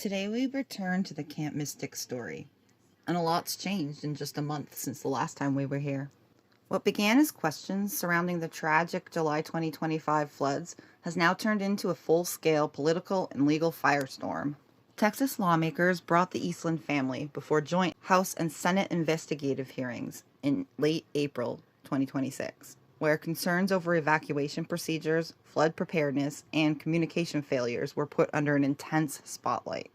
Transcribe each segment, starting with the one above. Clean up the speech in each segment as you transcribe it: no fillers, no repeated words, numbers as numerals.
Today we return to the Camp Mystic story, and a lot's changed in just a month since the last time we were here. What began as questions surrounding the tragic July 2025 floods has now turned into a full-scale political and legal firestorm. Texas lawmakers brought the Eastland family before joint House and Senate investigative hearings in late April 2026, where concerns over evacuation procedures, flood preparedness, and communication failures were put under an intense spotlight.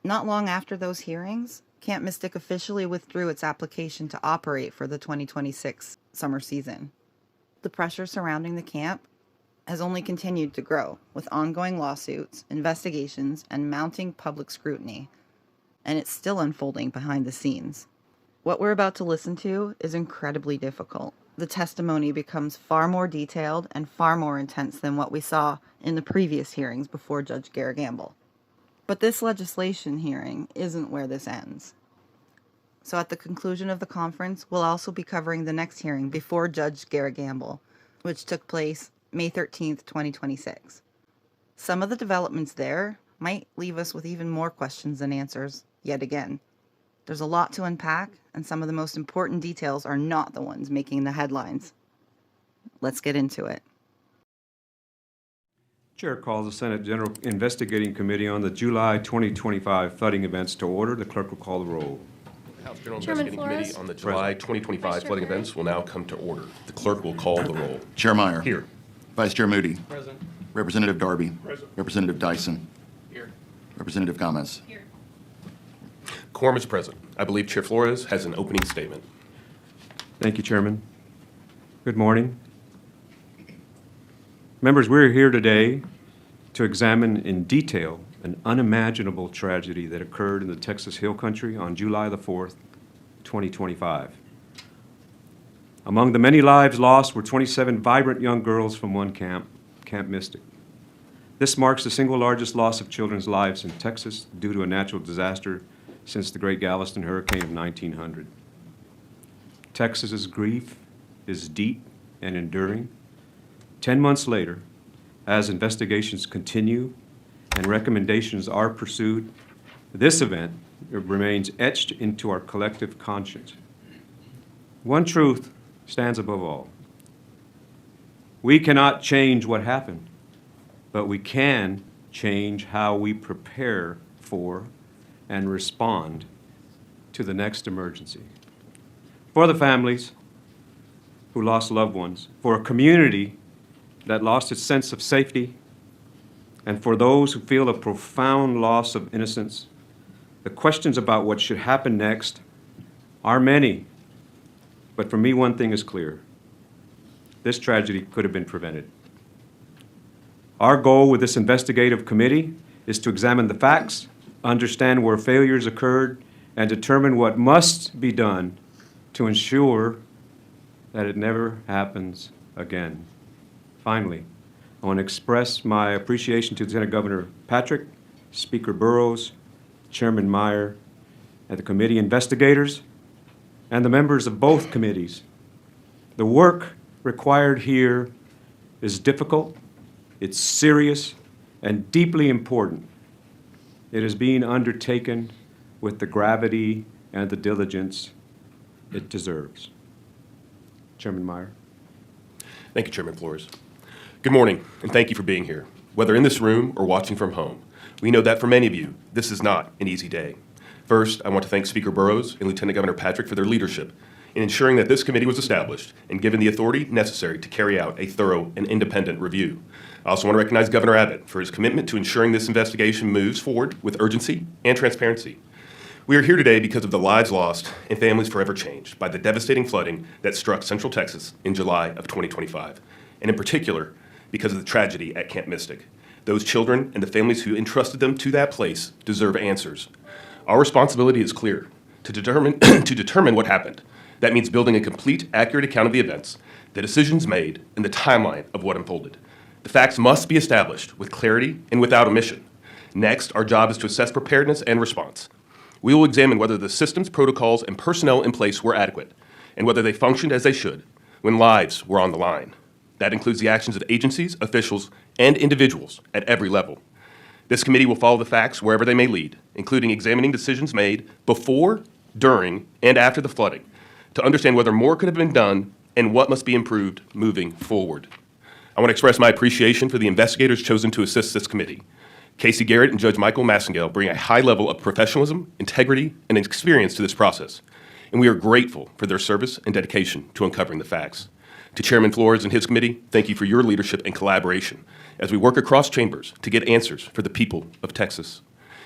Not long after those hearings, Camp Mystic officially withdrew its application to operate for the 2026 summer season. The pressure surrounding the camp has only continued to grow, with ongoing lawsuits, investigations, and mounting public scrutiny, and it's still unfolding behind the scenes. What we're about to listen to is incredibly difficult. The testimony becomes far more detailed and far more intense than what we saw in the previous hearings before Judge Gamble. But this legislation hearing isn't where this ends. So at the conclusion of the conference, we'll also be covering the next hearing before Judge Gamble, which took place May 13th, 2026. Some of the developments there might leave us with even more questions than answers yet again. There's a lot to unpack, and some of the most important details are not the ones making the headlines. Let's get into it. Chair calls the Senate General Investigating Committee on the July 2025 flooding events to order. The clerk will call the roll. The House General Chairman Investigating Flores. Committee on the July 2025 flooding events will now come to order. The clerk will call the roll. Chair Meyer. Here. Vice Chair Moody. Present. Representative Darby. Present. Representative Dyson. Here. Representative Gomez. Here. Quorum is present. I believe Chair Flores has an opening statement. Thank you, Chairman. Good morning. Members, we're here today to examine in detail an unimaginable tragedy that occurred in the Texas Hill Country on July the 4th, 2025. Among the many lives lost were 27 vibrant young girls from one camp, Camp Mystic. This marks the single largest loss of children's lives in Texas due to a natural disaster since the Great Galveston Hurricane of 1900. Texas's grief is deep and enduring. 10 months later, as investigations continue and recommendations are pursued, this event remains etched into our collective conscience. One truth stands above all. We cannot change what happened, but we can change how we prepare for and respond to the next emergency. For the families who lost loved ones, for a community that lost its sense of safety, and for those who feel a profound loss of innocence, the questions about what should happen next are many. But for me, one thing is clear. This tragedy could have been prevented. Our goal with this investigative committee is to examine the facts, understand where failures occurred, and determine what must be done to ensure that it never happens again. Finally, I want to express my appreciation to Lieutenant Governor Patrick, Speaker Burrows, Chairman Meyer, and the committee investigators, and the members of both committees. The work required here is difficult, it's serious, and deeply important. It is being undertaken with the gravity and the diligence it deserves. Chairman Meyer. Thank you, Chairman Flores. Good morning, and thank you for being here. Whether in this room or watching from home, we know that for many of you, this is not an easy day. First, I want to thank Speaker Burrows and Lieutenant Governor Patrick for their leadership in ensuring that this committee was established and given the authority necessary to carry out a thorough and independent review. I also want to recognize Governor Abbott for his commitment to ensuring this investigation moves forward with urgency and transparency. We are here today because of the lives lost and families forever changed by the devastating flooding that struck Central Texas in July of 2025, and in particular, because of the tragedy at Camp Mystic. Those children and the families who entrusted them to that place deserve answers. Our responsibility is clear, to determine what happened. That means building a complete, accurate account of the events, the decisions made, and the timeline of what unfolded. The facts must be established with clarity and without omission. Next, our job is to assess preparedness and response. We will examine whether the systems, protocols, and personnel in place were adequate, and whether they functioned as they should when lives were on the line. That includes the actions of agencies, officials, and individuals at every level. This committee will follow the facts wherever they may lead, including examining decisions made before, during, and after the flooding to understand whether more could have been done and what must be improved moving forward. I want to express my appreciation for the investigators chosen to assist this committee. Casey Garrett and Judge Michael Massengale bring a high level of professionalism, integrity, and experience to this process, and we are grateful for their service and dedication to uncovering the facts. To Chairman Flores and his committee, thank you for your leadership and collaboration as we work across chambers to get answers for the people of Texas.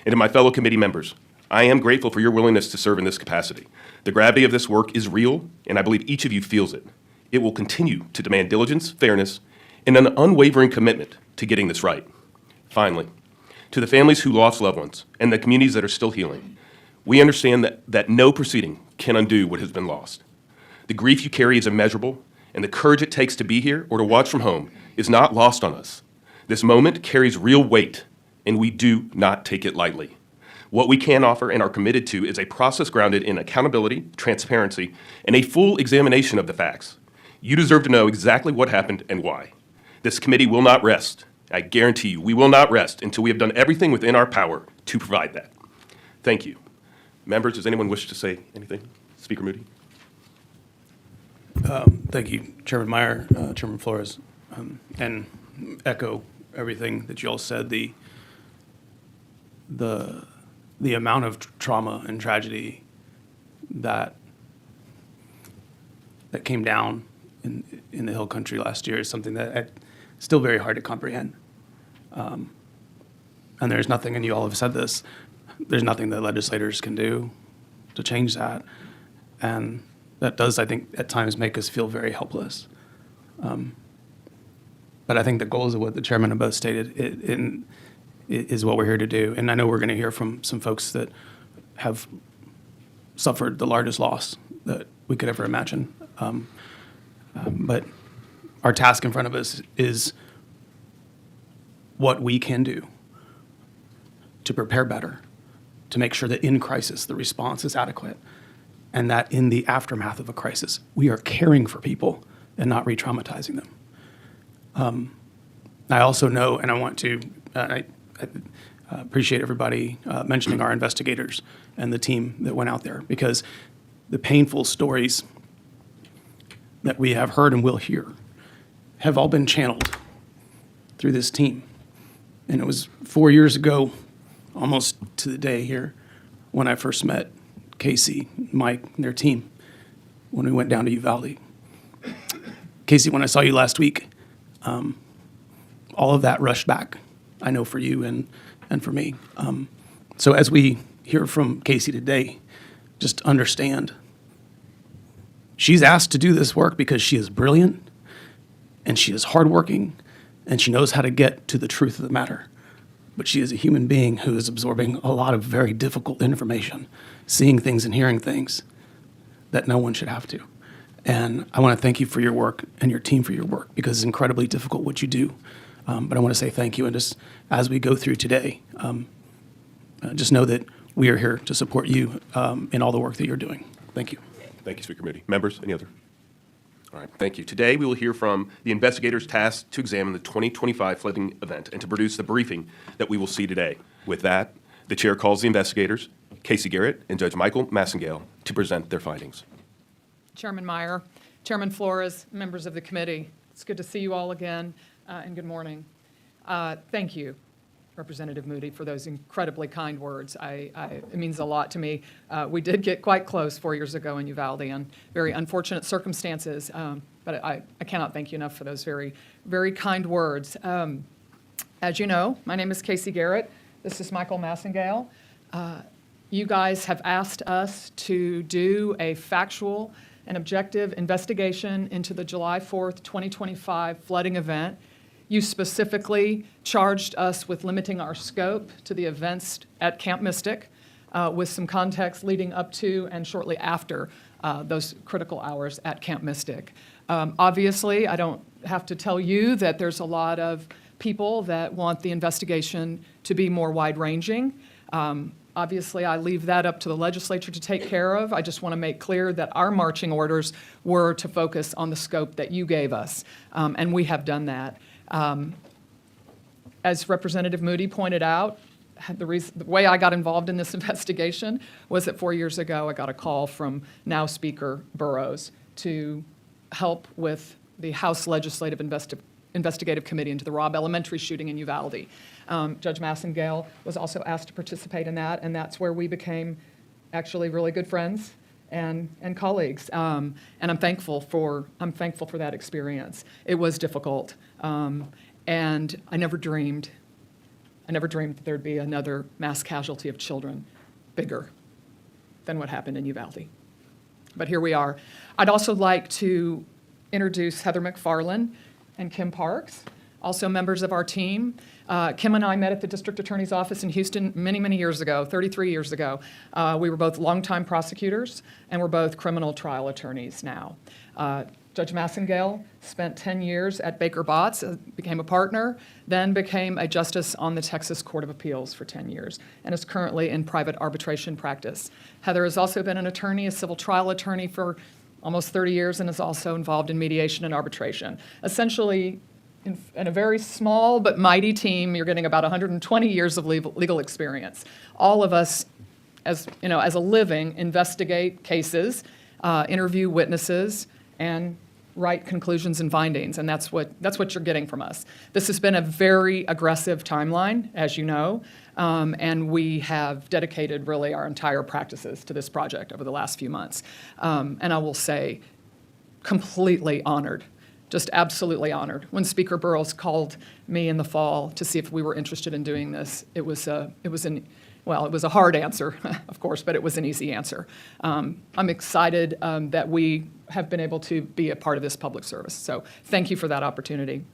And to my fellow committee members, I am grateful for your willingness to serve in this capacity. The gravity of this work is real, and I believe each of you feels it. It will continue to demand diligence, fairness, and an unwavering commitment to getting this right. Finally, to the families who lost loved ones and the communities that are still healing, we understand that no proceeding can undo what has been lost. The grief you carry is immeasurable, and the courage it takes to be here or to watch from home is not lost on us. This moment carries real weight, and we do not take it lightly. What we can offer and are committed to is a process grounded in accountability, transparency, and a full examination of the facts. You deserve to know exactly what happened and why. This committee will not rest. I guarantee you, we will not rest until we have done everything within our power to provide that. Thank you. Members, does anyone wish to say anything? Speaker Moody? Thank you, Chairman Meyer, Chairman Flores, and echo everything that you all said. The amount of trauma and tragedy that came down in the Hill Country last year is something that still very hard to comprehend. And there's nothing, and you all have said this, there's nothing that legislators can do to change that. And that does, I think, at times make us feel very helpless. But I think the goals of what the chairman have both stated is what we're here to do. And I know we're going to hear from some folks that have suffered the largest loss that we could ever imagine. But our task in front of us is what we can do to prepare better, to make sure that in crisis the response is adequate, and that in the aftermath of a crisis, we are caring for people and not re-traumatizing them. I also know, and I want to, I appreciate everybody mentioning our investigators and the team that went out there, because the painful stories that we have heard and will hear have all been channeled through this team. And it was 4 years ago, almost to the day here, when I first met Casey, Mike, and their team, when we went down to Uvalde. Casey, when I saw you last week, all of that rushed back, I know for you and for me. So as we hear from Casey today, just understand, she's asked to do this work because she is brilliant, and she is hardworking, and she knows how to get to the truth of the matter. But she is a human being who is absorbing a lot of very difficult information, seeing things and hearing things that no one should have to. And I want to thank you for your work and your team for your work, because it's incredibly difficult what you do. But I want to say thank you. And just as we go through today, just know that we are here to support you in all the work that you're doing. Thank you. Thank you, Speaker Moody. Members, any other? All right, thank you. Today, we will hear from the investigators tasked to examine the 2025 flooding event and to produce the briefing that we will see today. With that, the chair calls the investigators, Casey Garrett and Judge Michael Massengale, to present their findings. Chairman Meyer, Chairman Flores, members of the committee, it's good to see you all again, and good morning. Thank you, Representative Moody, for those incredibly kind words. It means a lot to me. We did get quite close 4 years ago in Uvalde on very unfortunate circumstances, but I cannot thank you enough for those very, very kind words. As you know, my name is Casey Garrett. This is Michael Massengale. You guys have asked us to do a factual and objective investigation into the July 4th, 2025 flooding event. You specifically charged us with limiting our scope to the events at Camp Mystic, with some context leading up to and shortly after those critical hours at Camp Mystic. Obviously, I don't have to tell you that there's a lot of people that want the investigation to be more wide-ranging. Obviously, I leave that up to the legislature to take care of. I just want to make clear that our marching orders were to focus on the scope that you gave us, and we have done that. As Representative Moody pointed out, the way I got involved in this investigation was that 4 years ago I got a call from now Speaker Burrows to help with the House Legislative Investigative Committee into the Robb Elementary shooting in Uvalde. Judge Massengale was also asked to participate in that, and that's where we became actually really good friends and colleagues. And I'm thankful for that experience. It was difficult, and I never dreamed that there'd be another mass casualty of children bigger than what happened in Uvalde. But here we are. I'd also like to introduce Heather McFarland and Kim Parks, also members of our team. Kim and I met at the District Attorney's Office in Houston many, many years ago, 33 years ago. We were both longtime prosecutors, and we're both criminal trial attorneys now. Judge Massengale spent 10 years at Baker Botts, became a partner, then became a justice on the Texas Court of Appeals for 10 years, and is currently in private arbitration practice. Heather has also been an attorney, a civil trial attorney for almost 30 years, and is also involved in mediation and arbitration. Essentially, in a very small but mighty team, you're getting about 120 years of legal experience. All of us, as a living, investigate cases, interview witnesses, and write conclusions and findings, and that's what you're getting from us. This has been a very aggressive timeline, as you know, and we have dedicated really our entire practices to this project over the last few months. And I will say, completely honored, just absolutely honored. When Speaker Burrows called me in the fall to see if we were interested in doing this, it was a hard answer, of course, but it was an easy answer. I'm excited that we have been able to be a part of this public service. So thank you for that opportunity.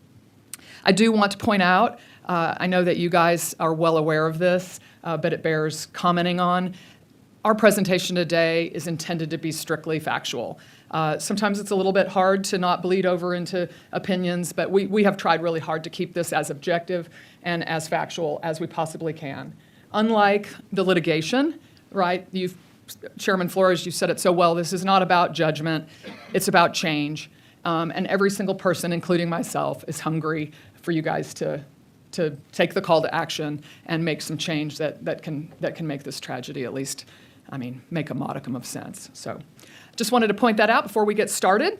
I do want to point out, I know that you guys are well aware of this, but it bears commenting on. Our presentation today is intended to be strictly factual. Sometimes it's a little bit hard to not bleed over into opinions, but we have tried really hard to keep this as objective and as factual as we possibly can. Unlike the litigation, right, Chairman Flores, you said it so well, this is not about judgment, it's about change. And every single person, including myself, is hungry for you guys to take the call to action and make some change that can make this tragedy at least, make a modicum of sense. So just wanted to point that out before we get started,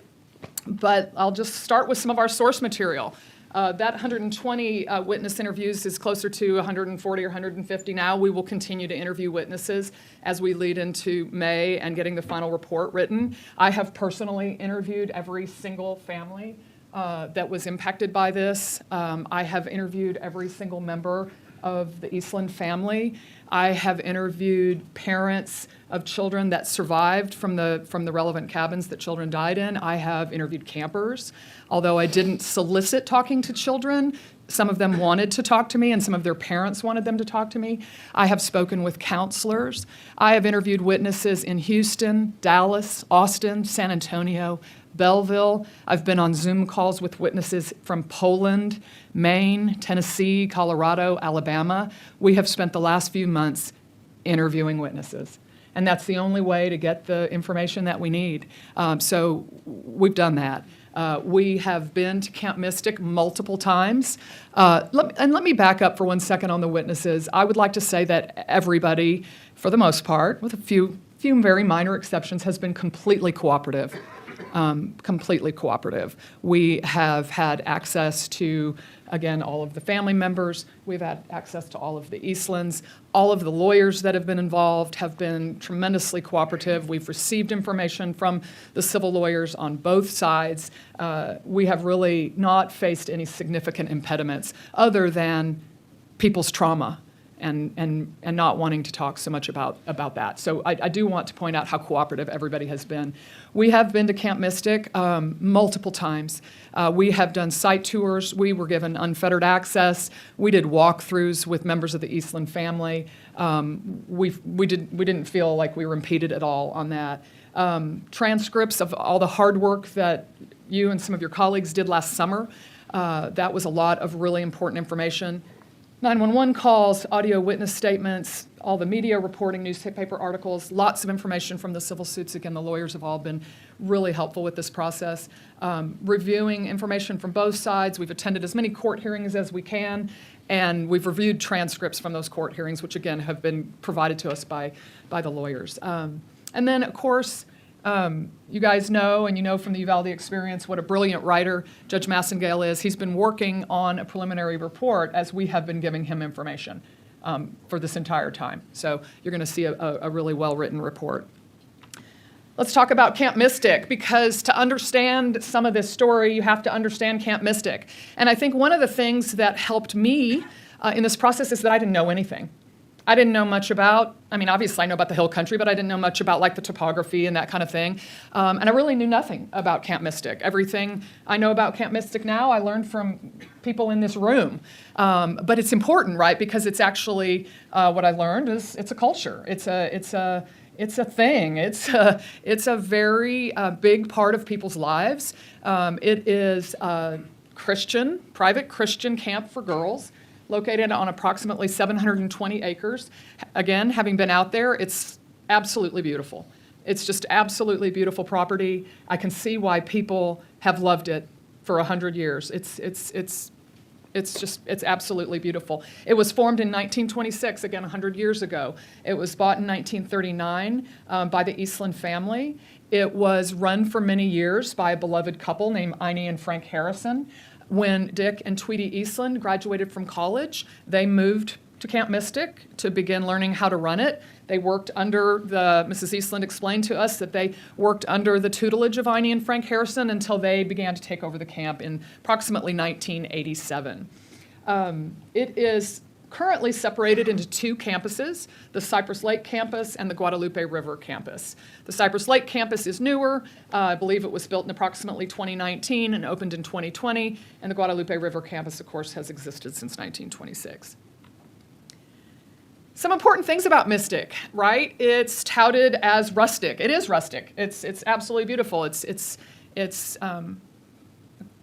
but I'll just start with some of our source material. That 120 witness interviews is closer to 140 or 150 now. We will continue to interview witnesses as we lead into May and getting the final report written. I have personally interviewed every single family that was impacted by this. I have interviewed every single member of the Eastland family. I have interviewed parents of children that survived from the relevant cabins that children died in. I have interviewed campers. Although I didn't solicit talking to children, some of them wanted to talk to me and some of their parents wanted them to talk to me. I have spoken with counselors. I have interviewed witnesses in Houston, Dallas, Austin, San Antonio, Belleville. I've been on Zoom calls with witnesses from Poland, Maine, Tennessee, Colorado, Alabama. We have spent the last few months interviewing witnesses. And that's the only way to get the information that we need. So we've done that. We have been to Camp Mystic multiple times. Let me back up for 1 second on the witnesses. I would like to say that everybody, for the most part, with a few very minor exceptions, has been completely cooperative. Completely cooperative. We have had access to, again, all of the family members. We've had access to all of the Eastlands. All of the lawyers that have been involved have been tremendously cooperative. We've received information from the civil lawyers on both sides. We have really not faced any significant impediments other than people's trauma and not wanting to talk so much about that. So I do want to point out how cooperative everybody has been. We have been to Camp Mystic multiple times. We have done site tours. We were given unfettered access. We did walkthroughs with members of the Eastland family. We didn't feel like we were impeded at all on that. Transcripts of all the hard work that you and some of your colleagues did last summer. That was a lot of really important information. 911 calls, audio witness statements, all the media reporting, newspaper articles, lots of information from the civil suits. Again, the lawyers have all been really helpful with this process. Reviewing information from both sides. We've attended as many court hearings as we can, And we've reviewed transcripts from those court hearings, which again have been provided to us by the lawyers. And then, of course, you guys know, and you know from the Uvalde experience, what a brilliant writer Judge Massengale is. He's been working on a preliminary report as we have been giving him information for this entire time. So you're going to see a really well-written report. Let's talk about Camp Mystic, because to understand some of this story, you have to understand Camp Mystic. And I think one of the things that helped me in this process is that I didn't know anything. I didn't know much about, I mean, obviously I know about the hill country, but I didn't know much about like the topography and that kind of thing. And I really knew nothing about Camp Mystic. Everything I know about Camp Mystic now, I learned from people in this room. But it's important, right? Because it's actually, what I learned is it's a culture. It's a thing. It's a very big part of people's lives. It is a private Christian camp for girls, located on approximately 720 acres. Again, having been out there, it's absolutely beautiful. It's just absolutely beautiful property. I can see why people have loved it for 100 years. It's absolutely beautiful. It was formed in 1926, again, 100 years ago. It was bought in 1939 by the Eastland family. It was run for many years by a beloved couple named Ine and Frank Harrison. When Dick and Tweety Eastland graduated from college, they moved to Camp Mystic to begin learning how to run it. They worked under Mrs. Eastland explained to us that they worked under the tutelage of Ine and Frank Harrison until they began to take over the camp in approximately 1987. It is currently separated into two campuses, the Cypress Lake campus and the Guadalupe River campus. The Cypress Lake campus is newer. I believe it was built in approximately 2019 and opened in 2020. And the Guadalupe River campus, of course, has existed since 1926. Some important things about Mystic, right? It's touted as rustic. It is rustic. It's absolutely beautiful. It's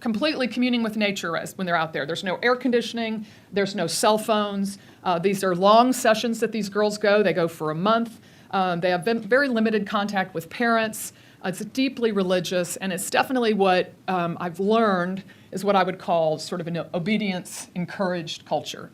completely communing with nature when they're out there. There's no air conditioning. There's no cell phones. These are long sessions that these girls go. They go for a month. They have very limited contact with parents. It's deeply religious, and it's definitely what I've learned is what I would call sort of an obedience-encouraged culture.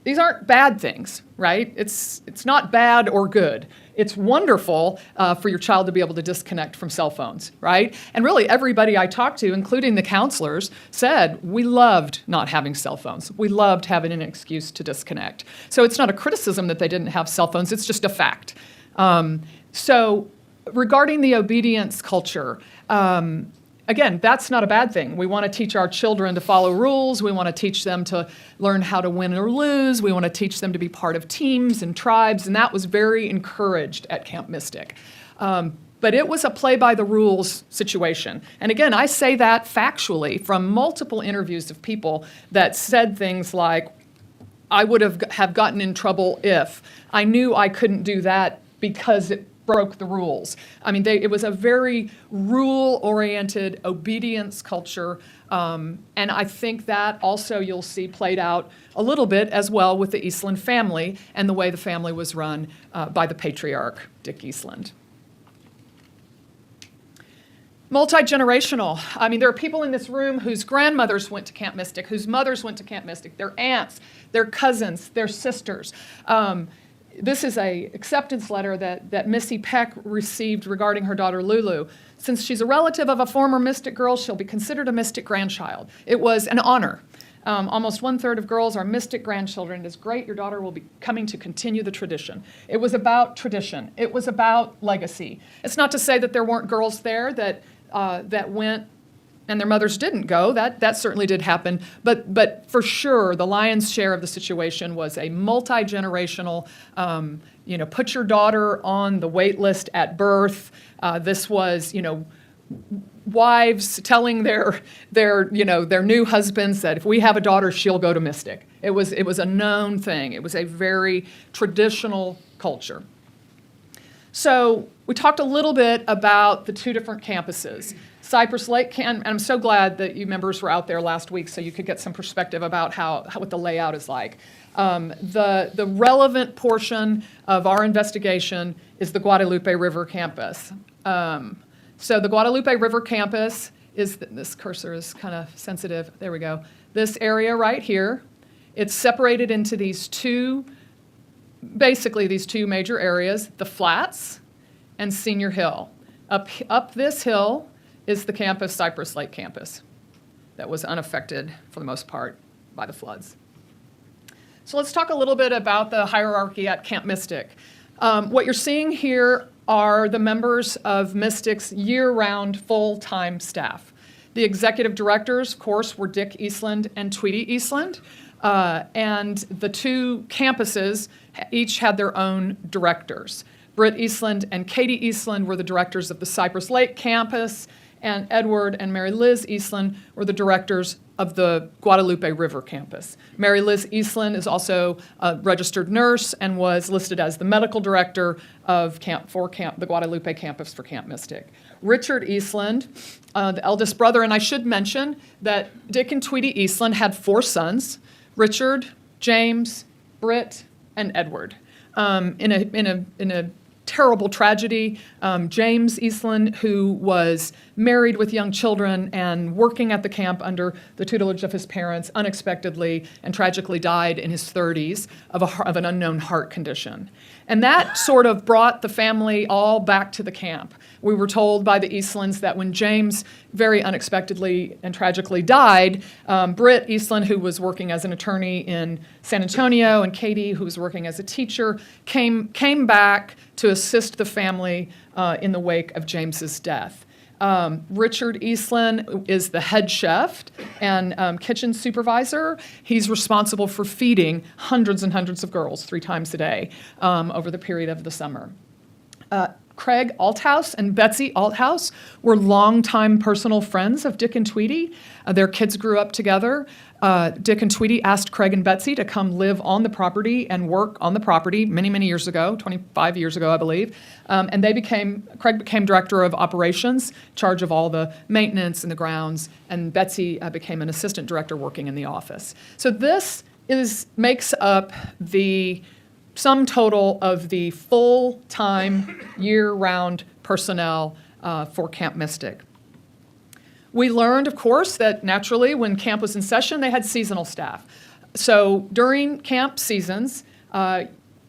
These aren't bad things, right? It's not bad or good. It's wonderful for your child to be able to disconnect from cell phones, right? And really everybody I talked to, including the counselors, said we loved not having cell phones. We loved having an excuse to disconnect. So it's not a criticism that they didn't have cell phones, it's just a fact. So regarding the obedience culture, again, that's not a bad thing. We want to teach our children to follow rules. We want to teach them to learn how to win or lose. We want to teach them to be part of teams and tribes, and that was very encouraged at Camp Mystic. But it was a play-by-the-rules situation. And again, I say that factually from multiple interviews of people that said things like, I would have gotten in trouble if I knew I couldn't do that because it broke the rules. I mean, it was a very rule-oriented obedience culture, and I think that also you'll see played out a little bit as well with the Eastland family and the way the family was run by the patriarch, Dick Eastland. Multi-generational. I mean, there are people in this room whose grandmothers went to Camp Mystic, whose mothers went to Camp Mystic, their aunts, their cousins, their sisters. This is an acceptance letter that Missy Peck received regarding her daughter Lulu. Since she's a relative of a former Mystic girl, she'll be considered a Mystic grandchild. It was an honor. Almost 1/3 of girls are Mystic grandchildren. It is great. Your daughter will be coming to continue the tradition. It was about tradition. It was about legacy. It's not to say that there weren't girls there that went and their mothers didn't go. That certainly did happen. But for sure, the lion's share of the situation was a multi-generational, put your daughter on the wait list at birth. This was, wives telling their new husbands that if we have a daughter, she'll go to Mystic. It was a known thing. It was a very traditional culture. So we talked a little bit about the two different campuses. Cypress Lake, and I'm so glad that you members were out there last week so you could get some perspective about what the layout is like. The relevant portion of our investigation is the Guadalupe River campus. So the Guadalupe River campus is that this cursor is kind of sensitive. There we go. This area right here, it's separated into basically these two major areas, the Flats and Senior Hill. Up this hill is the campus, Cypress Lake campus, that was unaffected for the most part by the floods. So let's talk a little bit about the hierarchy at Camp Mystic. What you're seeing here are the members of Mystic's year-round full-time staff. The executive directors, of course, were Dick Eastland and Tweety Eastland, and the two campuses each had their own directors. Britt Eastland and Katie Eastland were the directors of the Cypress Lake campus, and Edward and Mary Liz Eastland were the directors of the Guadalupe River campus. Mary Liz Eastland is also a registered nurse and was listed as the medical director of the Guadalupe campus for Camp Mystic. Richard Eastland, the eldest brother, and I should mention that Dick and Tweety Eastland had 4 sons: Richard, James, Britt, and Edward. In a terrible tragedy, James Eastland, who was married with young children and working at the camp under the tutelage of his parents, unexpectedly and tragically died in his 30s of an unknown heart condition. And that sort of brought the family all back to the camp. We were told by the Eastlands that when James very unexpectedly and tragically died, Britt Eastland, who was working as an attorney in San Antonio, and Katie, who was working as a teacher, came back to assist the family in the wake of James's death. Richard Eastland is the head chef and kitchen supervisor. He's responsible for feeding hundreds and hundreds of girls 3 times a day over the period of the summer. Craig Althouse and Betsy Althouse were longtime personal friends of Dick and Tweety. Their kids grew up together. Dick and Tweety asked Craig and Betsy to come live on the property and work on the property many, many years ago, 25 years ago, I believe. And Craig became director of operations, in charge of all the maintenance and the grounds, and Betsy became an assistant director working in the office. So this makes up the sum total of the full-time, year-round personnel for Camp Mystic. We learned, of course, that naturally when camp was in session, they had seasonal staff. So during camp seasons,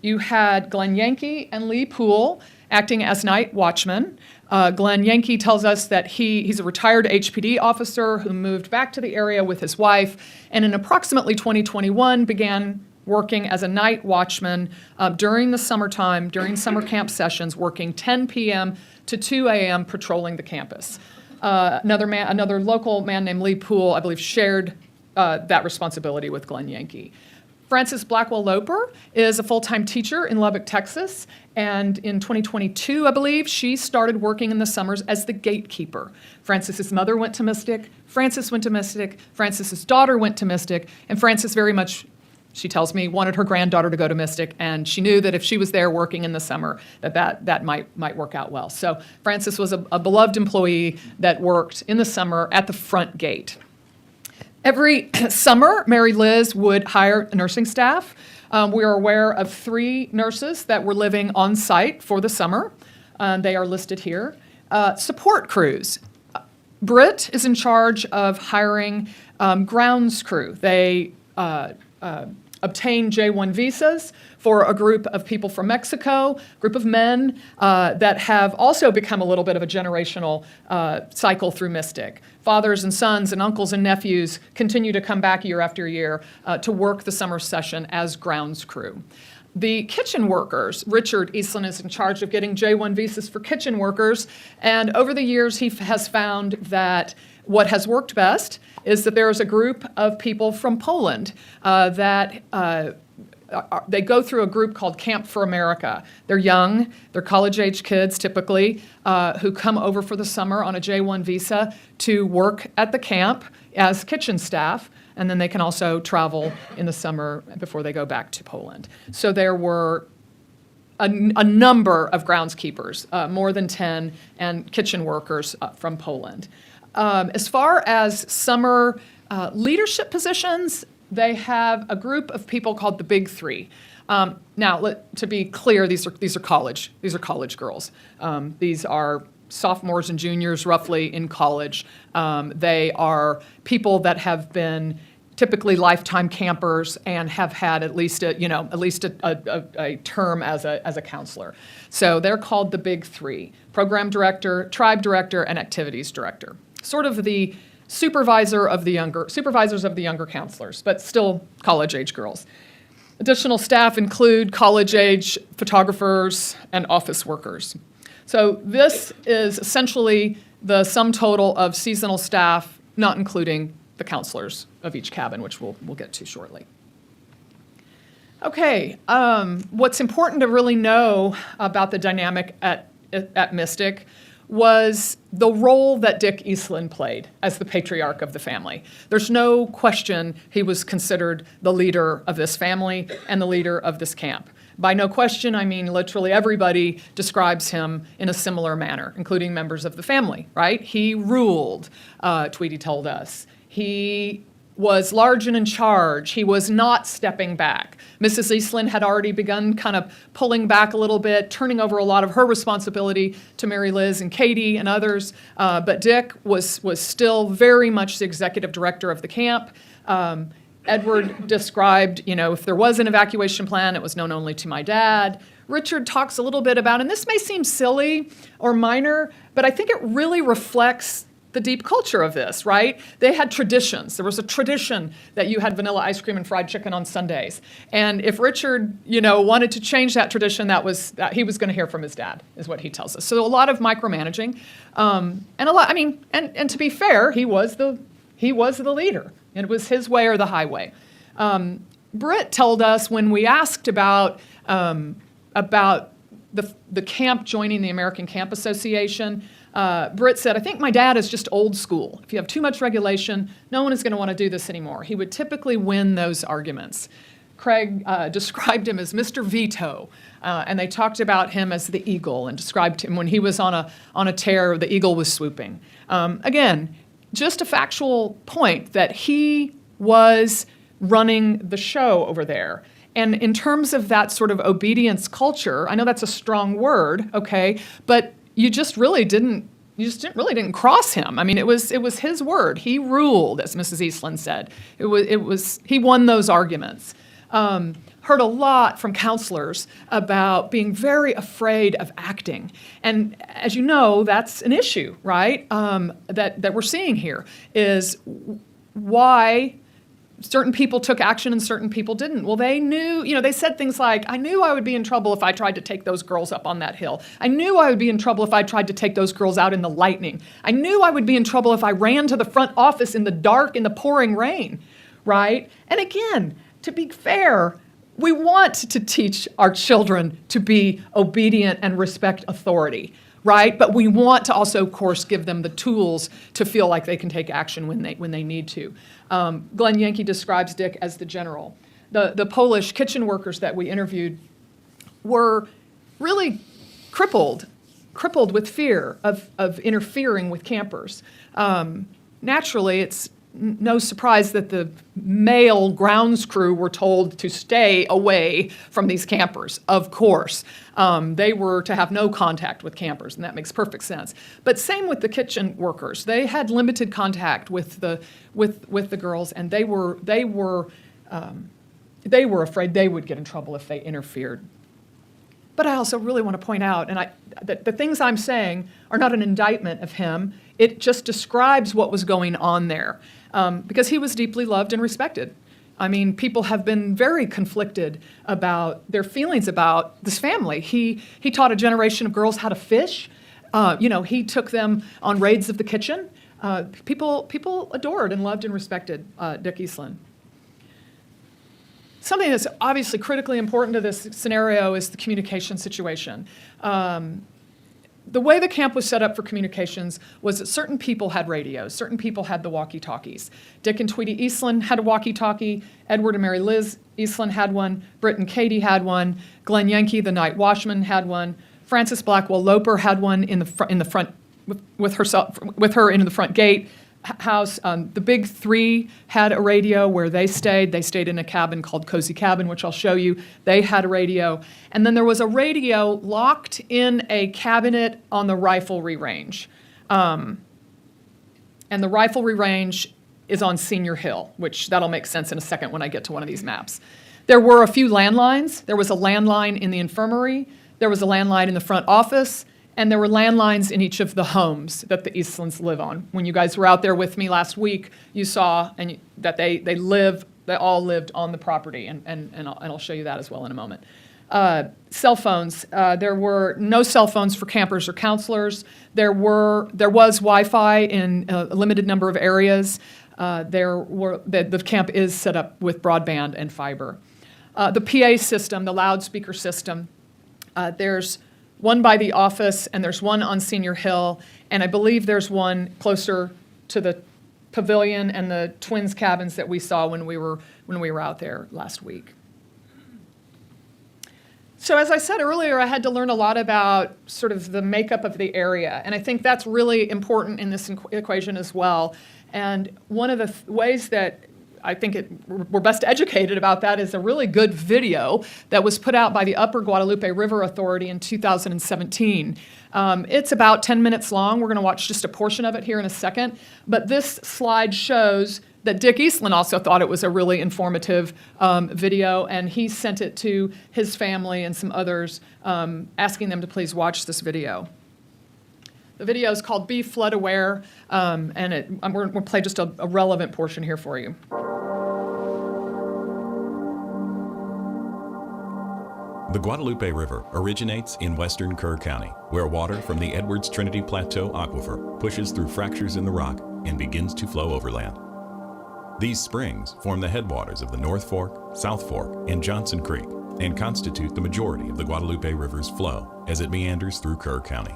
you had Glenn Yankee and Lee Poole acting as night watchmen. Glenn Yankee tells us that he's a retired HPD officer who moved back to the area with his wife, and in approximately 2021 began working as a night watchman during the summertime, during summer camp sessions, working 10 p.m. to 2 a.m. patrolling the campus. Another local man named Lee Poole, I believe, shared that responsibility with Glenn Yankee. Frances Blackwell Loper is a full-time teacher in Lubbock, Texas, and in 2022, I believe, she started working in the summers as the gatekeeper. Frances's mother went to Mystic, Frances went to Mystic, Frances's daughter went to Mystic, and Frances very much, she tells me, wanted her granddaughter to go to Mystic, and she knew that if she was there working in the summer, that might work out well. So Frances was a beloved employee that worked in the summer at the front gate. Every summer, Mary Liz would hire nursing staff. We are aware of 3 nurses that were living on site for the summer. They are listed here. Support crews. Britt is in charge of hiring grounds crew. They obtain J-1 visas for a group of people from Mexico, a group of men that have also become a little bit of a generational cycle through Mystic. Fathers and sons and uncles and nephews continue to come back year after year to work the summer session as grounds crew. The kitchen workers, Richard Eastland is in charge of getting J-1 visas for kitchen workers, and over the years he has found that what has worked best is that there is a group of people from Poland that they go through a group called Camp for America. They're young, they're college-age kids typically, who come over for the summer on a J-1 visa to work at the camp as kitchen staff, and then they can also travel in the summer before they go back to Poland. So there were a number of groundskeepers, more than 10, and kitchen workers from Poland. As far as summer leadership positions, they have a group of people called the Big Three. Now, to be clear, these are college girls. These are sophomores and juniors roughly in college. They are people that have been typically lifetime campers and have had at least a term as a counselor. So they're called the Big Three: program director, tribe director, and activities director. Sort of the supervisors of the younger counselors, but still college-age girls. Additional staff include college-age photographers and office workers. So this is essentially the sum total of seasonal staff, not including the counselors of each cabin, which we'll get to shortly. Okay, what's important to really know about the dynamic at Mystic was the role that Dick Eastland played as the patriarch of the family. There's no question he was considered the leader of this family and the leader of this camp. By no question, I mean literally everybody describes him in a similar manner, including members of the family, right? He ruled, Tweety told us. He was large and in charge. He was not stepping back. Mrs. Eastland had already begun kind of pulling back a little bit, turning over a lot of her responsibility to Mary Liz and Katie and others. But Dick was still very much the executive director of the camp. Edward described, if there was an evacuation plan, it was known only to my dad. Richard talks a little bit about, and this may seem silly or minor, but I think it really reflects the deep culture of this, right? They had traditions. There was a tradition that you had vanilla ice cream and fried chicken on Sundays. And if Richard, wanted to change that tradition, he was going to hear from his dad, is what he tells us. So a lot of micromanaging, and a lot. And to be fair, he was the leader. It was his way or the highway. Britt told us when we asked about the camp joining the American Camp Association. Britt said, I think my dad is just old school. If you have too much regulation, no one is going to want to do this anymore. He would typically win those arguments. Craig described him as Mr. Veto, and they talked about him as the eagle and described him when he was on a tear, the eagle was swooping. Again, just a factual point that he was running the show over there. And in terms of that sort of obedience culture, I know that's a strong word, okay, but you just really didn't cross him. I mean, it was his word. He ruled, as Mrs. Eastland said. He won those arguments. Heard a lot from counselors about being very afraid of acting. And as you know, that's an issue, right? That we're seeing here is why certain people took action and certain people didn't. Well, they knew, they said things like, I knew I would be in trouble if I tried to take those girls up on that hill. I knew I would be in trouble if I tried to take those girls out in the lightning. I knew I would be in trouble if I ran to the front office in the dark, in the pouring rain, right? And again, to be fair, we want to teach our children to be obedient and respect authority, right? But we want to also, of course, give them the tools to feel like they can take action when they need to. Glenn Yankee describes Dick as the general. The Polish kitchen workers that we interviewed were really crippled with fear of interfering with campers. Naturally, it's no surprise that the male grounds crew were told to stay away from these campers, of course. They were to have no contact with campers, and that makes perfect sense. But same with the kitchen workers. They had limited contact with the girls, and they were afraid they would get in trouble if they interfered. But I also really want to point out, that the things I'm saying are not an indictment of him. It just describes what was going on there, because he was deeply loved and respected. I mean, people have been very conflicted about their feelings about this family. He taught a generation of girls how to fish. He took them on raids of the kitchen. People adored and loved and respected Dick Eastland. Something that's obviously critically important to this scenario is the communication situation. The way the camp was set up for communications was that certain people had radios, certain people had the walkie-talkies. Dick and Tweety Eastland had a walkie-talkie, Edward and Mary Liz Eastland had one, Britt and Katie had one, Glenn Yankee, the night watchman, had one, Frances Blackwell Loper had one in the front with her into the front gate. house. The big three had a radio where they stayed. They stayed in a cabin called Cozy Cabin, which I'll show you. They had a radio. And then there was a radio locked in a cabinet on the riflery range. And the riflery range is on Senior Hill, which that'll make sense in a second when I get to one of these maps. There were a few landlines. There was a landline in the infirmary. There was a landline in the front office. And there were landlines in each of the homes that the Eastlands live on. When you guys were out there with me last week, you saw that they all lived on the property, and I'll show you that as well in a moment. Cell phones. There were no cell phones for campers or counselors. There was Wi-Fi in a limited number of areas. The camp is set up with broadband and fiber. The PA system, the loudspeaker system, there's one by the office, and there's one on Senior Hill, and I believe there's one closer to the pavilion and the twins cabins that we saw when we were out there last week. So as I said earlier, I had to learn a lot about sort of the makeup of the area, and I think that's really important in this equation as well. And one of the ways that I think we're best educated about that is a really good video that was put out by the Upper Guadalupe River Authority in 2017. It's about 10 minutes long. We're going to watch just a portion of it here in a second. But this slide shows that Dick Eastland also thought it was a really informative video, and he sent it to his family and some others, asking them to please watch this video. The video is called Be Flood Aware, and we're going to play just a relevant portion here for you. The Guadalupe River originates in western Kerr County, where water from the Edwards Trinity Plateau aquifer pushes through fractures in the rock and begins to flow overland. These springs form the headwaters of the North Fork, South Fork, and Johnson Creek, and constitute the majority of the Guadalupe River's flow as it meanders through Kerr County.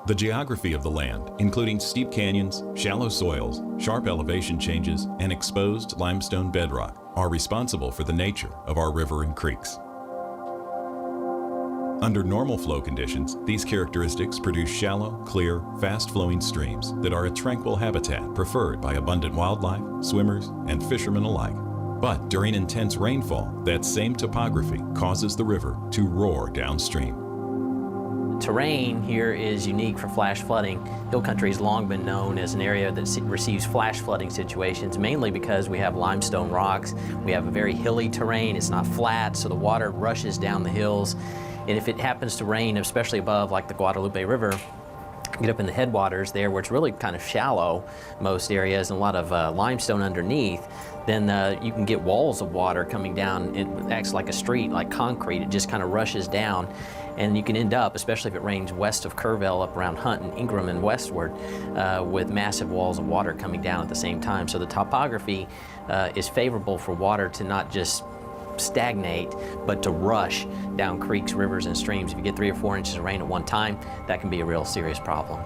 The geography of the land, including steep canyons, shallow soils, sharp elevation changes, and exposed limestone bedrock, are responsible for the nature of our river and creeks. Under normal flow conditions, these characteristics produce shallow, clear, fast-flowing streams that are a tranquil habitat preferred by abundant wildlife, swimmers, and fishermen alike. But during intense rainfall, that same topography causes the river to roar downstream. Terrain here is unique for flash flooding. Hill country has long been known as an area that receives flash flooding situations, mainly because we have limestone rocks. We have a very hilly terrain. It's not flat, so the water rushes down the hills. And if it happens to rain, especially above like the Guadalupe River, get up in the headwaters there where it's really kind of shallow, most areas, and a lot of limestone underneath, then you can get walls of water coming down. It acts like a street, like concrete. It just kind of rushes down. And you can end up, especially if it rains west of Kerrville, up around Hunt and Ingram and westward, with massive walls of water coming down at the same time. So the topography is favorable for water to not just stagnate, but to rush down creeks, rivers, and streams. If you get 3 or 4 inches of rain at one time, that can be a real serious problem.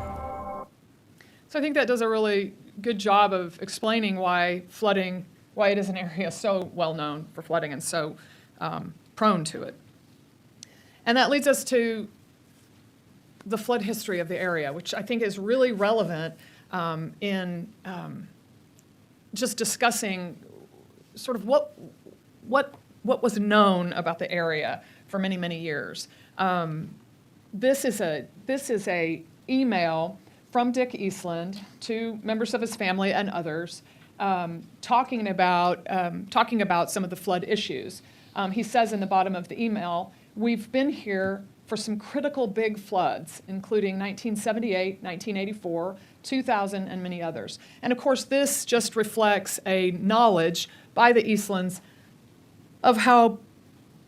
So I think that does a really good job of explaining why it is an area so well known for flooding and so prone to it. And that leads us to the flood history of the area, which I think is really relevant in just discussing sort of what was known about the area for many, many years. This is a email from Dick Eastland to members of his family and others, talking about some of the flood issues. He says in the bottom of the email, "We've been here for some critical big floods, including 1978, 1984, 2000, and many others." And of course, this just reflects a knowledge by the Eastlands of how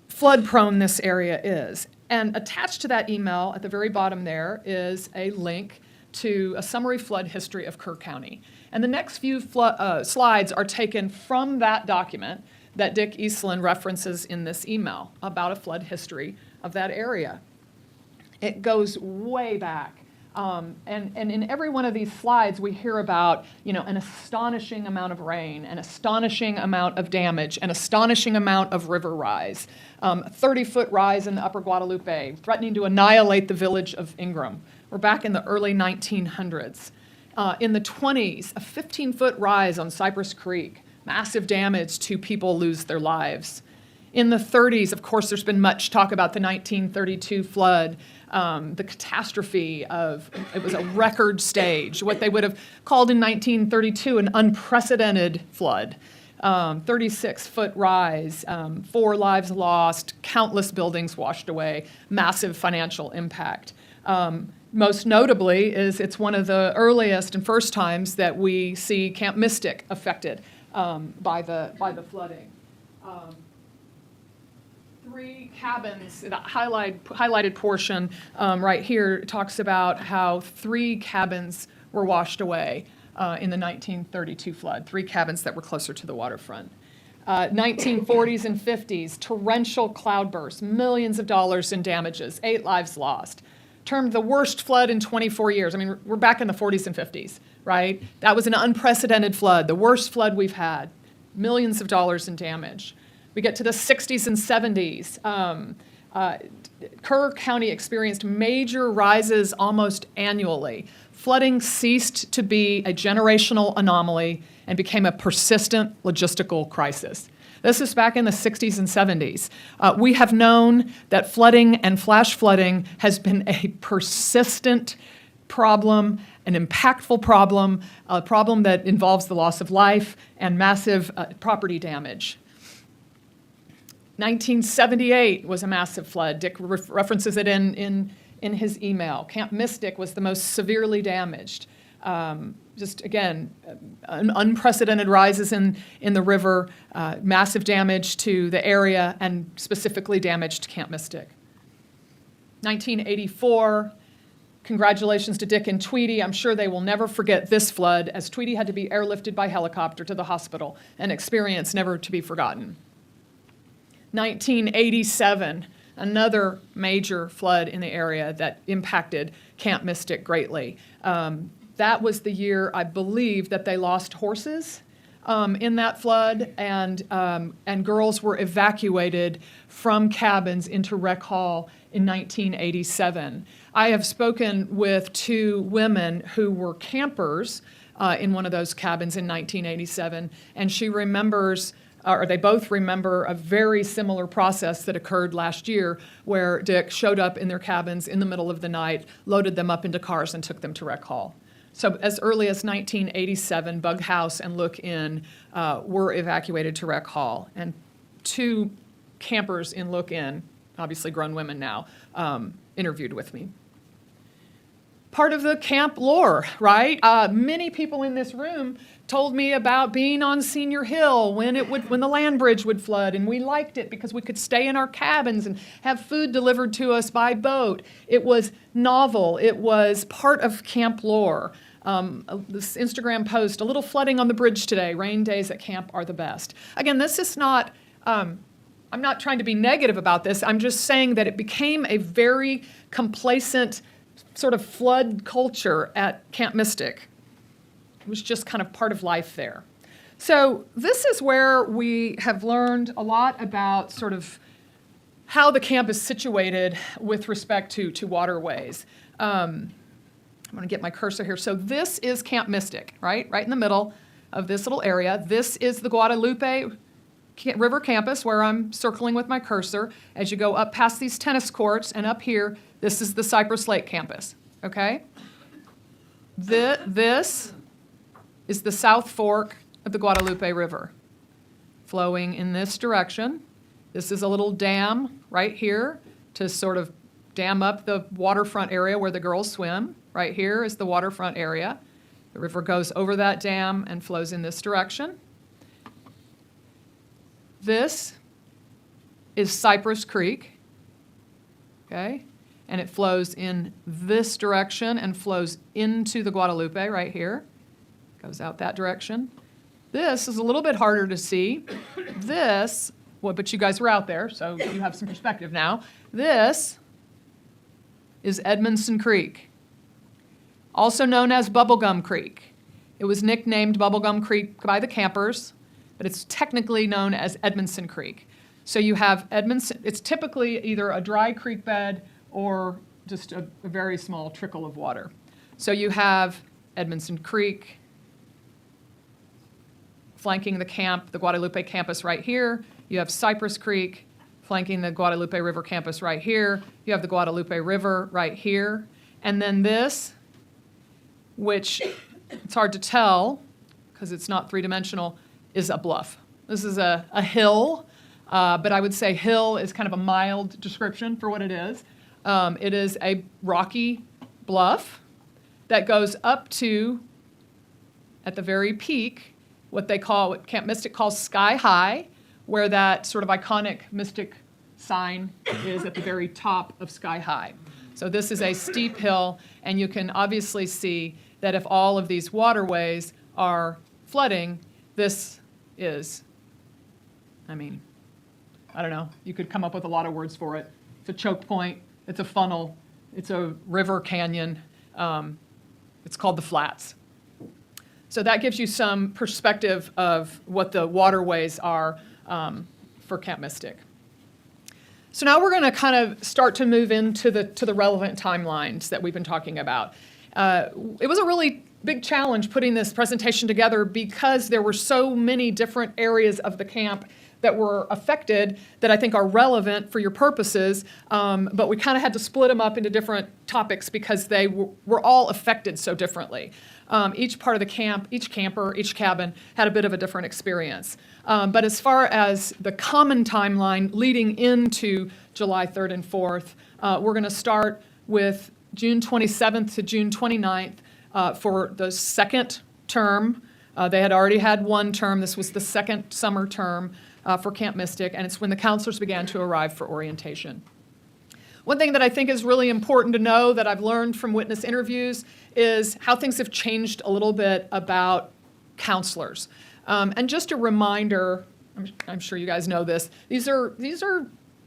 flood-prone this area is. And attached to that email at the very bottom there is a link to a summary flood history of Kerr County. And the next few slides are taken from that document that Dick Eastland references in this email about a flood history of that area. It goes way back. And in every one of these slides, we hear about, an astonishing amount of rain, an astonishing amount of damage, an astonishing amount of river rise, 30-foot rise in the Upper Guadalupe, threatening to annihilate the village of Ingram. We're back in the early 1900s. In the 20s, a 15-foot rise on Cypress Creek, massive damage to people lose their lives. In the 30s, of course, there's been much talk about the 1932 flood, the catastrophe of, it was a record stage, what they would have called in 1932 an unprecedented flood. 36-foot rise, 4 lives lost, countless buildings washed away, massive financial impact. Most notably is it's one of the earliest and first times that we see Camp Mystic affected by the flooding. 3 cabins, that highlighted portion right here talks about how 3 cabins were washed away in the 1932 flood, 3 cabins that were closer to the waterfront. 1940s and 50s, torrential cloudbursts, millions of dollars in damages, 8 lives lost. Termed the worst flood in 24 years. I mean, we're back in the 40s and 50s, right? That was an unprecedented flood, the worst flood we've had, millions of dollars in damage. We get to the 60s and 70s. Kerr County experienced major rises almost annually. Flooding ceased to be a generational anomaly and became a persistent logistical crisis. This is back in the 60s and 70s. We have known that flooding and flash flooding has been a persistent problem, an impactful problem, a problem that involves the loss of life and massive property damage. 1978 was a massive flood. Dick references it in his email. Camp Mystic was the most severely damaged. Just again, unprecedented rises in the river, massive damage to the area, and specifically damage to Camp Mystic. 1984, congratulations to Dick and Tweety. I'm sure they will never forget this flood, as Tweety had to be airlifted by helicopter to the hospital, an experience never to be forgotten. 1987, another major flood in the area that impacted Camp Mystic greatly. That was the year, I believe, that they lost horses in that flood, and girls were evacuated from cabins into Rec Hall in 1987. I have spoken with 2 women who were campers in one of those cabins in 1987, and she remembers, or they both remember, a very similar process that occurred last year where Dick showed up in their cabins in the middle of the night, loaded them up into cars, and took them to Rec Hall. So as early as 1987, Bug House and Look Inn were evacuated to Rec Hall, and 2 campers in Look Inn, obviously grown women now, interviewed with me. Part of the camp lore, right? Many people in this room told me about being on Senior Hill when the land bridge would flood, and we liked it because we could stay in our cabins and have food delivered to us by boat. It was novel. It was part of camp lore. This Instagram post, a little flooding on the bridge today. Rain days at camp are the best. Again, this is not, I'm not trying to be negative about this. I'm just saying that it became a very complacent sort of flood culture at Camp Mystic. It was just kind of part of life there. So this is where we have learned a lot about sort of how the camp is situated with respect to waterways. I'm going to get my cursor here. So this is Camp Mystic, right in the middle of this little area. This is the Guadalupe River campus where I'm circling with my cursor. As you go up past these tennis courts and up here, this is the Cypress Lake campus, okay? This is the South Fork of the Guadalupe River, flowing in this direction. This is a little dam right here to sort of dam up the waterfront area where the girls swim. Right here is the waterfront area. The river goes over that dam and flows in this direction. This is Cypress Creek, okay? And it flows in this direction and flows into the Guadalupe right here. Goes out that direction. This is a little bit harder to see. This, well, but you guys were out there, so you have some perspective now. This is Edmondson Creek, also known as Bubblegum Creek. It was nicknamed Bubblegum Creek by the campers, but it's technically known as Edmondson Creek. So you have Edmondson, it's typically either a dry creek bed or just a very small trickle of water. So you have Edmondson Creek, flanking the camp, the Guadalupe campus right here. You have Cypress Creek, flanking the Guadalupe River campus right here. You have the Guadalupe River right here. And then this, which it's hard to tell because it's not three-dimensional, is a bluff. This is a hill, but I would say hill is kind of a mild description for what it is. It is a rocky bluff that goes up to, at the very peak, what Camp Mystic calls sky high, where that sort of iconic Mystic sign is at the very top of sky high. So this is a steep hill, and you can obviously see that if all of these waterways are flooding, this is, I don't know, you could come up with a lot of words for it. It's a choke point, it's a funnel, it's a river canyon, it's called the Flats. So that gives you some perspective of what the waterways are for Camp Mystic. So now we're going to kind of start to move into the relevant timelines that we've been talking about. It was a really big challenge putting this presentation together because there were so many different areas of the camp that were affected that I think are relevant for your purposes, but we kind of had to split them up into different topics because they were all affected so differently. Each part of the camp, each camper, each cabin had a bit of a different experience. But as far as the common timeline leading into July 3rd and 4th, we're going to start with June 27th to June 29th for the second term. They had already had one term. This was the second summer term for Camp Mystic, and it's when the counselors began to arrive for orientation. One thing that I think is really important to know that I've learned from witness interviews is how things have changed a little bit about counselors. And just a reminder, I'm sure you guys know this, these are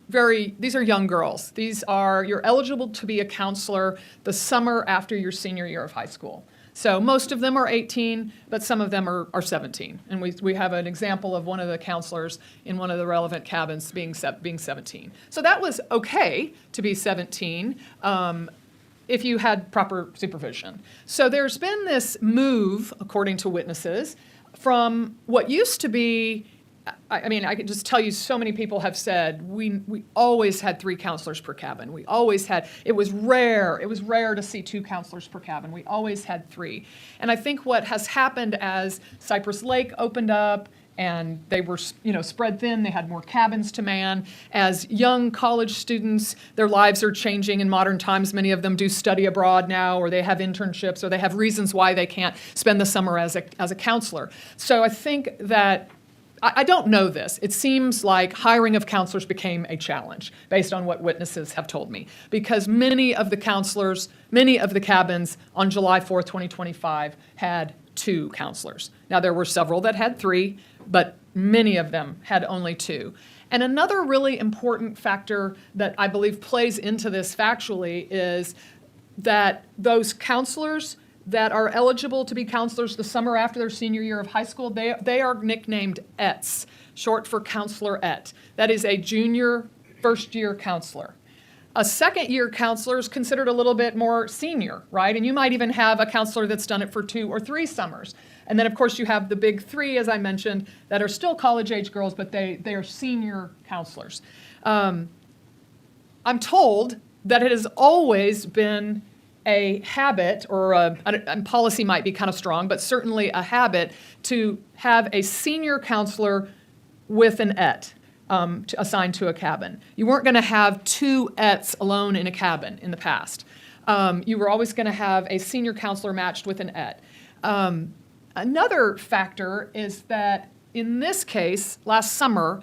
young girls. You're eligible to be a counselor the summer after your senior year of high school. So most of them are 18, but some of them are 17. And we have an example of one of the counselors in one of the relevant cabins being 17. So that was okay to be 17 if you had proper supervision. So there's been this move, according to witnesses, from what used to be, I can just tell you so many people have said, we always had 3 counselors per cabin. It was rare to see 2 counselors per cabin. We always had 3. And I think what has happened as Cypress Lake opened up and they were, spread thin, they had more cabins to man. As young college students, their lives are changing in modern times. Many of them do study abroad now, or they have internships, or they have reasons why they can't spend the summer as a counselor. So I think that I don't know this. It seems like hiring of counselors became a challenge based on what witnesses have told me, because many of the cabins on July 4th, 2025 had 2 counselors. Now, there were several that had 3, but many of them had only 2. And another really important factor that I believe plays into this factually is that those counselors that are eligible to be counselors the summer after their senior year of high school, they are nicknamed ETs, short for counselor ET. That is a junior first-year counselor. A second-year counselor is considered a little bit more senior, right? And you might even have a counselor that's done it for 2 or 3 summers. And then, of course, you have the big 3, as I mentioned, that are still college-age girls, but they are senior counselors. I'm told that it has always been a habit, or and policy might be kind of strong, but certainly a habit to have a senior counselor with an ET assigned to a cabin. You weren't going to have 2 ETs alone in a cabin in the past. You were always going to have a senior counselor matched with an ET. Another factor is that in this case, last summer,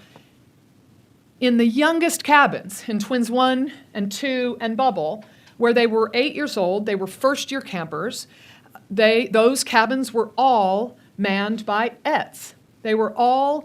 in the youngest cabins, in Twins 1 and 2 and Bubble, where they were 8 years old, they were first-year campers, those cabins were all manned by ETs. They were all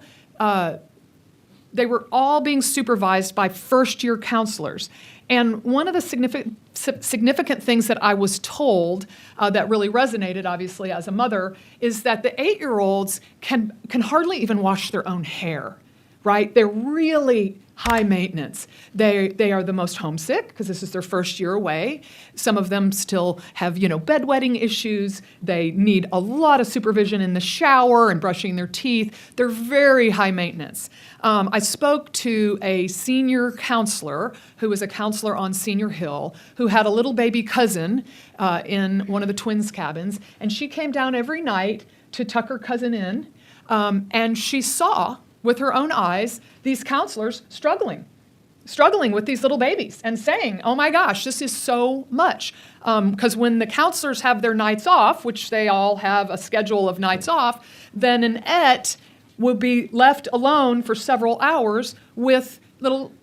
being supervised by first-year counselors. And one of the significant things that I was told that really resonated, obviously, as a mother, is that the 8-year-olds can hardly even wash their own hair. right? They're really high maintenance. They are the most homesick because this is their first year away. Some of them still have, bedwetting issues. They need a lot of supervision in the shower and brushing their teeth. They're very high maintenance. I spoke to a senior counselor who was a counselor on Senior Hill who had a little baby cousin in one of the twins' cabins, and she came down every night to tuck her cousin in, and she saw with her own eyes these counselors struggling with these little babies and saying, oh my gosh, this is so much. Because when the counselors have their nights off, which they all have a schedule of nights off, then an ET will be left alone for several hours with little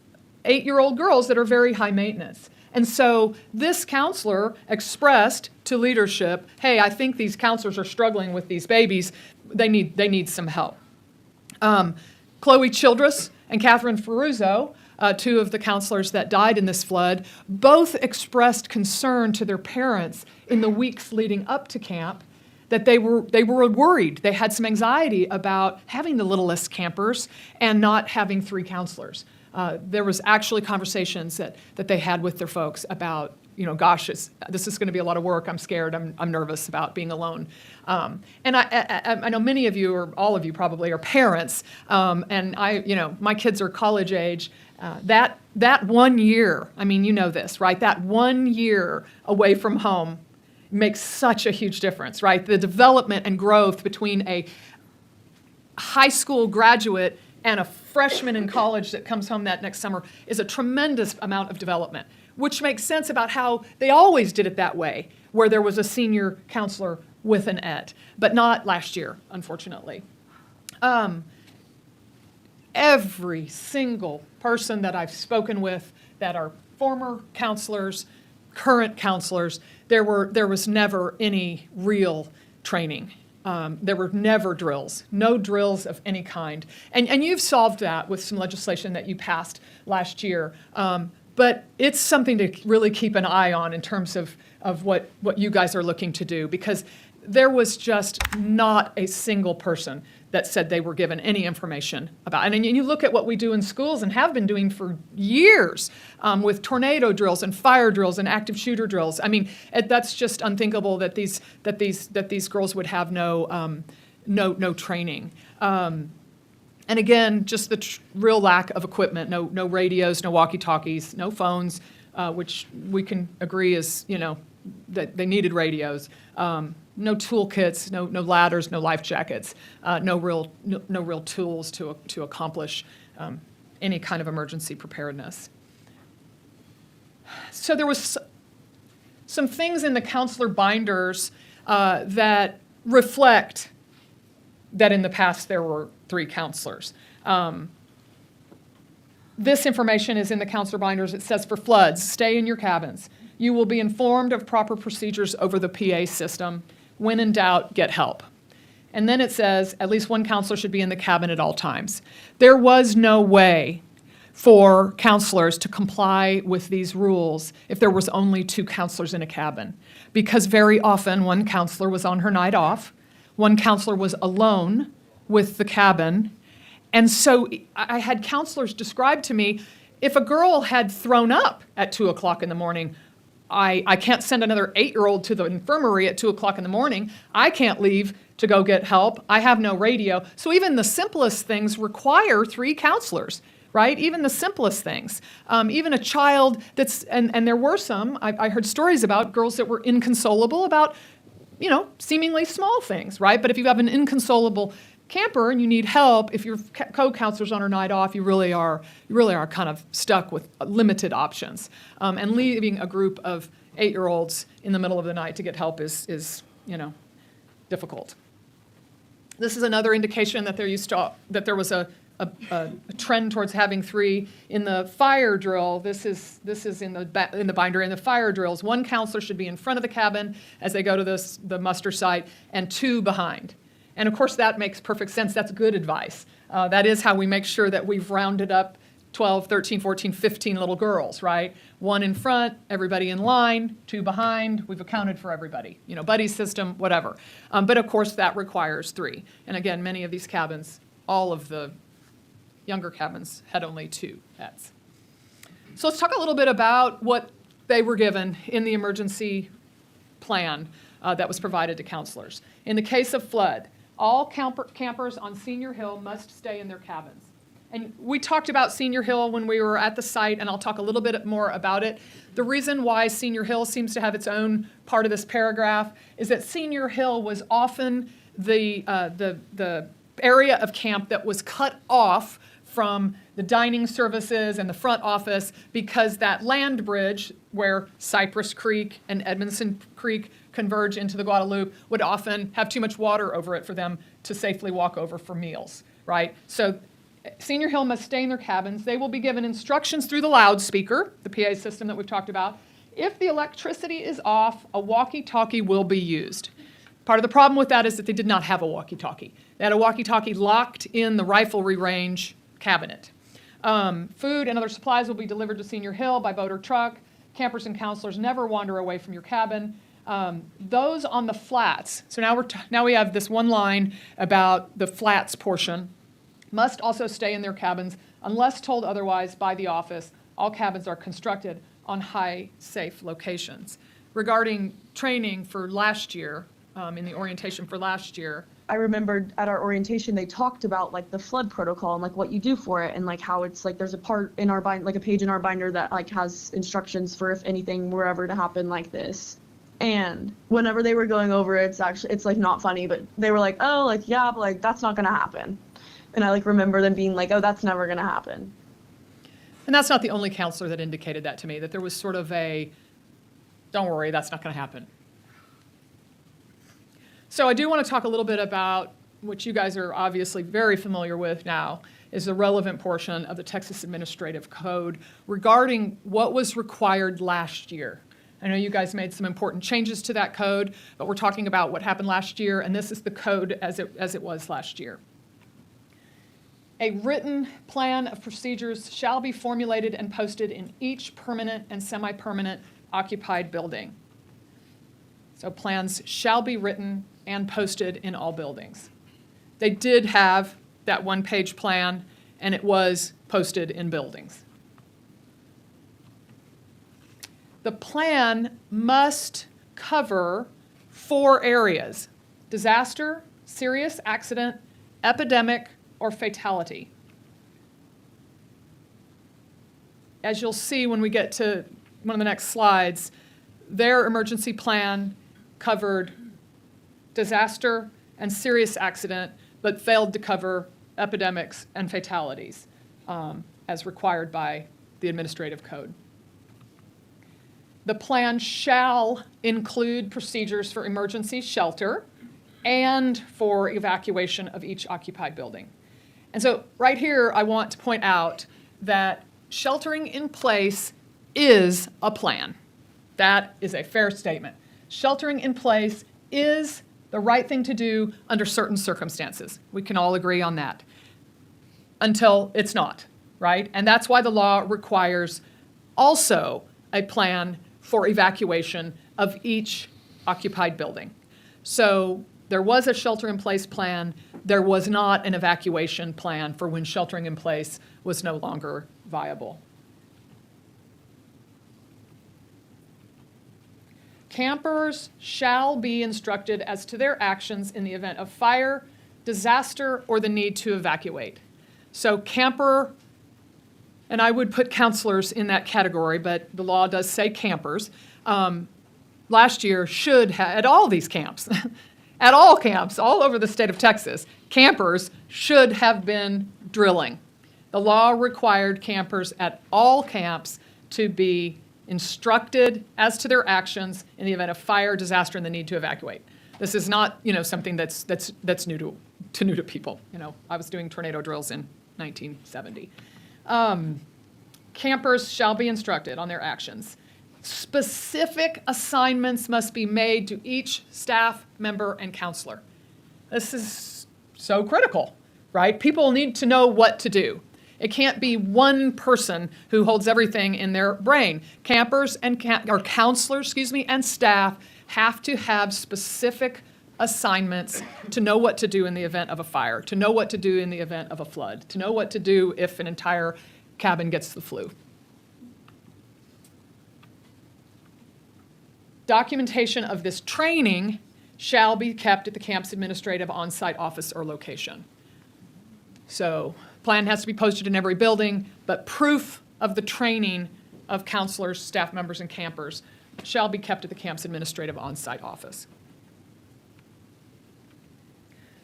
8-year-old girls that are very high maintenance. And so this counselor expressed to leadership, hey, I think these counselors are struggling with these babies. They need some help. Chloe Childress and Catherine Ferruzzo, two of the counselors that died in this flood, both expressed concern to their parents in the weeks leading up to camp that they were worried. They had some anxiety about having the littlest campers and not having 3 counselors. There was actually conversations that they had with their folks about, gosh, this is going to be a lot of work. I'm scared. I'm nervous about being alone. And I know many of you, or all of you probably, are parents. And my kids are college age. That 1 year, you know this, right? That 1 year away from home makes such a huge difference, right? The development and growth between a high school graduate and a freshman in college that comes home that next summer is a tremendous amount of development, which makes sense about how they always did it that way, where there was a senior counselor with an ET, but not last year, unfortunately. Every single person that I've spoken with that are former counselors, current counselors, there was never any real training. There were never drills, no drills of any kind. And you've solved that with some legislation that you passed last year. But it's something to really keep an eye on in terms of what you guys are looking to do, because there was just not a single person that said they were given any information about. And you look at what we do in schools and have been doing for years with tornado drills and fire drills and active shooter drills. That's just unthinkable that these girls would have no training. And again, just the real lack of equipment, no radios, no walkie-talkies, no phones, which we can agree is, that they needed radios. No toolkits, no ladders, no life jackets, no real tools to accomplish any kind of emergency preparedness. So there was some things in the counselor binders that reflect that in the past there were 3 counselors. This information is in the counselor binders. It says for floods, stay in your cabins. You will be informed of proper procedures over the PA system. When in doubt, get help. And then it says at least 1 counselor should be in the cabin at all times. There was no way for counselors to comply with these rules if there was only 2 counselors in a cabin, because very often 1 counselor was on her night off, 1 counselor was alone with the cabin. And so I had counselors describe to me, if a girl had thrown up at 2 o'clock in the morning, I can't send another 8-year-old to the infirmary at 2 o'clock in the morning. I can't leave to go get help. I have no radio. So even the simplest things require 3 counselors, right? Even the simplest things. Even a child that's, and there were some, I heard stories about girls that were inconsolable about, seemingly small things, right? But if you have an inconsolable camper and you need help, if your co-counselor's on her night off, you really are kind of stuck with limited options. And leaving a group of 8-year-olds in the middle of the night to get help is difficult. This is another indication that there was a trend towards having 3 in the fire drill. This is in the binder. In the fire drills, 1 counselor should be in front of the cabin as they go to the muster site, and 2 behind. And of course, that makes perfect sense. That's good advice. That is how we make sure that we've rounded up 12, 13, 14, 15 little girls, right? 1 in front, everybody in line, 2 behind, we've accounted for everybody. Buddy system, whatever. But of course, that requires 3. And again, many of these cabins, all of the Younger cabins had only 2 beds. So let's talk a little bit about what they were given in the emergency plan that was provided to counselors. In the case of flood, all campers on Senior Hill must stay in their cabins. And we talked about Senior Hill when we were at the site, and I'll talk a little bit more about it. The reason why Senior Hill seems to have its own part of this paragraph is that Senior Hill was often the area of camp that was cut off from the dining services and the front office because that land bridge where Cypress Creek and Edmondson Creek converge into the Guadalupe would often have too much water over it for them to safely walk over for meals, right? So Senior Hill must stay in their cabins. They will be given instructions through the loudspeaker, the PA system that we've talked about. If the electricity is off, a walkie-talkie will be used. Part of the problem with that is that they did not have a walkie-talkie. They had a walkie-talkie locked in the riflery range cabinet. Food and other supplies will be delivered to Senior Hill by boat or truck. Campers and counselors never wander away from your cabin. Those on the flats, so now we have this one line about the flats portion, must also stay in their cabins unless told otherwise by the office. All cabins are constructed on high, safe locations. Regarding training for last year, in the orientation for last year, I remembered at our orientation they talked about like the flood protocol and like what you do for it and like how it's like there's a part in our like a page in our binder that like has instructions for if anything were ever to happen like this. And whenever they were going over it, it's like not funny, but they were like, oh, like yeah, but like that's not gonna happen. And I like remember them being like, oh, that's never gonna happen. and that's not the only counselor that indicated that to me, that there was sort of a, don't worry, that's not gonna happen. So I do want to talk a little bit about what you guys are obviously very familiar with now, is the relevant portion of the Texas Administrative Code regarding what was required last year. I know you guys made some important changes to that code, but we're talking about what happened last year, and this is the code as it was last year. A written plan of procedures shall be formulated and posted in each permanent and semi-permanent occupied building. So plans shall be written and posted in all buildings. They did have that one-page plan, and it was posted in buildings. The plan must cover 4 areas: disaster, serious accident, epidemic, or fatality. As you'll see when we get to one of the next slides, their emergency plan covered disaster and serious accident, but failed to cover epidemics and fatalities as required by the administrative code. The plan shall include procedures for emergency shelter and for evacuation of each occupied building. And so right here, I want to point out that sheltering in place is a plan. That is a fair statement. Sheltering in place is the right thing to do under certain circumstances. We can all agree on that. Until it's not, right? And that's why the law requires also a plan for evacuation of each occupied building. So there was a shelter-in-place plan. There was not an evacuation plan for when sheltering in place was no longer viable. Campers shall be instructed as to their actions in the event of fire, disaster, or the need to evacuate. So camper, and I would put counselors in that category, but the law does say campers, last year should have, at all these camps, at all camps all over the state of Texas, campers should have been drilling. The law required campers at all camps to be instructed as to their actions in the event of fire, disaster, and the need to evacuate. This is not, something that's new to people. I was doing tornado drills in 1970. Campers shall be instructed on their actions. Specific assignments must be made to each staff member and counselor. This is so critical, right? People need to know what to do. It can't be one person who holds everything in their brain. Campers and counselors, and staff have to have specific assignments to know what to do in the event of a fire, to know what to do in the event of a flood, to know what to do if an entire cabin gets the flu. Documentation of this training shall be kept at the camp's administrative on-site office or location. So plan has to be posted in every building, but proof of the training of counselors, staff members, and campers shall be kept at the camp's administrative on-site office.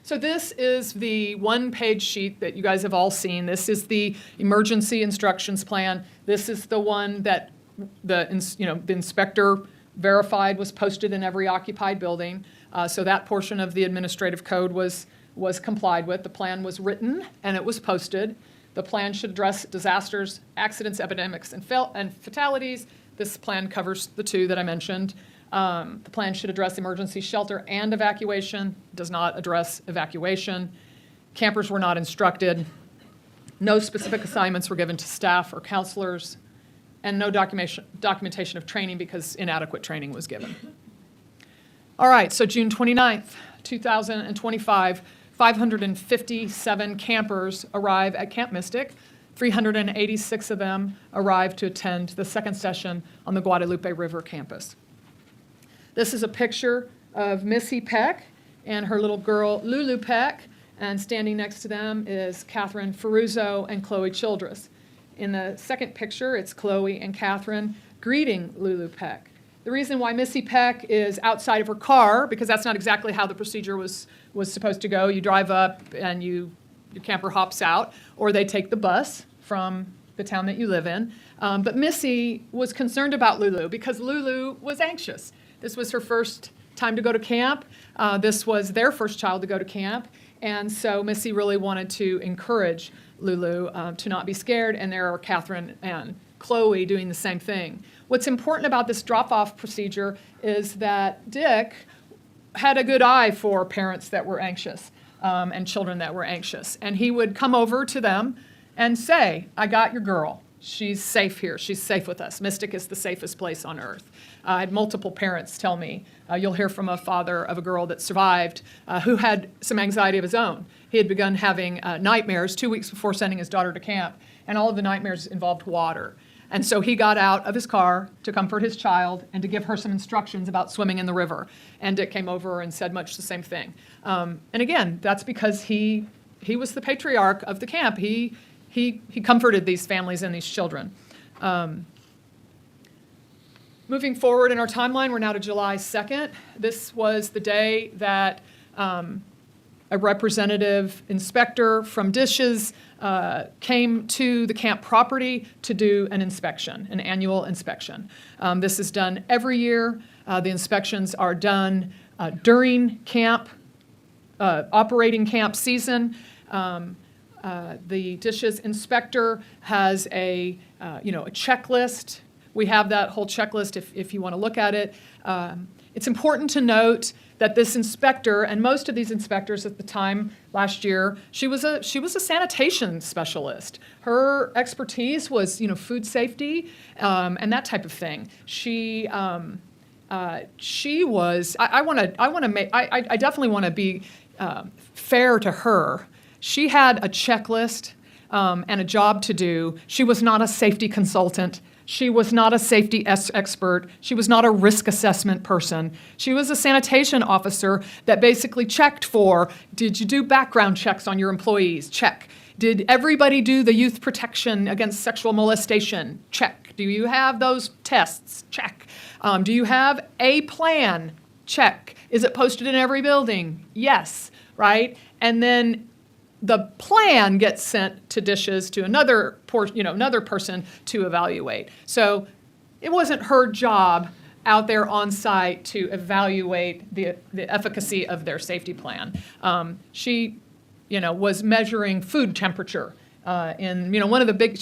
So this is the one-page sheet that you guys have all seen. This is the emergency instructions plan. This is the one that the inspector verified was posted in every occupied building. So that portion of the administrative code was complied with. The plan was written and it was posted. The plan should address disasters, accidents, epidemics, and fatalities. This plan covers the two that I mentioned. The plan should address emergency shelter and evacuation, does not address evacuation. Campers were not instructed. No specific assignments were given to staff or counselors, and no documentation of training because inadequate training was given. All right, so June 29th, 2025, 557 campers arrive at Camp Mystic. 386 of them arrive to attend the second session on the Guadalupe River campus. This is a picture of Missy Peck and her little girl Lulu Peck, and standing next to them is Catherine Ferruzzo and Chloe Childress. In the second picture, it's Chloe and Catherine greeting Lulu Peck. The reason why Missy Peck is outside of her car, because that's not exactly how the procedure was supposed to go. You drive up and your camper hops out, or they take the bus from the town that you live in. But Missy was concerned about Lulu because Lulu was anxious. This was her first time to go to camp. This was their first child to go to camp. And so Missy really wanted to encourage Lulu to not be scared, and there are Catherine and Chloe doing the same thing. What's important about this drop-off procedure is that Dick had a good eye for parents that were anxious and children that were anxious. And he would come over to them and say, I got your girl. She's safe here. She's safe with us. Mystic is the safest place on earth. I had multiple parents tell me, you'll hear from a father of a girl that survived who had some anxiety of his own. He had begun having nightmares 2 weeks before sending his daughter to camp, and all of the nightmares involved water. And so he got out of his car to comfort his child and to give her some instructions about swimming in the river. And Dick came over and said much the same thing. And again, that's because he was the patriarch of the camp. He comforted these families and these children. Moving forward in our timeline, we're now to July 2nd. This was the day that a representative inspector from Dishes came to the camp property to do an inspection, an annual inspection. This is done every year. The inspections are done during camp, operating camp season. The Dishes inspector has a checklist. We have that whole checklist if you want to look at it. It's important to note that this inspector, and most of these inspectors at the time last year, she was a sanitation specialist. Her expertise was food safety and that type of thing. She was. I definitely want to be fair to her. She had a checklist and a job to do. She was not a safety consultant. She was not a safety expert. She was not a risk assessment person. She was a sanitation officer that basically checked for, did you do background checks on your employees? Check. Did everybody do the youth protection against sexual molestation? Check. Do you have those tests? Check. Do you have a plan? Check. Is it posted in every building? Yes. Right? And then the plan gets sent to Dishes to another person to evaluate. So it wasn't her job out there on site to evaluate the efficacy of their safety plan. She was measuring food temperature. One of the big,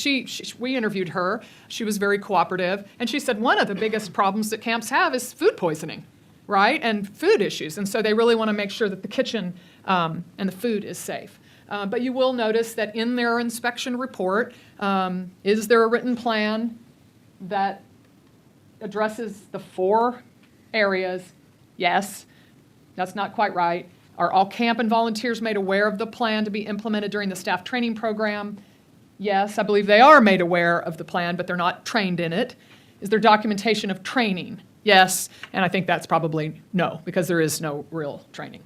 we interviewed her. She was very cooperative, and she said one of the biggest problems that camps have is food poisoning, right, and food issues. And so they really want to make sure that the kitchen and the food is safe. But you will notice that in their inspection report, is there a written plan that addresses the 4 areas? Yes. That's not quite right. Are all camp and volunteers made aware of the plan to be implemented during the staff training program? Yes, I believe they are made aware of the plan, but they're not trained in it. Is there documentation of training? Yes, and I think that's probably no, because there is no real training.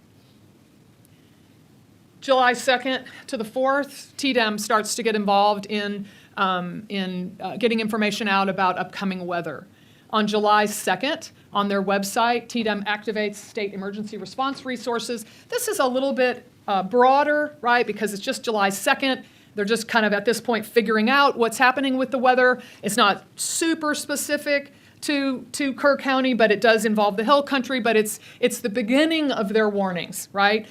July 2nd to the 4th, TDEM starts to get involved in getting information out about upcoming weather. On July 2nd, on their website, TDEM activates state emergency response resources. This is a little bit broader, right, because it's just July 2nd. They're just kind of at this point figuring out what's happening with the weather. It's not super specific to Kerr County, but it does involve the Hill Country, but it's the beginning of their warnings, right?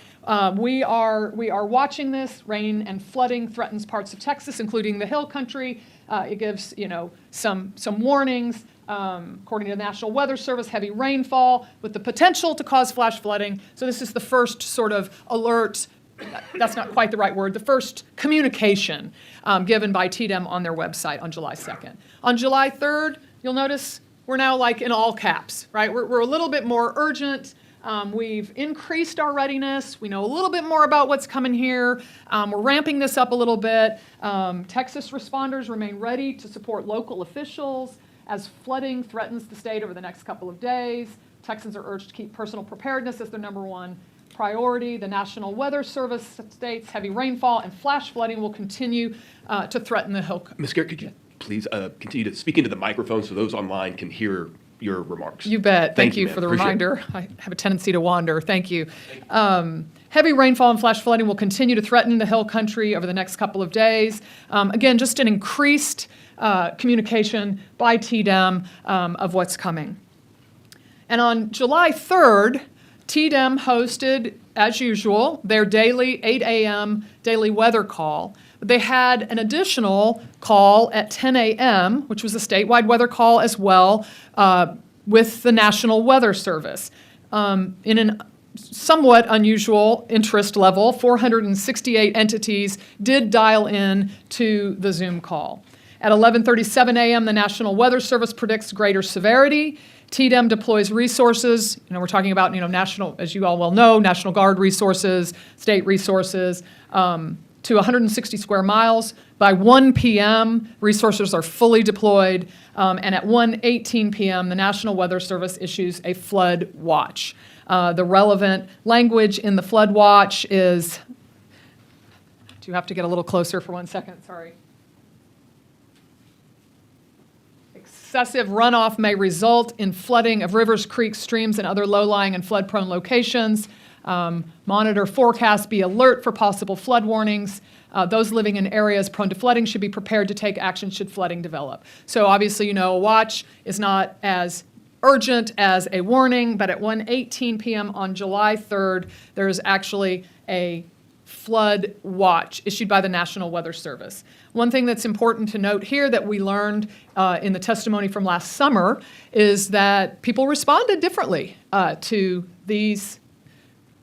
We are watching this. Rain and flooding threatens parts of Texas, including the Hill Country. It gives, some warnings. According to the National Weather Service, heavy rainfall with the potential to cause flash flooding. So this is the first sort of alert. That's not quite the right word. The first communication given by TDEM on their website on July 2nd. On July 3rd, you'll notice we're now like in all caps, right? We're a little bit more urgent. We've increased our readiness. We know a little bit more about what's coming here. We're ramping this up a little bit. Texas responders remain ready to support local officials as flooding threatens the state over the next couple of days. Texans are urged to keep personal preparedness as their #1 priority. The National Weather Service states heavy rainfall and flash flooding will continue to threaten the Hill. Ms. Garrett, could you please continue to speak into the microphone so those online can hear your remarks? You bet. Thank you ma'am. for the Appreciate it. reminder. I have a tendency to wander. Thank you. Heavy rainfall and flash flooding will continue to threaten the Hill Country over the next couple of days. Again, just an increased communication by TDEM of what's coming. And on July 3rd, TDEM hosted, as usual, their daily 8 a.m. daily weather call. They had an additional call at 10 a.m., which was a statewide weather call as well, with the National Weather Service. In an somewhat unusual interest level, 468 entities did dial in to the Zoom call. At 11:37 a.m., the National Weather Service predicts greater severity. TDEM deploys resources. We're talking about, national, as you all well know, National Guard resources, state resources, to 160 square miles. By 1 p.m., resources are fully deployed. And at 1:18 p.m., the National Weather Service issues a flood watch. The relevant language in the flood watch is, do you have to get a little closer for 1 second? Sorry. Excessive runoff may result in flooding of rivers, creeks, streams, and other low-lying and flood-prone locations. Monitor forecasts, be alert for possible flood warnings. Those living in areas prone to flooding should be prepared to take action should flooding develop. So obviously, a watch is not as urgent as a warning, but at 1:18 p.m. on July 3rd, there is actually a flood watch issued by the National Weather Service. One thing that's important to note here that we learned in the testimony from last summer is that people responded differently to these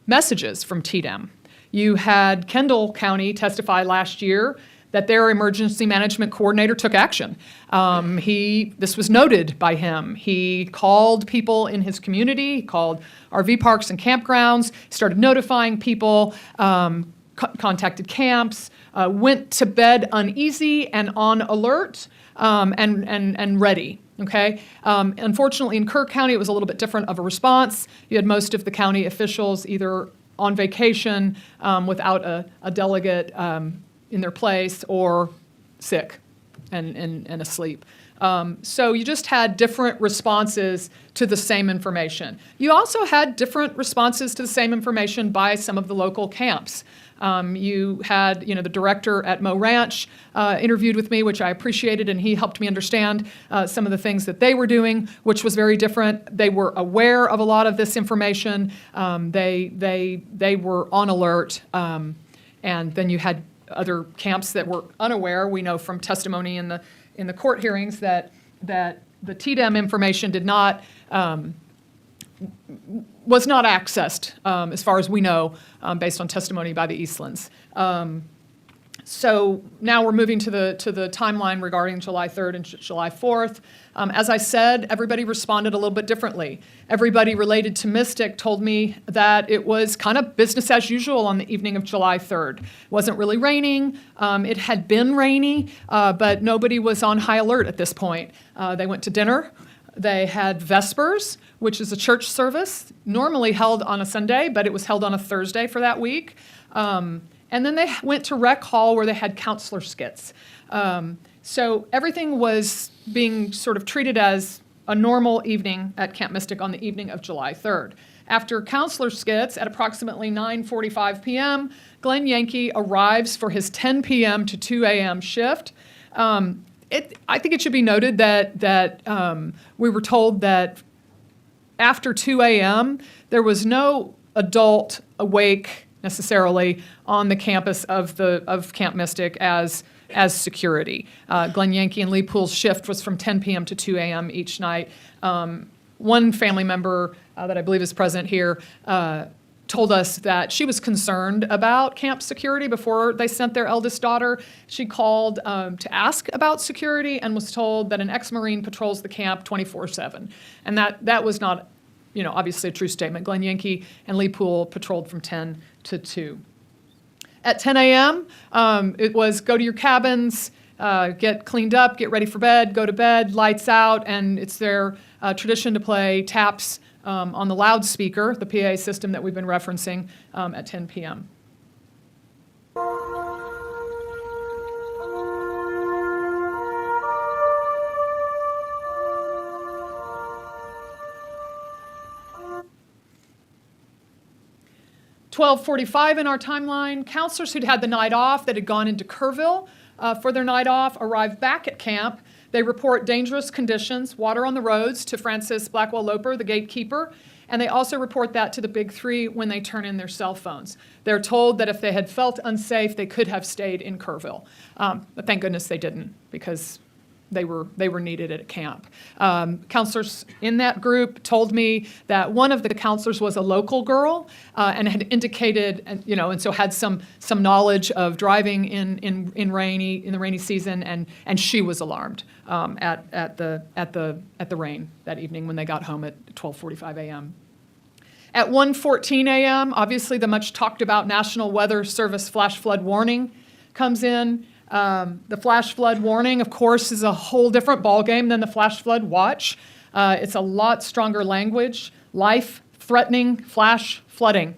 messages from TDEM. You had Kendall County testify last year that their emergency management coordinator took action. This was noted by him. He called people in his community, he called RV parks and campgrounds, started notifying people, contacted camps, went to bed uneasy and on alert and ready. Okay. Unfortunately, in Kerr County, it was a little bit different of a response. You had most of the county officials either on vacation without a delegate in their place or sick and asleep. So you just had different responses to the same information. You also had different responses to the same information by some of the local camps. You had, the director at Mo Ranch interviewed with me, which I appreciated, and he helped me understand some of the things that they were doing, which was very different. They were aware of a lot of this information. They were on alert, and then you had other camps that were unaware. We know from testimony in the court hearings that the TDEM information was not accessed, as far as we know, based on testimony by the Eastlands. So now we're moving to the timeline regarding July 3rd and July 4th. As I said, everybody responded a little bit differently. Everybody related to Mystic told me that it was kind of business as usual on the evening of July 3rd. It wasn't really raining. It had been rainy, but nobody was on high alert at this point. They went to dinner. They had Vespers, which is a church service, normally held on a Sunday, but it was held on a Thursday for that week. And then they went to Rec Hall where they had counselor skits. So everything was being sort of treated as a normal evening at Camp Mystic on the evening of July 3rd. After counselor skits at approximately 9:45 p.m., Glenn Yankee arrives for his 10 p.m. to 2 a.m. shift. I think it should be noted that we were told that after 2 a.m., there was no adult awake necessarily on the campus of Camp Mystic as security. Glenn Yankee and Lee Poole's shift was from 10 p.m. to 2 a.m. each night. One family member that I believe is present here told us that she was concerned about camp security before they sent their eldest daughter. She called to ask about security and was told that an ex-Marine patrols the camp 24/7. And that was not, obviously a true statement. Glenn Yankee and Lee Poole patrolled from 10 to 2. At 10 a.m., it was go to your cabins, get cleaned up, get ready for bed, go to bed, lights out, and it's their tradition to play taps on the loudspeaker, the PA system that we've been referencing, at 10 p.m. (12:45) in our timeline, counselors who'd had the night off that had gone into Kerrville for their night off arrived back at camp. They report dangerous conditions, water on the roads, to Francis Blackwell-Loper, the gatekeeper, and they also report that to the Big Three when they turn in their cell phones. They're told that if they had felt unsafe, they could have stayed in Kerrville. But thank goodness they didn't, because they were needed at camp. Counselors in that group told me that one of the counselors was a local girl and had indicated, and so had some knowledge of driving in the rainy season, and she was alarmed at the rain that evening when they got home at 12:45 a.m. At 1:14 a.m., obviously the much talked about National Weather Service flash flood warning comes in. The flash flood warning, of course, is a whole different ballgame than the flash flood watch. It's a lot stronger language. Life-threatening flash flooding.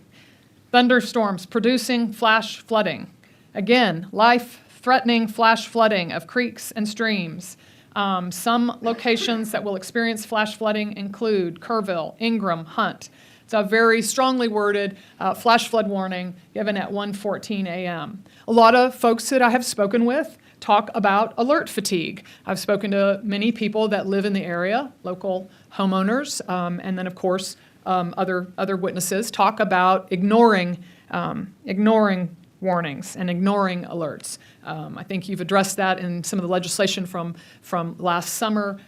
Thunderstorms producing flash flooding. Again, life-threatening flash flooding of creeks and streams. Some locations that will experience flash flooding include Kerrville, Ingram, Hunt. It's a very strongly worded flash flood warning given at 1:14 a.m. A lot of folks that I have spoken with talk about alert fatigue. I've spoken to many people that live in the area, local homeowners, and then of course other witnesses talk about ignoring warnings and ignoring alerts. I think you've addressed that in some of the legislation from last summer.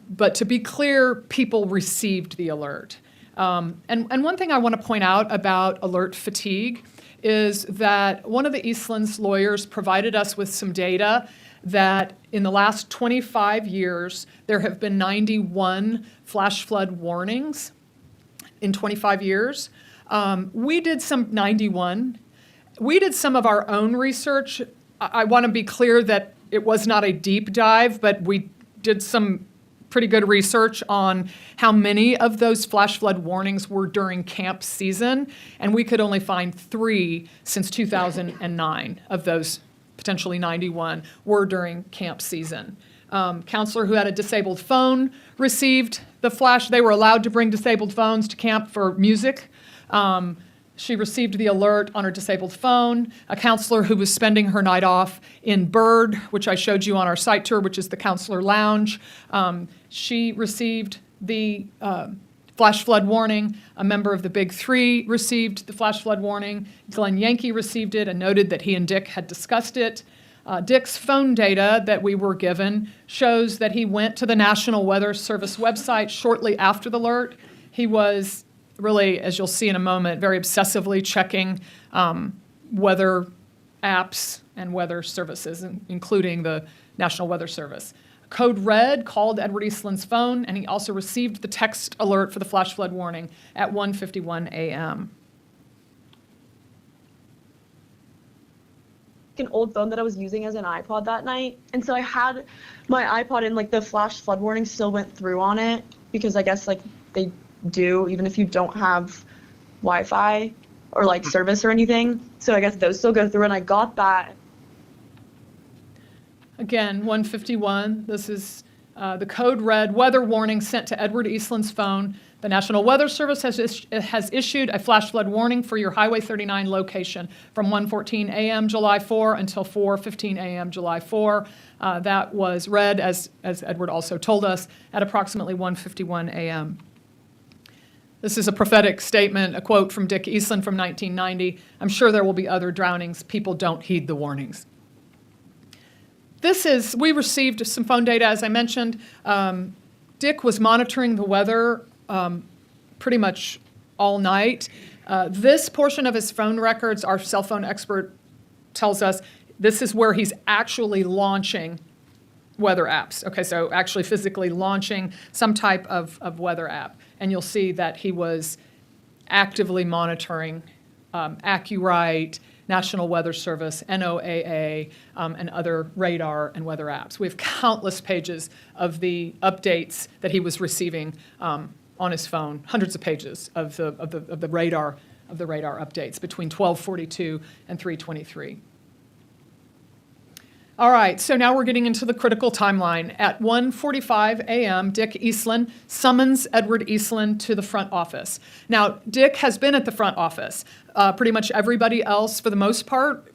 But to be clear, people received the alert. And one thing I want to point out about alert fatigue is that one of the Eastland's lawyers provided us with some data that in the last 25 years, there have been 91 flash flood warnings in 25 years. We did some 91. We did some of our own research. I want to be clear that it was not a deep dive, but we did some pretty good research on how many of those flash flood warnings were during camp season, and we could only find 3 since 2009 of those potentially 91 were during camp season. Counselor who had a disabled phone received the flash. They were allowed to bring disabled phones to camp for music. She received the alert on her disabled phone. A counselor who was spending her night off in Bird, which I showed you on our site tour, which is the counselor lounge, she received the flash flood warning. A member of the Big Three received the flash flood warning. Glenn Yankee received it and noted that he and Dick had discussed it. Dick's phone data that we were given shows that he went to the National Weather Service website shortly after the alert. He was really, as you'll see in a moment, very obsessively checking weather apps and weather services, including the National Weather Service. Code Red called Edward Eastland's phone, and he also received the text alert for the flash flood warning at 1:51 a.m. An old phone that I was using as an iPod that night. And so I had my iPod and like the flash flood warning still went through on it because I guess like they do even if you don't have Wi-Fi or like service or anything. So I guess those still go through and I got that. Again, 1:51, this is the Code Red weather warning sent to Edward Eastland's phone. The National Weather Service has issued a flash flood warning for your Highway 39 location from 1:14 a.m. July 4 until 4:15 a.m. July 4. That was read, as Edward also told us, at approximately 1:51 a.m. This is a prophetic statement, a quote from Dick Eastland from 1990. I'm sure there will be other drownings. People don't heed the warnings. We received some phone data, as I mentioned. Dick was monitoring the weather pretty much all night. This portion of his phone records, our cell phone expert tells us, this is where he's actually launching weather apps. Okay, so actually physically launching some type of weather app. And you'll see that he was actively monitoring AccuRite, National Weather Service, NOAA, and other radar and weather apps. We have countless pages of the updates that he was receiving on his phone, hundreds of pages of the radar updates between 12:42 and 3:23. All right, so now we're getting into the critical timeline. At 1:45 a.m., Dick Eastland summons Edward Eastland to the front office. Now, Dick has been at the front office. Pretty much everybody else, for the most part,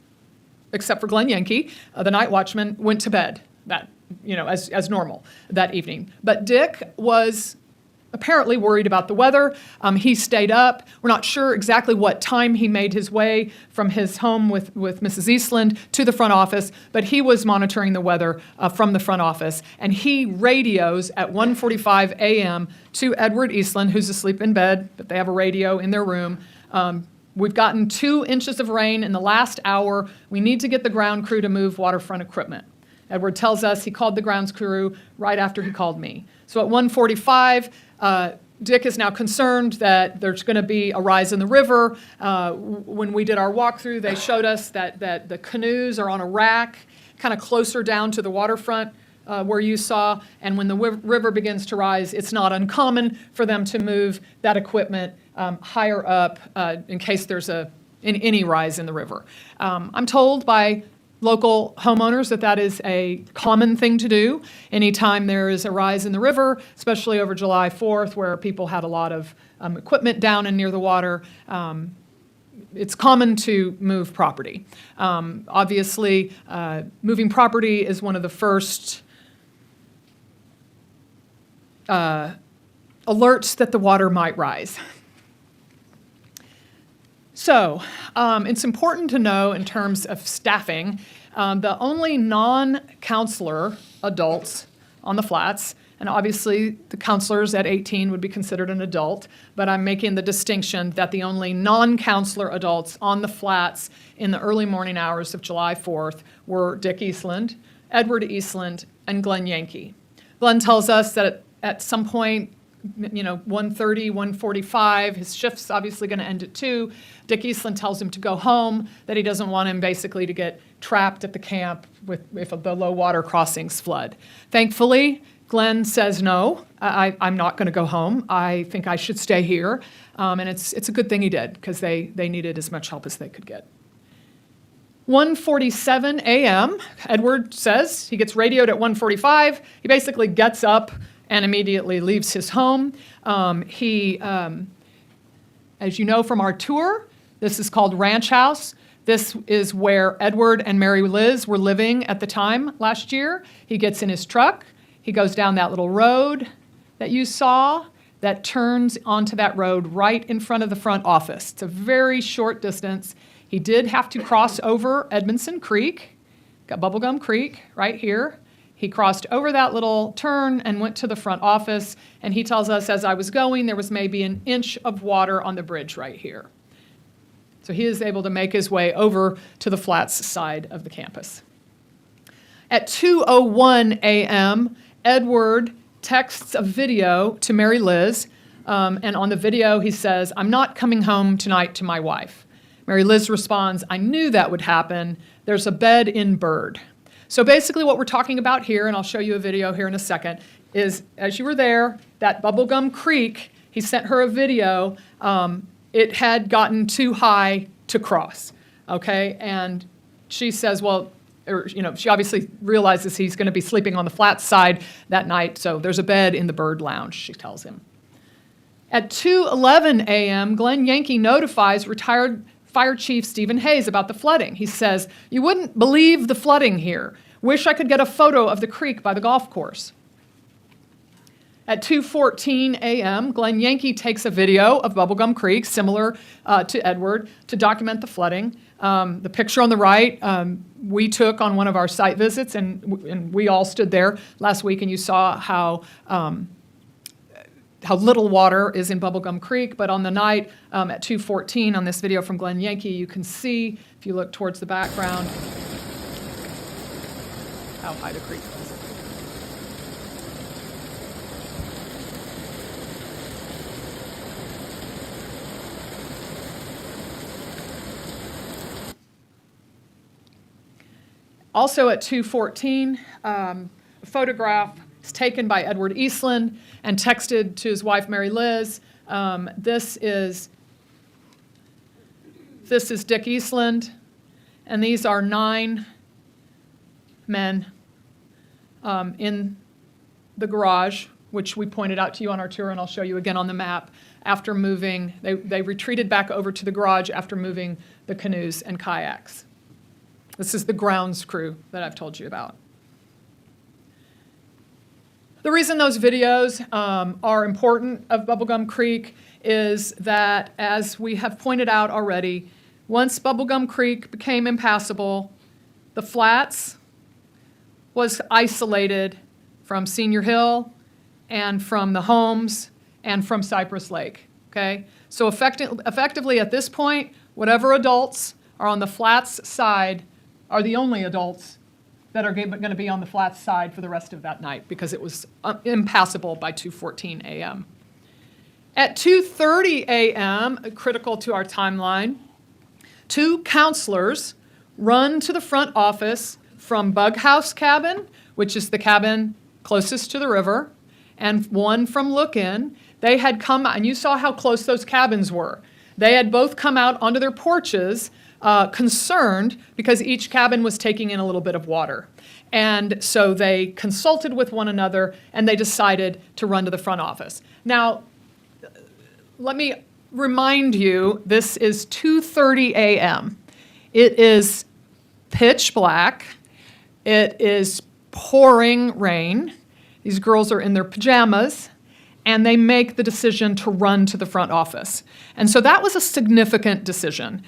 except for Glenn Yankee, the night watchman, went to bed as normal that evening. But Dick was apparently worried about the weather. He stayed up. We're not sure exactly what time he made his way from his home with Mrs. Eastland to the front office, but he was monitoring the weather from the front office. And he radios at 1:45 a.m. to Edward Eastland, who's asleep in bed, but they have a radio in their room. We've gotten 2 inches of rain in the last hour. We need to get the ground crew to move waterfront equipment. Edward tells us he called the grounds crew right after he called me. So at 1:45, Dick is now concerned that there's going to be a rise in the river. When we did our walkthrough, they showed us that the canoes are on a rack, kind of closer down to the waterfront where you saw. And when the river begins to rise, it's not uncommon for them to move that equipment higher up in case there's any rise in the river. I'm told by local homeowners that is a common thing to do anytime there is a rise in the river, especially over July 4th, where people had a lot of equipment down and near the water. It's common to move property. Obviously, moving property is one of the first alerts that the water might rise. So it's important to know in terms of staffing, the only non-counselor adults on the flats, and obviously the counselors at 18 would be considered an adult, but I'm making the distinction that the only non-counselor adults on the flats in the early morning hours of July 4th were Dick Eastland, Edward Eastland, and Glenn Yankee. Glenn tells us that at some point, 1:30, 1:45, his shift's obviously going to end at 2. Dick Eastland tells him to go home, that he doesn't want him basically to get trapped at the camp if the low water crossings flood. Thankfully, Glenn says, no, I'm not going to go home. I think I should stay here. And it's a good thing he did, because they needed as much help as they could get. 1:47 a.m., Edward says he gets radioed at 1:45. He basically gets up and immediately leaves his home. He, as you know from our tour, this is called Ranch House. This is where Edward and Mary Liz were living at the time last year. He gets in his truck. He goes down that little road that you saw that turns onto that road right in front of the front office. It's a very short distance. He did have to cross over Edmondson Creek, got Bubblegum Creek right here. He crossed over that little turn and went to the front office, and he tells us, as I was going, there was maybe an inch of water on the bridge right here. So he is able to make his way over to the flats side of the campus. At 2:01 a.m., Edward texts a video to Mary Liz, and on the video he says, "I'm not coming home tonight to my wife." Mary Liz responds, "I knew that would happen. There's a bed in Bird." So basically what we're talking about here, and I'll show you a video here in a second, is as you were there, that Bubblegum Creek, he sent her a video, it had gotten too high to cross, okay? And she says, well, or, you know, she obviously realizes he's going to be sleeping on the flat side that night, so there's a bed in the Bird Lounge, she tells him. At 2:11 a.m., Glenn Yankee notifies retired Fire Chief Stephen Hayes about the flooding. He says, "You wouldn't believe the flooding here. Wish I could get a photo of the creek by the golf course." At 2:14 a.m., Glenn Yankee takes a video of Bubblegum Creek, similar to Edward, to document the flooding. The picture on the right, we took on one of our site visits, and we all stood there last week, and you saw how little water is in Bubblegum Creek. But on the night at 2:14 on this video from Glenn Yankee, you can see, if you look towards the background, how high the creek was. Also at 2:14, a photograph is taken by Edward Eastland and texted to his wife, Mary Liz. This is Dick Eastland, and these are 9 men in the garage, which we pointed out to you on our tour, and I'll show you again on the map. After moving, they retreated back over to the garage after moving the canoes and kayaks. This is the grounds crew that I've told you about. The reason those videos are important of Bubblegum Creek is that, as we have pointed out already, once Bubblegum Creek became impassable, the flats was isolated from Senior Hill and from the homes and from Cypress Lake, okay? So effectively at this point, whatever adults are on the flats side are the only adults that are going to be on the flats side for the rest of that night, because it was impassable by 2:14 a.m. At 2:30 a.m., critical to our timeline, 2 counselors run to the front office from Bug House Cabin, which is the cabin closest to the river, and one from Look In. They had come, and you saw how close those cabins were. They had both come out onto their porches concerned because each cabin was taking in a little bit of water. And so they consulted with one another, and they decided to run to the front office. Now, let me remind you, this is 2:30 a.m. It is pitch black. It is pouring rain. These girls are in their pajamas, and they make the decision to run to the front office. And so that was a significant decision.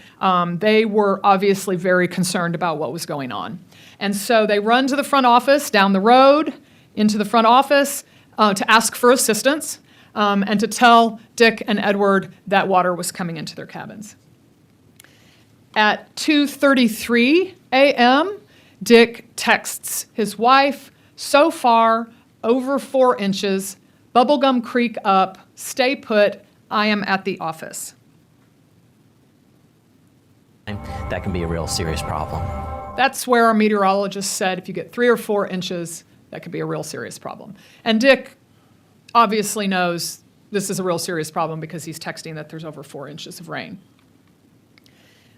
They were obviously very concerned about what was going on. And so they run to the front office, down the road, into the front office, to ask for assistance, and to tell Dick and Edward that water was coming into their cabins. At 2:33 a.m., Dick texts his wife, "So far, over 4 inches, Bubblegum Creek up, stay put, I am at the office." That can be a real serious problem. That's where our meteorologist said if you get 3 or 4 inches, that could be a real serious problem. And Dick obviously knows this is a real serious problem because he's texting that there's over 4 inches of rain.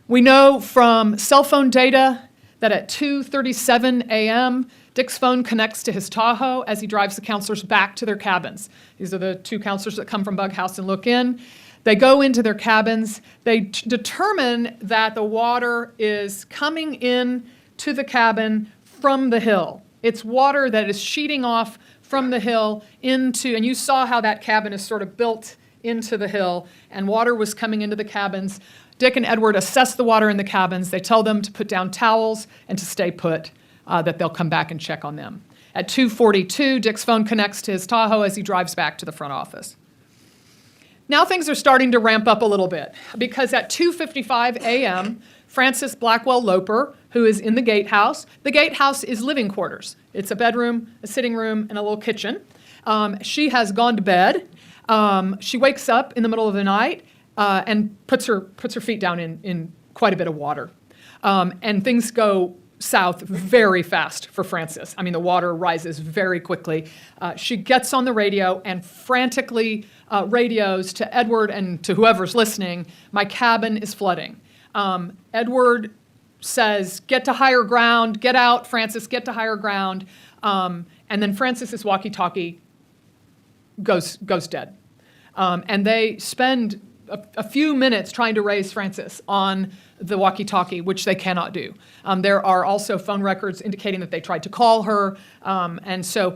We know from cell phone data that at 2:37 a.m., Dick's phone connects to his Tahoe as he drives the counselors back to their cabins. These are the 2 counselors that come from Bug House and Look In. They go into their cabins. They determine that the water is coming in to the cabin from the hill. It's water that is sheeting off from the hill into, and you saw how that cabin is sort of built into the hill, and water was coming into the cabins. Dick and Edward assess the water in the cabins. They tell them to put down towels and to stay put, that they'll come back and check on them. At 2:42, Dick's phone connects to his Tahoe as he drives back to the front office. Now things are starting to ramp up a little bit because at 2:55 a.m., Frances Blackwell Loper, who is in the gatehouse is living quarters. It's a bedroom, a sitting room, and a little kitchen. She has gone to bed. She wakes up in the middle of the night and puts her feet down in quite a bit of water. And things go south very fast for Frances. I mean, the water rises very quickly. She gets on the radio and frantically radios to Edward and to whoever's listening, "My cabin is flooding." Edward says, "Get to higher ground, get out, Frances, get to higher ground." And then Frances's walkie-talkie goes dead. And they spend a few minutes trying to raise Frances on the walkie-talkie, which they cannot do. There are also phone records indicating that they tried to call her. And so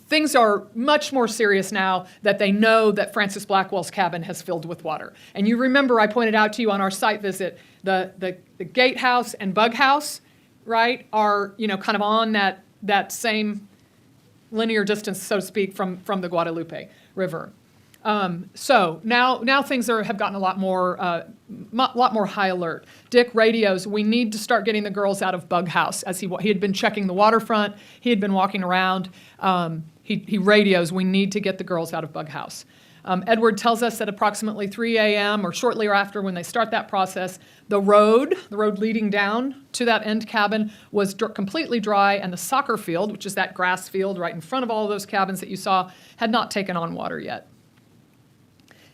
things are much more serious now that they know that Frances Blackwell's cabin has filled with water. And you remember I pointed out to you on our site visit, the gatehouse and bug house, right, are kind of on that same linear distance, so to speak, from the Guadalupe River. So now things have gotten a lot more high alert. Dick radios, "We need to start getting the girls out of bug house." As he had been checking the waterfront, he had been walking around. He radios, "We need to get the girls out of bug house." Edward tells us at approximately 3 a.m. or shortly after when they start that process, the road leading down to that end cabin was completely dry, and the soccer field, which is that grass field right in front of all of those cabins that you saw, had not taken on water yet.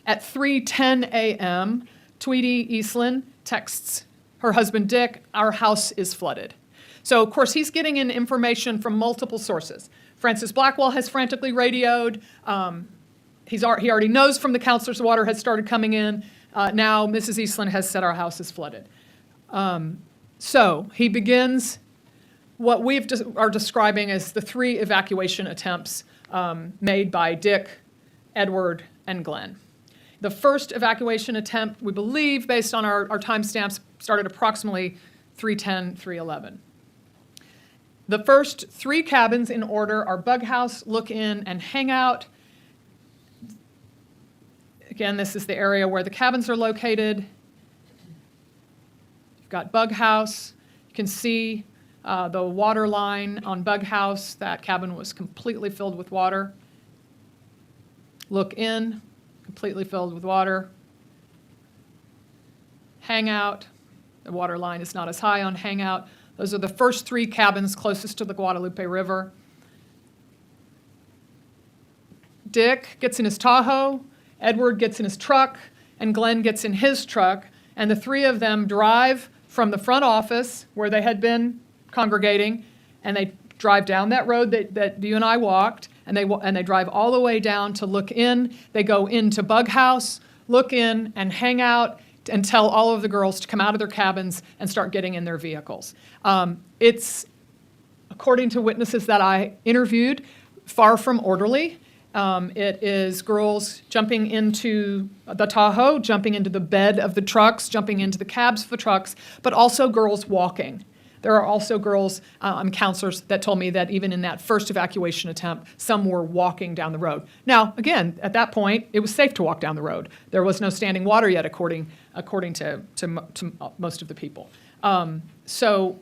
At 3:10 a.m., Tweety Eastland texts her husband Dick, "Our house is flooded." So, of course, he's getting in information from multiple sources. Frances Blackwell has frantically radioed. He already knows from the counselors water has started coming in. Now Mrs. Eastland has said our house is flooded. So he begins what we are describing as the 3 evacuation attempts made by Dick, Edward, and Glenn. The first evacuation attempt, we believe, based on our timestamps, started approximately 3:10, 3:11. The first 3 cabins in order are Bug House, Look In, and Hangout. Again, this is the area where the cabins are located. You've got Bug House. You can see the water line on Bug House. That cabin was completely filled with water. Look In, completely filled with water. Hangout, the water line is not as high on Hangout. Those are the first 3 cabins closest to the Guadalupe River. Dick gets in his Tahoe, Edward gets in his truck, and Glenn gets in his truck, and the 3 of them drive from the front office where they had been congregating, and they drive down that road that you and I walked, and they drive all the way down to Look In. They go into Bug House, Look In, and Hang Out, and tell all of the girls to come out of their cabins and start getting in their vehicles. It's, according to witnesses that I interviewed, far from orderly. It is girls jumping into the Tahoe, jumping into the bed of the trucks, jumping into the cabs of the trucks, but also girls walking. There are also girls, counselors, that told me that even in that first evacuation attempt, some were walking down the road. Now, again, at that point, it was safe to walk down the road. There was no standing water yet, according to most of the people. So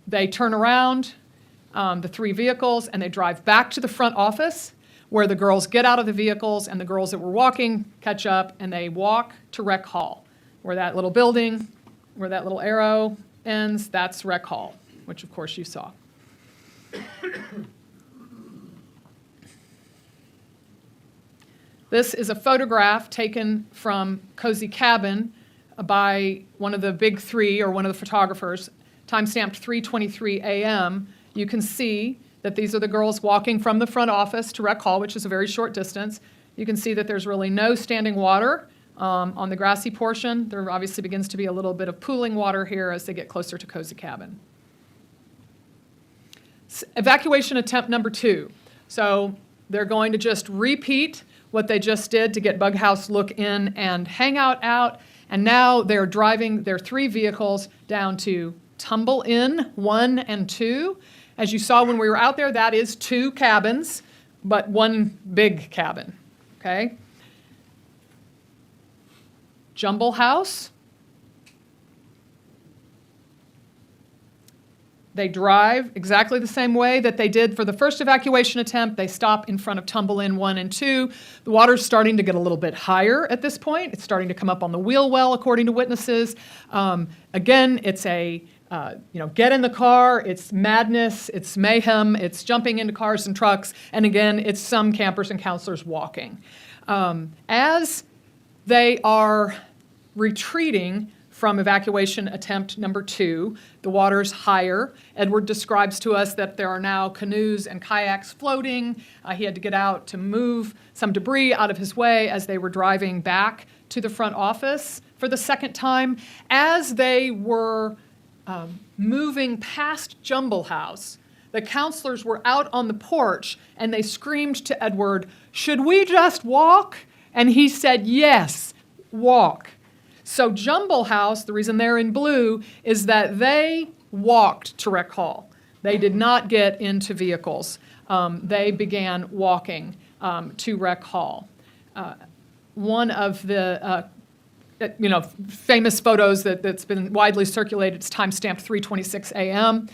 they turn around, the 3 vehicles, and they drive back to the front office, where the girls get out of the vehicles, and the girls that were walking catch up, and they walk to Rec Hall, where that little building, where that little arrow ends, that's Rec Hall, which of course you saw. This is a photograph taken from Cozy Cabin by one of the big 3, or one of the photographers, timestamped 3:23 a.m. You can see that these are the girls walking from the front office to Rec Hall, which is a very short distance. You can see that there's really no standing water on the grassy portion. There obviously begins to be a little bit of pooling water here as they get closer to Cozy Cabin. Evacuation attempt number 2. So they're going to just repeat what they just did to get Bug House, Look In, and Hangout out. And now they're driving their 3 vehicles down to Tumble In 1 and 2. As you saw when we were out there, that is 2 cabins, but 1 big cabin, okay? Jumble House. They drive exactly the same way that they did for the first evacuation attempt. They stop in front of Tumble Inn 1 and 2. The water's starting to get a little bit higher at this point. It's starting to come up on the wheel well, according to witnesses. Again, it's a, get in the car, it's madness, it's mayhem, it's jumping into cars and trucks, and again, it's some campers and counselors walking. As they are retreating from evacuation attempt number 2, the water's higher. Edward describes to us that there are now canoes and kayaks floating. He had to get out to move some debris out of his way as they were driving back to the front office for the second time. As they were moving past Jumble House, the counselors were out on the porch and they screamed to Edward, "Should we just walk?" And he said, "Yes, walk." So Jumble House, the reason they're in blue, is that they walked to Rec Hall. They did not get into vehicles. They began walking to Rec Hall. One of the famous photos that's been widely circulated, it's timestamped 3:26 a.m.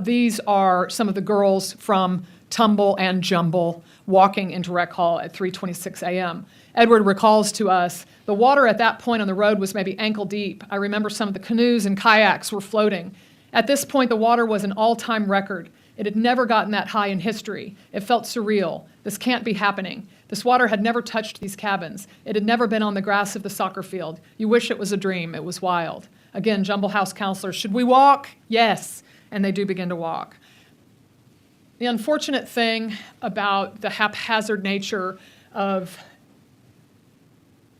These are some of the girls from Tumble and Jumble walking into Rec Hall at 3:26 a.m. Edward recalls to us the water at that point on the road was maybe ankle deep. I remember some of the canoes and kayaks were floating. At this point, the water was an all-time record. It had never gotten that high in history. It felt surreal. This can't be happening. This water had never touched these cabins. It had never been on the grass of the soccer field. You wish it was a dream. It was wild. Again, Jumble House counselors, should we walk? Yes. And they do begin to walk. The unfortunate thing about the haphazard nature of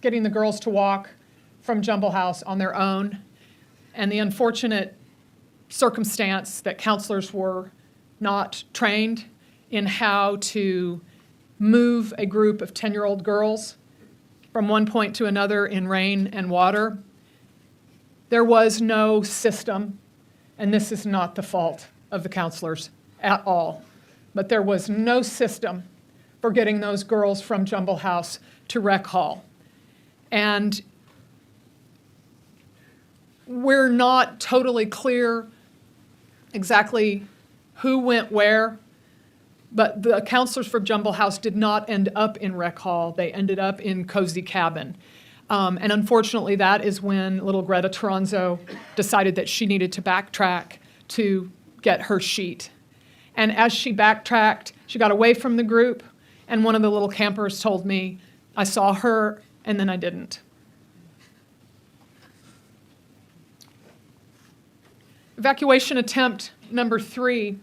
getting the girls to walk from Jumble House on their own, and the unfortunate circumstance that counselors were not trained in how to move a group of 10-year-old girls from one point to another in rain and water. There was no system, and this is not the fault of the counselors at all, but there was no system for getting those girls from Jumble House to Rec Hall. And we're not totally clear exactly who went where, but the counselors from Jumble House did not end up in Rec Hall. They ended up in Cozy Cabin. And unfortunately, that is when little Greta Toronzo decided that she needed to backtrack to get her sheet. And as she backtracked, she got away from the group, and one of the little campers told me, "I saw her, and then I didn't." Evacuation attempt number 3,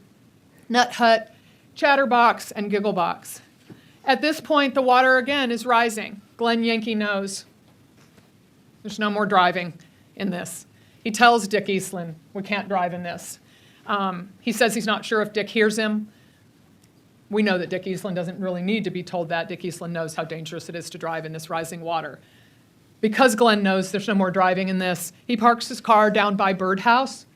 Nut Hut, Chatterbox, and Gigglebox. At this point, the water again is rising. Glenn Yankee knows there's no more driving in this. He tells Dick Eastland, "We can't drive in this." He says he's not sure if Dick hears him. We know that Dick Eastland doesn't really need to be told that. Dick Eastland knows how dangerous it is to drive in this rising water. Because Glenn knows there's no more driving in this, he parks his car down by Birdhouse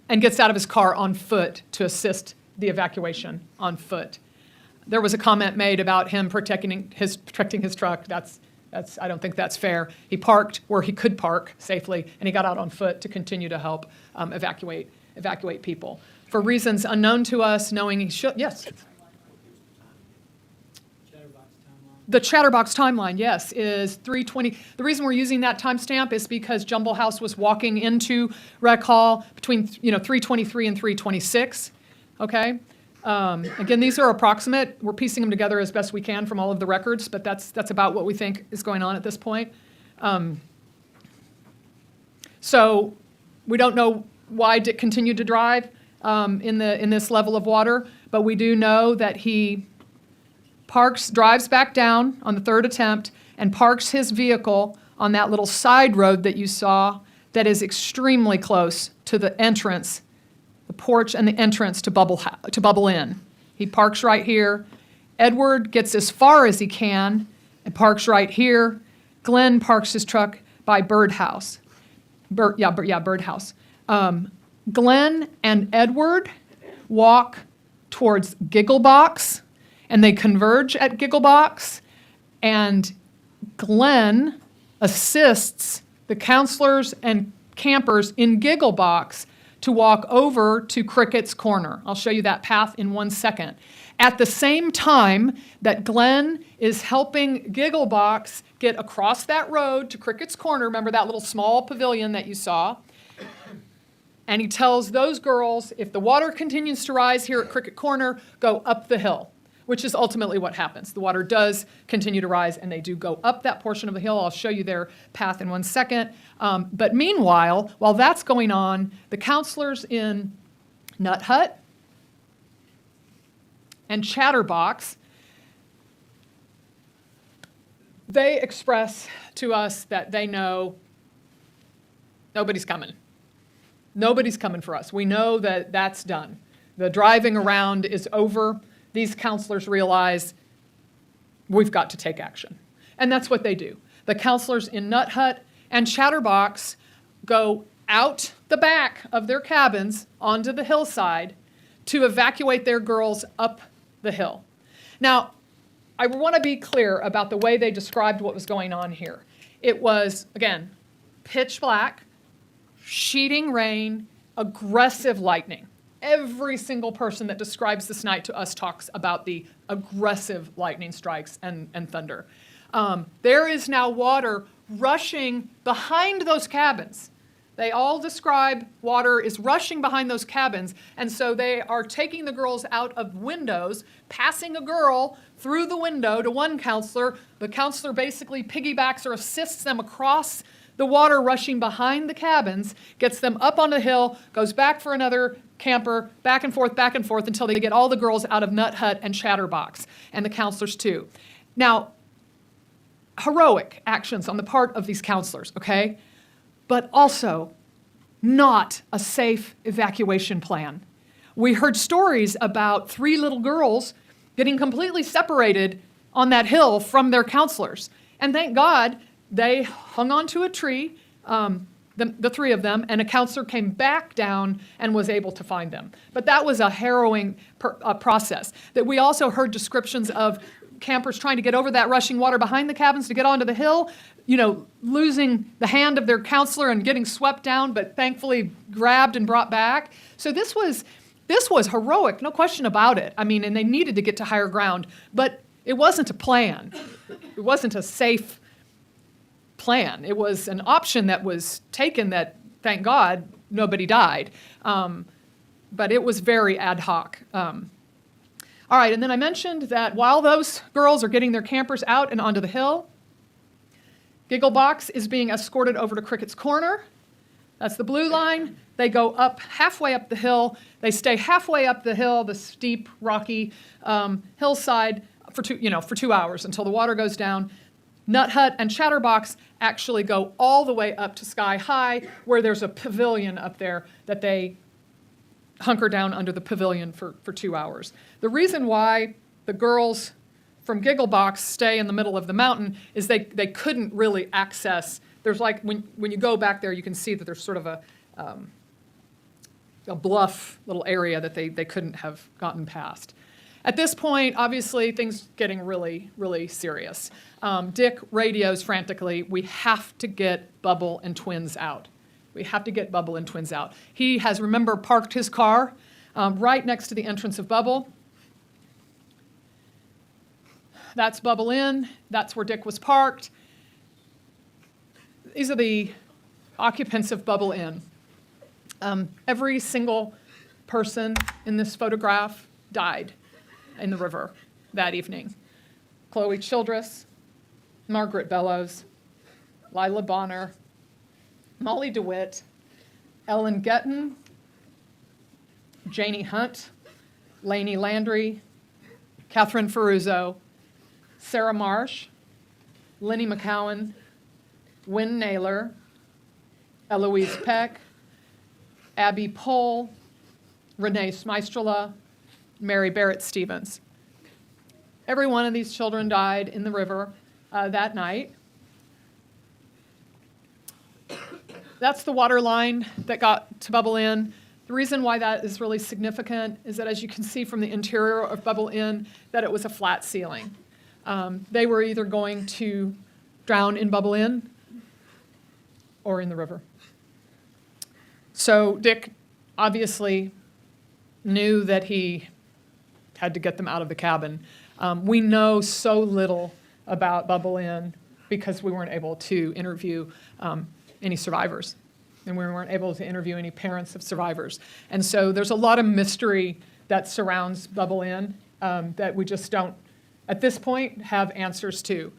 and gets out of his car on foot to assist the evacuation on foot. There was a comment made about him protecting his truck. I don't think that's fair. He parked where he could park safely, and he got out on foot to continue to help evacuate people. For reasons unknown to us, knowing he should, yes? The Chatterbox timeline, yes, is 3:20. The reason we're using that timestamp is because Jumble House was walking into Rec Hall between 3:23 and 3:26. Okay. Again, these are approximate. We're piecing them together as best we can from all of the records, but that's about what we think is going on at this point. So we don't know why Dick continued to drive in this level of water, but we do know that he drives back down on the third attempt and parks his vehicle on that little side road that you saw that is extremely close to the entrance, the porch and the entrance to Bubble Inn. He parks right here. Edward gets as far as he can and parks right here. Glenn parks his truck by Birdhouse. Birdhouse. Glenn and Edward walk towards Gigglebox, and they converge at Gigglebox, and Glenn assists the counselors and campers in Gigglebox to walk over to Cricket's Corner. I'll show you that path in 1 second. At the same time that Glenn is helping Gigglebox get across that road to Cricket's Corner, remember that little small pavilion that you saw? And he tells those girls, if the water continues to rise here at Cricket Corner, go up the hill, which is ultimately what happens. The water does continue to rise, and they do go up that portion of the hill. I'll show you their path in 1 second. But meanwhile, while that's going on, the counselors in Nut Hut and Chatterbox, they express to us that they know nobody's coming. Nobody's coming for us. We know that that's done. The driving around is over. These counselors realize we've got to take action. And that's what they do. The counselors in Nut Hut and Chatterbox go out the back of their cabins onto the hillside to evacuate their girls up the hill. Now, I want to be clear about the way they described what was going on here. It was, again, pitch black, sheeting rain, aggressive lightning. Every single person that describes this night to us talks about the aggressive lightning strikes and thunder. There is now water rushing behind those cabins. They all describe water is rushing behind those cabins, and so they are taking the girls out of windows, passing a girl through the window to one counselor. The counselor basically piggybacks or assists them across the water rushing behind the cabins, gets them up on the hill, goes back for another camper, back and forth until they get all the girls out of Nut Hut and Chatterbox, and the counselors too. Now, heroic actions on the part of these counselors, okay? But also not a safe evacuation plan. We heard stories about 3 little girls getting completely separated on that hill from their counselors. And thank God they hung onto a tree, the 3 of them, and a counselor came back down and was able to find them. But that was a harrowing process. That we also heard descriptions of campers trying to get over that rushing water behind the cabins to get onto the hill, losing the hand of their counselor and getting swept down, but thankfully grabbed and brought back. So this was heroic, no question about it. I mean, and they needed to get to higher ground, but it wasn't a plan. It wasn't a safe plan. It was an option that was taken that, thank God, nobody died. But it was very ad hoc. All right, and then I mentioned that while those girls are getting their campers out and onto the hill, Gigglebox is being escorted over to Cricket's Corner. That's the blue line. They go up halfway up the hill. They stay halfway up the hill, the steep, rocky hillside, for 2 hours until the water goes down. Nut Hut and Chatterbox actually go all the way up to Sky High, where there's a pavilion up there that they hunker down under the pavilion for 2 hours. The reason why the girls from Gigglebox stay in the middle of the mountain is they couldn't really access. There's like, when you go back there, you can see that there's sort of a bluff little area that they couldn't have gotten past. At this point, obviously, things getting really, really serious. Dick radios frantically, we have to get Bubble and Twins out. We have to get Bubble and Twins out. He has, remember, parked his car right next to the entrance of Bubble. That's Bubble Inn. That's where Dick was parked. These are the occupants of Bubble Inn. Every single person in this photograph died in the river that evening. Chloe Childress, Margaret Bellows, Lila Bonner, Molly DeWitt, Ellen Getton, Janie Hunt, Lainey Landry, Catherine Ferruzzo, Sarah Marsh, Lenny McCowan, Wynn Naylor, Eloise Peck, Abby Pohl, Renee Smeistrela, Mary Barrett Stevens. Every one of these children died in the river that night. That's the water line that got to Bubble Inn. The reason why that is really significant is that, as you can see from the interior of Bubble Inn, that it was a flat ceiling. They were either going to drown in Bubble Inn or in the river. So Dick obviously knew that he had to get them out of the cabin. We know so little about Bubble Inn because we weren't able to interview any survivors, and we weren't able to interview any parents of survivors. And so there's a lot of mystery that surrounds Bubble Inn that we just don't, at this point, have answers to.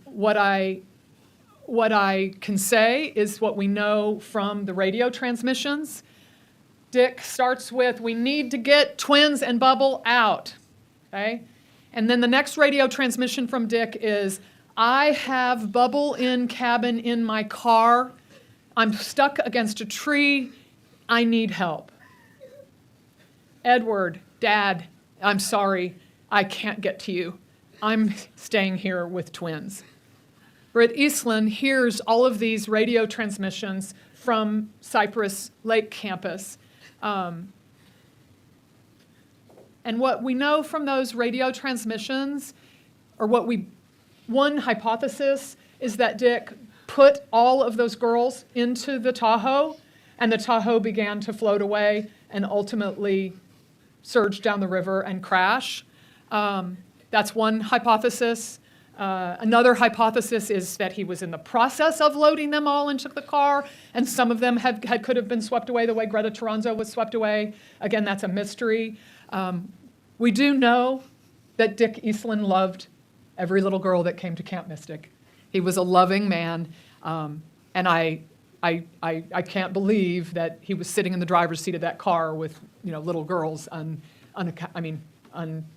What I can say is what we know from the radio transmissions. Dick starts with, "We need to get Twins and Bubble out," okay? And then the next radio transmission from Dick is, "I have Bubble Inn cabin in my car. I'm stuck against a tree. I need help." "Edward, Dad, I'm sorry. I can't get to you. I'm staying here with Twins." Britt Eastland hears all of these radio transmissions from Cypress Lake campus. And what we know from those radio transmissions, or one hypothesis is that Dick put all of those girls into the Tahoe, and the Tahoe began to float away and ultimately surge down the river and crash. That's one hypothesis. Another hypothesis is that he was in the process of loading them all into the car, and some of them could have been swept away the way Greta Toronzo was swept away. Again, that's a mystery. We do know that Dick Eastland loved every little girl that came to Camp Mystic. He was a loving man, and I can't believe that he was sitting in the driver's seat of that car with little girls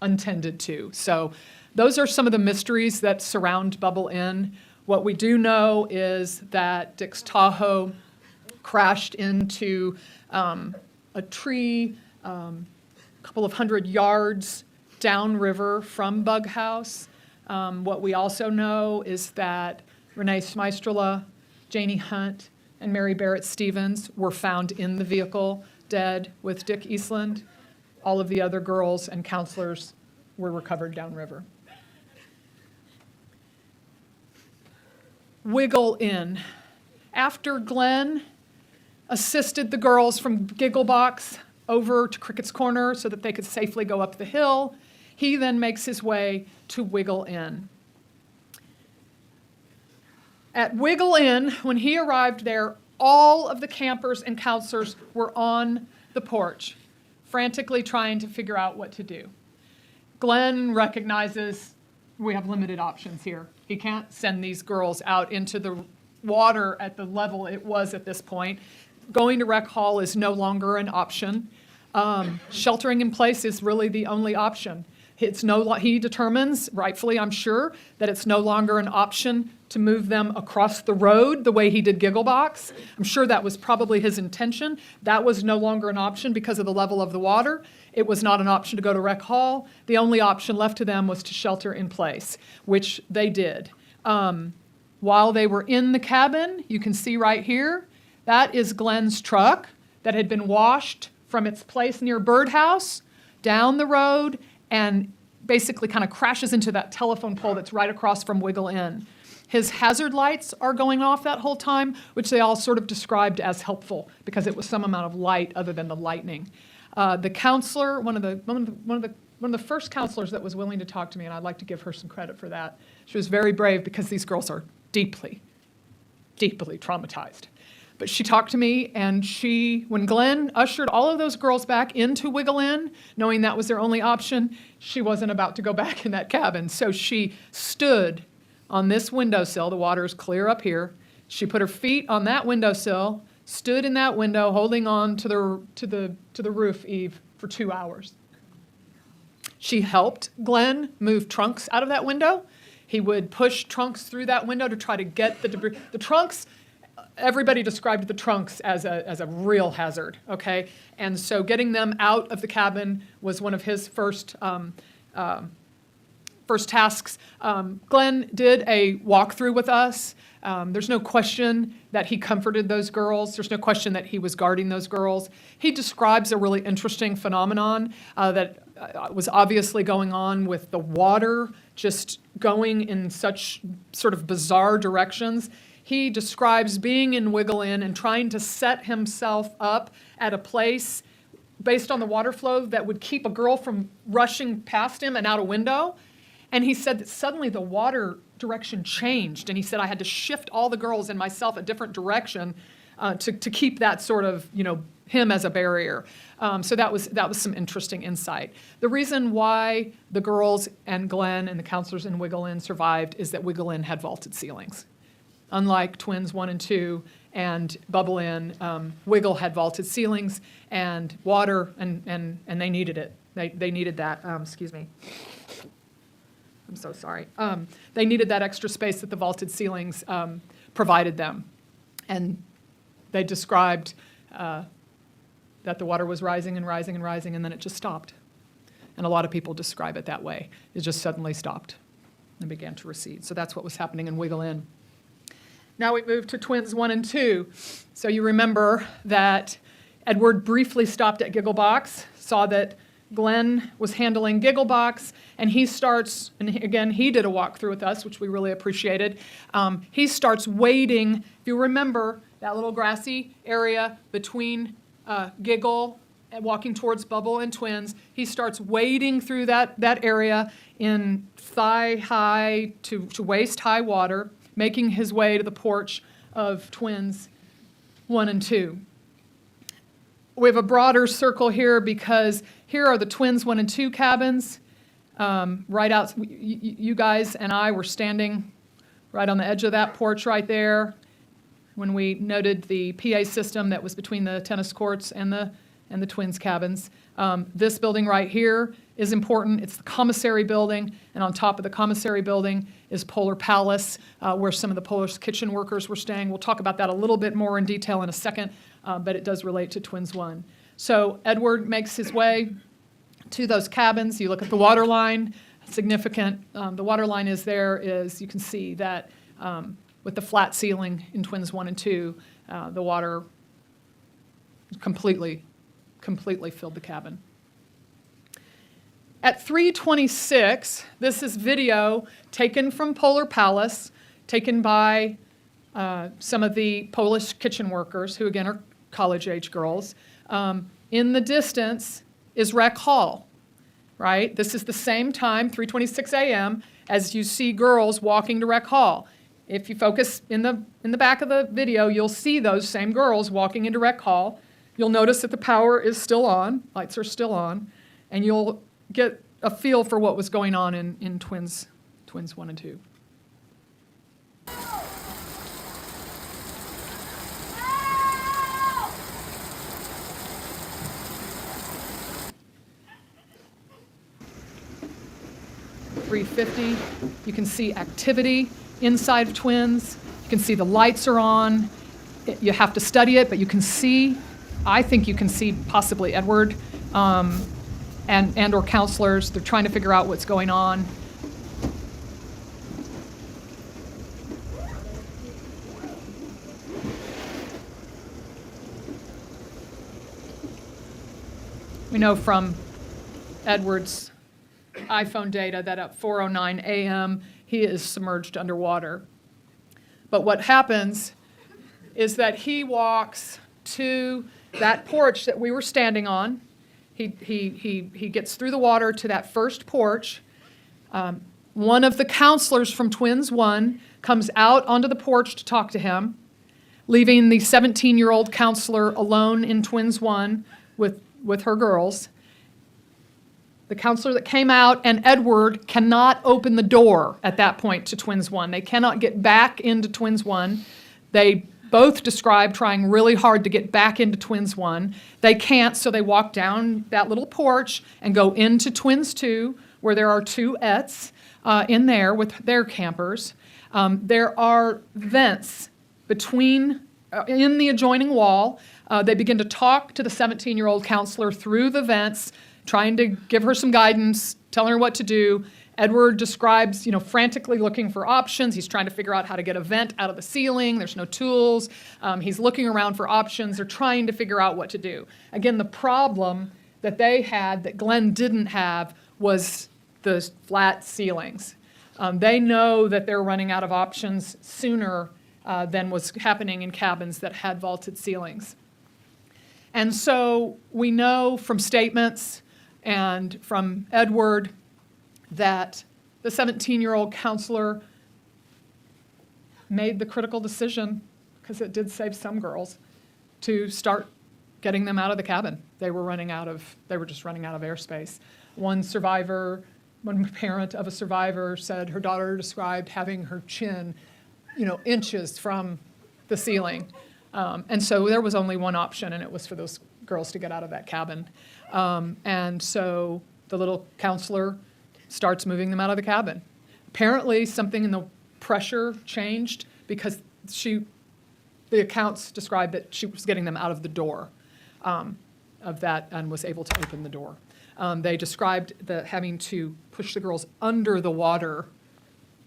untended to. So those are some of the mysteries that surround Bubble Inn. What we do know is that Dick's Tahoe crashed into a tree a couple of 100 yards downriver from Bug House. What we also know is that Renee Smeistrela, Janie Hunt, and Mary Barrett Stevens were found in the vehicle dead with Dick Eastland. All of the other girls and counselors were recovered downriver. Wiggle Inn. After Glenn assisted the girls from Gigglebox over to Crickett's Corner so that they could safely go up the hill, he then makes his way to Wiggle Inn. At Wiggle Inn, when he arrived there, all of the campers and counselors were on the porch, frantically trying to figure out what to do. Glenn recognizes we have limited options here. He can't send these girls out into the water at the level it was at this point. Going to rec hall is no longer an option. Sheltering in place is really the only option. He determines, rightfully I'm sure, that it's no longer an option to move them across the road the way he did Gigglebox. I'm sure that was probably his intention. That was no longer an option because of the level of the water. It was not an option to go to rec hall. The only option left to them was to shelter in place, which they did. While they were in the cabin, you can see right here, that is Glenn's truck that had been washed from its place near Birdhouse down the road and basically kind of crashes into that telephone pole that's right across from Wiggle Inn. His hazard lights are going off that whole time, which they all sort of described as helpful because it was some amount of light other than the lightning. The counselor, one of the first counselors that was willing to talk to me, and I'd like to give her some credit for that. She was very brave because these girls are deeply, deeply traumatized. But she talked to me, and when Glenn ushered all of those girls back into Wiggle Inn, knowing that was their only option, she wasn't about to go back in that cabin. So she stood on this windowsill. The water is clear up here. She put her feet on that windowsill, stood in that window, holding on to the roof eave for 2 hours. She helped Glenn move trunks out of that window. He would push trunks through that window to try to get the debris. The trunks. Everybody described the trunks as a real hazard, okay? And so getting them out of the cabin was one of his first tasks. Glenn did a walkthrough with us. There's no question that he comforted those girls. There's no question that he was guarding those girls. He describes a really interesting phenomenon that was obviously going on with the water just going in such sort of bizarre directions. he describes being in Wiggle Inn and trying to set himself up at a place based on the water flow that would keep a girl from rushing past him and out a window. And he said that suddenly the water direction changed, and he said I had to shift all the girls and myself a different direction to keep that sort of, him as a barrier. So that was some interesting insight. The reason why the girls and Glenn and the counselors in Wiggle Inn survived is that Wiggle Inn had vaulted ceilings. Unlike Twins 1 and 2 and Bubble Inn, Wiggle had vaulted ceilings and water, and they needed it. They needed that. Excuse me. I'm so sorry. They needed that extra space that the vaulted ceilings provided them. And they described that the water was rising and rising and rising, and then it just stopped. And a lot of people describe it that way. It just suddenly stopped and began to recede. So that's what was happening in Wiggle Inn. Now we move to Twins 1 and 2. So you remember that Edward briefly stopped at Gigglebox, saw that Glenn was handling Gigglebox, and he starts, and again, he did a walkthrough with us, which we really appreciated. He starts wading, if you remember, that little grassy area between Giggle and walking towards Bubble and Twins. He starts wading through that area in thigh-high to waist-high water, making his way to the porch of Twins 1 and 2. We have a broader circle here because here are the Twins 1 and 2 cabins. Right out, you guys and I were standing right on the edge of that porch right there when we noted the PA system that was between the tennis courts and the Twins cabins. This building right here is important. It's the commissary building, and on top of the commissary building is Polar Palace, where some of the Polish kitchen workers were staying. We'll talk about that a little bit more in detail in a second, but it does relate to Twins 1. So Edward makes his way to those cabins. You look at the water line, significant. The water line is there, you can see that with the flat ceiling in Twins 1 and 2, the water completely filled the cabin. At 3:26, this is video taken from Polar Palace, taken by some of the Polish kitchen workers, who again are college-age girls. In the distance is Rec Hall, right? This is the same time, 3:26 a.m., as you see girls walking to Rec Hall. If you focus in the back of the video, you'll see those same girls walking into Rec Hall. You'll notice that the power is still on, lights are still on, and you'll get a feel for what was going on in Twins 1 and 2. .350, you can see activity inside of Twins. You can see the lights are on. You have to study it, but you can see, I think you can see possibly Edward and or counselors. They're trying to figure out what's going on. We know from Edward's iPhone data that at 4:09 a.m. he is submerged underwater. But what happens is that he walks to that porch that we were standing on. He gets through the water to that first porch. One of the counselors from Twins 1 comes out onto the porch to talk to him, leaving the 17-year-old counselor alone in Twins 1 with her girls. The counselor that came out and Edward cannot open the door at that point to Twins 1. They cannot get back into Twins 1. They both describe trying really hard to get back into Twins 1. They can't, so they walk down that little porch and go into Twins 2, where there are two Ets in there with their campers. There are vents between, in the adjoining wall. They begin to talk to the 17-year-old counselor through the vents, trying to give her some guidance, telling her what to do. Edward describes, frantically looking for options. He's trying to figure out how to get a vent out of the ceiling. There's no tools. He's looking around for options. They're trying to figure out what to do. Again, the problem that they had that Glenn didn't have was the flat ceilings. They know that they're running out of options sooner than was happening in cabins that had vaulted ceilings. And so we know from statements and from Edward that the 17-year-old counselor made the critical decision, because it did save some girls, to start getting them out of the cabin. They were just running out of airspace. One parent of a survivor said her daughter described having her chin, inches from the ceiling. And so there was only one option, and it was for those girls to get out of that cabin. And so the little counselor starts moving them out of the cabin. Apparently, something in the pressure changed because the accounts described that she was getting them out of the door of that and was able to open the door. They described having to push the girls under the water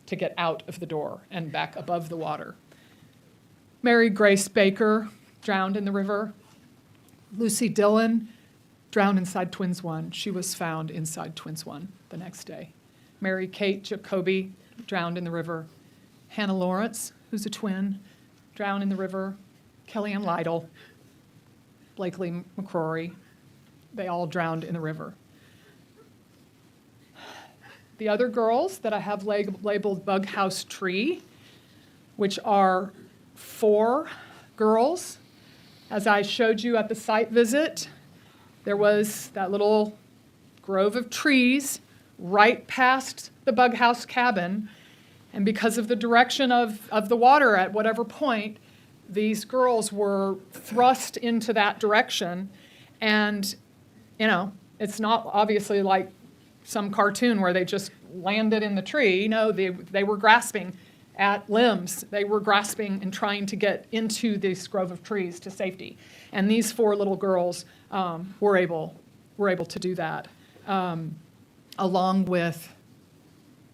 to get out of the door and back above the water. Mary Grace Baker drowned in the river. Lucy Dillon drowned inside Twins 1. She was found inside Twins 1 the next day. Mary Kate Jacoby drowned in the river. Hannah Lawrence, who's a twin, drowned in the river. Kellyanne Lytle, Blakely McCrory, they all drowned in the river. The other girls that I have labeled Bug House Tree, which are 4 girls. As I showed you at the site visit, there was that little grove of trees right past the bug house cabin, and because of the direction of the water at whatever point, these girls were thrust into that direction. And, it's not obviously like some cartoon where they just landed in the tree. No, they were grasping at limbs. They were grasping and trying to get into this grove of trees to safety. And these 4 little girls were able to do that, along with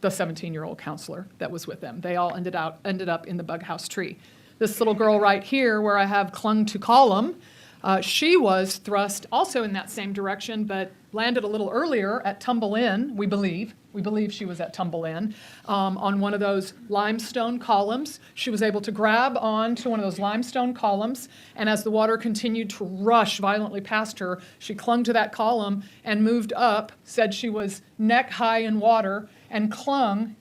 the 17-year-old counselor that was with them. They all ended up in the bug house tree. This little girl right here, where I have clung to column, she was thrust also in that same direction, but landed a little earlier at Tumble Inn, we believe. We believe she was at Tumble Inn on one of those limestone columns. She was able to grab onto one of those limestone columns, and as the water continued to rush violently past her, she clung to that column and moved up, said she was neck high in water, and clung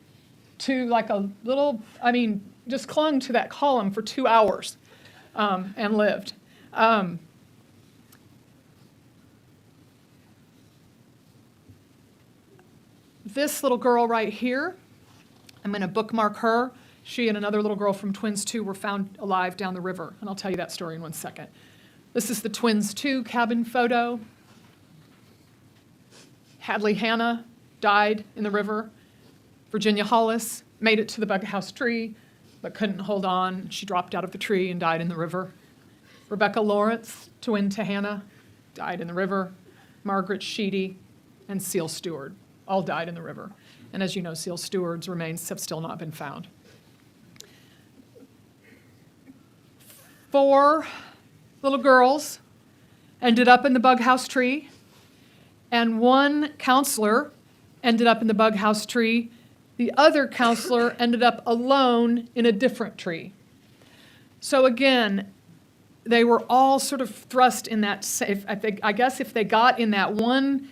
to just clung to that column for 2 hours and lived. This little girl right here, I'm going to bookmark her. She and another little girl from Twins 2 were found alive down the river, and I'll tell you that story in one second. This is the Twins 2 cabin photo. Hadley Hannah died in the river. Virginia Hollis made it to the bug house tree, but couldn't hold on. She dropped out of the tree and died in the river. Rebecca Lawrence, twin to Hannah, died in the river. Margaret Sheedy and Seal Stewart all died in the river. And as you know, Seal Stewart's remains have still not been found. 4 little girls ended up in the bug house tree, and 1 counselor ended up in the bug house tree. The other counselor ended up alone in a different tree. So again, they were all sort of thrust in that, I guess if they got in that one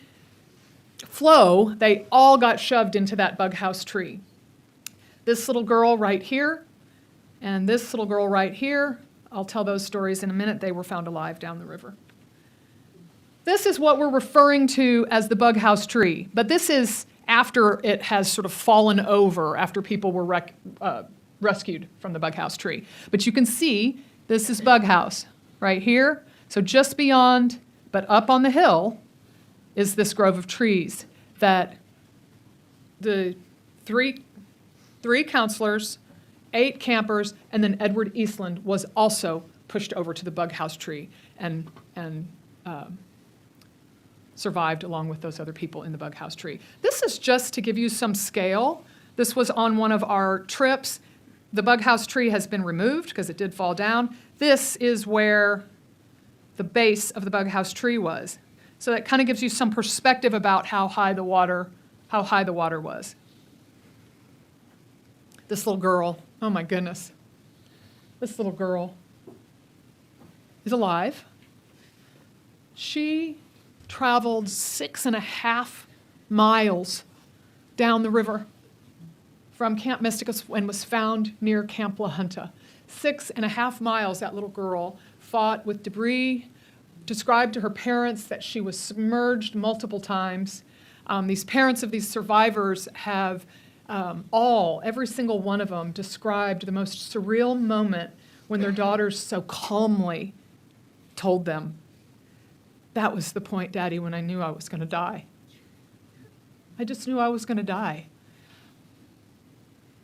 flow, they all got shoved into that bug house tree. This little girl right here and this little girl right here, I'll tell those stories in a minute, they were found alive down the river. This is what we're referring to as the bug house tree, but this is after it has sort of fallen over, after people were rescued from the bug house tree. But you can see this is bug house right here. So just beyond, but up on the hill, is this grove of trees that the three counselors, 8 campers, and then Edward Eastland was also pushed over to the bug house tree and survived along with those other people in the bug house tree. This is just to give you some scale. This was on one of our trips. The bug house tree has been removed because it did fall down. This is where the base of the bug house tree was. So that kind of gives you some perspective about how high the water was. This little girl, oh my goodness. this little girl is alive. She traveled 6.5 miles down the river from Camp Mysticus and was found near Camp La Junta. 6.5 miles, that little girl fought with debris, described to her parents that she was submerged multiple times. These parents of these survivors have every single one of them described the most surreal moment when their daughters so calmly told them, "That was the point, Daddy, when I knew I was going to die. I just knew I was going to die."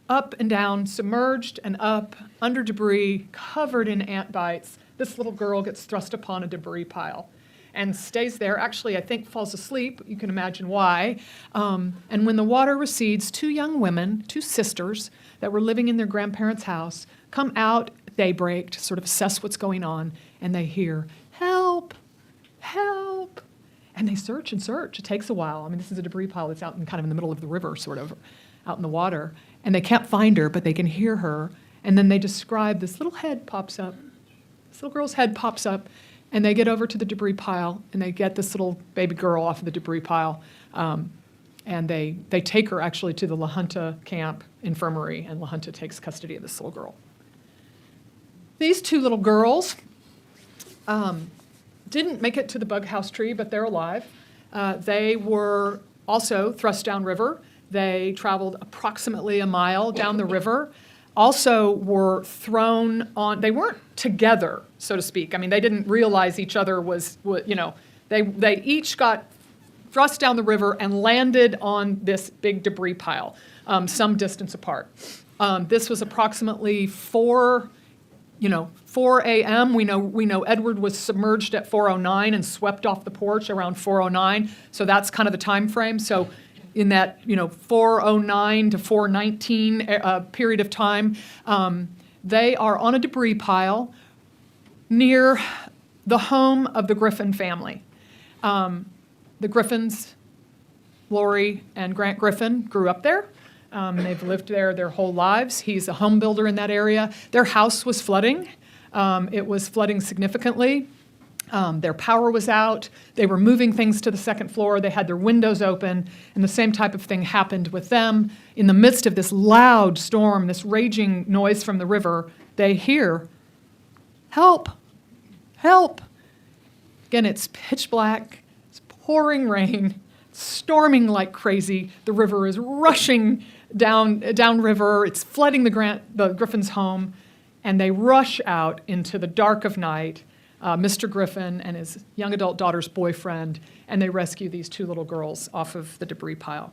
Up and down, submerged and up, under debris, covered in ant bites, this little girl gets thrust upon a debris pile and stays there. Actually, I think falls asleep. You can imagine why. And when the water recedes, 2 young women, 2 sisters that were living in their grandparents' house, come out at daybreak to sort of assess what's going on, and they hear, "Help, help." And they search and search. It takes a while. I mean, this is a debris pile that's out in kind of in the middle of the river, sort of out in the water. And they can't find her, but they can hear her. And then they describe this little head pops up. This little girl's head pops up, and they get over to the debris pile, and they get this little baby girl off of the debris pile. And they take her actually to the La Junta camp infirmary, and La Junta takes custody of this little girl. These 2 little girls didn't make it to the bug house tree, but they're alive. They were also thrust downriver. They traveled approximately a mile down the river. Also were thrown on, they weren't together, so to speak. I mean, they didn't realize each other was they each got thrust down the river and landed on this big debris pile, some distance apart. This was approximately 4 a.m. We know Edward was submerged at 4:09 and swept off the porch around 4:09. So that's kind of the time frame. So in that 4:09 to 4:19 period of time, they are on a debris pile near the home of the Griffin family. The Griffins, Lori and Grant Griffin, grew up there. They've lived there their whole lives. He's a home builder in that area. Their house was flooding. It was flooding significantly. Their power was out. They were moving things to the second floor. They had their windows open, and the same type of thing happened with them. In the midst of this loud storm, this raging noise from the river, they hear, "Help! Help!" Again, it's pitch black. It's pouring rain, storming like crazy. The river is rushing downriver. It's flooding the Griffin's home, and they rush out into the dark of night. Mr. Griffin and his young adult daughter's boyfriend, and they rescue these 2 little girls off of the debris pile.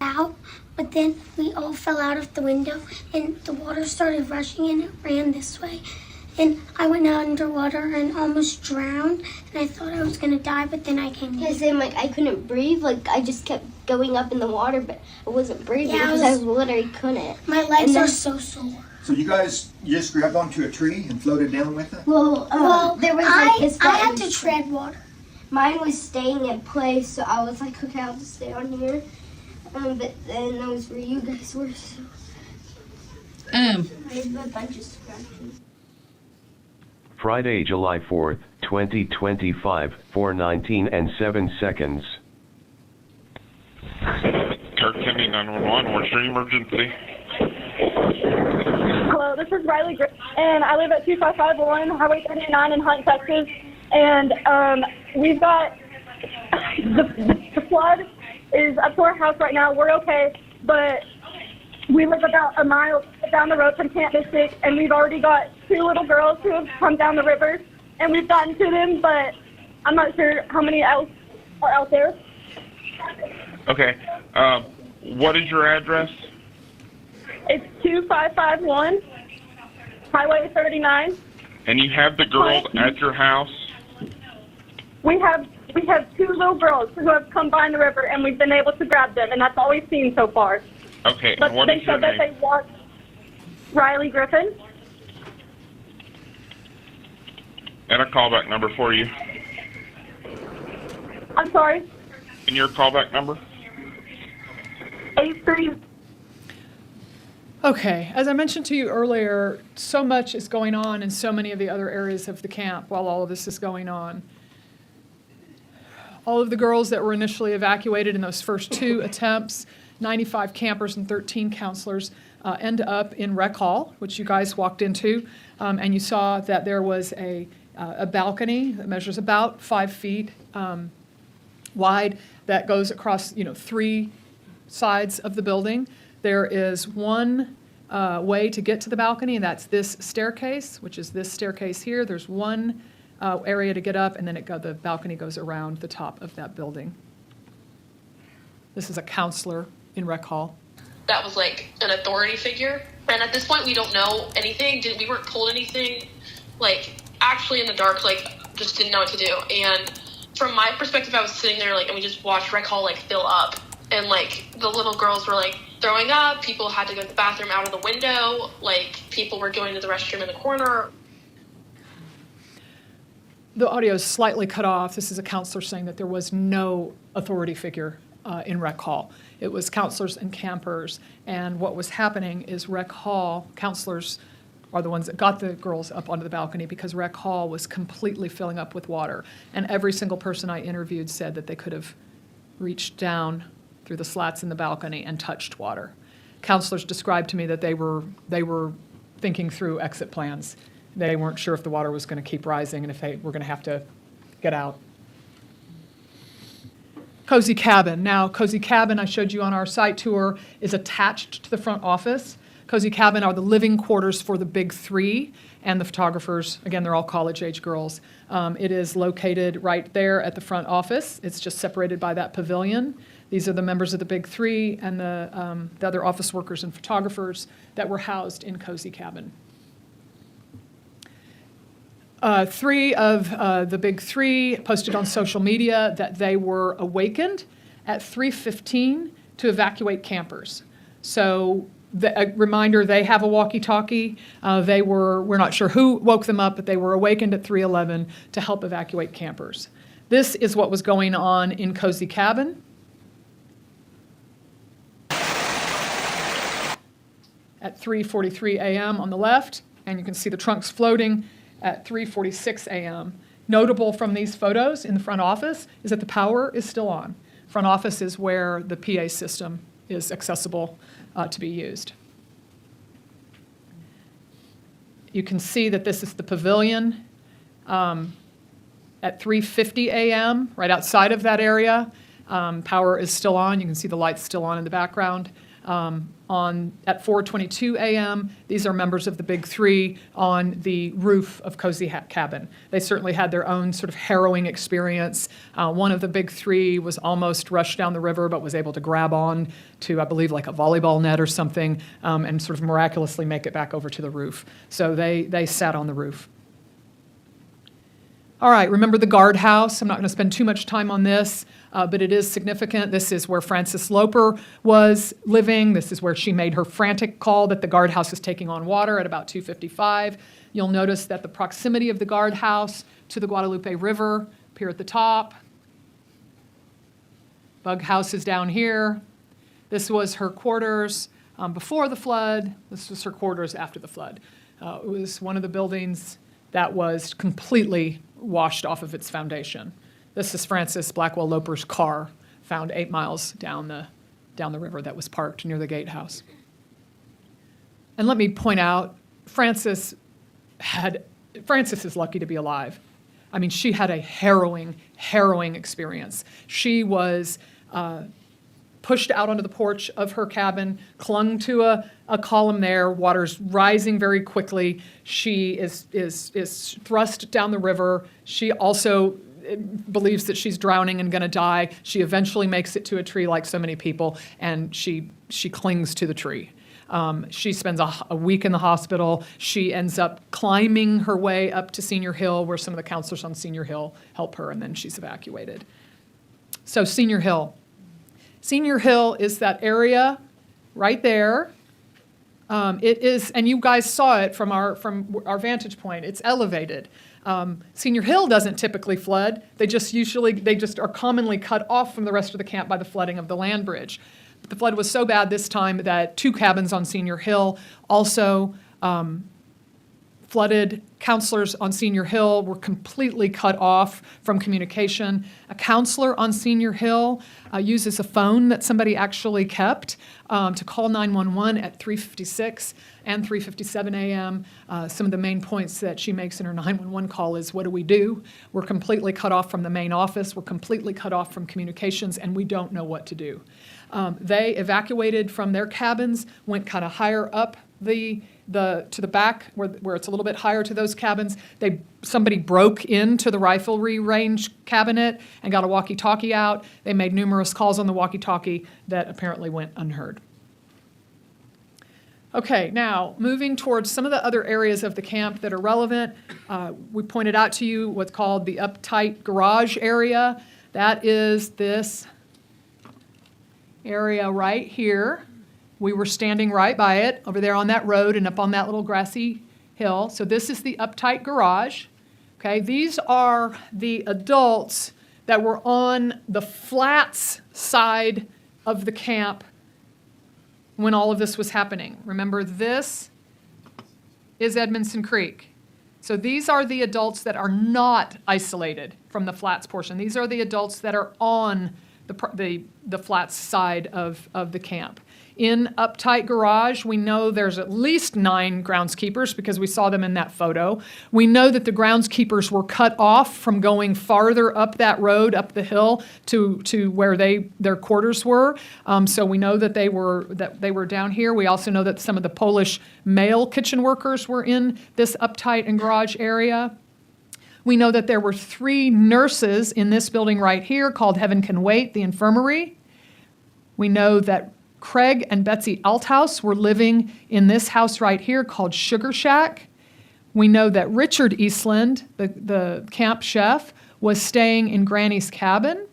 Out, but then we all fell out of the window, and the water started rushing, and it ran this way. And I went underwater and almost drowned, and I thought I was gonna die, but then I came to. Because then, I couldn't breathe. I just kept going up in the water, but I wasn't breathing Yeah, because I literally couldn't. My legs are so sore. So you just grabbed onto a tree and floated down with it? Well, there was I had to tread water. Mine was staying in place, so I was like, okay, I'll just stay on here. But then those were you guys were. So... I have a bunch of scratches. Friday, July 4th, 2025, 4:19 and 7 seconds. Kirk County 911, what's your emergency? Hello, this is Riley Griffin, and I live at 2551 Highway 39 in Hunt, Texas. And we've got the flood is up to our house right now. We're okay, but we live about a mile down the road from Camp Mystic, and we've already got 2 little girls who have come down the river, and we've gotten to them, but I'm not sure how many else are out there. Okay, what is your address? It's 2551 Highway 39. And you have the girls at your house? We have 2 little girls who have come by in the river, and we've been able to grab them, and that's all we've seen so far. Okay, But and what they is your said that name? they walked Riley Griffin. And a callback number for you. I'm sorry. And your callback number? 83. Okay, as I mentioned to you earlier, so much is going on in so many of the other areas of the camp while all of this is going on. All of the girls that were initially evacuated in those first 2 attempts, 95 campers and 13 counselors, end up in Rec Hall, which you guys walked into, and you saw that there was a balcony that measures about 5 feet wide that goes across 3 sides of the building. There is one way to get to the balcony, and that's this staircase, which is this staircase here. There's one area to get up, and then the balcony goes around the top of that building. This is a counselor in Rec Hall. That was like an authority figure, and at this point we don't know anything. We weren't told anything. Like, actually in the dark, like, just didn't know what to do. And from my perspective, I was sitting there, like, and we just watched Rec Hall, like, fill up. And, like, the little girls were, like, throwing up. People had to go to the bathroom out of the window. Like, people were going to the restroom in the corner. The audio is slightly cut off. This is a counselor saying that there was no authority figure in Rec Hall. It was counselors and campers. And what was happening is Rec Hall, counselors are the ones that got the girls up onto the balcony because Rec Hall was completely filling up with water. And every single person I interviewed said that they could have reached down through the slats in the balcony and touched water. Counselors described to me that they were thinking through exit plans. They weren't sure if the water was going to keep rising and if they were going to have to get out. Cozy Cabin. Now, Cozy Cabin, I showed you on our site tour, is attached to the front office. Cozy Cabin are the living quarters for the big 3 and the photographers. Again, they're all college-age girls. It is located right there at the front office. It's just separated by that pavilion. These are the members of the big 3 and the other office workers and photographers that were housed in Cozy Cabin. 3 of the big 3 posted on social media that they were awakened at 3:15 to evacuate campers. So a reminder, they have a walkie-talkie. We're not sure who woke them up, but they were awakened at 3:11 to help evacuate campers. This is what was going on in Cozy Cabin. At 3:43 a.m. on the left, and you can see the trunks floating at 3:46 a.m. Notable from these photos in the front office is that the power is still on. Front office is where the PA system is accessible to be used. You can see that this is the pavilion at 3:50 a.m. right outside of that area. Power is still on. You can see the lights still on in the background. At 4:22 a.m., these are members of the big 3 on the roof of Cozy Cabin. They certainly had their own sort of harrowing experience. One of the big 3 was almost rushed down the river, but was able to grab on to, I believe, like a volleyball net or something, and sort of miraculously make it back over to the roof. So they sat on the roof. All right, remember the guardhouse. I'm not going to spend too much time on this, but it is significant. This is where Frances Loper was living. This is where she made her frantic call that the guardhouse is taking on water at about 2:55. You'll notice that the proximity of the guardhouse to the Guadalupe River up here at the top. Bug house is down here. This was her quarters before the flood. This was her quarters after the flood. It was one of the buildings that was completely washed off of its foundation. This is Frances Blackwell Loper's car, found 8 miles down the river that was parked near the gatehouse. And let me point out, Frances is lucky to be alive. I mean, she had a harrowing experience. She was pushed out onto the porch of her cabin, clung to a column there, water's rising very quickly. She is thrust down the river. She also believes that she's drowning and going to die. She eventually makes it to a tree like so many people, and she clings to the tree. She spends a week in the hospital. She ends up climbing her way up to Senior Hill, where some of the counselors on Senior Hill help her, and then she's evacuated. So Senior Hill. Senior Hill is that area right there. It is, and you guys saw it from our vantage point. It's elevated. Senior Hill doesn't typically flood. They just are commonly cut off from the rest of the camp by the flooding of the land bridge. The flood was so bad this time that 2 cabins on Senior Hill also flooded. Counselors on Senior Hill were completely cut off from communication. A counselor on Senior Hill uses a phone that somebody actually kept to call 911 at 3:56 and 3:57 a.m. Some of the main points that she makes in her 911 call is, what do we do? We're completely cut off from the main office. We're completely cut off from communications, and we don't know what to do. They evacuated from their cabins, went kind of higher up to the back where it's a little bit higher to those cabins. Somebody broke into the riflery range cabinet and got a walkie-talkie out. They made numerous calls on the walkie-talkie that apparently went unheard. Okay, now moving towards some of the other areas of the camp that are relevant. We pointed out to you what's called the uptight garage area. That is this area right here. We were standing right by it, over there on that road and up on that little grassy hill. So this is the uptight garage. Okay, these are the adults that were on the flats side of the camp when all of this was happening. Remember, this is Edmondson Creek. So these are the adults that are not isolated from the flats portion. These are the adults that are on the flats side of the camp. In uptight garage, we know there's at least 9 groundskeepers because we saw them in that photo. We know that the groundskeepers were cut off from going farther up that road, up the hill to where their quarters were. So we know that they were down here. We also know that some of the Polish male kitchen workers were in this uptight and garage area. We know that there were 3 nurses in this building right here called Heaven Can Wait, the infirmary. We know that Craig and Betsy Althouse were living in this house right here called Sugar Shack. We know that Richard Eastland, the camp chef, was staying in Granny's cabin.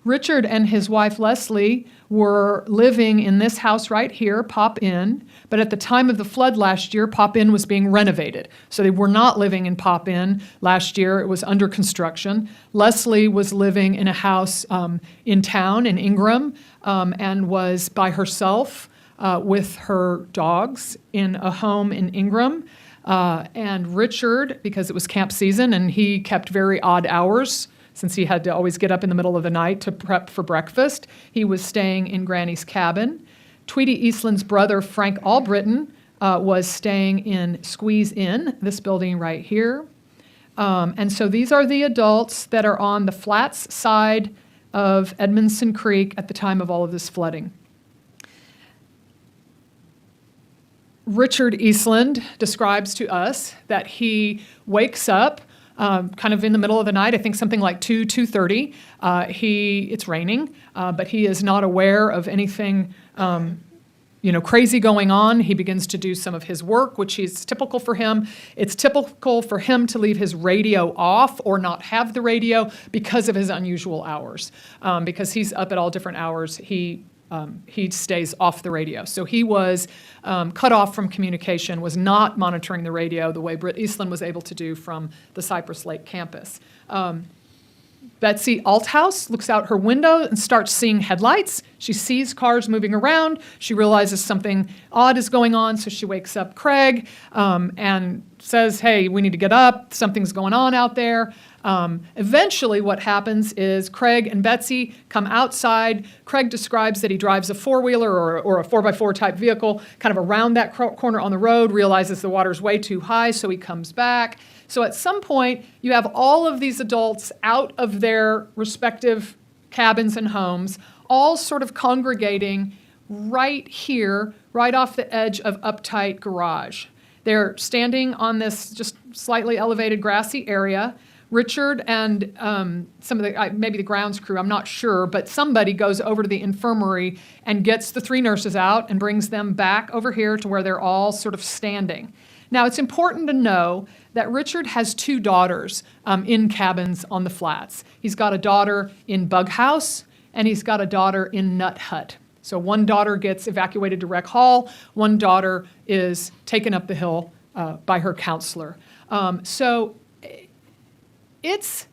Richard and his wife Leslie were living in this house right here, Pop Inn, but at the time of the flood last year, Pop Inn was being renovated. So they were not living in Pop Inn last year. It was under construction. Leslie was living in a house in town in Ingram and was by herself with her dogs in a home in Ingram. And Richard, because it was camp season and he kept very odd hours, since he had to always get up in the middle of the night to prep for breakfast, he was staying in Granny's cabin. Tweety Eastland's brother, Frank Albritton, was staying in Squeeze Inn, this building right here. And so these are the adults that are on the flats side of Edmondson Creek at the time of all of this flooding. Richard Eastland describes to us that he wakes up kind of in the middle of the night, I think something like 2:30. It's raining, but he is not aware of anything crazy going on. He begins to do some of his work, which is typical for him. It's typical for him to leave his radio off or not have the radio because of his unusual hours. Because he's up at all different hours, he stays off the radio. So he was cut off from communication, was not monitoring the radio the way Britt Eastland was able to do from the Cypress Lake campus. Betsy Althouse looks out her window and starts seeing headlights. She sees cars moving around. She realizes something odd is going on, so she wakes up Craig and says, hey, we need to get up. Something's going on out there. Eventually what happens is Craig and Betsy come outside. Craig describes that he drives a four-wheeler or a 4x4 type vehicle kind of around that corner on the road, realizes the water's way too high, so he comes back. So at some point, you have all of these adults out of their respective cabins and homes, all sort of congregating right here, right off the edge of uptight garage. They're standing on this just slightly elevated grassy area. Richard and some of the, maybe the grounds crew, I'm not sure, but somebody goes over to the infirmary and gets the 3 nurses out and brings them back over here to where they're all sort of standing. Now, it's important to know that Richard has 2 daughters in cabins on the flats. He's got a daughter in Bug House, and he's got a daughter in Nut Hut. So one daughter gets evacuated to Rec Hall, one daughter is taken up the hill by her counselor. So it's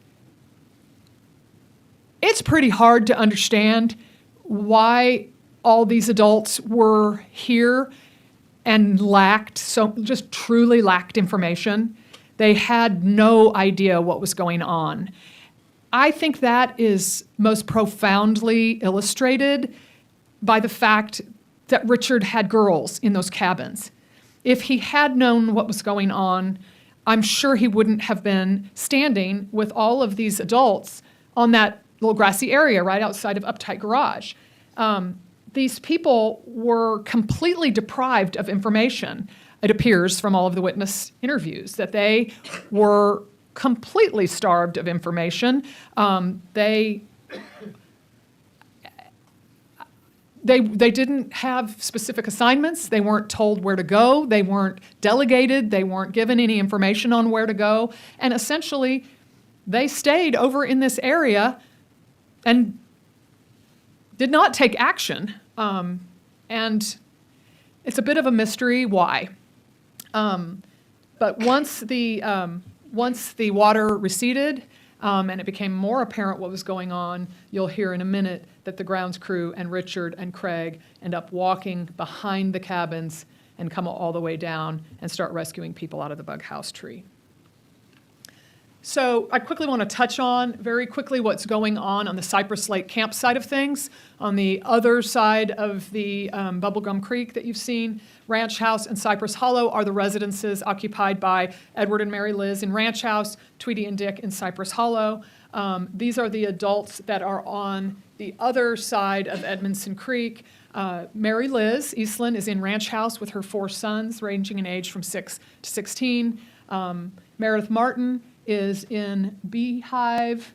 pretty hard to understand why all these adults were here and just truly lacked information. They had no idea what was going on. I think that is most profoundly illustrated by the fact that Richard had girls in those cabins. If he had known what was going on, I'm sure he wouldn't have been standing with all of these adults on that little grassy area right outside of Uptight Garage. These people were completely deprived of information. It appears from all of the witness interviews that they were completely starved of information. They didn't have specific assignments. They weren't told where to go. They weren't delegated. They weren't given any information on where to go. And essentially, they stayed over in this area and did not take action. And it's a bit of a mystery why. But once the water receded, and it became more apparent what was going on, you'll hear in a minute that the grounds crew and Richard and Craig end up walking behind the cabins and come all the way down and start rescuing people out of the bug house tree. So I quickly want to touch on very quickly what's going on the Cypress Lake camp side of things. On the other side of the Bubblegum Creek that you've seen, Ranch House and Cypress Hollow are the residences occupied by Edward and Mary Liz in Ranch House, Tweety and Dick in Cypress Hollow. These are the adults that are on the other side of Edmondson Creek. Mary Liz Eastland is in Ranch House with her 4 sons, ranging in age from 6 to 16. Meredith Martin is in Beehive.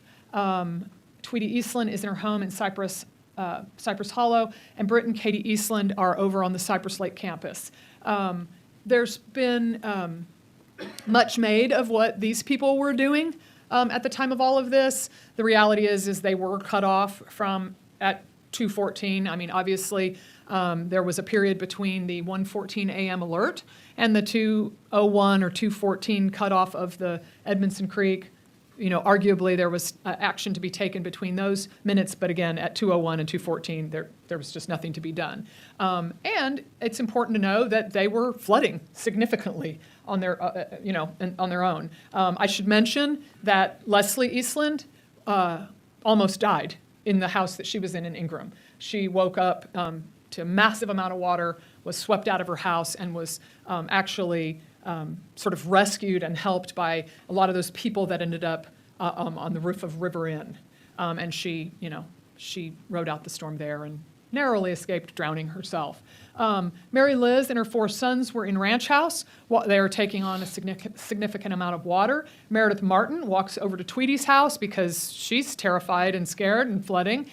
Tweety Eastland is in her home in Cypress Hollow, and Britt and Katie Eastland are over on the Cypress Lake campus. There's been much made of what these people were doing at the time of all of this. The reality is they were cut off from at 2:14. I mean, obviously, there was a period between the 1:14 a.m. alert and the 2:01 or 2:14 cutoff of the Edmondson Creek. You know, arguably there was action to be taken between those minutes, but again, at 2:01 and 2:14, there was just nothing to be done. And it's important to know that they were flooding significantly on their, on their own. I should mention that Leslie Eastland almost died in the house that she was in Ingram. She woke up to a massive amount of water, was swept out of her house, and was actually sort of rescued and helped by a lot of those people that ended up on the roof of River Inn. And she rode out the storm there and narrowly escaped drowning herself. Mary Liz and her 4 sons were in Ranch House. They were taking on a significant amount of water. Meredith Martin walks over to Tweety's house because she's terrified and scared and flooding.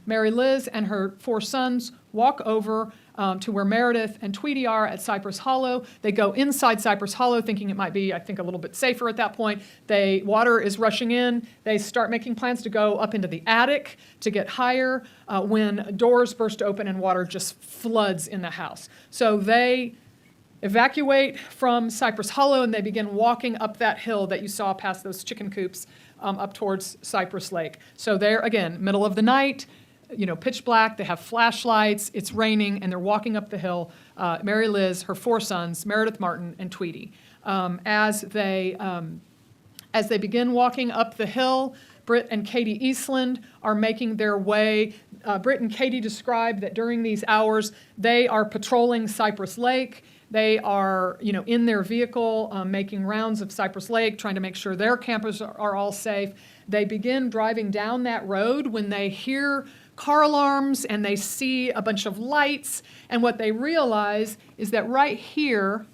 Mary Liz and her 4 sons walk over to where Meredith and Tweety are at Cypress Hollow. They go inside Cypress Hollow thinking it might be, I think, a little bit safer at that point. Water is rushing in. They start making plans to go up into the attic to get higher when doors burst open and water just floods in the house. So they evacuate from Cypress Hollow and they begin walking up that hill that you saw past those chicken coops up towards Cypress Lake. So they're, again, middle of the night, pitch black, they have flashlights, it's raining, and they're walking up the hill. Mary Liz, her 4 sons, Meredith Martin, and Tweety. As they begin walking up the hill, Britt and Katie Eastland are making their way. Britt and Katie describe that during these hours, they are patrolling Cypress Lake. They are, in their vehicle, making rounds of Cypress Lake, trying to make sure their campers are all safe. They begin driving down that road when they hear car alarms and they see a bunch of lights. And what they realize is that right here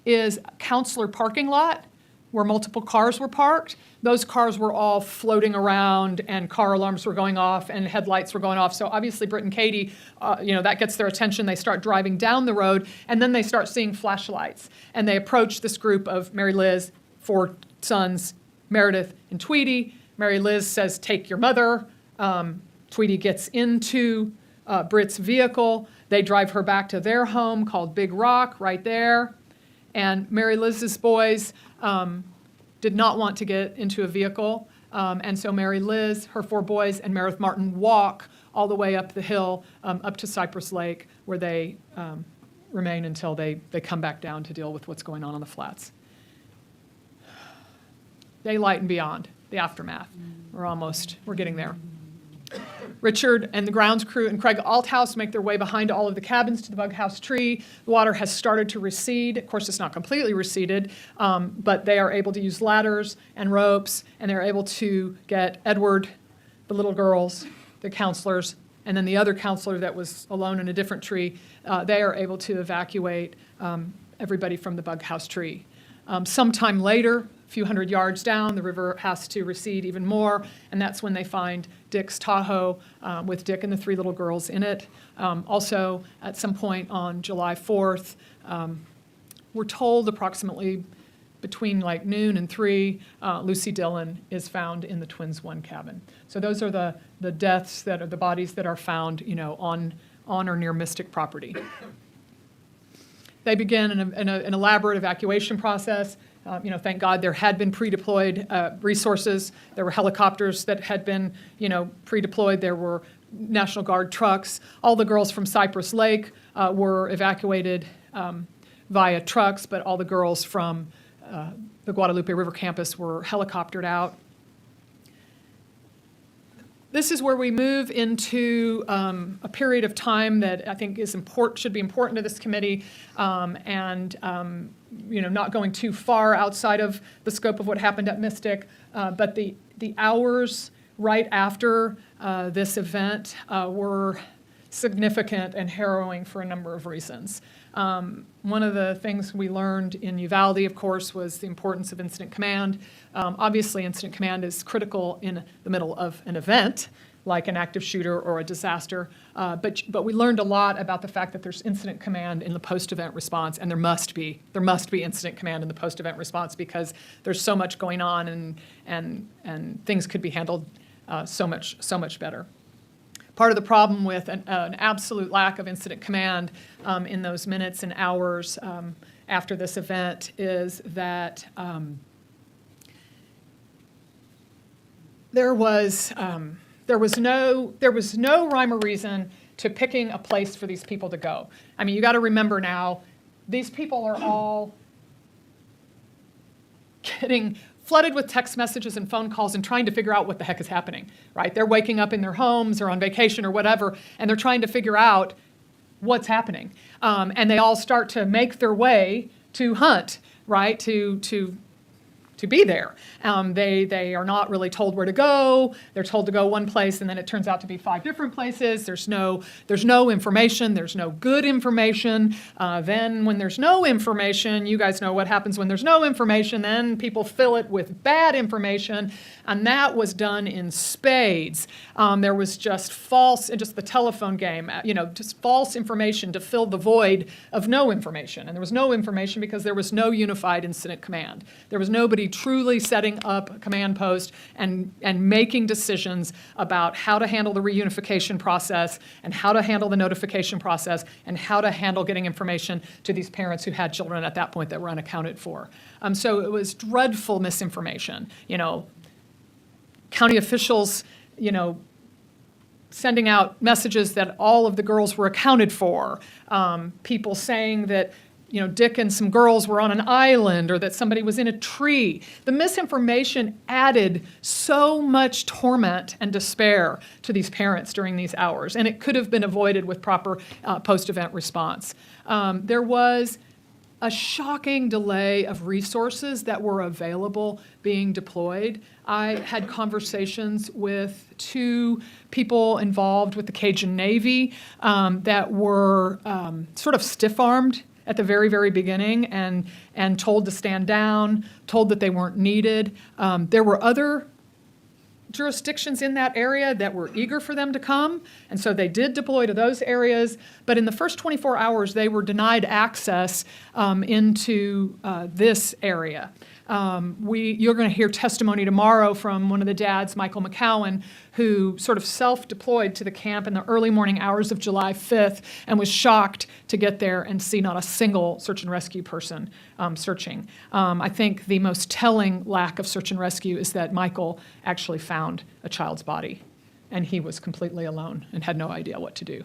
is Counselor parking lot where multiple cars were parked. Those cars were all floating around and car alarms were going off and headlights were going off. So obviously Britt and Katie, that gets their attention. They start driving down the road and then they start seeing flashlights. And they approach this group of Mary Liz, 4 sons, Meredith and Tweety. Mary Liz says, "Take your mother." Tweety gets into Britt's vehicle. They drive her back to their home called Big Rock right there. And Mary Liz's boys did not want to get into a vehicle. And so Mary Liz, her 4 boys, and Meredith Martin walk all the way up the hill, up to Cypress Lake, where they remain until they come back down to deal with what's going on the flats. Daylight and beyond, the aftermath. We're getting there. Richard and the grounds crew and Craig Althouse make their way behind all of the cabins to the bug house tree. The water has started to recede. Of course, it's not completely receded, but they are able to use ladders and ropes, and they're able to get Edward, the little girls, the counselors, and then the other counselor that was alone in a different tree. They are able to evacuate everybody from the bug house tree. Sometime later, a few hundred yards down, the river has to recede even more, and that's when they find Dick's Tahoe with Dick and the 3 little girls in it. Also, at some point on July 4th, we're told approximately between like noon and 3, Lucy Dillon is found in the Twins 1 cabin. So those are the deaths that are the bodies that are found, on or near Mystic property. They begin an elaborate evacuation process. Thank God there had been pre-deployed resources. There were helicopters that had been, pre-deployed. There were National Guard trucks. All the girls from Cypress Lake were evacuated via trucks, but all the girls from the Guadalupe River campus were helicoptered out. This is where we move into a period of time that I think is should be important to this committee, and not going too far outside of the scope of what happened at Mystic, but the hours right after this event were significant and harrowing for a number of reasons. One of the things we learned in Uvalde, of course, was the importance of incident command. Obviously, incident command is critical in the middle of an event, like an active shooter or a disaster. But we learned a lot about the fact that there's incident command in the post-event response, and there must be incident command in the post-event response because there's so much going on, and things could be handled so much better. Part of the problem with an absolute lack of incident command in those minutes and hours after this event is that there was no rhyme or reason to picking a place for these people to go. I mean, you got to remember now, these people are all getting flooded with text messages and phone calls and trying to figure out what the heck is happening, right? They're waking up in their homes or on vacation or whatever, and they're trying to figure out what's happening. And they all start to make their way to Hunt, right, to be there. They are not really told where to go. They're told to go one place, and then it turns out to be 5 different places. There's no information. There's no good information. Then when there's no information, you guys know what happens when there's no information. Then people fill it with bad information, and that was done in spades. There was just the telephone game, just false information to fill the void of no information. And there was no information because there was no unified incident command. There was nobody truly setting up a command post and making decisions about how to handle the reunification process and how to handle the notification process and how to handle getting information to these parents who had children at that point that were unaccounted for. So it was dreadful misinformation. County officials, sending out messages that all of the girls were accounted for. People saying that Dick and some girls were on an island or that somebody was in a tree. The misinformation added so much torment and despair to these parents during these hours, and it could have been avoided with proper post-event response. There was a shocking delay of resources that were available being deployed. I had conversations with 2 people involved with the Cajun Navy that were sort of stiff-armed at the very, very beginning and told to stand down, told that they weren't needed. There were other jurisdictions in that area that were eager for them to come, and so they did deploy to those areas. But in the first 24 hours, they were denied access into this area. You're going to hear testimony tomorrow from one of the dads, Michael McCowan, who sort of self-deployed to the camp in the early morning hours of July 5th and was shocked to get there and see not a single search and rescue person searching. I think the most telling lack of search and rescue is that Michael actually found a child's body and he was completely alone and had no idea what to do.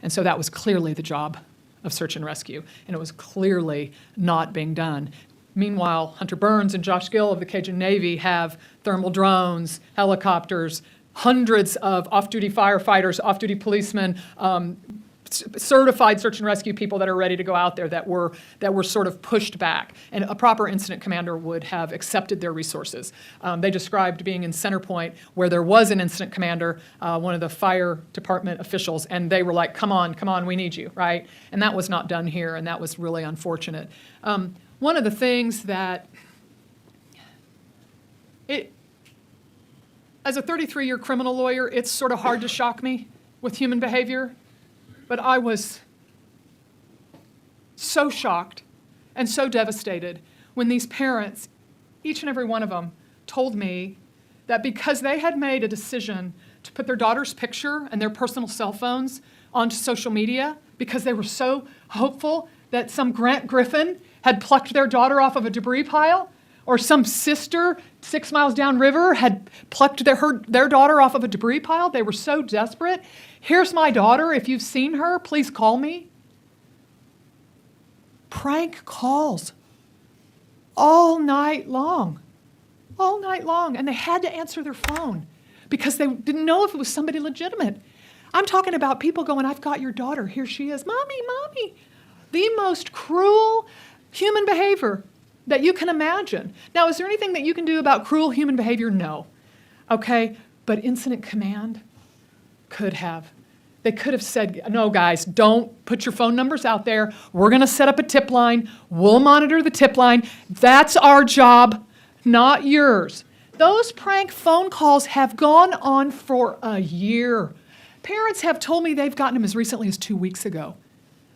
And so that was clearly the job of search and rescue, and it was clearly not being done. Meanwhile, Hunter Burns and Josh Gill of the Cajun Navy have thermal drones, helicopters, hundreds of off-duty firefighters, off-duty policemen, certified search and rescue people that are ready to go out there that were sort of pushed back. And a proper incident commander would have accepted their resources. They described being in Center Point where there was an incident commander, one of the fire department officials, and they were like, come on, we need you, right? And that was not done here, and that was really unfortunate. One of the things that as a 33-year criminal lawyer, it's sort of hard to shock me with human behavior. But I was so shocked and so devastated when these parents, each and every one of them, told me that because they had made a decision to put their daughter's picture and their personal cell phones onto social media because they were so hopeful that some Grant Griffin had plucked their daughter off of a debris pile, or some sister 6 miles downriver had plucked their daughter off of a debris pile. They were so desperate. Here's my daughter. If you've seen her, please call me. Prank calls all night long. And they had to answer their phone because they didn't know if it was somebody legitimate. I'm talking about people going, I've got your daughter. Here she is. Mommy. The most cruel human behavior that you can imagine. Now, is there anything that you can do about cruel human behavior? No. Okay? But incident command could have. They could have said, no, guys, don't put your phone numbers out there. We're going to set up a tip line. We'll monitor the tip line. That's our job, not yours. Those prank phone calls have gone on for a year. Parents have told me they've gotten them as recently as 2 weeks ago.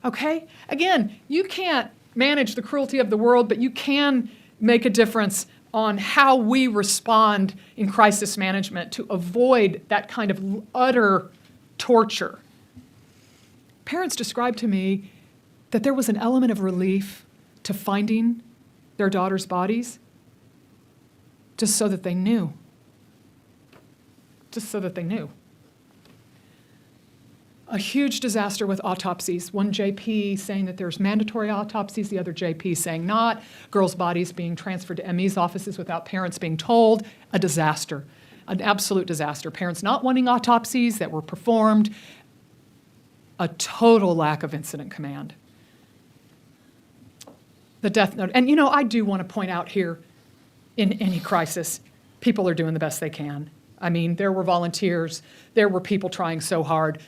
Okay? Again, you can't manage the cruelty of the world, but you can make a difference on how we respond in crisis management to avoid that kind of utter torture. Parents described to me that there was an element of relief to finding their daughters' bodies just so that they knew. A huge disaster with autopsies. One JP saying that there's mandatory autopsies, the other JP saying not. Girls' bodies being transferred to ME's offices without parents being told. A disaster, an absolute disaster. Parents not wanting autopsies that were performed. A total lack of incident command. The death note. And I do want to point out here, in any crisis, people are doing the best they can. I mean, there were volunteers. There were people trying so hard.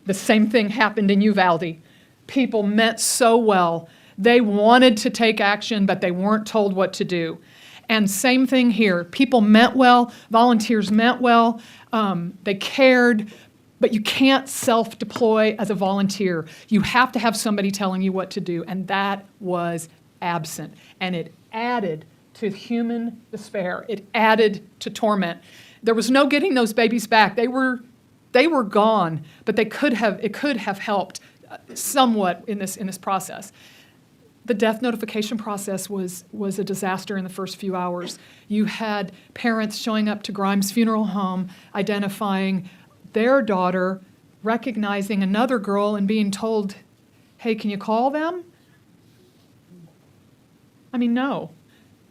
The same thing happened in Uvalde. People meant so well. They wanted to take action, but they weren't told what to do. And same thing here. People meant well. Volunteers meant well. They cared. But you can't self-deploy as a volunteer. You have to have somebody telling you what to do. And that was absent. And it added to human despair. It added to torment. There was no getting those babies back. They were gone, but it could have helped somewhat in this process. The death notification process was a disaster in the first few hours. You had parents showing up to Grimes Funeral Home, identifying their daughter, recognizing another girl and being told, hey, can you call them? I mean, no.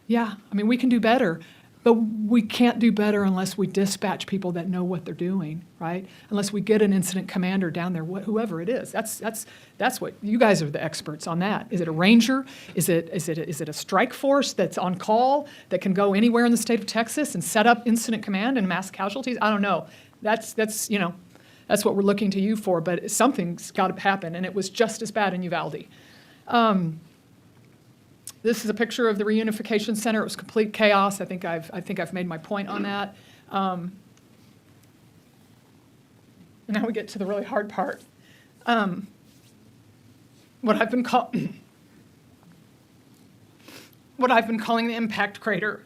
Yeah, I mean, we can do better. But we can't do better unless we dispatch people that know what they're doing, right? Unless we get an incident commander down there, whoever it is. That's what you guys are the experts on that. Is it a ranger? Is it a strike force that's on call that can go anywhere in the state of Texas and set up incident command and mass casualties? I don't know. That's what we're looking to you for. But something's got to happen, and it was just as bad in Uvalde. This is a picture of the reunification center. It was complete chaos. I think I've made my point on that. And now we get to the really hard part. What I've been calling the impact crater,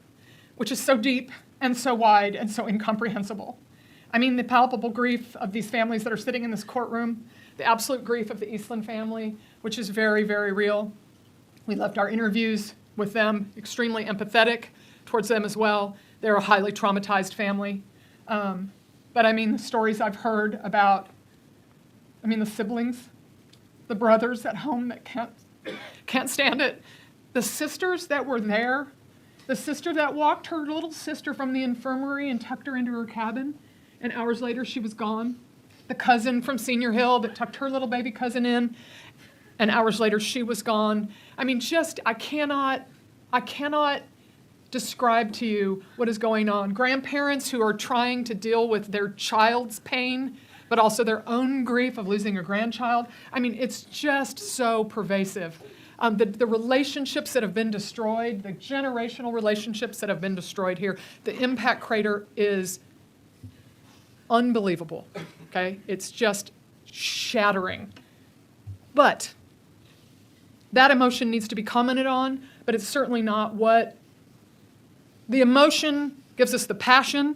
which is so deep and so wide and so incomprehensible. I mean, the palpable grief of these families that are sitting in this courtroom, the absolute grief of the Eastland family, which is very, very real. We left our interviews with them extremely empathetic towards them as well. They're a highly traumatized family. but I mean the stories I've heard about, I mean the siblings, the brothers at home that can't stand it, the sisters that were there, the sister that walked her little sister from the infirmary and tucked her into her cabin, and hours later she was gone. The cousin from Senior Hill that tucked her little baby cousin in, and hours later she was gone. I mean, just, I cannot describe to you what is going on. Grandparents who are trying to deal with their child's pain, but also their own grief of losing a grandchild. I mean, it's just so pervasive. The relationships that have been destroyed, the generational relationships that have been destroyed here, the impact crater is unbelievable, okay? It's just shattering. But that emotion needs to be commented on, but it's certainly not what the emotion gives us the passion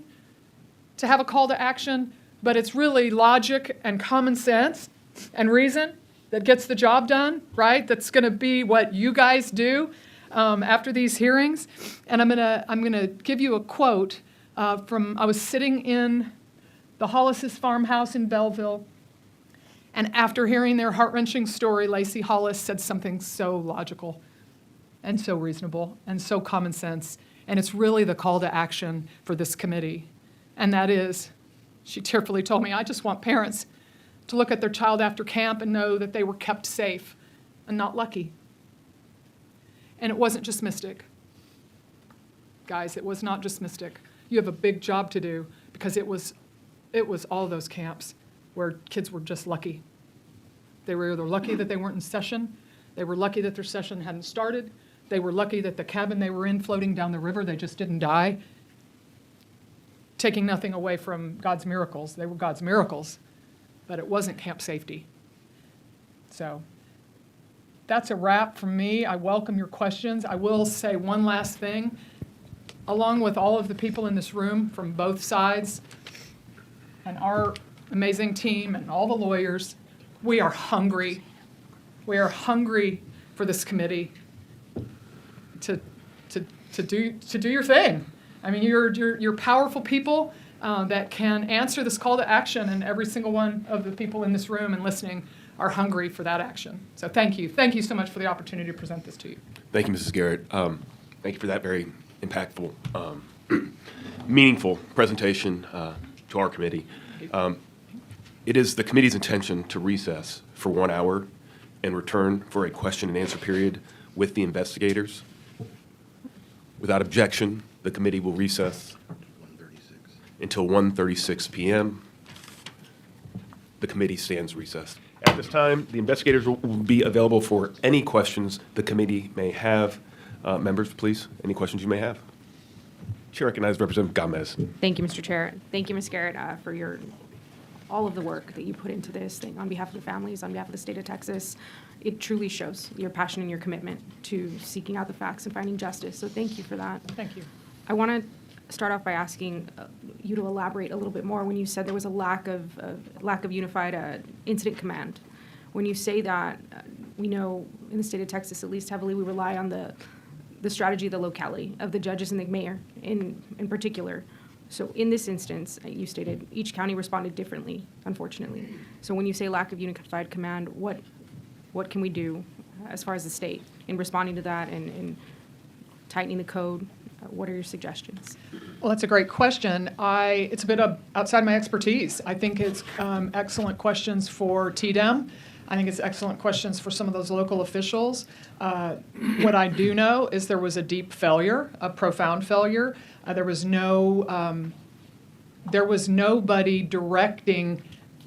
to have a call to action, but it's really logic and common sense and reason that gets the job done, right? That's going to be what you guys do after these hearings. And I'm gonna give you a quote from, I was sitting in the Hollis's farmhouse in Belleville, and after hearing their heart-wrenching story, Lacey Hollis said something so logical and so reasonable and so common sense, and it's really the call to action for this committee. And that is, she tearfully told me, I just want parents to look at their child after camp and know that they were kept safe and not lucky. And it wasn't just Mystic. Guys, it was not just Mystic. You have a big job to do, because it was all those camps where kids were just lucky. They were either lucky that they weren't in session, they were lucky that their session hadn't started, they were lucky that the cabin they were in floating down the river, they just didn't die. Taking nothing away from God's miracles. They were God's miracles, but it wasn't camp safety. So that's a wrap from me. I welcome your questions. I will say one last thing. Along with all of the people in this room from both sides and our amazing team and all the lawyers, we are hungry. We are hungry for this committee to do your thing. I mean, you're powerful people that can answer this call to action, and every single one of the people in this room and listening are hungry for that action. So thank you. Thank you so much for the opportunity to present this to you. Thank you, Mrs. Garrett. Thank you for that very impactful, meaningful presentation to our committee. It is the committee's intention to recess for 1 hour and return for a question and answer period with the investigators. Without objection, the committee will recess until 1:36 p.m. The committee stands recessed. At this time, the investigators will be available for any questions the committee may have. Members, please, any questions you may have. Chair recognizes Representative Gomez. Thank you, Mr. Chair. Thank you, Ms. Garrett, for all of the work that you put into this thing on behalf of the families, on behalf of the state of Texas. It truly shows your passion and your commitment to seeking out the facts and finding justice. So thank you for that. Thank you. I want to start off by asking you to elaborate a little bit more when you said there was a lack of unified incident command. When you say that, we know in the state of Texas, at least heavily, we rely on the strategy of the locality, of the judges and the mayor in particular. So in this instance, you stated each county responded differently, unfortunately. So when you say lack of unified command, what can we do as far as the state in responding to that and tightening the code? What are your suggestions? Well, that's a great question. It's a bit outside my expertise. I think it's excellent questions for TDEM. I think it's excellent questions for some of those local officials. What I do know is there was a deep failure, a profound failure. There was nobody directing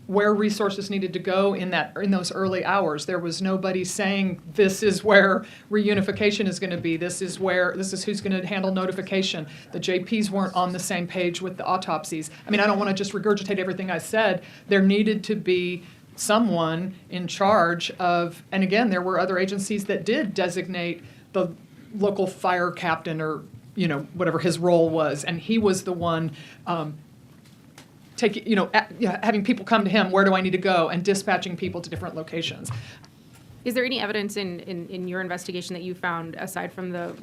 where resources needed to go in those early hours. There was nobody saying this is where reunification is going to be. This is who's going to handle notification. The JPs weren't on the same page with the autopsies. I mean, I don't want to just regurgitate everything I said. There needed to be someone in charge of, and again, there were other agencies that did designate the local fire captain or whatever his role was, and he was the one having people come to him, where do I need to go, and dispatching people to different locations. Is there any evidence in your investigation that you found, aside from the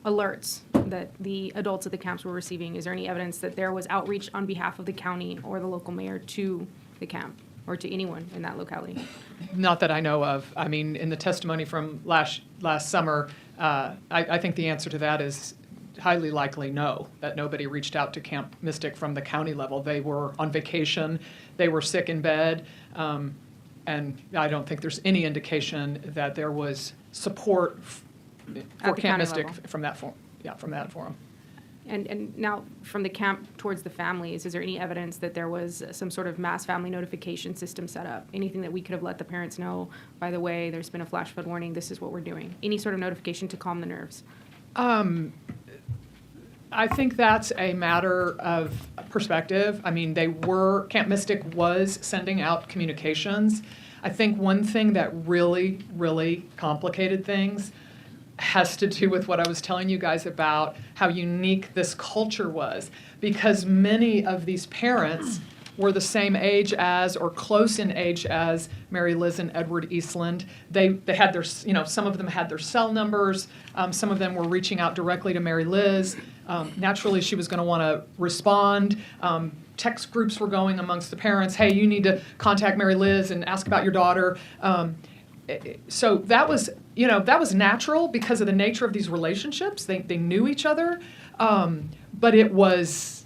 alerts that the adults at the camps were receiving? Is there any evidence that there was outreach on behalf of the county or the local mayor to the camp or to anyone in that locality? Not that I know of. I mean, in the testimony from last summer, I think the answer to that is highly likely no, that nobody reached out to Camp Mystic from the county level. They were on vacation, they were sick in bed, and I don't think there's any indication that there was support for the Camp county Mystic level. from that forum. Yeah, from that forum. And now, from the camp towards the families, is there any evidence that there was some sort of mass family notification system set up? Anything that we could have let the parents know, by the way, there's been a flash flood warning, this is what we're doing? Any sort of notification to calm the nerves? I think that's a matter of perspective. I mean, Camp Mystic was sending out communications. I think one thing that really, really complicated things has to do with what I was telling you guys about how unique this culture was, because many of these parents were the same age as or close in age as Mary Liz and Edward Eastland. They had their, some of them had their cell numbers. Some of them were reaching out directly to Mary Liz. Naturally, she was going to want to respond. Text groups were going amongst the parents. Hey, you need to contact Mary Liz and ask about your daughter. So that was natural because of the nature of these relationships. They knew each other, but it was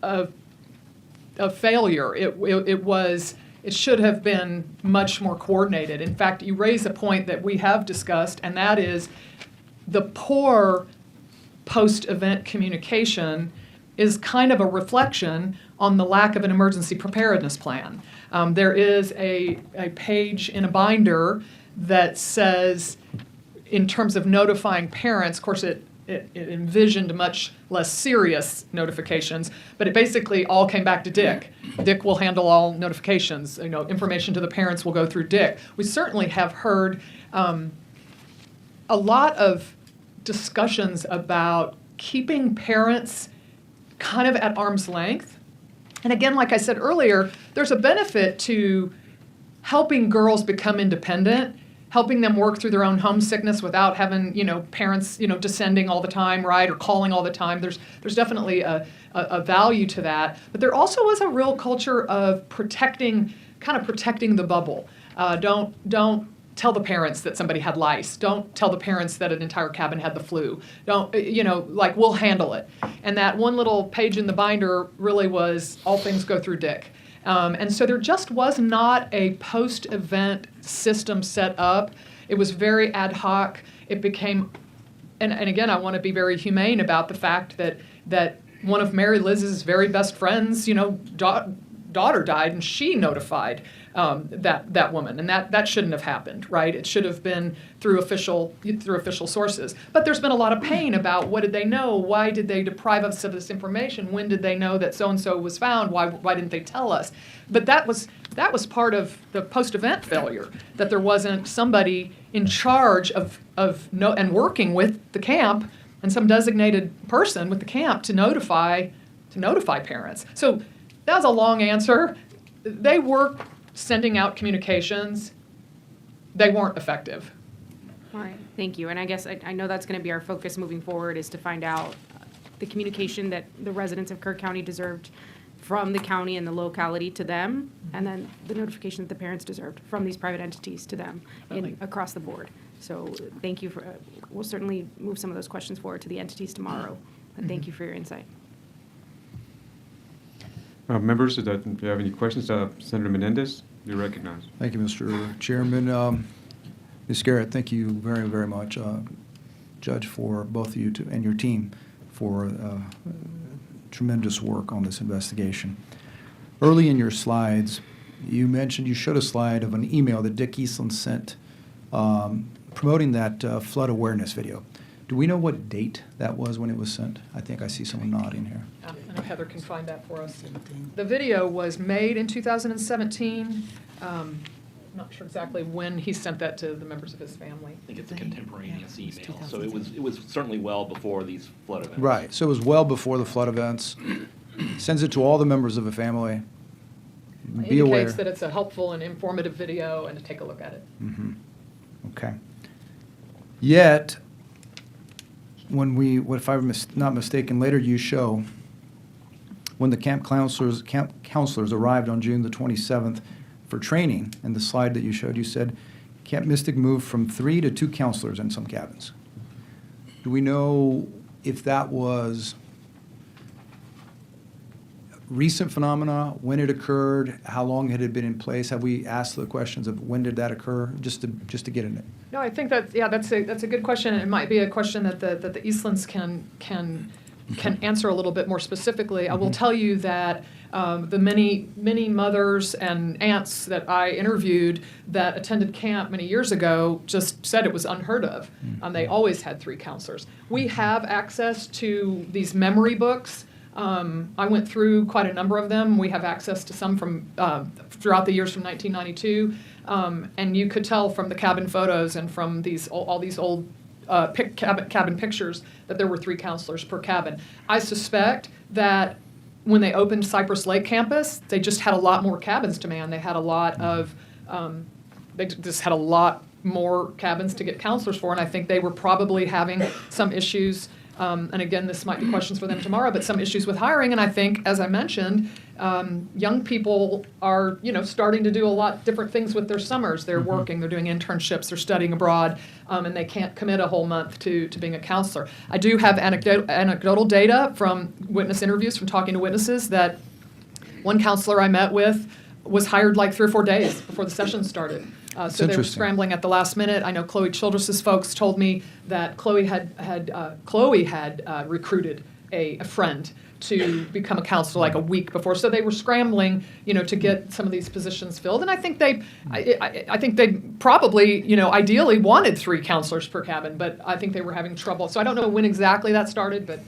a failure. It should have been much more coordinated. In fact, you raise a point that we have discussed, and that is the poor post-event communication is kind of a reflection on the lack of an emergency preparedness plan. There is a page in a binder that says, in terms of notifying parents, of course it envisioned much less serious notifications, but it basically all came back to Dick. Dick will handle all notifications. Information to the parents will go through Dick. We certainly have heard a lot of discussions about keeping parents kind of at arm's length. And again, like I said earlier, there's a benefit to helping girls become independent, helping them work through their own homesickness without having, parents, descending all the time, right, or calling all the time. There's definitely a value to that. But there also was a real culture of protecting the bubble. Don't tell the parents that somebody had lice. Don't tell the parents that an entire cabin had the flu. We'll handle it. And that one little page in the binder really was all things go through Dick. And so there just was not a post-event system set up. It was very ad hoc. It became, and again, I want to be very humane about the fact that one of Mary Liz's very best friends, daughter died, and she notified that woman, and that shouldn't have happened, right? It should have been through official sources. But there's been a lot of pain about what did they know? Why did they deprive us of this information? When did they know that so and so was found? Why didn't they tell us? But that was part of the post-event failure, that there wasn't somebody in charge of and working with the camp and some designated person with the camp to notify parents. So that was a long answer. They were sending out communications. They weren't effective. All right, thank you. And I guess I know that's going to be our focus moving forward, is to find out the communication that the residents of Kerr County deserved from the county and the locality to them, and then the notification that the parents deserved from these private entities to them across the board. So thank you for, we'll certainly move some of those questions forward to the entities tomorrow. And thank you for your insight. Members, if you have any questions, Senator Menendez, you're recognized. Thank you, Mr. Chairman. Ms. Garrett, thank you very, very much, Judge, for both of you and your team for tremendous work on this investigation. Early in your slides, you showed a slide of an email that Dick Eastland sent promoting that flood awareness video. Do we know what date that was when it was sent? I think I see someone nodding here. I know Heather can find that for us. The video was made in 2017. Not sure exactly when he sent that to the members of his family. I think it's a contemporaneous email, so it was certainly well before these flood events. Right, so it was well before the flood events. Sends it to all the members of the family. Be aware. Indicates that it's a helpful and informative video, and to take a look at it. Mm-hmm. Okay. Yet, if I'm not mistaken, later you show when the camp counselors arrived on June the 27th for training, and the slide that you showed, you said Camp Mystic moved from 3 to 2 counselors in some cabins. Do we know if that was recent phenomena, when it occurred, how long had it been in place? Have we asked the questions of when did that occur, just to get in it? No, I think that's a good question. It might be a question that the Eastlands can answer a little bit more specifically. I will tell you that the many mothers and aunts that I interviewed that attended camp many years ago just said it was unheard of. They always had 3 counselors. We have access to these memory books. I went through quite a number of them. We have access to some from throughout the years from 1992, and you could tell from the cabin photos and from all these old cabin pictures that there were 3 counselors per cabin. I suspect that when they opened Cypress Lake campus, they just had a lot more cabins to man. They had a lot of, they just had a lot more cabins to get counselors for, and I think they were probably having some issues. And again, this might be questions for them tomorrow, but some issues with hiring. And I think, as I mentioned, young people are, starting to do a lot different things with their summers. They're working, they're doing internships, they're studying abroad, and they can't commit a whole month to being a counselor. I do have anecdotal data from witness interviews, from talking to witnesses, that one counselor I met with was hired like 3 or 4 days before the session started. So they were scrambling at the last minute. I know Chloe Childress's folks told me that Chloe had recruited a friend to become a counselor like a week before. So they were scrambling, to get some of these positions filled. And I think they probably, ideally wanted 3 counselors per cabin, but I think they were having trouble. So I don't know when exactly that started, but.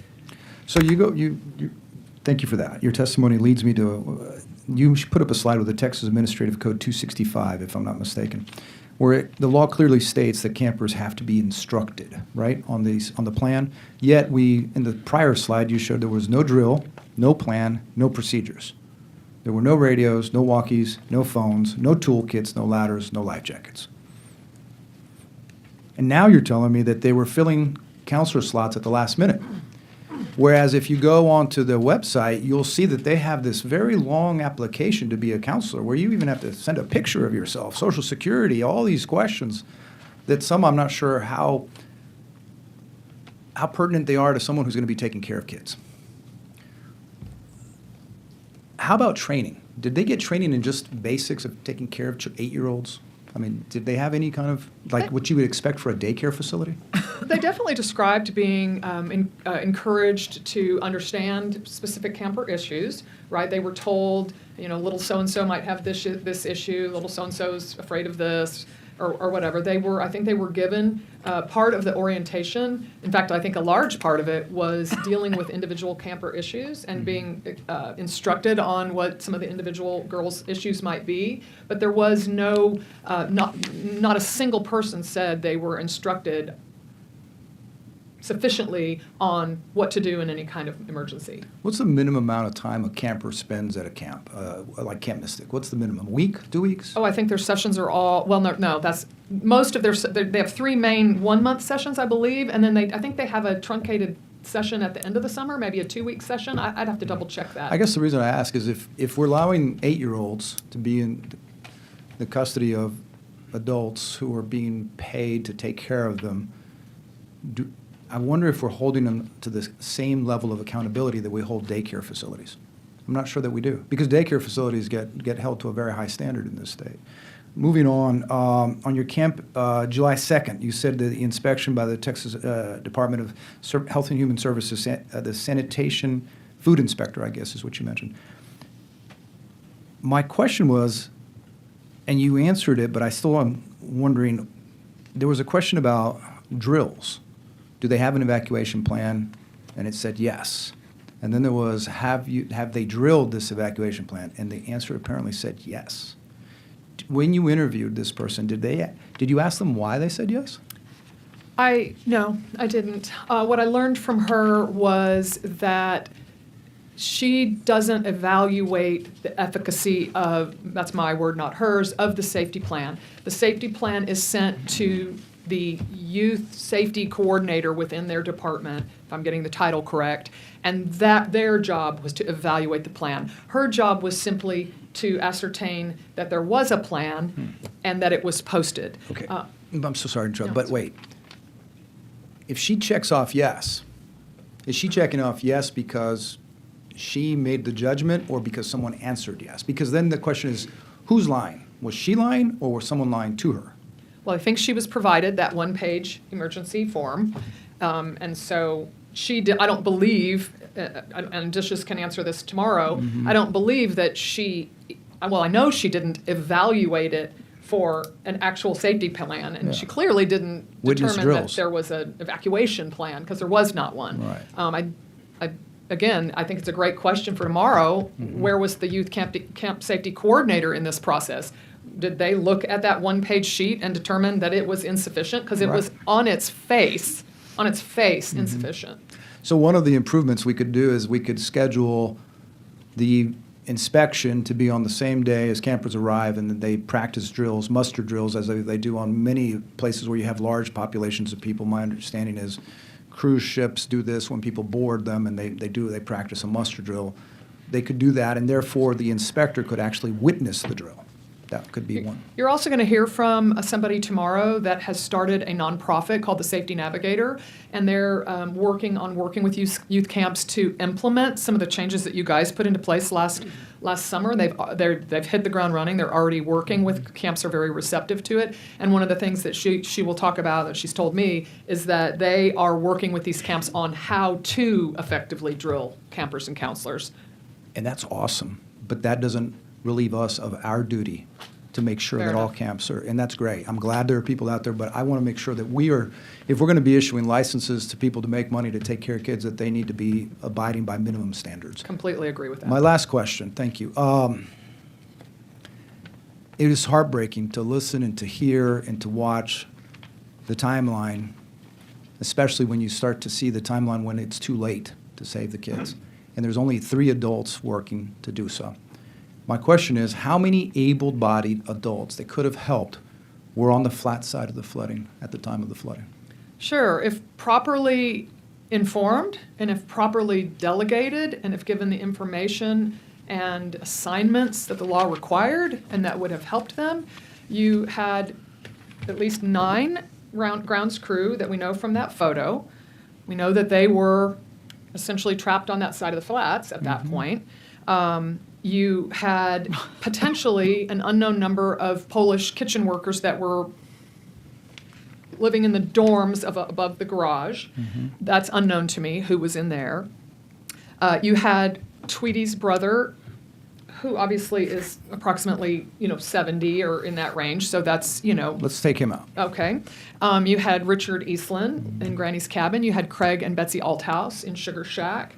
So thank you for that. Your testimony leads me to. You put up a slide with the Texas Administrative Code 265, if I'm not mistaken, where the law clearly states that campers have to be instructed, right, on the plan. Yet in the prior slide, you showed there was no drill, no plan, no procedures. There were no radios, no walkies, no phones, no toolkits, no ladders, no life jackets. And now you're telling me that they were filling counselor slots at the last minute. Whereas if you go onto the website, you'll see that they have this very long application to be a counselor, where you even have to send a picture of yourself, Social Security, all these questions that some I'm not sure how pertinent they are to someone who's going to be taking care of kids. How about training? Did they get training in just basics of taking care of 8-year-olds? I mean, did they have any kind of, what you would expect for a daycare facility? They definitely described being encouraged to understand specific camper issues, right? They were told, little so-and-so might have this issue, little so-and-so's afraid of this, or whatever. I think they were given part of the orientation. In fact, I think a large part of it was dealing with individual camper issues and being instructed on what some of the individual girls' issues might be. But there was not a single person said they were instructed sufficiently on what to do in any kind of emergency. What's the minimum amount of time a camper spends at a camp, like Camp Mystic? What's the minimum? A week, 2 weeks? Oh, I think their sessions are all, no, that's most of they have 3 main 1-month sessions, I believe, and then I think they have a truncated session at the end of the summer, maybe a 2-week session. I'd have to double check that. I guess the reason I ask is if we're allowing 8-year-olds to be in the custody of adults who are being paid to take care of them, I wonder if we're holding them to the same level of accountability that we hold daycare facilities. I'm not sure that we do, because daycare facilities get held to a very high standard in this state. Moving on your camp, July 2nd, you said that the inspection by the Texas Department of Health and Human Services, the sanitation food inspector, I guess is what you mentioned. My question was, and you answered it, but I still am wondering, there was a question about drills. Do they have an evacuation plan? And it said yes. And then there was, have they drilled this evacuation plan? And the answer apparently said yes. When you interviewed this person, did you ask them why they said yes? No, I didn't. What I learned from her was that she doesn't evaluate the efficacy of, that's my word, not hers, of the safety plan. The safety plan is sent to the youth safety coordinator within their department, if I'm getting the title correct, and that their job was to evaluate the plan. Her job was simply to ascertain that there was a plan and that it was posted. Okay. I'm so sorry to interrupt, no, but it's wait. If she checks off yes, is she checking off yes because she made the judgment or because someone answered yes? Because then the question is, who's lying? Was she lying or was someone lying to her? Well, I think she was provided that one-page emergency form, and so she did. I don't believe, and Dishes can answer this tomorrow. I don't believe that she. Well, I know she didn't evaluate it for an actual safety plan, and she clearly didn't Witness determine drills. that there was an evacuation plan because there was not one. Right. Again, I think it's a great question for tomorrow. Where was the youth camp safety coordinator in this process? Did they look at that one-page sheet and determine that it was insufficient? Because it was on its face, insufficient. So one of the improvements we could do is we could schedule the inspection to be on the same day as campers arrive, and then they practice drills, muster drills, as they do on many places where you have large populations of people. My understanding is cruise ships do this when people board them, and they practice a muster drill. They could do that, and therefore the inspector could actually witness the drill. That could be one. You're also going to hear from somebody tomorrow that has started a nonprofit called the Safety Navigator, and they're working with youth camps to implement some of the changes that you guys put into place last summer. They've hit the ground running. They're already working with camps, are very receptive to it. And one of the things that she will talk about, that she's told me, is that they are working with these camps on how to effectively drill campers and counselors. And that's awesome, but that doesn't relieve us of our duty to make sure Fair that all enough. camps are, and that's great. I'm glad there are people out there, but I want to make sure that we are, if we're going to be issuing licenses to people to make money to take care of kids, that they need to be abiding by minimum standards. Completely agree with that. My last question, thank you. It is heartbreaking to listen and to hear and to watch the timeline, especially when you start to see the timeline when it's too late to save the kids. And there's only 3 adults working to do so. My question is, how many able-bodied adults that could have helped were on the flat side of the flooding at the time of the flooding? Sure, if properly informed and if properly delegated and if given the information and assignments that the law required and that would have helped them, you had at least 9 grounds crew that we know from that photo. We know that they were essentially trapped on that side of the flats at that point. You had potentially an unknown number of Polish kitchen workers that were living in the dorms above the garage. That's unknown to me who was in there. You had Tweety's brother, who obviously is approximately 70 or in that range. So that's Let's take him out. Okay. You had Richard Eastland in Granny's cabin. You had Craig and Betsy Althouse in Sugar Shack.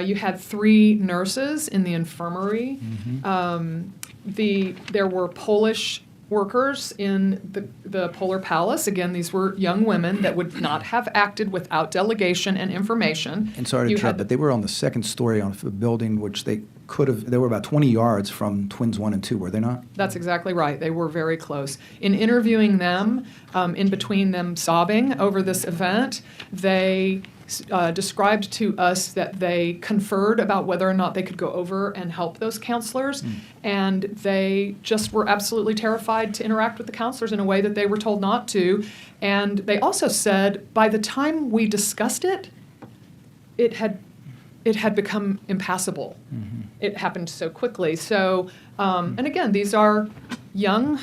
You had 3 nurses in the infirmary. There were Polish workers in the Polar Palace. Again, these were young women that would not have acted without delegation and information. And sorry to interrupt, but they were on the 2nd story of a building which they were about 20 yards from Twins 1 and 2, were they not? That's exactly right. They were very close. In interviewing them, in between them sobbing over this event, they described to us that they conferred about whether or not they could go over and help those counselors, and they just were absolutely terrified to interact with the counselors in a way that they were told not to. And they also said by the time we discussed it, it had become impassable. It happened so quickly. So, and again, these are young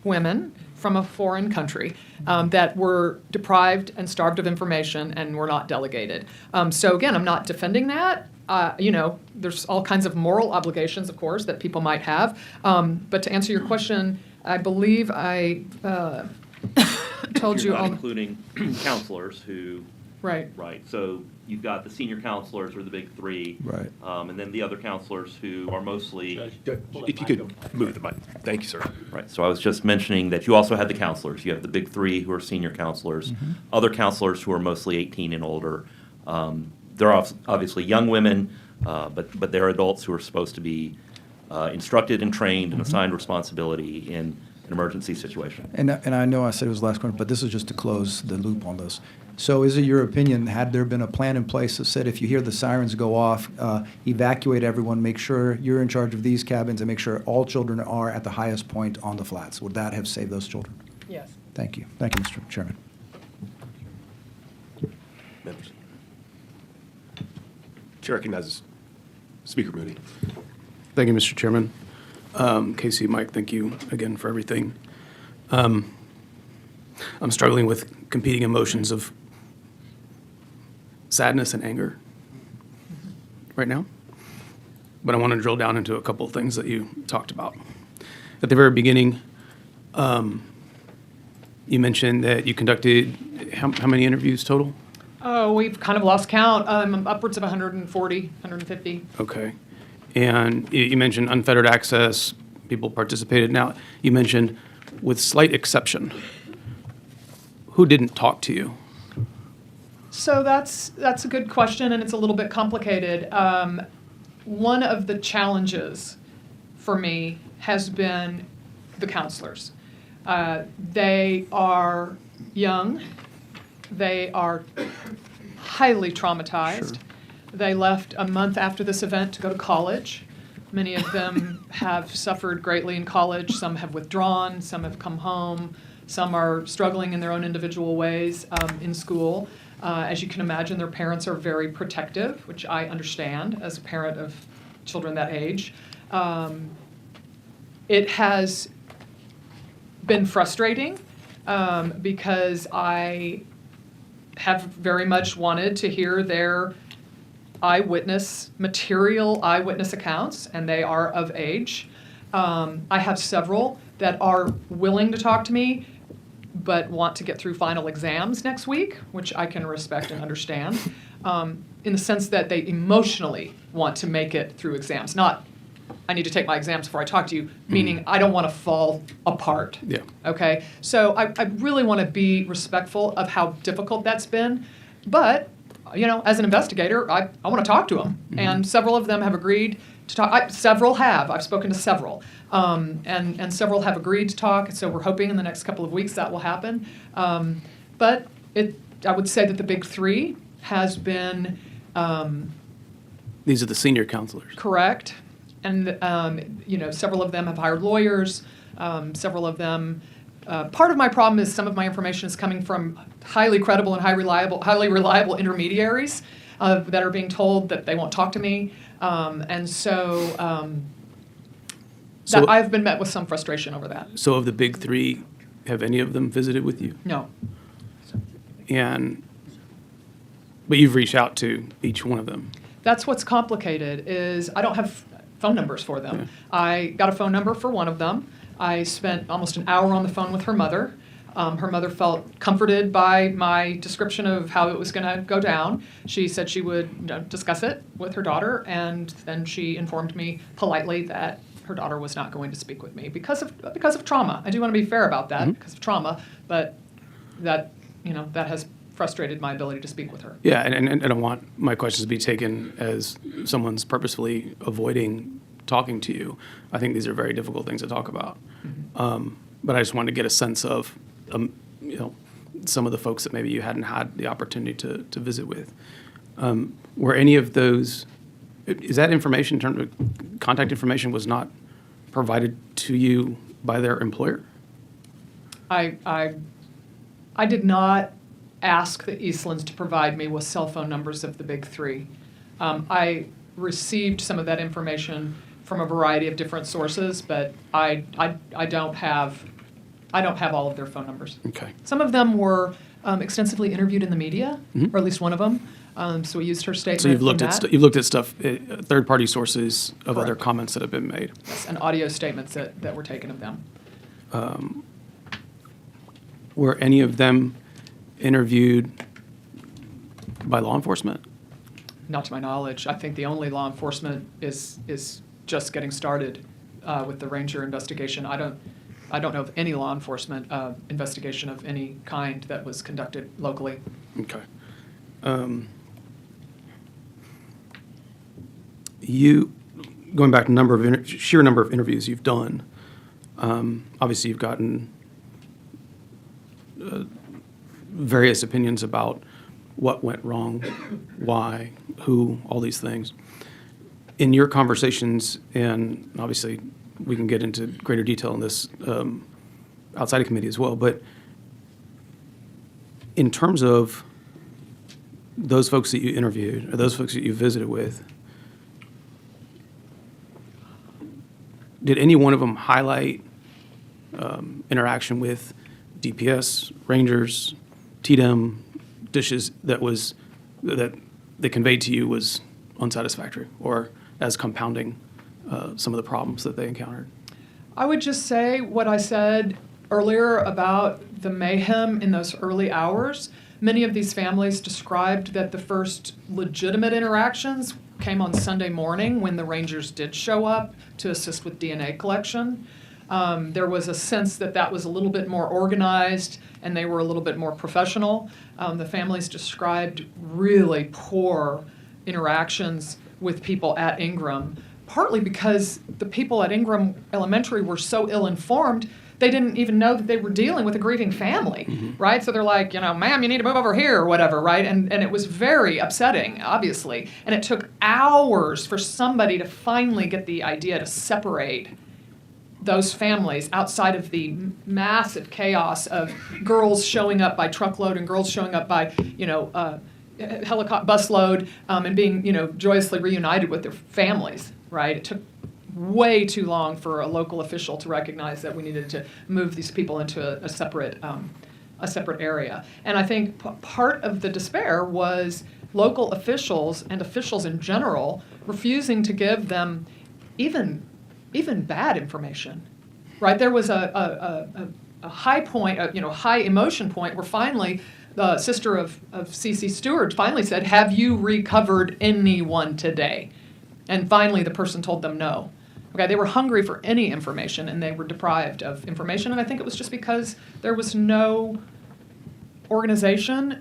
women from a foreign country that were deprived and starved of information and were not delegated. So again, I'm not defending that. There's all kinds of moral obligations, of course, that people might have. But to answer your question, I believe I told you You're not all. including counselors who. Right. Right. So you've got the senior counselors, or the big 3. Right. And then the other counselors who are mostly. If you could move the mic. Thank you, sir. Right. So I was just mentioning that you also had the counselors. You have the big 3 who are senior counselors, other counselors who are mostly 18 and older. They're obviously young women, but they're adults who are supposed to be instructed and trained and assigned responsibility in an emergency situation. And I know I said it was the last question, but this is just to close the loop on this. So is it your opinion, had there been a plan in place that said if you hear the sirens go off, evacuate everyone, make sure you're in charge of these cabins, and make sure all children are at the highest point on the flats? Would that have saved those children? Yes. Thank you. Thank you, Mr. Chairman. Members. Chair recognizes Speaker Moody. Thank you, Mr. Chairman. Casey, Mike, thank you again for everything. I'm struggling with competing emotions of sadness and anger right now, but I want to drill down into a couple of things that you talked about. At the very beginning, you mentioned that you conducted how many interviews total? Oh, we've kind of lost count. Upwards of 140, 150. Okay. And you mentioned unfettered access, people participated. Now, you mentioned with slight exception. Who didn't talk to you? So that's a good question, and it's a little bit complicated. One of the challenges for me has been the counselors. They are young. They are highly traumatized. Sure. They left a month after this event to go to college. Many of them have suffered greatly in college. Some have withdrawn. Some have come home. Some are struggling in their own individual ways in school. As you can imagine, their parents are very protective, which I understand as a parent of children that age. It has been frustrating because I have very much wanted to hear their eyewitness accounts, and they are of age. I have several that are willing to talk to me, but want to get through final exams next week, which I can respect and understand, in the sense that they emotionally want to make it through exams. Not, I need to take my exams before I talk to you, meaning I don't want to fall apart. Yeah. Okay? So I really want to be respectful of how difficult that's been, but as an investigator, I want to talk to them. Mm-hmm. And several of them have agreed to talk. Several have. I've spoken to several. And several have agreed to talk. And so we're hoping in the next couple of weeks that will happen. But I would say that the big three has been... These are the senior counselors. Correct. And, several of them have hired lawyers. Several of them... part of my problem is some of my information is coming from highly credible and highly reliable intermediaries that are being told that they won't talk to me. So I've been met with some frustration over that. So of the big three, have any of them visited with you? No. But you've reached out to each one of them. That's what's complicated is I don't have phone numbers for them. Yeah. I got a phone number for one of them. I spent almost an hour on the phone with her mother. Her mother felt comforted by my description of how it was going to go down. She said she would discuss it with her daughter, and then she informed me politely that her daughter was not going to speak with me because of trauma. I do want to be fair about that, because of trauma, but that has frustrated my ability to speak with her. Yeah, and I don't want my questions to be taken as someone's purposefully avoiding talking to you. I think these are very difficult things to talk about. Mm-hmm. But I just wanted to get a sense of, some of the folks that maybe you hadn't had the opportunity to visit with. Were any of those, is that information, in terms of contact information, was not provided to you by their employer? I did not ask the Eastlands to provide me with cell phone numbers of the big three. I received some of that information from a variety of different sources, but I don't have all of their phone numbers. Okay. Some of them were extensively interviewed in the media, or at least one of them. So we used her statement. So you've looked from at stuff, third-party sources of other comments that have been made. Yes, and audio statements that were taken of them. Were any of them interviewed by law enforcement? Not to my knowledge. I think the only law enforcement is just getting started with the Ranger investigation. I don't know of any law enforcement investigation of any kind that was conducted locally. Okay. Going back to sheer number of interviews you've done, Obviously, you've gotten various opinions about what went wrong, why, who, all these things. In your conversations, and obviously we can get into greater detail in this outside of committee as well, but in terms of those folks that you interviewed or those folks that you visited with, did any one of them highlight interaction with DPS, Rangers, TDEM, dishes that they conveyed to you was unsatisfactory or as compounding some of the problems that they encountered? I would just say what I said earlier about the mayhem in those early hours. Many of these families described that the first legitimate interactions came on Sunday morning when the Rangers did show up to assist with DNA collection. There was a sense that that was a little bit more organized and they were a little bit more professional. The families described really poor interactions with people at Ingram, partly because the people at Ingram Elementary were so ill-informed, they didn't even know that they were dealing with a grieving family, right? So they're like, ma'am, you need to move over here or whatever, right? And it was very upsetting, obviously. And it took hours for somebody to finally get the idea to separate those families outside of the massive chaos of girls showing up by truckload and girls showing up by, helicopter busload and being, joyously reunited with their families, right? It took way too long for a local official to recognize that we needed to move these people into a separate area. And I think part of the despair was local officials and officials in general refusing to give them even bad information, right? There was a high point, high emotion point where finally the sister of C.C. Stewart finally said, "Have you recovered anyone today?" And finally the person told them no. Okay, they were hungry for any information and they were deprived of information. And I think it was just because there was no organization.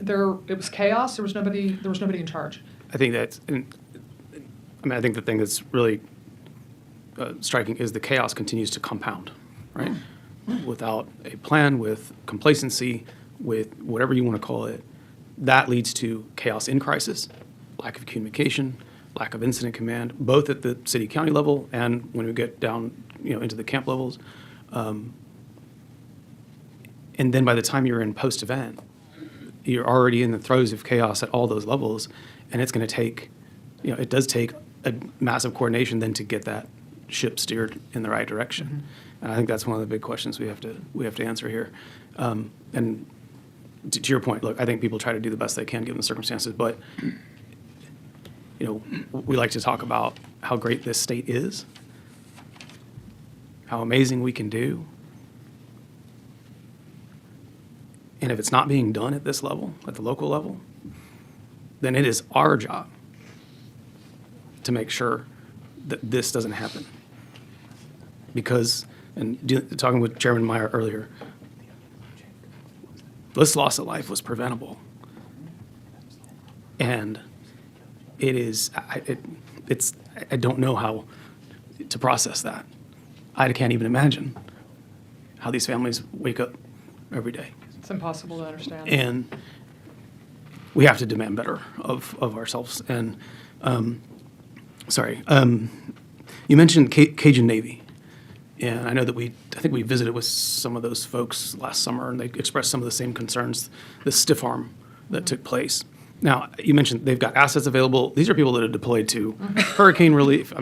It was chaos. There was nobody in charge. I think I think the thing that's really striking is the chaos continues to compound, right? Without a plan, with complacency, with whatever you want to call it, that leads to chaos in crisis, lack of communication, lack of incident command, both at the city-county level and when we get down, into the camp levels. And then by the time you're in post-event, you're already in the throes of chaos at all those levels, and it's going to take, it does take a massive coordination then to get that ship steered in the right direction. Mm-hmm. And I think that's one of the big questions we have to answer here. And to your point, look, I think people try to do the best they can given the circumstances, but we like to talk about how great this state is, how amazing we can do. And if it's not being done at this level, at the local level, then it is our job to make sure that this doesn't happen. Because, talking with Chairman Meyer earlier, this loss of life was preventable. And it is, I don't know how to process that. I can't even imagine how these families wake up every day. It's impossible to understand. And we have to demand better of ourselves. And, you mentioned Cajun Navy. And I know that I think we visited with some of those folks last summer, and they expressed some of the same concerns, the stiff arm that took place. Now, you mentioned they've got assets available. These are people that are deployed to hurricane relief.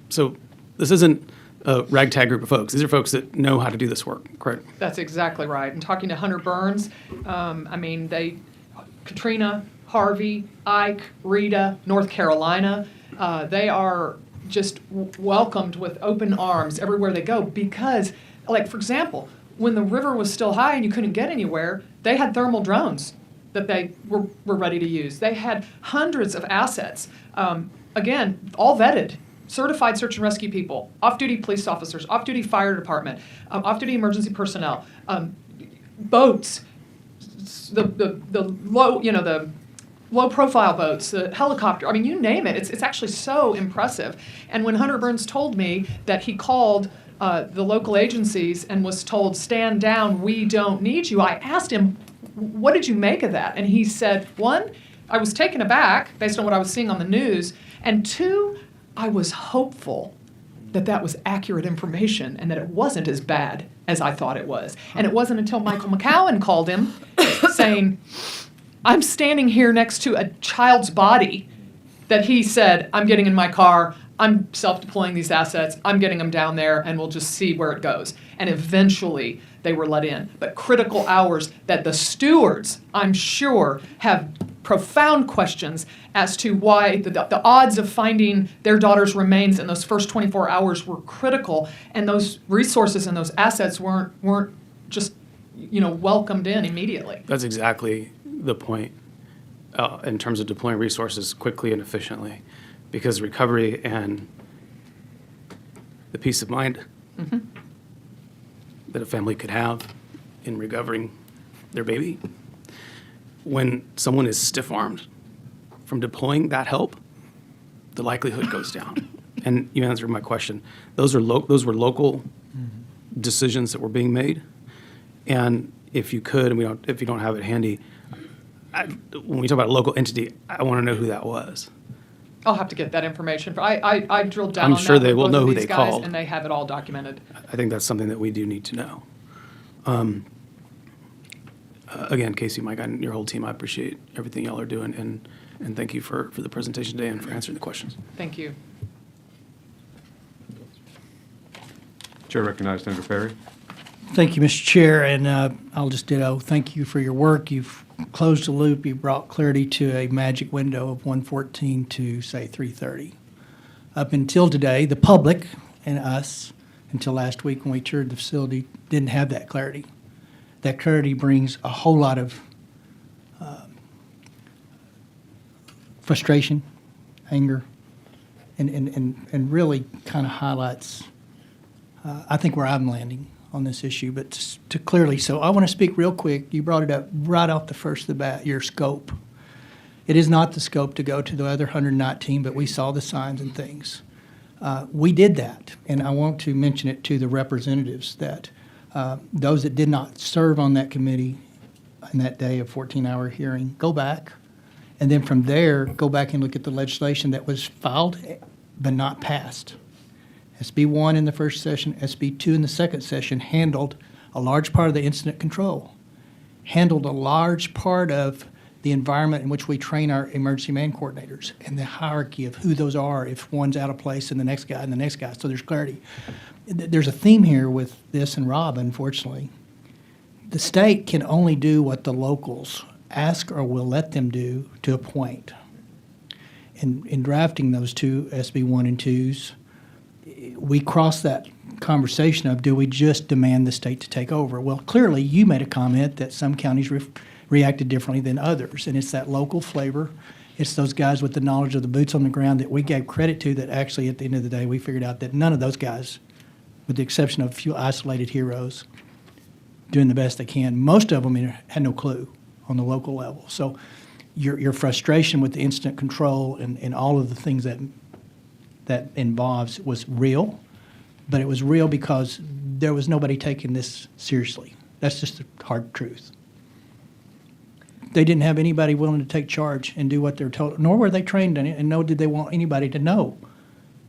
So this isn't a ragtag group of folks. These are folks that know how to do this work, correct? That's exactly right. And talking to Hunter Burns, Katrina, Harvey, Ike, Rita, North Carolina, they are just welcomed with open arms everywhere they go because, for example, when the river was still high and you couldn't get anywhere, they had thermal drones that they were ready to use. They had hundreds of assets, again, all vetted, certified search and rescue people, off-duty police officers, off-duty fire department, off-duty emergency personnel, boats, the low-profile boats, the helicopter. You name it. It's actually so impressive. And when Hunter Burns told me that he called the local agencies and was told, stand down, we don't need you. I asked him, what did you make of that? And he said, one, I was taken aback based on what I was seeing on the news, and two, I was hopeful that that was accurate information and that it wasn't as bad as I thought it was. And it wasn't until Michael McCowan called him saying, I'm standing here next to a child's body, that he said, I'm getting in my car, I'm self-deploying these assets, I'm getting them down there, and we'll just see where it goes. And eventually, they were let in. But critical hours that the stewards, I'm sure, have profound questions as to why the odds of finding their daughter's remains in those first 24 hours were critical, and those resources and those assets weren't just, welcomed in immediately. That's exactly the point in terms of deploying resources quickly and efficiently, because recovery and the peace of mind that a family could have in recovering their baby, when someone is stiff-armed from deploying that help, the likelihood goes down. And you answered my question. Those were local decisions that were being made. And if you could, and if you don't have it handy, when we talk about a local entity, I want to know who that was. I'll have to get that information. I drilled down I'm on sure that they with will both know of who these they guys, called. and they have it all documented. I think that's something that we do need to know. Again, Casey, Mike, and your whole team, I appreciate everything y'all are doing, and thank you for the presentation today and for answering the questions. Thank you. Chair recognized Senator Perry. Thank you, Mr. Chair, and I'll just ditto. Thank you for your work. You've closed the loop. You brought clarity to a magic window of 1:14 to, say, 3:30. Up until today, the public and us, until last week when we toured the facility, didn't have that clarity. That clarity brings a whole lot of frustration, anger, and really kind of highlights, I think, where I'm landing on this issue. But to clearly, so I want to speak real quick. You brought it up right off the first of the bat, your scope. It is not the scope to go to the other 119, but we saw the signs and things. We did that, and I want to mention it to the representatives that those that did not serve on that committee in that day of 14-hour hearing, go back, and then from there, go back and look at the legislation that was filed but not passed. SB 1 in the first session, SB 2 in the second session handled a large part of the incident control, handled a large part of the environment in which we train our emergency man coordinators and the hierarchy of who those are if one's out of place and the next guy and the next guy, so there's clarity. There's a theme here with this and Rob, unfortunately. The state can only do what the locals ask or will let them do to a point. In drafting those two SB 1 and 2s, we crossed that conversation of, do we just demand the state to take over? Well, clearly you made a comment that some counties reacted differently than others, and it's that local flavor. It's those guys with the knowledge of the boots on the ground that we gave credit to, that actually at the end of the day we figured out that none of those guys, with the exception of a few isolated heroes, doing the best they can. Most of them had no clue on the local level. So your frustration with the incident control and all of the things that involves was real, but it was real because there was nobody taking this seriously. That's just the hard truth. They didn't have anybody willing to take charge and do what they're told, nor were they trained in it, and nor did they want anybody to know.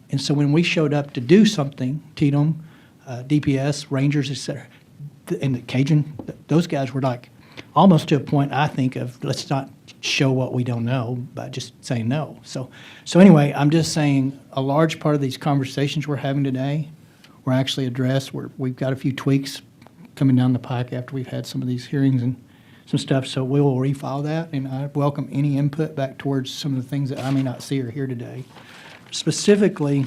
And so when we showed up to do something, Tatum, DPS, Rangers, et cetera, and the Cajun, those guys were like almost to a point, I think, of let's not show what we don't know by just saying no. So anyway, I'm just saying a large part of these conversations we're having today were actually addressed. We've got a few tweaks coming down the pike after we've had some of these hearings and some stuff, so we will refile that, and I welcome any input back towards some of the things that I may not see or hear today. Specifically,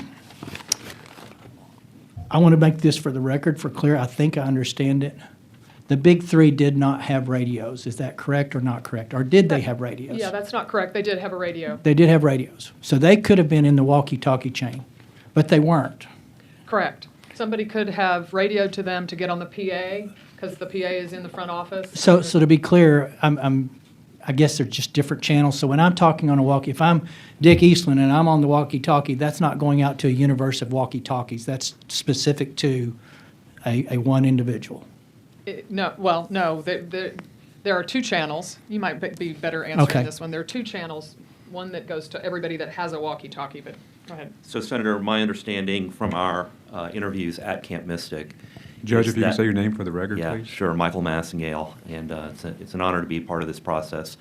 I want to make this for the record, for clear. I think I understand it. The big three did not have radios. Is that correct or not correct? Or did they have radios? Yeah, that's not correct. They did have a radio. They did have radios. So they could have been in the walkie-talkie chain, but they weren't. Correct. Somebody could have radioed to them to get on the PA, because the PA is in the front office. So to be clear, I guess they're just different channels. So when I'm talking on a walkie, if I'm Dick Eastland and I'm on the walkie-talkie, that's not going out to a universe of walkie-talkies. That's specific to a one individual. No, there are two channels. You might be better answering Okay. this one. There are two channels, one that goes to everybody that has a walkie-talkie, but go ahead. So, Senator, my understanding from our interviews at Camp Mystic. Judge, is if you can that- say your name for the record, yeah, please. sure, Michael Massingale, and it's an honor to be part of this process.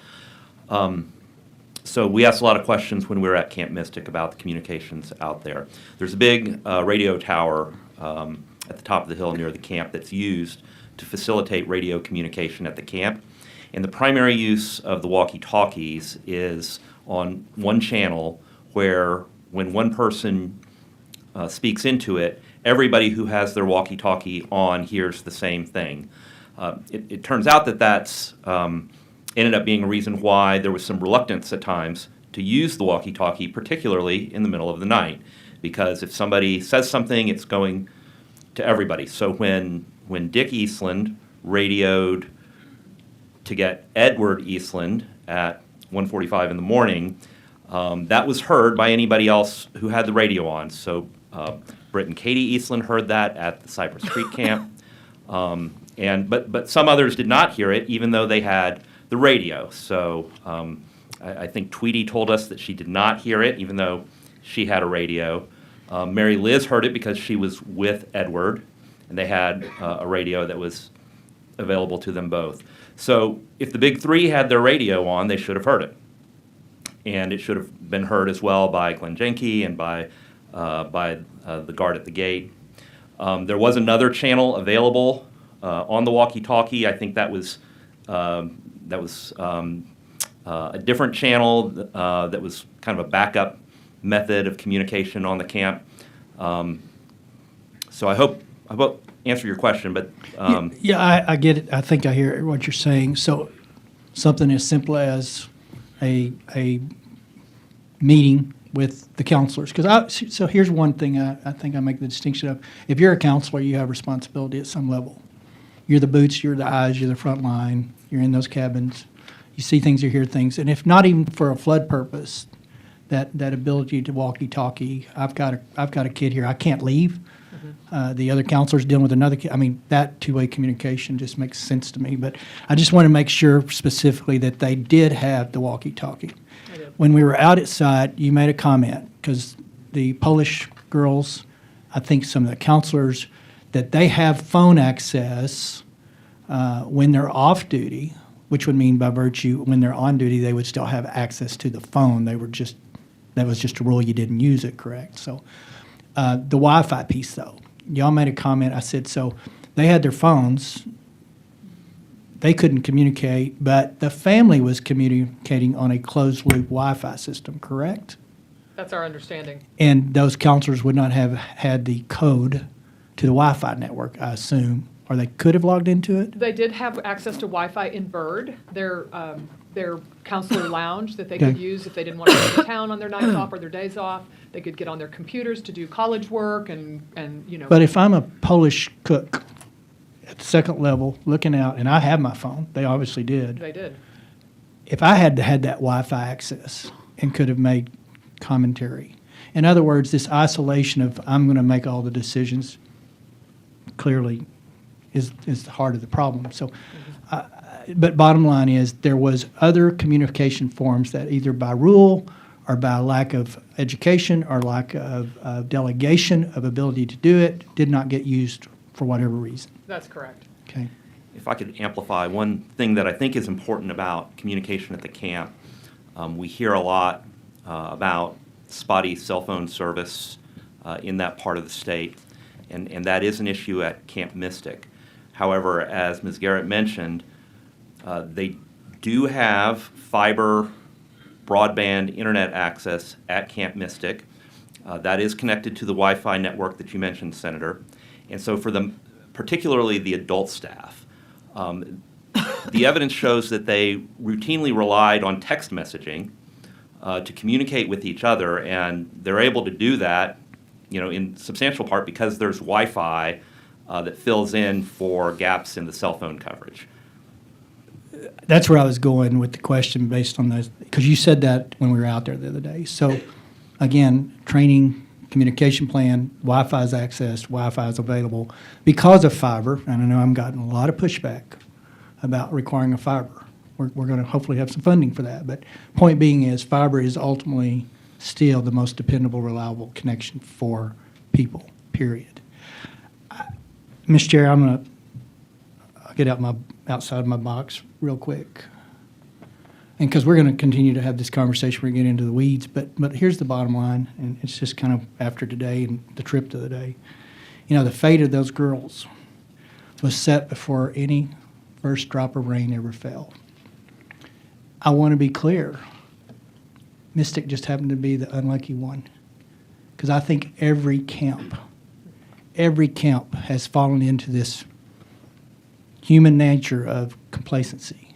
So we asked a lot of questions when we were at Camp Mystic about the communications out there. There's a big radio tower at the top of the hill near the camp that's used to facilitate radio communication at the camp. And the primary use of the walkie-talkies is on one channel where when one person speaks into it, everybody who has their walkie-talkie on hears the same thing. It turns out that that's ended up being a reason why there was some reluctance at times to use the walkie-talkie, particularly in the middle of the night, because if somebody says something, it's going to everybody. So when Dick Eastland radioed to get Edward Eastland at 1:45 in the morning, that was heard by anybody else who had the radio on. So Britt and Katie Eastland heard that at the Cypress Creek camp, but some others did not hear it, even though they had the radio. So I think Tweety told us that she did not hear it, even though she had a radio. Mary Liz heard it because she was with Edward, and they had a radio that was available to them both. So if the big three had their radio on, they should have heard it. And it should have been heard as well by Glenn Jenke and by the guard at the gate. There was another channel available on the walkie-talkie. I think that was a different channel that was kind of a backup method of communication on the camp. So I hope answer your question, but Yeah, I get it. I think I hear what you're saying. So something as simple as a meeting with the counselors. So here's one thing I think I make the distinction of. If you're a counselor, you have responsibility at some level. You're the boots, you're the eyes, you're the front line, you're in those cabins. You see things, you hear things. And if not even for a flood purpose, that ability to walkie-talkie, I've got a kid here, I can't leave. The other counselor's dealing with another kid. I mean, that two-way communication just makes sense to me. But I just want to make sure specifically that they did have the walkie-talkie. When we were out at site, you made a comment, because the Polish girls, I think some of the counselors, that they have phone access when they're off duty, which would mean by virtue when they're on duty, they would still have access to the phone. That was just a rule, you didn't use it, correct? So the Wi-Fi piece, though, y'all made a comment. I said, so they had their phones. They couldn't communicate, but the family was communicating on a closed-loop Wi-Fi system, correct? That's our understanding. And those counselors would not have had the code to the Wi-Fi network, I assume, or they could have logged into it? They did have access to Wi-Fi in Bird, their counselor lounge that they Okay. could use if they didn't want to go to town on their nights off or their days off. They could get on their computers to do college work and you know. But if I'm a Polish cook at the second level looking out, and I have my phone, they obviously did. They did. If I had that Wi-Fi access and could have made commentary, in other words, this isolation of I'm going to make all the decisions clearly is the heart of the problem. So, but bottom line is there was other communication forms that either by rule or by lack of education or lack of delegation of ability to do it did not get used for whatever reason. That's correct. Okay. if I could amplify one thing that I think is important about communication at the camp, we hear a lot about spotty cell phone service in that part of the state, and that is an issue at Camp Mystic. However, as Ms. Garrett mentioned, they do have fiber broadband internet access at Camp Mystic. That is connected to the Wi-Fi network that you mentioned, Senator. And so for them, particularly the adult staff, the evidence shows that they routinely relied on text messaging to communicate with each other, and they're able to do that, in substantial part because there's Wi-Fi that fills in for gaps in the cell phone coverage. that's where I was going with the question based on those, because you said that when we were out there the other day. So, again, training, communication plan, Wi-Fi is accessed, Wi-Fi is available because of fiber. And I know I'm gotten a lot of pushback about requiring a fiber. We're going to hopefully have some funding for that. But point being is fiber is ultimately still the most dependable, reliable connection for people, period. Mr. Chair, I'll get outside my box real quick. And because we're going to continue to have this conversation, we're going to get into the weeds, but here's the bottom line, and it's just kind of after today and the trip to the day. You know, the fate of those girls was set before any first drop of rain ever fell. I want to be clear. Mystic just happened to be the unlucky one, because I think every camp has fallen into this human nature of complacency.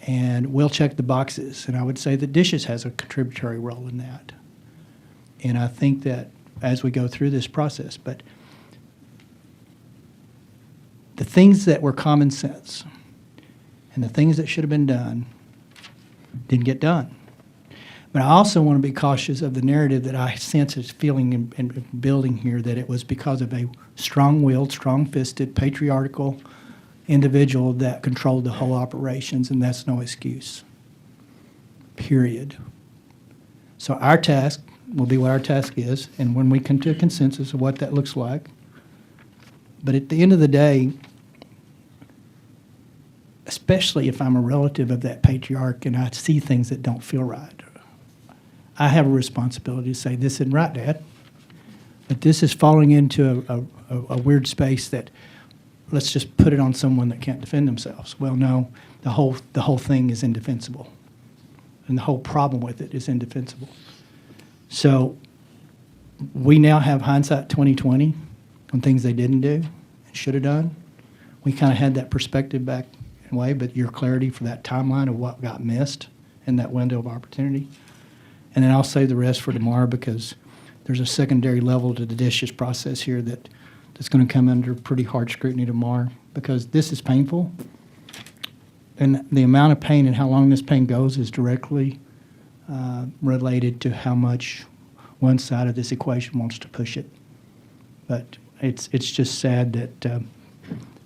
And we'll check the boxes. And I would say that dishes has a contributory role in that. And I think that as we go through this process, but the things that were common sense and the things that should have been done didn't get done. But I also want to be cautious of the narrative that I sense is feeling and building here, that it was because of a strong-willed, strong-fisted, patriarchal individual that controlled the whole operations, and that's no excuse, period. So our task will be what our task is, and when we come to a consensus of what that looks like. But at the end of the day, especially if I'm a relative of that patriarch and I see things that don't feel right, I have a responsibility to say, this isn't right, Dad. But this is falling into a weird space that let's just put it on someone that can't defend themselves. Well, no, the whole thing is indefensible. And the whole problem with it is indefensible. So we now have hindsight 2020 on things they didn't do and should have done. We kind of had that perspective back in a way, but your clarity for that timeline of what got missed in that window of opportunity. And then I'll save the rest for tomorrow, because there's a secondary level to the dishes process here that's going to come under pretty hard scrutiny tomorrow, because this is painful. And the amount of pain and how long this pain goes is directly related to how much one side of this equation wants to push it. But it's just sad that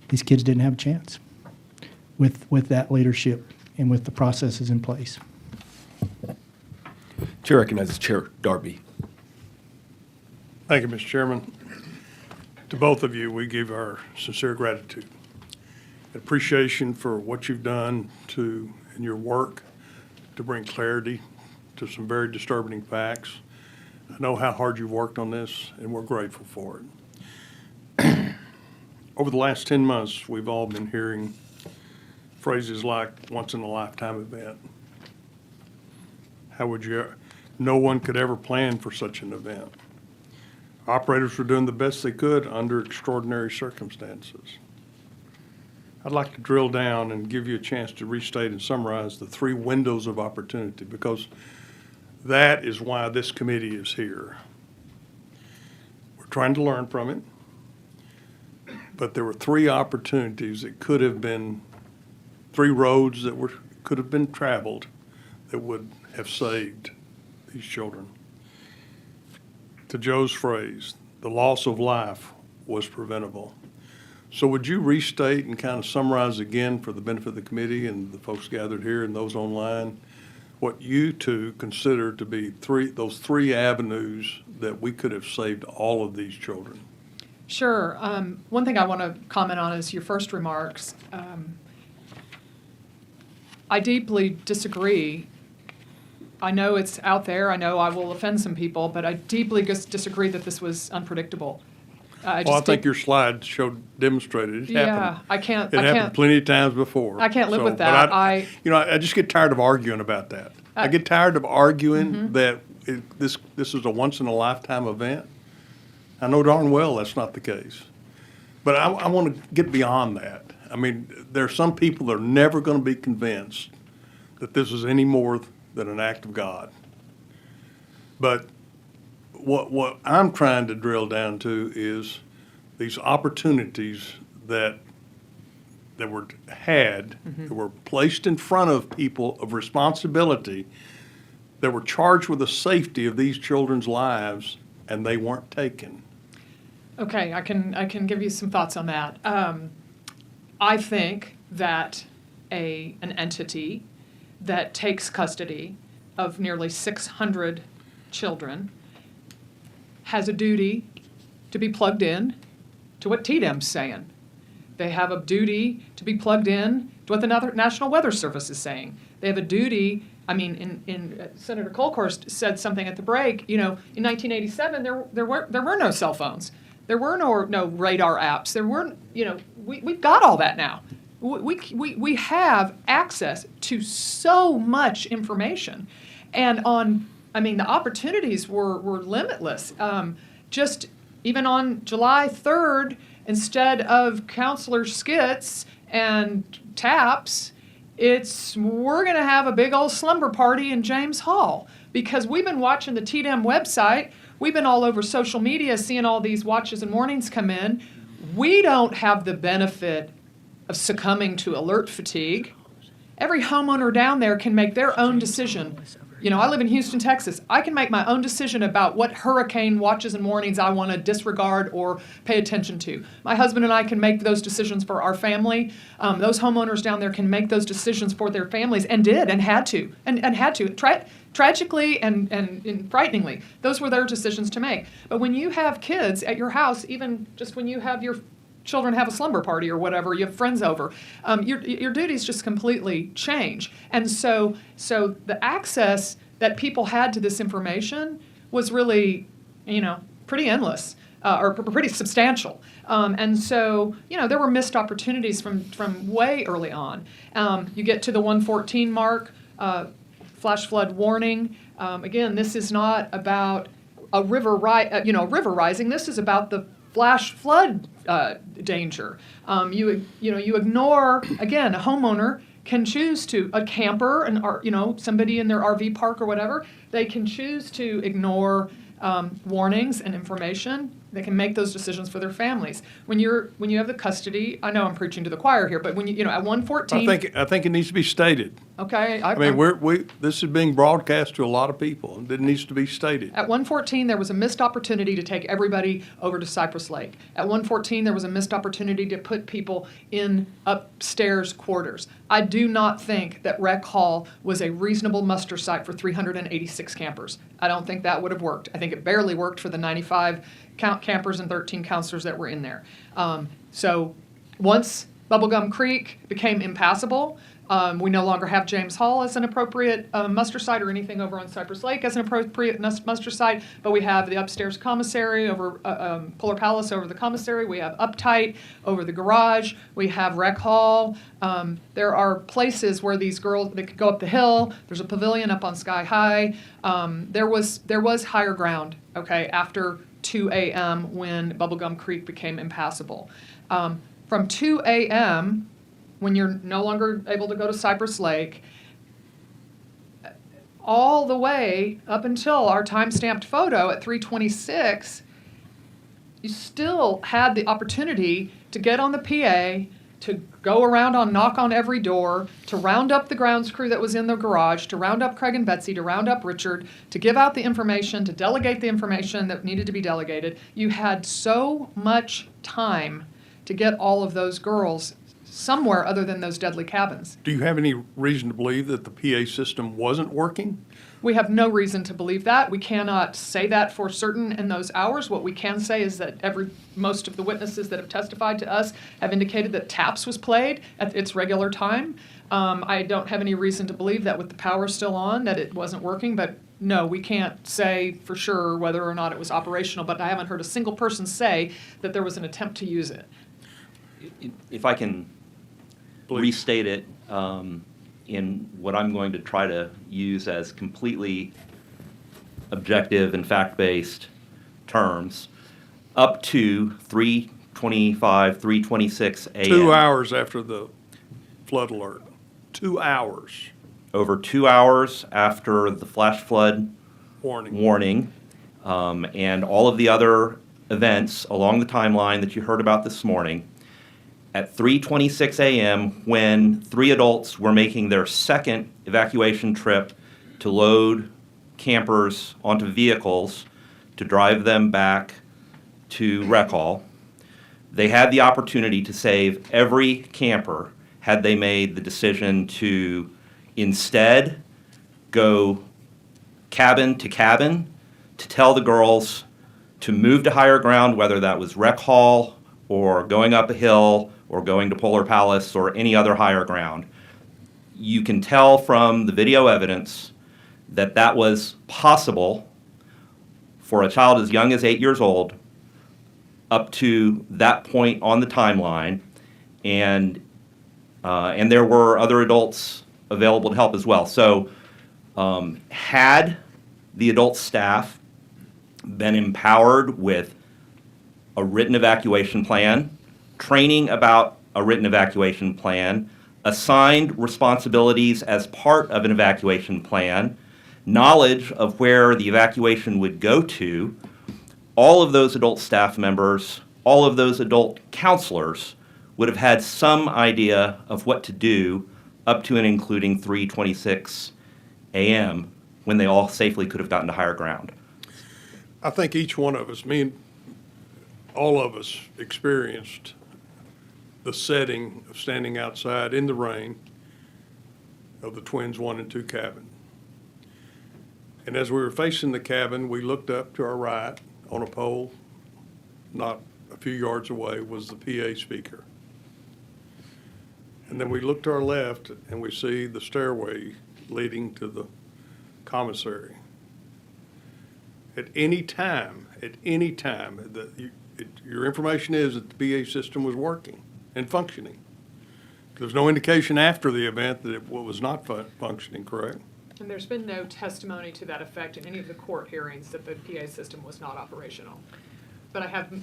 these kids didn't have a chance with that leadership and with the processes in place. Chair recognizes Chair Darby. Thank you, Mr. Chairman. To both of you, we give our sincere gratitude, appreciation for what you've done in your work to bring clarity to some very disturbing facts. I know how hard you've worked on this, and we're grateful for it. Over the last 10 months, we've all been hearing phrases like once-in-a-lifetime event. No one could ever plan for such an event. Operators were doing the best they could under extraordinary circumstances. I'd like to drill down and give you a chance to restate and summarize the 3 windows of opportunity, because that is why this committee is here. We're trying to learn from it, but there were 3 opportunities that could have been 3 roads that could have been traveled that would have saved these children. To Joe's phrase, the loss of life was preventable. So would you restate and kind of summarize again for the benefit of the committee and the folks gathered here and those online, what you two consider to be those three avenues that we could have saved all of these children? Sure. One thing I want to comment on is your first remarks. I deeply disagree. I know it's out there. I know I will offend some people, but I deeply disagree that this was unpredictable. I think your slide demonstrated it happened. I can't. It happened plenty of times before. I can't live with that. I just get tired of arguing about that. I get tired of arguing that this is a once in a lifetime event. I know darn well that's not the case, but I want to get beyond that. I mean, there are some people that are never going to be convinced that this is any more than an act of God. But what I'm trying to drill down to is these opportunities that that were that were placed in front of people of responsibility that were charged with the safety of these children's lives, and they weren't taken. Okay, I can give you some thoughts on that. I think that an entity that takes custody of nearly 600 children has a duty to be plugged in to what TDEM's saying. They have a duty to be plugged in to what the National Weather Service is saying. They have a duty. I mean, Senator Colkhorst said something at the break. You know, in 1987, there were no cell phones. There were no radar apps. There weren't. You know, we've got all that now. We have access to so much information, and the opportunities were limitless. Just even on July 3rd, instead of counselor skits and taps, we're going to have a big old slumber party in James Hall, because we've been watching the TDEM website. We've been all over social media seeing all these watches and warnings come in. We don't have the benefit of succumbing to alert fatigue. Every homeowner down there can make their own decision. You know, I live in Houston, Texas. I can make my own decision about what hurricane watches and warnings I want to disregard or pay attention to. My husband and I can make those decisions for our family. Those homeowners down there can make those decisions for their families, and did, and had to, and had to. Tragically and frighteningly, those were their decisions to make. But when you have kids at your house, even just when you have your children have a slumber party or whatever, you have friends over, your duties just completely change. And so the access that people had to this information was really, pretty endless, or pretty substantial. And so, there were missed opportunities from way early on. You get to the 114 mark, flash flood warning. Again, this is not about a river rising. This is about the flash flood danger. You ignore, again, a homeowner can choose to, a camper and somebody in their RV park or whatever, they can choose to ignore warnings and information. They can make those decisions for their families. When you have the custody, I know I'm preaching to the choir here, but when at 114, I think it needs to be stated. Okay. I mean, this is being broadcast to a lot of people, and it needs to be stated. At 114, there was a missed opportunity to take everybody over to Cypress Lake. At 114, there was a missed opportunity to put people in upstairs quarters. I do not think that Rec Hall was a reasonable muster site for 386 campers. I don't think that would have worked. I think it barely worked for the 95 campers and 13 counselors that were in there. So once Bubblegum Creek became impassable, we no longer have James Hall as an appropriate muster site, or anything over on Cypress Lake as an appropriate muster site, but we have the upstairs commissary over Polar Palace over the commissary. We have Uptight over the garage. We have Rec Hall. There are places where these girls, they could go up the hill. There's a pavilion up on Sky High. There was higher ground, okay, after 2 a.m. when Bubblegum Creek became impassable. From 2 a.m., when you're no longer able to go to Cypress Lake, all the way up until our time-stamped photo at 3:26, you still had the opportunity to get on the PA, to go around knock on every door, to round up the grounds crew that was in the garage, to round up Craig and Betsy, to round up Richard, to give out the information, to delegate the information that needed to be delegated. You had so much time to get all of those girls somewhere other than those deadly cabins. Do you have any reason to believe that the PA system wasn't working? We have no reason to believe that. We cannot say that for certain in those hours. What we can say is that most of the witnesses that have testified to us have indicated that taps was played at its regular time. I don't have any reason to believe that with the power still on, that it wasn't working, but no, we can't say for sure whether or not it was operational, but I haven't heard a single person say that there was an attempt to use it. If I can restate it in what I'm going to try to use as completely objective and fact-based terms, up to 3:25, 3:26 a.m. 2 hours after the flood alert. 2 hours. Over 2 hours after the flash flood warning, and all of the other events along the timeline that you heard about this morning, at 3:26 a.m. when 3 adults were making their second evacuation trip to load campers onto vehicles to drive them back to rec hall. They had the opportunity to save every camper had they made the decision to instead go cabin to cabin to tell the girls to move to higher ground, whether that was rec hall or going up a hill or going to Polar Palace or any other higher ground. You can tell from the video evidence that that was possible for a child as young as 8 years old up to that point on the timeline, and there were other adults available to help as well. So had the adult staff been empowered with a written evacuation plan, training about a written evacuation plan, assigned responsibilities as part of an evacuation plan, knowledge of where the evacuation would go to, all of those adult staff members, all of those adult counselors would have had some idea of what to do up to and including 3:26 a.m. when they all safely could have gotten to higher ground. I think each one of us, me and all of us, experienced the setting of standing outside in the rain of the Twins 1 and 2 cabin. And as we were facing the cabin, we looked up to our right on a pole, not a few yards away, was the PA speaker. And then we look to our left and we see the stairway leading to the commissary. At any time, your information is that the PA system was working and functioning. There's no indication after the event that it was not functioning, correct? And there's been no testimony to that effect in any of the court hearings that the PA system was not operational. But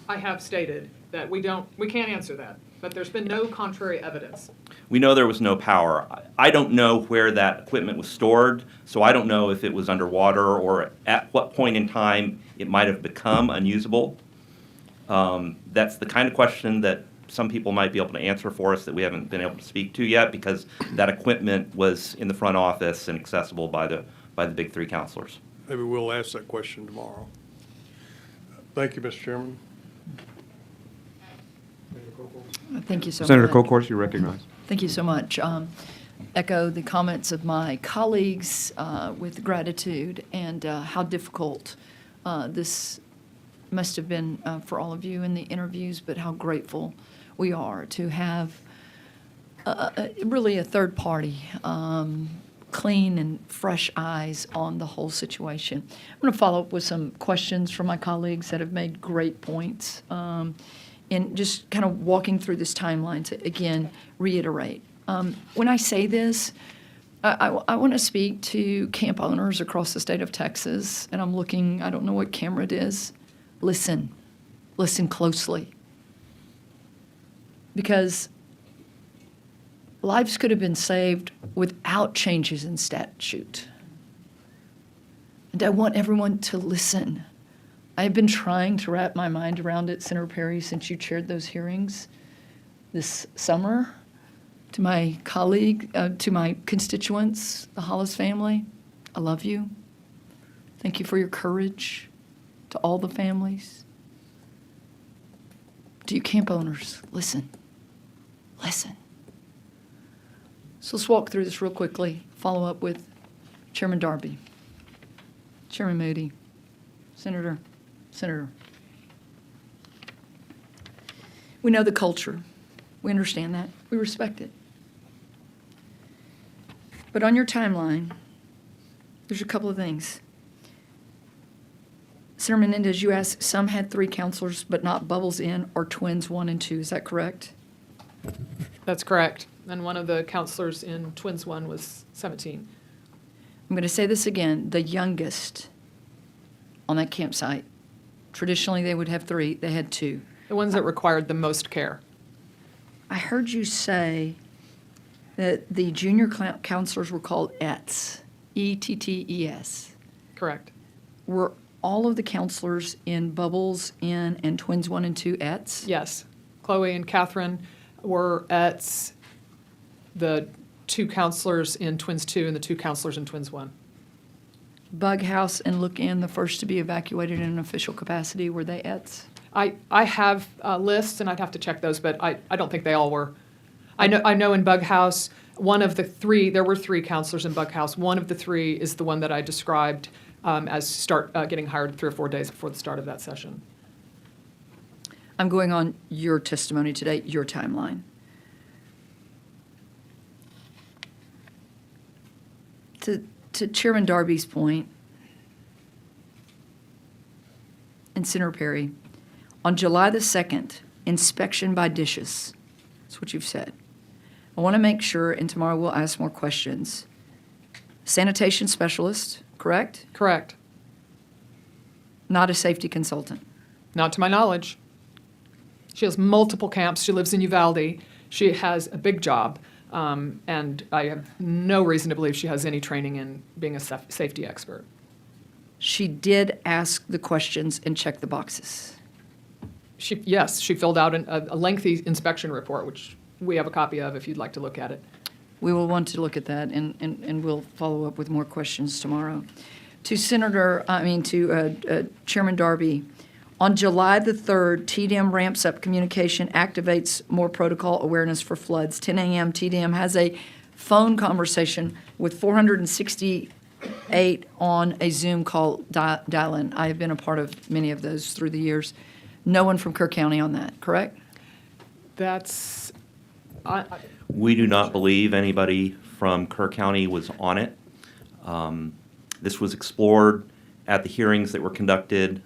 I have stated that we can't answer that, but there's been no contrary evidence. We know there was no power. I don't know where that equipment was stored, so I don't know if it was underwater or at what point in time it might have become unusable. That's the kind of question that some people might be able to answer for us that we haven't been able to speak to yet, because that equipment was in the front office and accessible by the big 3 counselors. Maybe we'll ask that question tomorrow. Thank you, Mr. Chairman. Thank you so much. Senator Kokhorst, you're recognized. Thank you so much. Echo the comments of my colleagues with gratitude, and how difficult this must have been for all of you in the interviews, but how grateful we are to have really a third party, clean and fresh eyes on the whole situation. I'm going to follow up with some questions from my colleagues that have made great points, and just kind of walking through this timeline to, again, reiterate. When I say this, I want to speak to camp owners across the state of Texas, and I'm looking, I don't know what camera it is. Listen closely. Because lives could have been saved without changes in statute. And I want everyone to listen. I've been trying to wrap my mind around it, Senator Perry, since you chaired those hearings this summer. To my colleague, to my constituents, the Hollis family, I love you. Thank you for your courage. To all the families. To you camp owners, listen. So let's walk through this real quickly. Follow up with Chairman Darby, Chairman Moody, Senator. We know the culture. We understand that. We respect it. But on your timeline, there's a couple of things. Senator Menendez, you asked, some had 3 counselors, but not Bubbles in or Twins 1 and 2. Is that correct? That's correct. And one of the counselors in Twins 1 was 17. I'm going to say this again. The youngest on that campsite, traditionally they would have 3. They had 2. The ones that required the most care. I heard you say that the junior counselors were called ETS, E-T-T-E-S. Correct. Were all of the counselors in Bubbles in and Twins 1 and 2 ETS? Yes. Chloe and Catherine were at the 2 counselors in Twins 2 and the 2 counselors in Twins 1. Bug House and Look In, the first to be evacuated in an official capacity, were they at? I have lists, and I'd have to check those, but I don't think they all were. I know in Bug House, one of the 3, there were 3 counselors in Bug House. One of the 3 is the one that I described as start getting hired 3 or 4 days before the start of that session. I'm going on your testimony today, your timeline. To Chairman Darby's point, and Senator Perry, on July the 2nd, inspection by dishes. That's what you've said. I want to make sure, and tomorrow we'll ask more questions. Sanitation specialist, correct? Correct. Not a safety consultant. Not to my knowledge. She has multiple camps. She lives in Uvalde. She has a big job. And I have no reason to believe she has any training in being a safety expert. She did ask the questions and check the boxes. Yes, she filled out a lengthy inspection report, which we have a copy of if you'd like to look at it. We will want to look at that, and we'll follow up with more questions tomorrow. To Chairman Darby, on July the 3rd, TDM ramps up communication, activates more protocol awareness for floods. 10 a.m., TDM has a phone conversation with 468 on a Zoom call dial-in. I have been a part of many of those through the years. No one from Kerr County on that, correct? That's... We do not believe anybody from Kerr County was on it. This was explored at the hearings that were conducted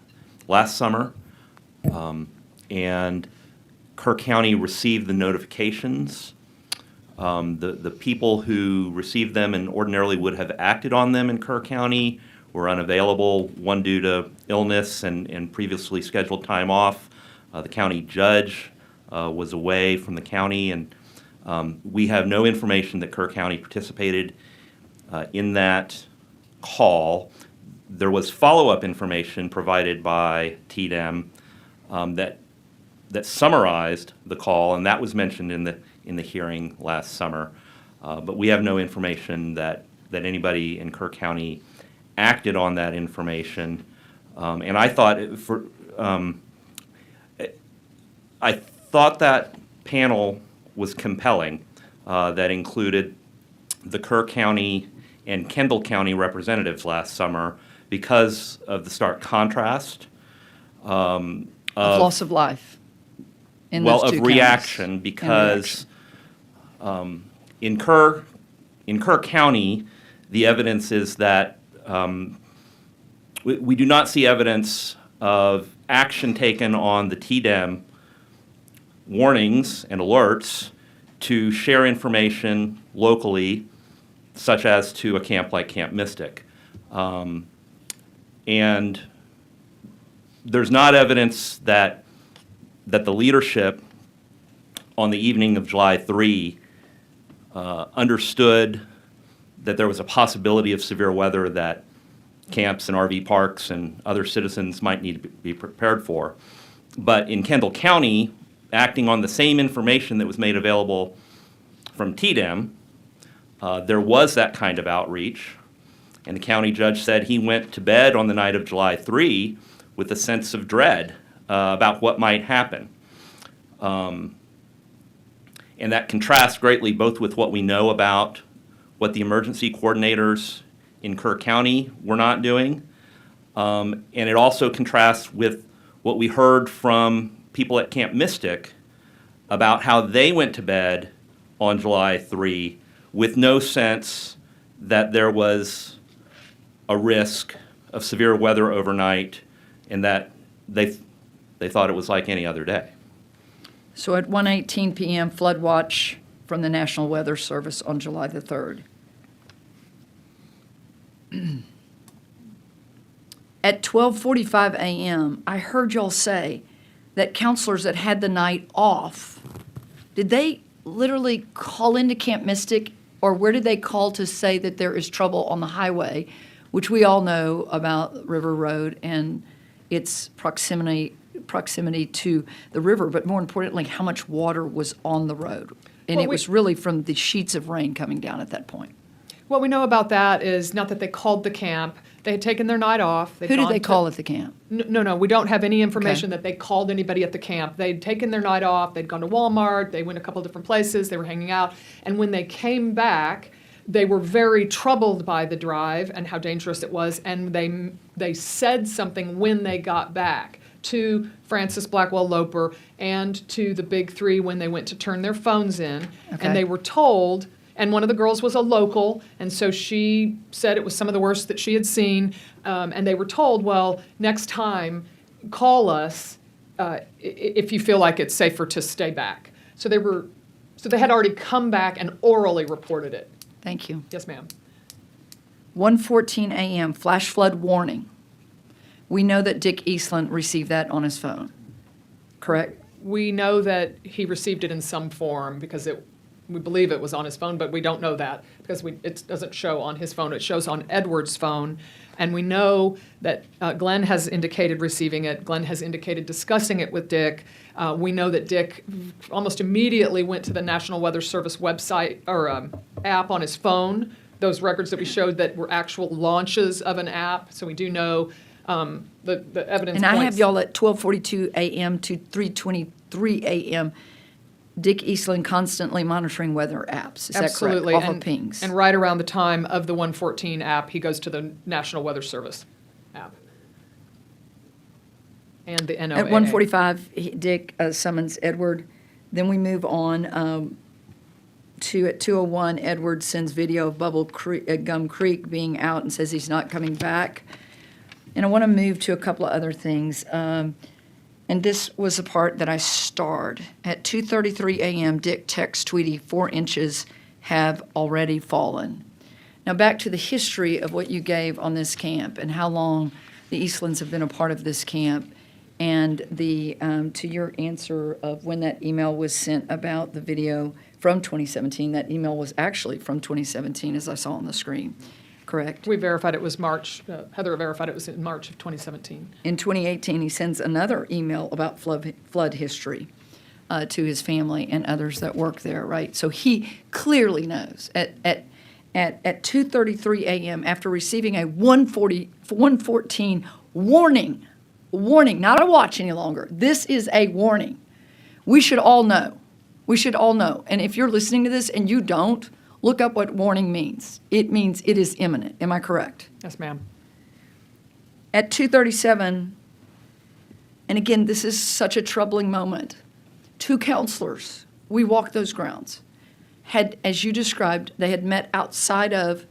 last summer, and Kerr County received the notifications. The people who received them and ordinarily would have acted on them in Kerr County were unavailable, one due to illness and previously scheduled time off. The county judge was away from the county, and we have no information that Kerr County participated in that call. There was follow-up information provided by TDM that summarized the call, and that was mentioned in the hearing last summer. But we have no information that anybody in Kerr County acted on that information. And I thought that panel was compelling. That included the Kerr County and Kendall County representatives last summer, because of the stark contrast of loss of life in those two of reaction, because in Kerr County, the evidence is that we do not see evidence of action taken on the TDM warnings and alerts to share information locally, such as to a camp like Camp Mystic. And there's not evidence that the leadership on the evening of July 3 understood that there was a possibility of severe weather that camps and RV parks and other citizens might need to be prepared for. But in Kendall County, acting on the same information that was made available from TDM, there was that kind of outreach. And the county judge said he went to bed on the night of July 3 with a sense of dread about what might happen. And that contrasts greatly both with what we know about what the emergency coordinators in Kerr County were not doing, and it also contrasts with what we heard from people at Camp Mystic about how they went to bed on July 3 with no sense that there was a risk of severe weather overnight, and that they thought it was like any other day. So at 1:18 p.m., flood watch from the National Weather Service on July the 3rd. At 12:45 a.m., I heard y'all say that counselors that had the night off, did they literally call into Camp Mystic, or where did they call to say that there is trouble on the highway, which we all know about River Road and its proximity proximity to the river, but more importantly, how much water was on the road. And Well, it was really from the sheets of rain coming down at that point. What we know about that is not that they called the camp. They had taken their night off. Who did they call at the camp? No, we don't have any information Okay. that they called anybody at the camp. They'd taken their night off. They'd gone to Walmart. They went a couple different places. They were hanging out. And when they came back, they were very troubled by the drive and how dangerous it was. And they said something when they got back to Francis Blackwell Loper and to the big three when they went to turn their phones in. Okay. And they were told, and one of the girls was a local, and so she said it was some of the worst that she had seen. And they were told, well, next time, call us if you feel like it's safer to stay back. So they had already come back and orally reported it. Thank you. Yes, ma'am. 1:14 a.m., flash flood warning. We know that Dick Eastland received that on his phone, correct? We know that he received it in some form because we believe it was on his phone, but we don't know that because it doesn't show on his phone. It shows on Edward's phone. And we know that Glenn has indicated receiving it. Glenn has indicated discussing it with Dick. We know that Dick almost immediately went to the National Weather Service website or app on his phone, those records that we showed that were actual launches of an app. So we do know the evidence And I points. have y'all at 12:42 a.m. to 3:23 a.m., Dick Eastland constantly monitoring weather apps. Is Absolutely. that correct? Off and, of pings. And right around the time of the 114 app, he goes to the National Weather Service app. And the NOAA. At 1:45, Dick summons Edward. Then we move on to at 2:01, Edward sends video of Gum Creek being out and says he's not coming back. And I want to move to a couple of other things. And this was the part that I starred. At 2:33 a.m., Dick texts Tweety, 4 inches have already fallen. Now back to the history of what you gave on this camp and how long the Eastlands have been a part of this camp, and the to your answer of when that email was sent about the video from 2017. That email was actually from 2017, as I saw on the screen. Correct? We verified it was March. Heather verified it was in March of 2017. In 2018, he sends another email about flood history to his family and others that work there, right? So he clearly knows. At 2:33 a.m., after receiving a 114 warning, not a watch any longer. This is a warning. We should all know. We should all know. And if you're listening to this and you don't, look up what warning means. It means it is imminent. Am I correct? Yes, ma'am. At 2:37, and again, this is such a troubling moment. 2 counselors, we walked those grounds, had, as you described, they had met outside of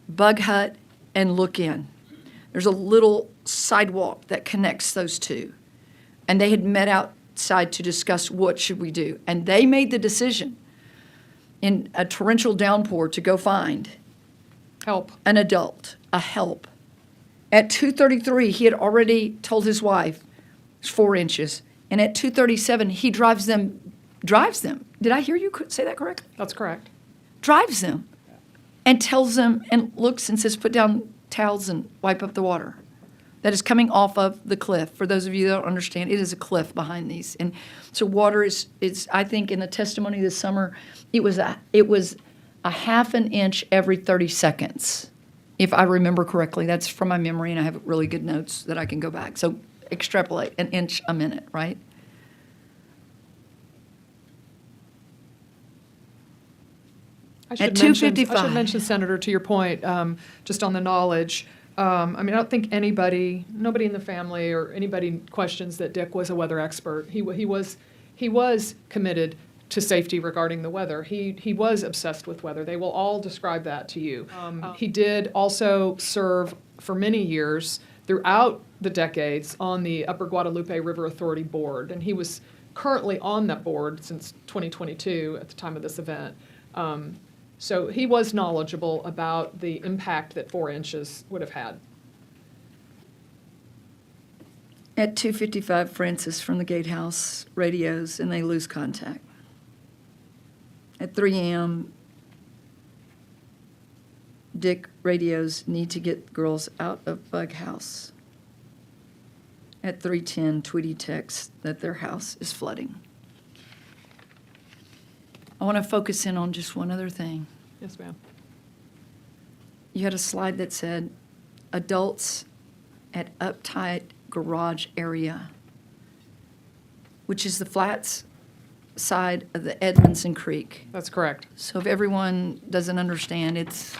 Bug Hut and Look In. There's a little sidewalk that connects those two. And they had met outside to discuss what should we do. And they made the decision in a torrential downpour to go find help, an adult, a help. At 2:33, he had already told his wife it's 4 inches. And at 2:37, he drives them. Did I hear you say that correctly? That's correct. Drives them and tells them and looks and says, put down towels and wipe up the water that is coming off of the cliff. For those of you that don't understand, it is a cliff behind these. And so water is I think in the testimony this summer, it was a half an inch every 30 seconds, if I remember correctly. That's from my memory, and I have really good notes that I can go back. So extrapolate an inch a minute, right? I At should 2:55. mention, Senator, to your point, just on the knowledge. I mean, I don't think nobody in the family or anybody questions that Dick was a weather expert. He was committed to safety regarding the weather. He was obsessed with weather. They will all describe that to you. He did also serve for many years throughout the decades on the Upper Guadalupe River Authority Board, and he was currently on that board since 2022 at the time of this event. So he was knowledgeable about the impact that 4 inches would have had. At 2:55, Francis from the gatehouse radios, and they lose contact. At 3 a.m., Dick radios need to get girls out of Bug House. at 3:10 Tweety texts that their house is flooding. I want to focus in on just one other thing. Yes, ma'am. You had a slide that said adults at uptight garage area, which is the flats side of the Edmondson Creek. That's correct. So if everyone doesn't understand, it's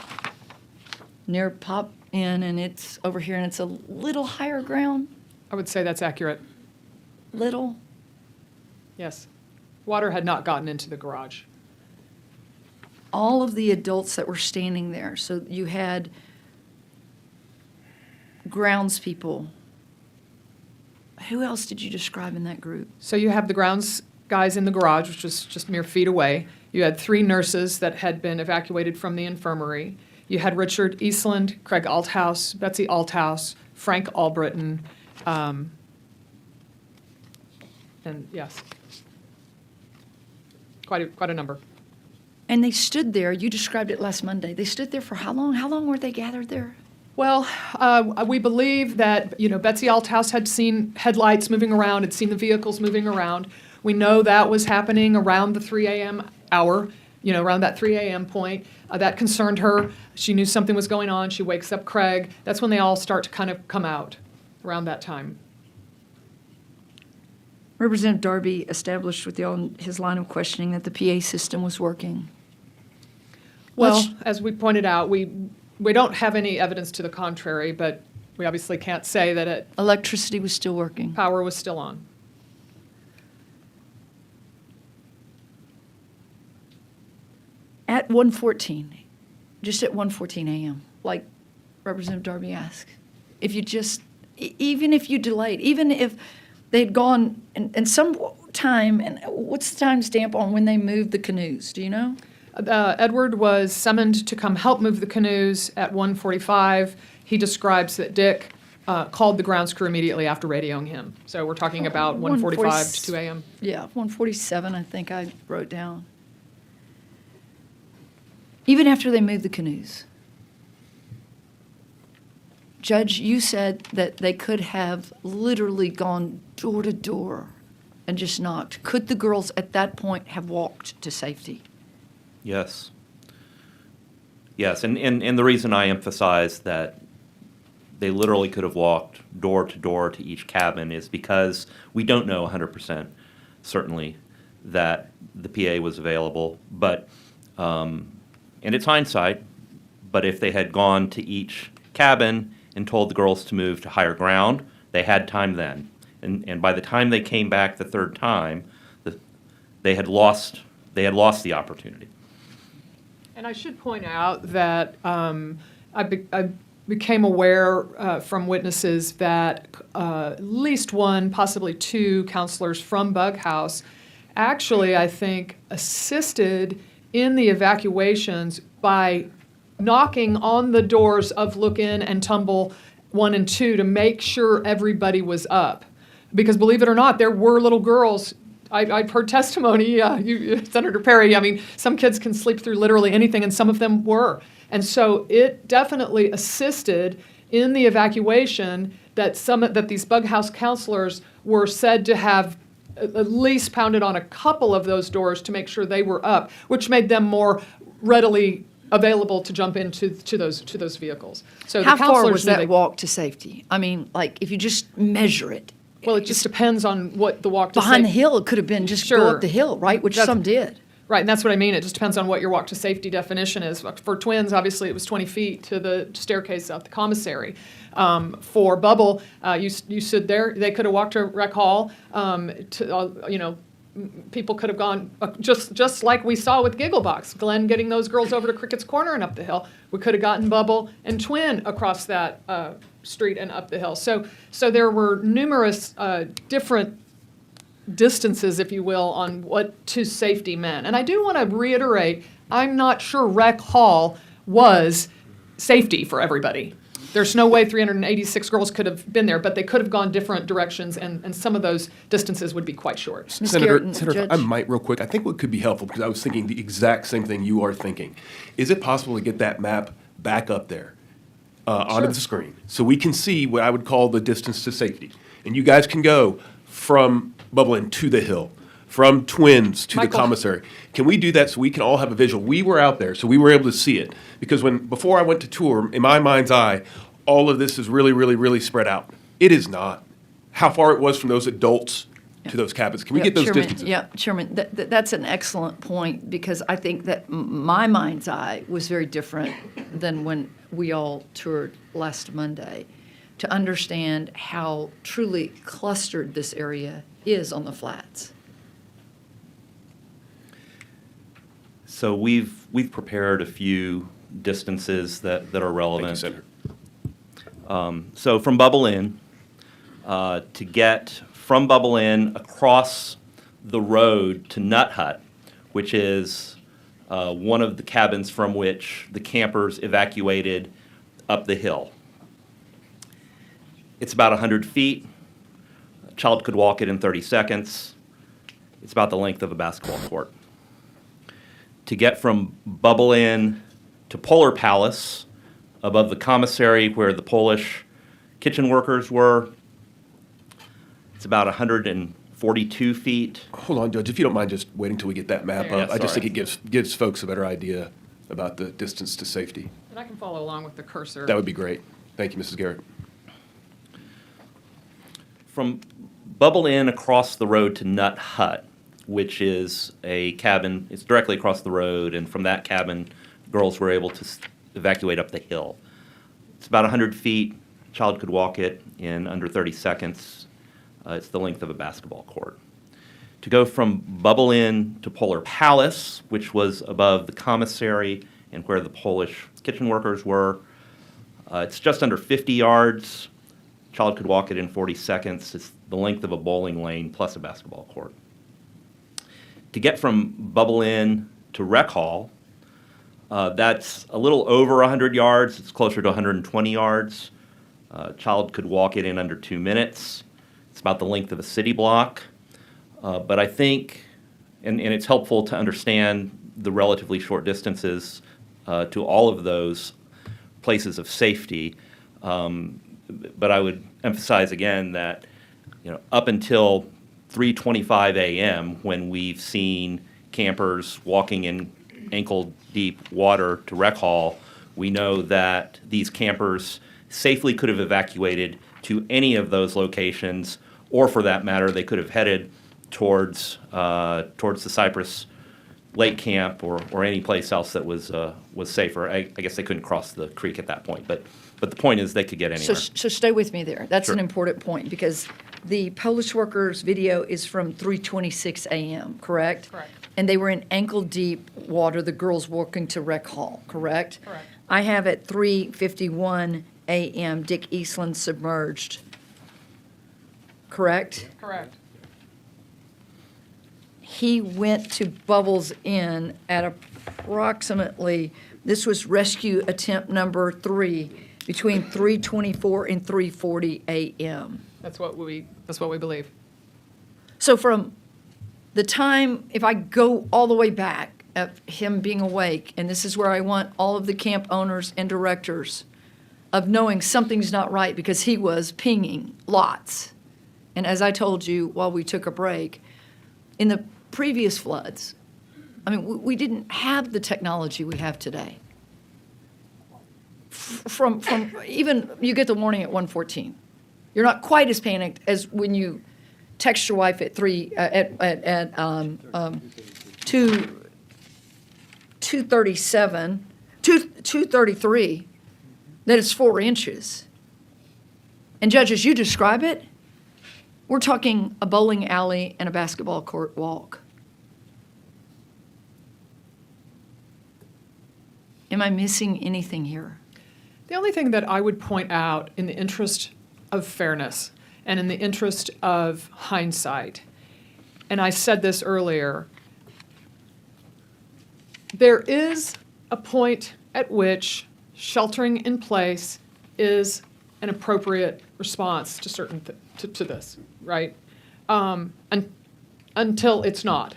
near Pop Inn and it's over here and it's a little higher ground. I would say that's accurate. Little. Yes. Water had not gotten into the garage. All of the adults that were standing there. So you had groundspeople. Who else did you describe in that group? So you have the grounds guys in the garage, which was just mere feet away. You had 3 nurses that had been evacuated from the infirmary. You had Richard Eastland, Craig Althouse, Betsy Althouse, Frank Albritton, and yes, quite a number. And they stood there. You described it last Monday. They stood there for how long? How long were they gathered there? Well, we believe that, Betsy Althouse had seen headlights moving around, had seen the vehicles moving around. We know that was happening around the 3 a.m. hour, around that 3 a.m. point. That concerned her. She knew something was going on. She wakes up Craig. That's when they all start to kind of come out, around that time. Representative Darby established with y'all in his line of questioning that the PA system was working. Well, as we pointed out, we don't have any evidence to the contrary, but we obviously can't say that it. Electricity was still working. Power was still on. At 1:14, just at 1:14 a.m., like Representative Darby asked, if you just, even if you delayed, even if they'd gone in some time, and what's the time stamp on when they moved the canoes? Do you know? Edward was summoned to come help move the canoes at 1:45. He describes that Dick called the grounds crew immediately after radioing him. So we're talking about 1:45 to 2 a.m. Yeah, 1:47, I think I wrote down. Even after they moved the canoes. Judge, you said that they could have literally gone door to door and just knocked. Could the girls at that point have walked to safety? Yes. Yes, and the reason I emphasize that they literally could have walked door to each cabin is because we don't know 100% certainly that the PA was available, but, and it's hindsight, but if they had gone to each cabin and told the girls to move to higher ground, they had time then. And by the time they came back the third time, they had lost the opportunity. And I should point out that I became aware from witnesses that at least one, possibly 2 counselors from Bug House actually, I think, assisted in the evacuations by knocking on the doors of Look In and Tumble 1 and 2 to make sure everybody was up. Because believe it or not, there were little girls. I've heard testimony, Senator Perry, I mean, some kids can sleep through literally anything, and some of them were. And so it definitely assisted in the evacuation that these Bug House counselors were said to have at least pounded on a couple of those doors to make sure they were up, which made them more readily available to jump into those vehicles. So how the far was knew that walk to safety? I mean, like, if you just measure it. Well, it just depends on what the walk to safety. Behind the hill, it could have been just go up the hill, right? Which some did. Right, and that's what I mean. It just depends on what your walk to safety definition is. For twins, obviously, it was 20 feet to the staircase at the commissary. For Bubble, you stood there. They could have walked to Rec Hall. People could have gone just like we saw with Gigglebox. Glenn getting those girls over to Crickett's Corner and up the hill. We could have gotten Bubble and Twin across that street and up the hill. So there were numerous different distances, if you will, on what to safety meant. And I do want to reiterate, I'm not sure Rec Hall was safety for everybody. There's no way 386 girls could have been there, but they could have gone different directions, and some of those distances would be quite short. Senator, if I might real quick, I think what could be helpful, because I was thinking the exact same thing you are thinking, is it possible to get that map back up there? onto the screen, so we can see what I would call the distance to safety. And you guys can go from Bubble Inn to the hill, from Twins to the commissary. Can we do that so we can all have a visual? We were out there, so we were able to see it. Because before I went to tour, in my mind's eye, all of this is really, really, really spread out. It is not. How far it was from those adults to those cabins. Can we get those Chairman, distances? Yeah, Chairman, that's an excellent point, because I think that my mind's eye was very different than when we all toured last Monday, to understand how truly clustered this area is on the flats. So we've prepared a few distances that are relevant. Thank you, Senator. So from Bubble Inn, to get from Bubble Inn across the road to Nut Hut, which is one of the cabins from which the campers evacuated up the hill. It's about 100 feet. A child could walk it in 30 seconds. It's about the length of a basketball court. To get from Bubble Inn to Polar Palace, above the commissary where the Polish kitchen workers were, it's about 142 feet. Hold on, Judge, if you don't mind just waiting till we get that map up. Yeah, I just sorry. think it gives folks a better idea about the distance to safety. And I can follow along with the cursor. That would be great. Thank you, Mrs. Garrett. From Bubble Inn across the road to Nut Hut, which is a cabin, it's directly across the road, and from that cabin, girls were able to evacuate up the hill. It's about 100 feet. Child could walk it in under 30 seconds. It's the length of a basketball court. To go from Bubble Inn to Polar Palace, which was above the commissary and where the Polish kitchen workers were, it's just under 50 yards. Child could walk it in 40 seconds. It's the length of a bowling lane plus a basketball court. To get from Bubble Inn to Rec Hall, that's a little over 100 yards. It's closer to 120 yards. Child could walk it in under 2 minutes. It's about the length of a city block. But I think, and it's helpful to understand the relatively short distances to all of those places of safety. But I would emphasize again that, up until 3:25 a.m., when we've seen campers walking in ankle-deep water to Rec Hall, we know that these campers safely could have evacuated to any of those locations, or for that matter, they could have headed towards the Cypress Lake Camp or any place else that was safer. I guess they couldn't cross the creek at that point, but the point is they could get anywhere. So stay with me there. That's Sure. an important point, because the Polish workers' video is from 3:26 a.m., correct? Correct. And they were in ankle-deep water, the girls walking to Rec Hall, correct? Correct. I have at 3:51 a.m. Dick Eastland submerged, correct? Correct. He went to Bubbles Inn at approximately, this was rescue attempt number 3, between 3:24 and 3:40 a.m. That's what we believe. So from the time, if I go all the way back of him being awake, and this is where I want all of the camp owners and directors of knowing something's not right, because he was pinging lots. And as I told you while we took a break, in the previous floods, I mean, we didn't have the technology we have today. From even, you get the warning at 1:14. You're not quite as panicked as when you text your wife at 2:33, that it's 4 inches. And Judge, as you describe it, we're talking a bowling alley and a basketball court walk. Am I missing anything here? The only thing that I would point out in the interest of fairness and in the interest of hindsight, and I said this earlier, there is a point at which sheltering in place is an appropriate response to to this, right? Until it's not,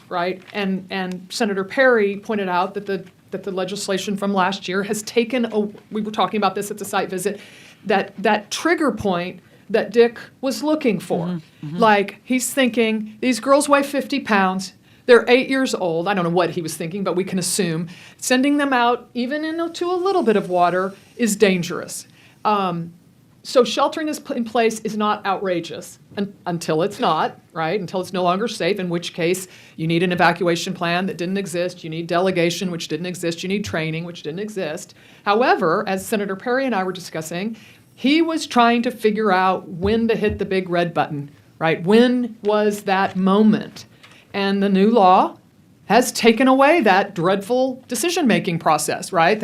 right? And Senator Perry pointed out that that the legislation from last year has taken, we were talking about this at the site visit, that trigger point that Dick was looking for. Like, he's thinking, these girls weigh 50 pounds, they're 8 years old. I don't know what he was thinking, but we can assume. Sending them out, even into a little bit of water, is dangerous. So sheltering in place is not outrageous until it's not, right? Until it's no longer safe, in which case you need an evacuation plan that didn't exist. You need delegation, which didn't exist. You need training, which didn't exist. However, as Senator Perry and I were discussing, he was trying to figure out when to hit the big red button, right? When was that moment? And the new law has taken away that dreadful decision-making process, right?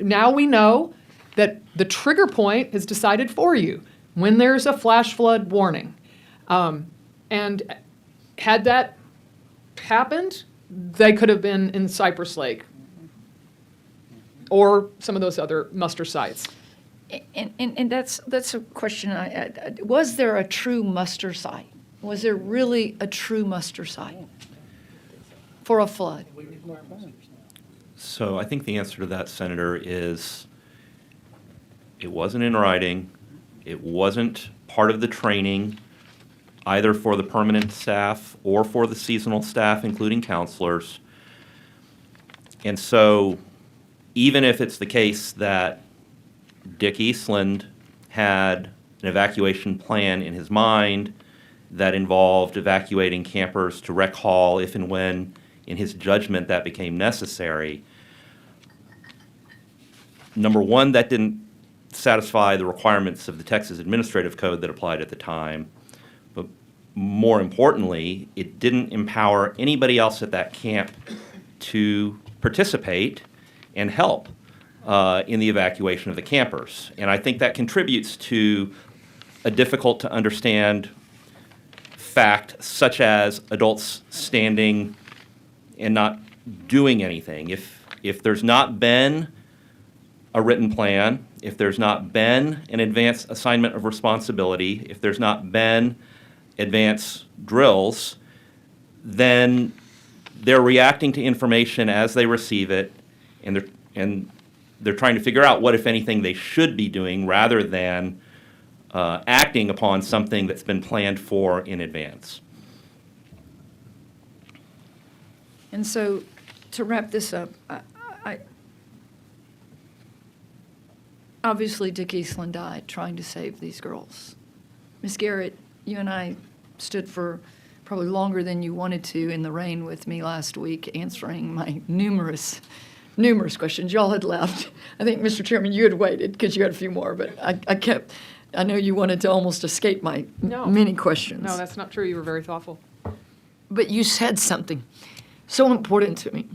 Now we know that the trigger point is decided for you when there's a flash flood warning. And had that happened, they could have been in Cypress Lake or some of those other muster sites. And that's a question. Was there a true muster site? Was there really a true muster site for a flood? So I think the answer to that, Senator, is it wasn't in writing. It wasn't part of the training, either for the permanent staff or for the seasonal staff, including counselors. And so even if it's the case that Dick Eastland had an evacuation plan in his mind that involved evacuating campers to Rec Hall if and when, in his judgment, that became necessary, number one, that didn't satisfy the requirements of the Texas Administrative Code that applied at the time. But more importantly, it didn't empower anybody else at that camp to participate and help in the evacuation of the campers. And I think that contributes to a difficult to understand fact, such as adults standing and not doing anything. If there's not been a written plan, if there's not been an advance assignment of responsibility, if there's not been advance drills, then they're reacting to information as they receive it, and they're trying to figure out what, if anything, they should be doing rather than acting upon something that's been planned for in advance. And so, to wrap this up, obviously Dick Eastland died trying to save these girls. Ms. Garrett, you and I stood for probably longer than you wanted to in the rain with me last week, answering my numerous questions. Y'all had left. I think, Mr. Chairman, you had waited because you had a few more, but I know you wanted to almost escape my many questions. No, that's not true. You were very thoughtful. But you said something so important to me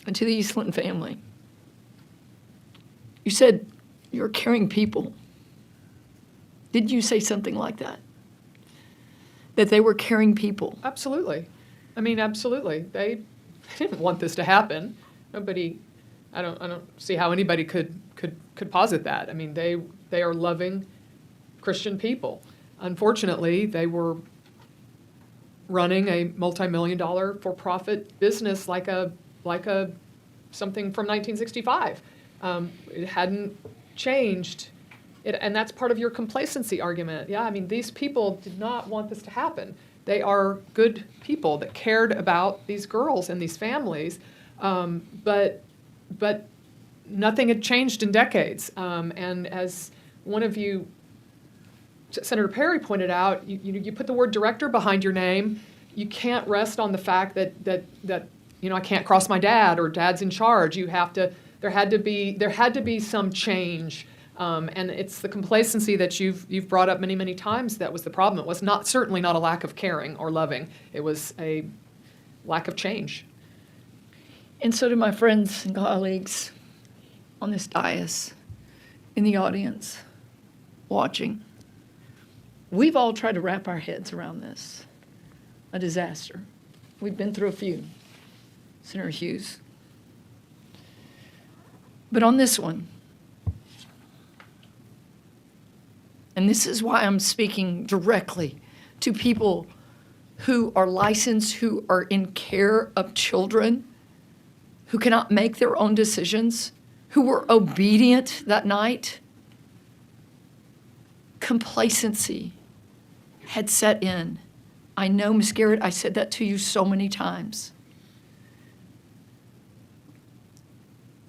and to the Eastland family. You said you're caring people. Did you say something like that? That they were caring people? Absolutely. I mean, absolutely. They didn't want this to happen. Nobody, I don't see how anybody could posit that. I mean, they are loving Christian people. Unfortunately, they were running a multi-million-dollar for-profit business like a something from 1965. It hadn't changed. And that's part of your complacency argument. Yeah, I mean, these people did not want this to happen. They are good people that cared about these girls and these families, but nothing had changed in decades. And as one of you, Senator Perry, pointed out, you put the word director behind your name. You can't rest on the fact that I can't cross my dad or dad's in charge. There had to be some change. And it's the complacency that you've brought up many, many times that was the problem. It was certainly not a lack of caring or loving. It was a lack of change. And so to my friends and colleagues on this dais, in the audience, watching, we've all tried to wrap our heads around this. A disaster. We've been through a few. Senator Hughes. But on this one, and this is why I'm speaking directly to people who are licensed, who are in care of children, who cannot make their own decisions, who were obedient that night, complacency had set in. I know, Ms. Garrett, I said that to you so many times.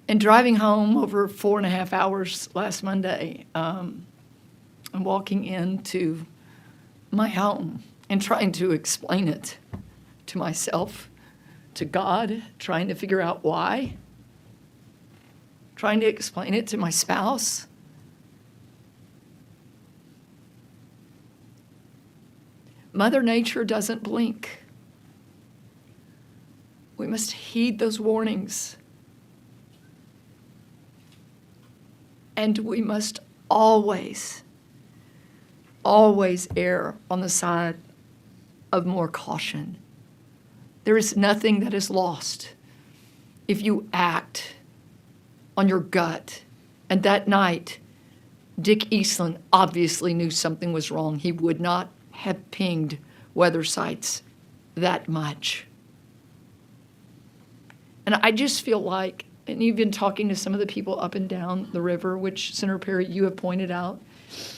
And driving home over 4.5 hours last Monday, and walking into my home and trying to explain it to myself, to God, trying to figure out why, trying to explain it to my spouse. Mother Nature doesn't blink. We must heed those warnings. And we must always, always err on the side of more caution. There is nothing that is lost if you act on your gut. And that night, Dick Eastland obviously knew something was wrong. He would not have pinged weather sites that much. And I just feel like, and you've been talking to some of the people up and down the river, which, Senator Perry, you have pointed out,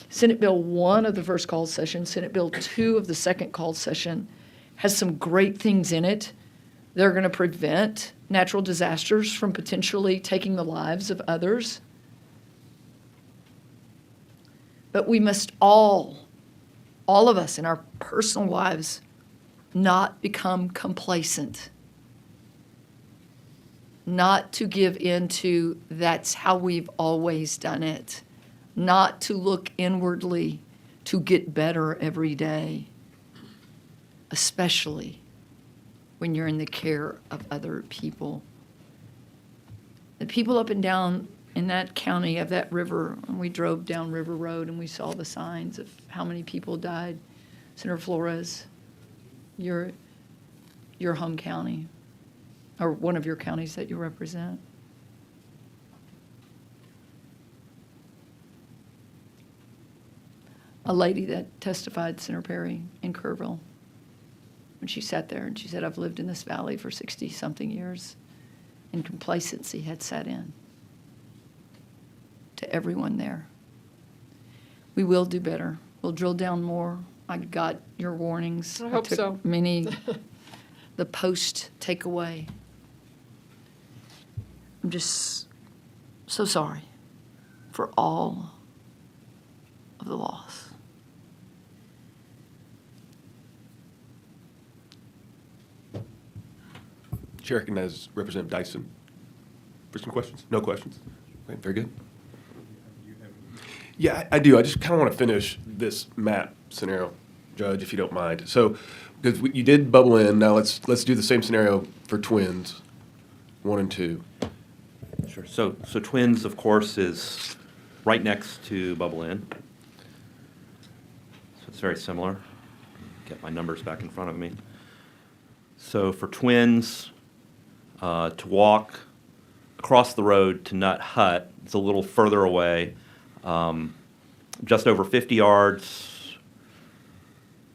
Senate Bill 1 of the first call session, Senate Bill 2 of the second call session, has some great things in it. They're going to prevent natural disasters from potentially taking the lives of others. But we must all of us in our personal lives, not become complacent. Not to give in to that's how we've always done it. Not to look inwardly to get better every day, especially when you're in the care of other people. The people up and down in that county of that river, and we drove down River Road and we saw the signs of how many people died. Senator Flores, your home county, or one of your counties that you represent. A lady that testified, Senator Perry, in Kerrville, when she sat there and she said, I've lived in this valley for 60-something years, and complacency had set in to everyone there. We will do better. We'll drill down more. I got your warnings. I hope took so. Many, the post takeaway. I'm just so sorry for all of the loss. Chair recognizes Representative Dyson for some questions. No questions. Okay, very good. Yeah, I do. I just kind of want to finish this map scenario, Judge, if you don't mind. So, because you did bubble in, now let's do the same scenario for twins, 1 and 2. Sure. So Twins, of course, is right next to Bubble In. So it's very similar. Get my numbers back in front of me. So for Twins, to walk across the road to Nut Hut, it's a little further away, just over 50 yards,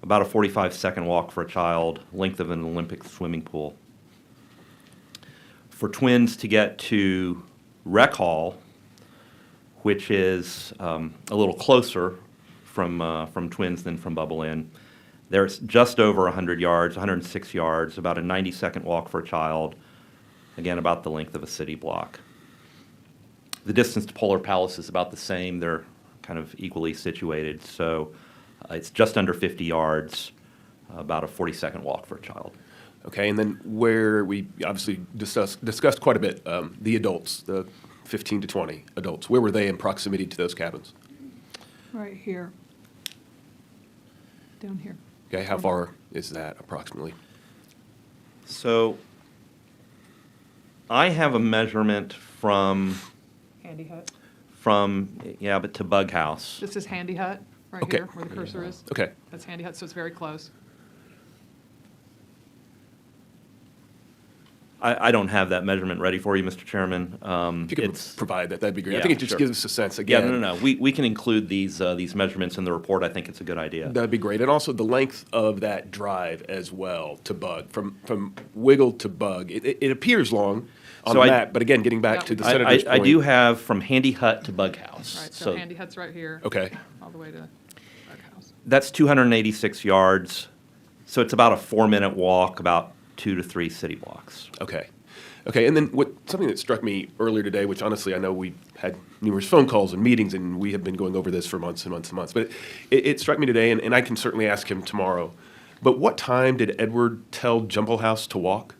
about a 45-second walk for a child, length of an Olympic swimming pool. For Twins to get to Rec Hall, which is a little closer from Twins than from Bubble In, there's just over 100 yards, 106 yards, about a 90-second walk for a child, again, about the length of a city block. The distance to Polar Palace is about the same. They're kind of equally situated, so it's just under 50 yards, about a 40-second walk for a child. Okay, and then where we obviously discussed quite a bit, the adults, the 15 to 20 adults, where were they in proximity to those cabins? Right here. Down here. Okay, how far is that approximately? So I have a measurement from Handy Hut. But to Bug House. This is Handy Hut, right Okay. here, where the cursor is. Okay. That's Handy Hut, so it's very close. I don't have that measurement ready for you, Mr. Chairman. If you could provide that, that'd be great. I Yeah, think it just sure. gives us a sense again. Yeah, no. We can include these measurements in the report. I think it's a good idea. That'd be great. And also the length of that drive as well to Bug, from Wiggle to Bug. It appears long, on So the I- map. But again, getting back to the I senator's point. do have from Handy Hut to Bug House. Right, so Handy Hut's right here. Okay. All the way to Bug House. That's 286 yards. So it's about a 4-minute walk, about 2 to 3 city blocks. Okay. Okay, and then something that struck me earlier today, which honestly I know we've had numerous phone calls and meetings, and we have been going over this for months and months and months, but it struck me today, and I can certainly ask him tomorrow, but what time did Edward tell Jumble House to walk?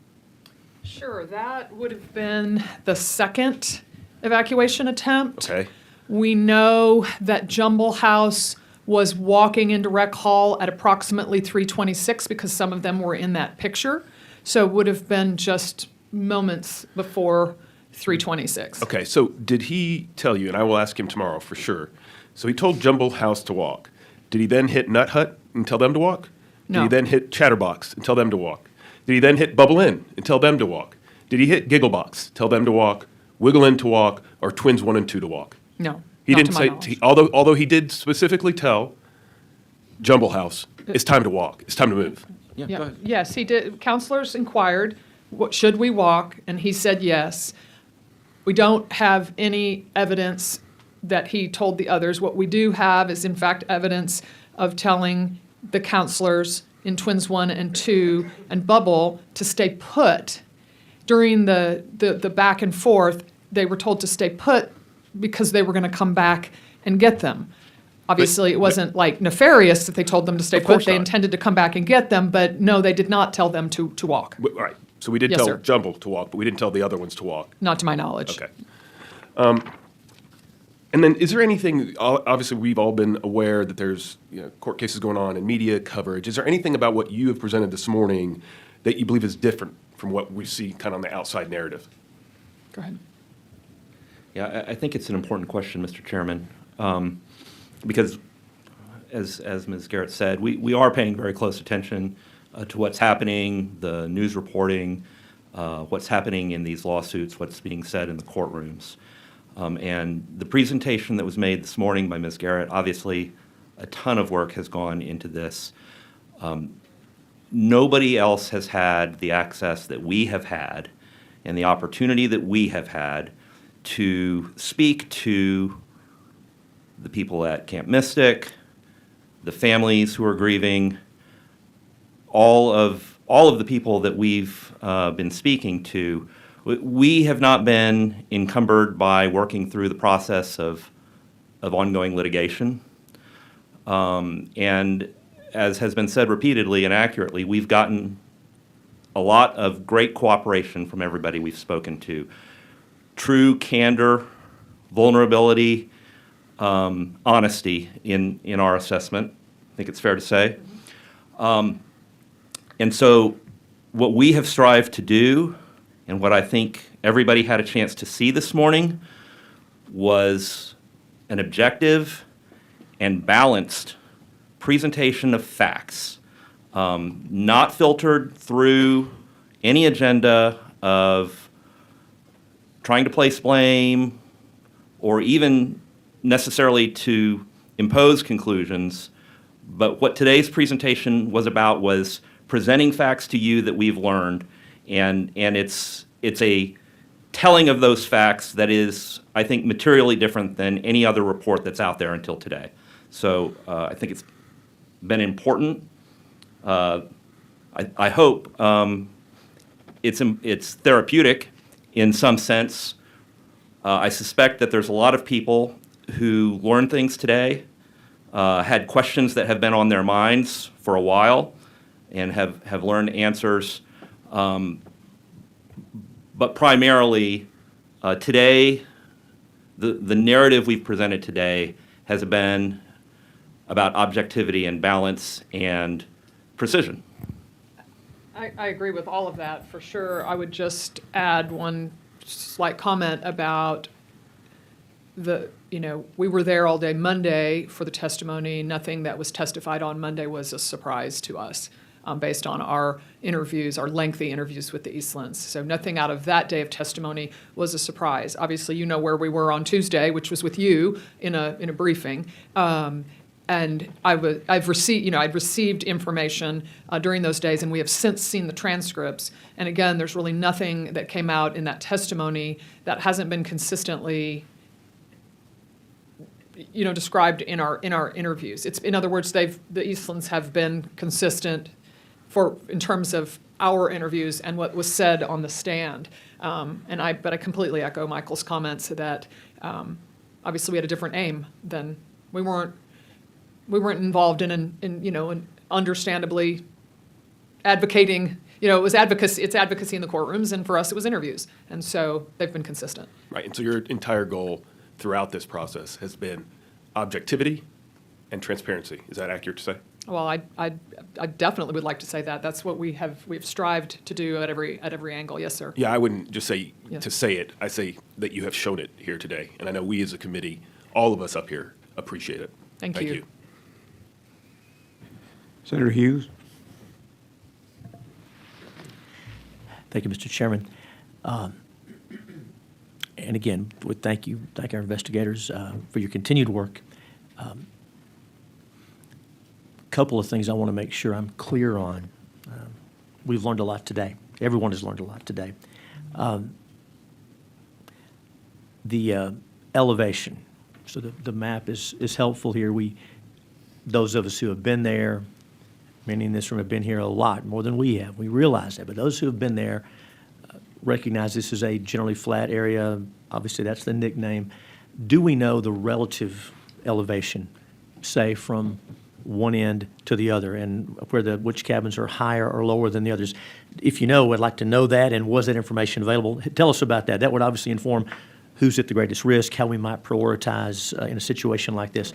Sure, that would have been the second evacuation attempt. Okay. We know that Jumble House was walking into Rec Hall at approximately 3:26 because some of them were in that picture. So it would have been just moments before 3:26. Okay, so did he tell you, and I will ask him tomorrow for sure, so he told Jumble House to walk. Did he then hit Nut Hut and tell them to walk? No. Did he then hit Chatterbox and tell them to walk? Did he then hit Bubble Inn and tell them to walk? Did he hit Gigglebox, tell them to walk, Wiggle Inn to walk, or Twins 1 and 2 to walk? No. He not didn't to my say, knowledge. although he did specifically tell Jumble House, it's time to walk, it's time to move. Yeah. Yes, he did. Counselors inquired, should we walk? And he said yes. We don't have any evidence that he told the others. What we do have is, in fact, evidence of telling the counselors in Twins 1 and 2 and Bubble to stay put. During the back and forth, they were told to stay put because they were going to come back and get them. Obviously, it wasn't like nefarious that they told them to stay Of course put. They not. intended to come back and get them, but no, they did not tell them to walk. Right, so we did Yes, tell sir. Jumble to walk, but we didn't tell the other ones to walk. Not to my knowledge. Okay. And then is there anything, obviously, we've all been aware that there's court cases going on and media coverage. Is there anything about what you have presented this morning that you believe is different from what we see kind of on the outside narrative? Go ahead. Yeah, I think it's an important question, Mr. Chairman, because as Ms. Garrett said, we are paying very close attention to what's happening, the news reporting, what's happening in these lawsuits, what's being said in the courtrooms. And the presentation that was made this morning by Ms. Garrett, obviously a ton of work has gone into this. Nobody else has had the access that we have had and the opportunity that we have had to speak to the people at Camp Mystic, the families who are grieving, all of the people that we've been speaking to. We have not been encumbered by working through the process of ongoing litigation. And as has been said repeatedly and accurately, we've gotten a lot of great cooperation from everybody we've spoken to. True candor, vulnerability, honesty in our assessment. I think it's fair to say. And so what we have strived to do, and what I think everybody had a chance to see this morning, was an objective and balanced presentation of facts, not filtered through any agenda of trying to place blame or even necessarily to impose conclusions. But what today's presentation was about was presenting facts to you that we've learned, and it's a telling of those facts that is, I think, materially different than any other report that's out there until today. So I think it's been important. I hope it's therapeutic in some sense. I suspect that there's a lot of people who learned things today, had questions that have been on their minds for a while, and have learned answers. But primarily, today, the narrative we've presented today has been about objectivity and balance and precision. I agree with all of that, for sure. I would just add one slight comment about we were there all day Monday for the testimony. Nothing that was testified on Monday was a surprise to us, based on our interviews, our lengthy interviews with the Eastlands. So nothing out of that day of testimony was a surprise. Obviously, you know where we were on Tuesday, which was with you in a briefing. And I've received, I'd received information during those days, and we have since seen the transcripts. And again, there's really nothing that came out in that testimony that hasn't been consistently, described in our interviews. It's, in other words, the Eastlands have been consistent in terms of our interviews and what was said on the stand. But I completely echo Michael's comments that obviously we had a different aim than we weren't involved in understandably advocating. It was advocacy. It's advocacy in the courtrooms, and for us, it was interviews. And so they've been consistent. Right, and so your entire goal throughout this process has been objectivity and transparency. Is that accurate to say? Well, I definitely would like to say that. That's what we've strived to do at every angle. Yes, sir. Yeah, I wouldn't just say Yes. to say it. I say that you have shown it here today. And I know we as a committee, all of us up here, appreciate it. Thank you. Senator Hughes? Thank you, Mr. Chairman. And again, thank our investigators for your continued work. Couple of things I want to make sure I'm clear on. We've learned a lot today. Everyone has learned a lot today. The elevation. So the map is helpful here. Those of us who have been there, many in this room have been here a lot, more than we have. We realize that. But those who have been there recognize this is a generally flat area. Obviously, that's the nickname. Do we know the relative elevation, say, from one end to the other, and which cabins are higher or lower than the others? If you know, I'd like to know that, and was that information available? Tell us about that. That would obviously inform who's at the greatest risk, how we might prioritize in a situation like this.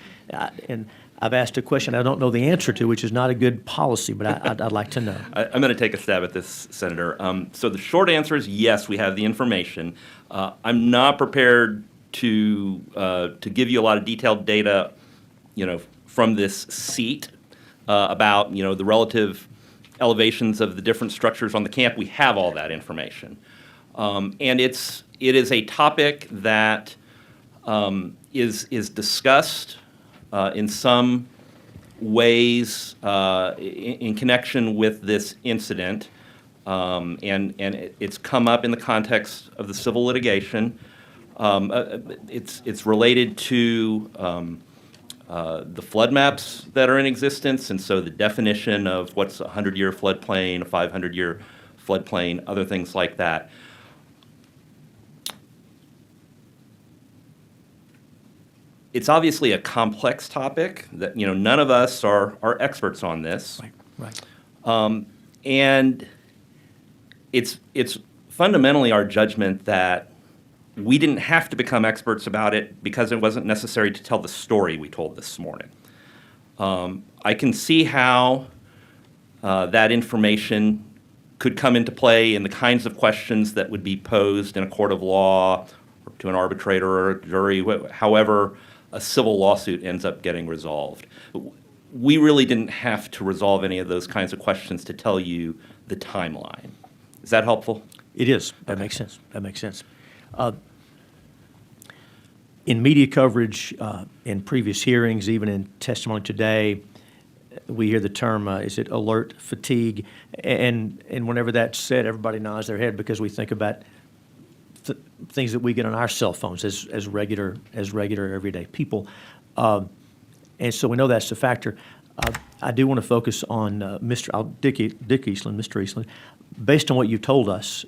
And I've asked a question I don't know the answer to, which is not a good policy, but I'd like to know. I'm going to take a stab at this, Senator. So the short answer is yes, we have the information. I'm not prepared to give you a lot of detailed data, from this seat about, the relative elevations of the different structures on the camp. We have all that information. And it is a topic that is discussed in some ways in connection with this incident, and it's come up in the context of the civil litigation. It's related to the flood maps that are in existence, and so the definition of what's a 100-year floodplain, a 500-year floodplain, other things like that. It's obviously a complex topic that, none of us are experts on this. Right. And it's fundamentally our judgment that we didn't have to become experts about it because it wasn't necessary to tell the story we told this morning. I can see how that information could come into play in the kinds of questions that would be posed in a court of law or to an arbitrator or a jury, however a civil lawsuit ends up getting resolved. We really didn't have to resolve any of those kinds of questions to tell you the timeline. Is that helpful? It is. That makes sense. In media coverage, in previous hearings, even in testimony today, we hear the term, is it alert fatigue? And whenever that's said, everybody nods their head because we think about things that we get on our cell phones as regular everyday people. And so we know that's a factor. I do want to focus on Dick Eastland. Based on what you told us,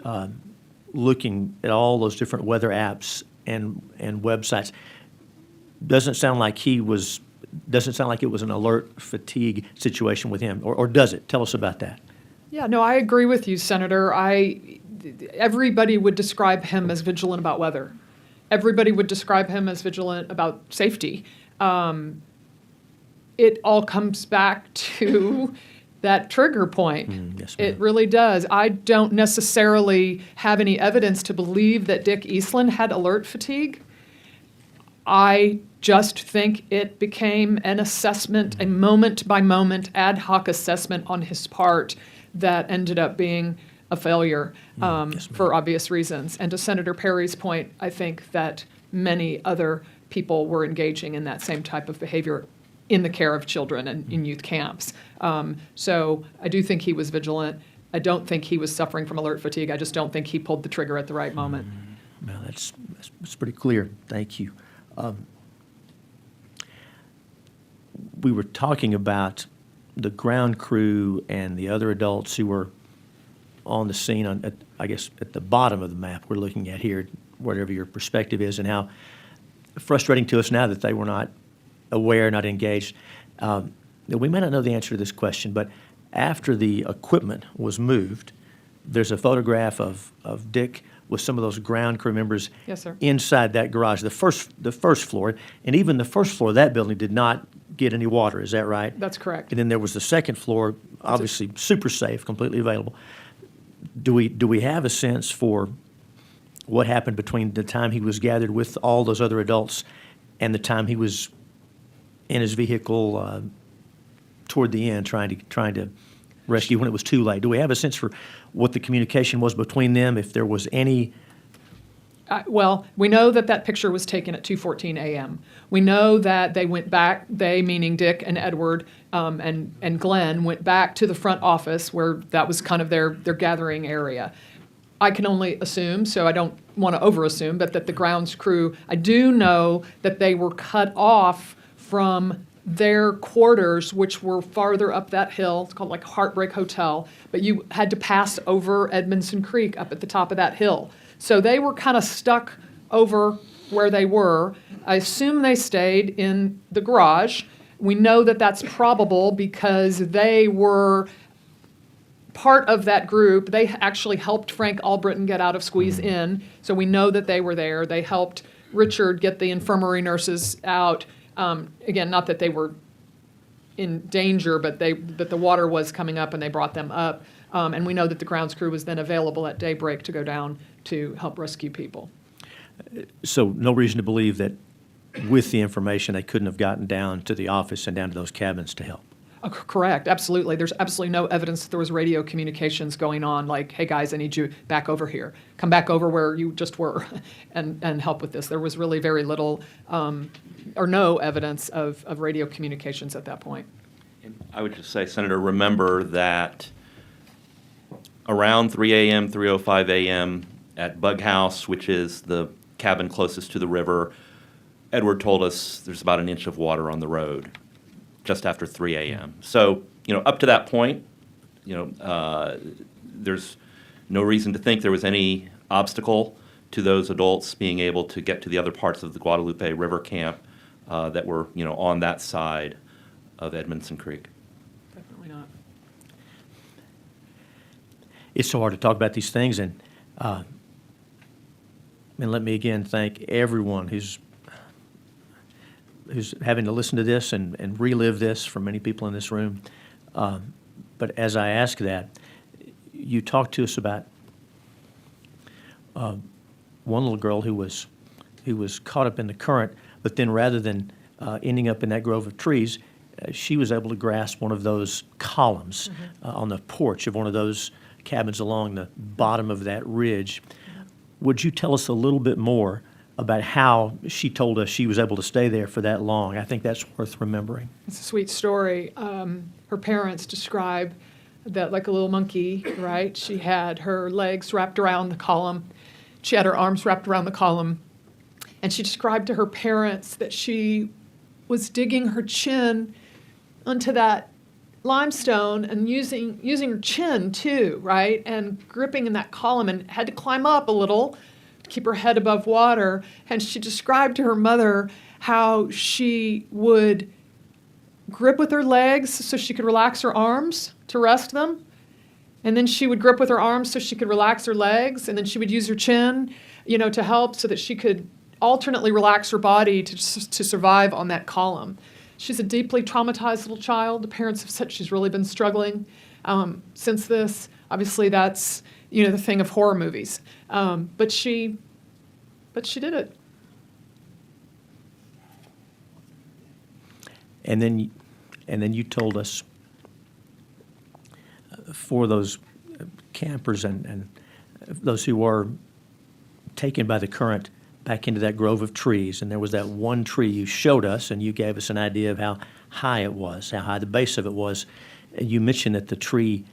looking at all those different weather apps and websites, doesn't sound like it was an alert fatigue situation with him, or does it? Tell us about that. Yeah, no, I agree with you, Senator. Everybody would describe him as vigilant about weather. Everybody would describe him as vigilant about safety. It all comes back to that trigger point. Yes, it really does. I don't necessarily have any evidence to believe that Dick Eastland had alert fatigue. I just think it became an assessment, a moment-by-moment ad hoc assessment on his part that ended up being a failure for obvious reasons. And to Senator Perry's point, I think that many other people were engaging in that same type of behavior in the care of children and in youth camps. So I do think he was vigilant. I don't think he was suffering from alert fatigue. I just don't think he pulled the trigger at the right moment. Well, that's pretty clear. Thank you. We were talking about the ground crew and the other adults who were on the scene, I guess, at the bottom of the map we're looking at here, whatever your perspective is, and how frustrating to us now that they were not aware, not engaged. We may not know the answer to this question, but after the equipment was moved, there's a photograph of Dick with some of those ground crew members Yes, sir. inside that garage, the first floor, and even the first floor of that building did not get any water. Is that right? That's correct. And then there was the second floor, obviously super safe, completely available. Do we have a sense for what happened between the time he was gathered with all those other adults and the time he was in his vehicle toward the end trying to rescue when it was too late? Do we have a sense for what the communication was between them, if there was any? Well, we know that picture was taken at 2:14 a.m. We know that they went back, they meaning Dick and Edward and Glenn, went back to the front office where that was kind of their gathering area. I can only assume, so I don't want to overassume, but that the grounds crew, I do know that they were cut off from their quarters, which were farther up that hill. It's called like Heartbreak Hotel, but you had to pass over Edmondson Creek up at the top of that hill. So they were kind of stuck over where they were. I assume they stayed in the garage. We know that that's probable because they were part of that group. They actually helped Frank Albritton get out of Squeeze Inn, so we know that they were there. They helped Richard get the infirmary nurses out. Again, not that they were in danger, but that the water was coming up and they brought them up. And we know that the grounds crew was then available at daybreak to go down to help rescue people. So no reason to believe that with the information they couldn't have gotten down to the office and down to those cabins to help. Correct, absolutely. There's absolutely no evidence that there was radio communications going on like, hey guys, I need you back over here. Come back over where you just were and help with this. There was really very little or no evidence of radio communications at that point. I would just say, Senator, remember that around 3 a.m., 3:05 a.m. at Bug House, which is the cabin closest to the river, Edward told us there's about an inch of water on the road just after 3 a.m. So, up to that point, there's no reason to think there was any obstacle to those adults being able to get to the other parts of the Guadalupe River camp that were, on that side of Edmondson Creek. Definitely not. It's so hard to talk about these things, and let me again thank everyone who's having to listen to this and relive this for many people in this room. But as I ask that, you talked to us about one little girl who was caught up in the current, but then rather than ending up in that grove of trees, she was able to grasp one of those columns on the porch of one of those cabins along the bottom of that ridge. Would you tell us a little bit more about how she told us she was able to stay there for that long? I think that's worth remembering. It's a sweet story. Her parents describe that like a little monkey, right? She had her legs wrapped around the column. She had her arms wrapped around the column. And she described to her parents that she was digging her chin onto that limestone and using her chin too, right? And gripping in that column, and had to climb up a little to keep her head above water. And she described to her mother how she would grip with her legs so she could relax her arms to rest them. And then she would grip with her arms so she could relax her legs. And then she would use her chin, to help so that she could alternately relax her body to survive on that column. She's a deeply traumatized little child. The parents have said she's really been struggling since this. Obviously, that's the thing of horror movies. But she did it. And then you told us for those campers and those who were taken by the current back into that grove of trees, and there was that one tree you showed us, and you gave us an idea of high it was, how high the base of it was. You mentioned that the tree,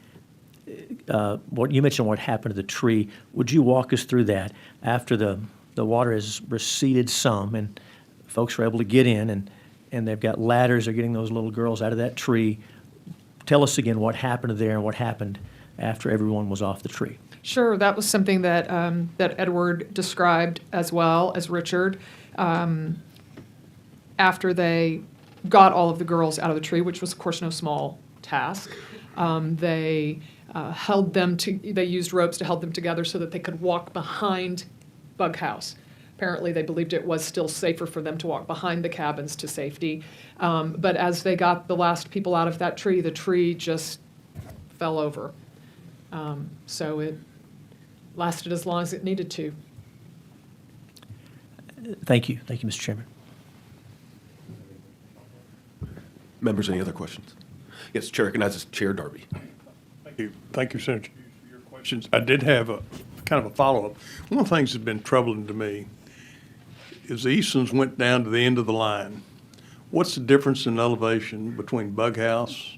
what happened to the tree. Would you walk us through that after the water has receded some and folks are able to get in and they've got ladders, they're getting those little girls out of that tree. Tell us again what happened there and what happened after everyone was off the tree. Sure, that was something that that Edward described as well as Richard. After they got all of the girls out of the tree, which was of course no small task, they held them they used ropes to hold them together so that they could walk behind Bug House. Apparently, they believed it was still safer for them to walk behind the cabins to safety. But as they got the last people out of that tree, the tree just fell over. So it lasted as long as it needed to. Thank you. Thank you, Mr. Chairman. Members, any other questions? Yes, Chair recognizes Chair Darby. Thank you, Senator, for your questions. I did have a kind of a follow-up. One of the things that's been troubling to me is the Eastlands went down to the end of the line. What's the difference in elevation between Bug House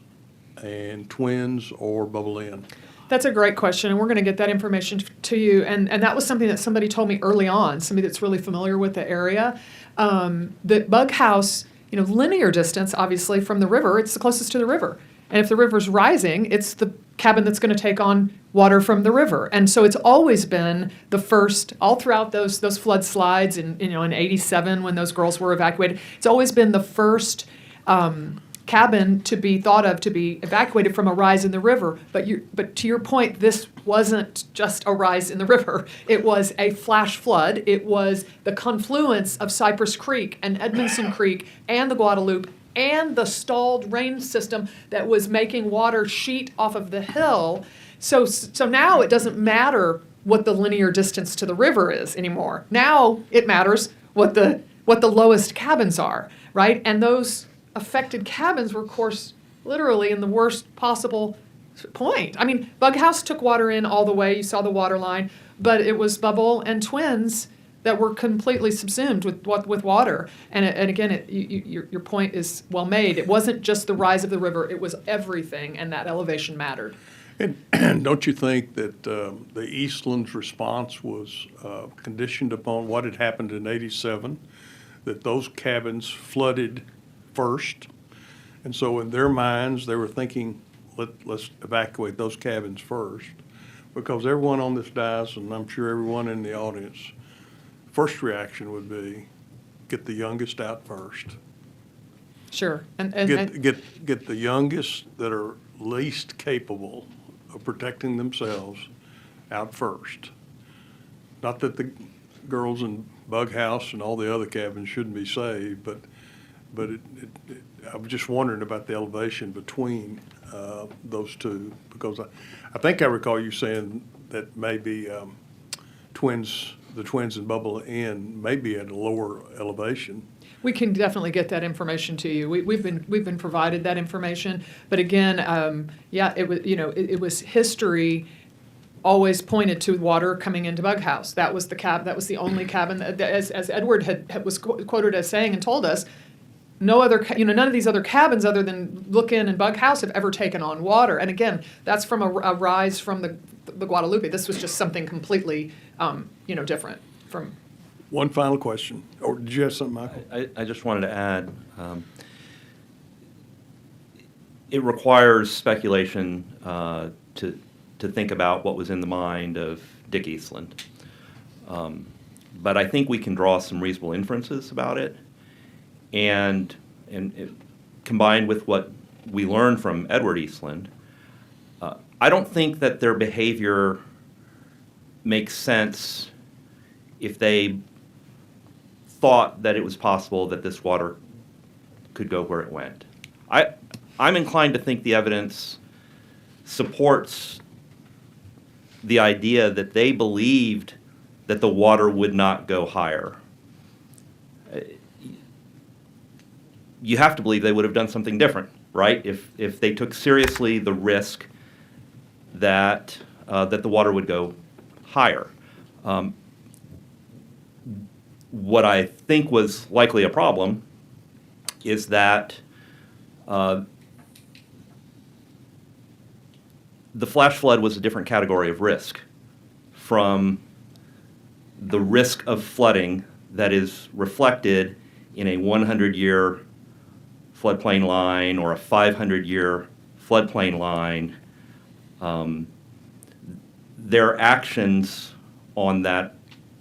and Twins or Bubble Inn? That's a great question, and we're going to get that information to you. And that was something that somebody told me early on, somebody that's really familiar with the area. The Bug House, linear distance, obviously, from the river, it's the closest to the river. And if the river's rising, it's the cabin that's going to take on water from the river. And so it's always been the first, all throughout those flood slides in 87 when those girls were evacuated, it's always been the first cabin to be thought of to be evacuated from a rise in the river. But to your point, this wasn't just a rise in the river. It was a flash flood. It was the confluence of Cypress Creek and Edmondson Creek and the Guadalupe and the stalled rain system that was making water sheet off of the hill. So now it doesn't matter what the linear distance to the river is anymore. Now it matters what the lowest cabins are, right? And those affected cabins were, of course, literally in the worst possible point. I mean, Bug House took water in all the way. You saw the water line, but it was Bubble and Twins that were completely subsumed with water. And again, your point is well made. It wasn't just the rise of the river, it was everything, and that elevation mattered. And don't you think that the Eastlands response was conditioned upon what had happened in 87, that those cabins flooded first? And so in their minds, they were thinking, let's evacuate those cabins first, because everyone on this dais, and I'm sure everyone in the audience, first reaction would be, get the youngest out first. Sure. And get the youngest that are least capable of protecting themselves out first. Not that the girls in Bug House and all the other cabins shouldn't be saved, but I was just wondering about the elevation between those two, because I think I recall you saying that maybe the Twins and Bubble Inn may be at a lower elevation. We can definitely get that information to you. We've been provided that information, but again, it was history always pointed to water coming into Bug House. That was the only cabin that, as Edward was quoted as saying and told us, none of these other cabins other than Look In and Bug House have ever taken on water. And again, that's from a rise from the Guadalupe. This was just something completely, different from. One final question, or did you have something, Michael? I just wanted to add, it requires speculation to think about what was in the mind of Dick Eastland. But I think we can draw some reasonable inferences about it. And combined with what we learned from Edward Eastland, I don't think that their behavior makes sense if they thought that it was possible that this water could go where it went. I'm inclined to think the evidence supports the idea that they believed that the water would not go higher. You have to believe they would have done something different, right? If they took seriously the risk that the water would go higher. What I think was likely a problem is that The flash flood was a different category of risk from the risk of flooding that is reflected in a 100-year floodplain line or a 500-year floodplain line. Their actions on that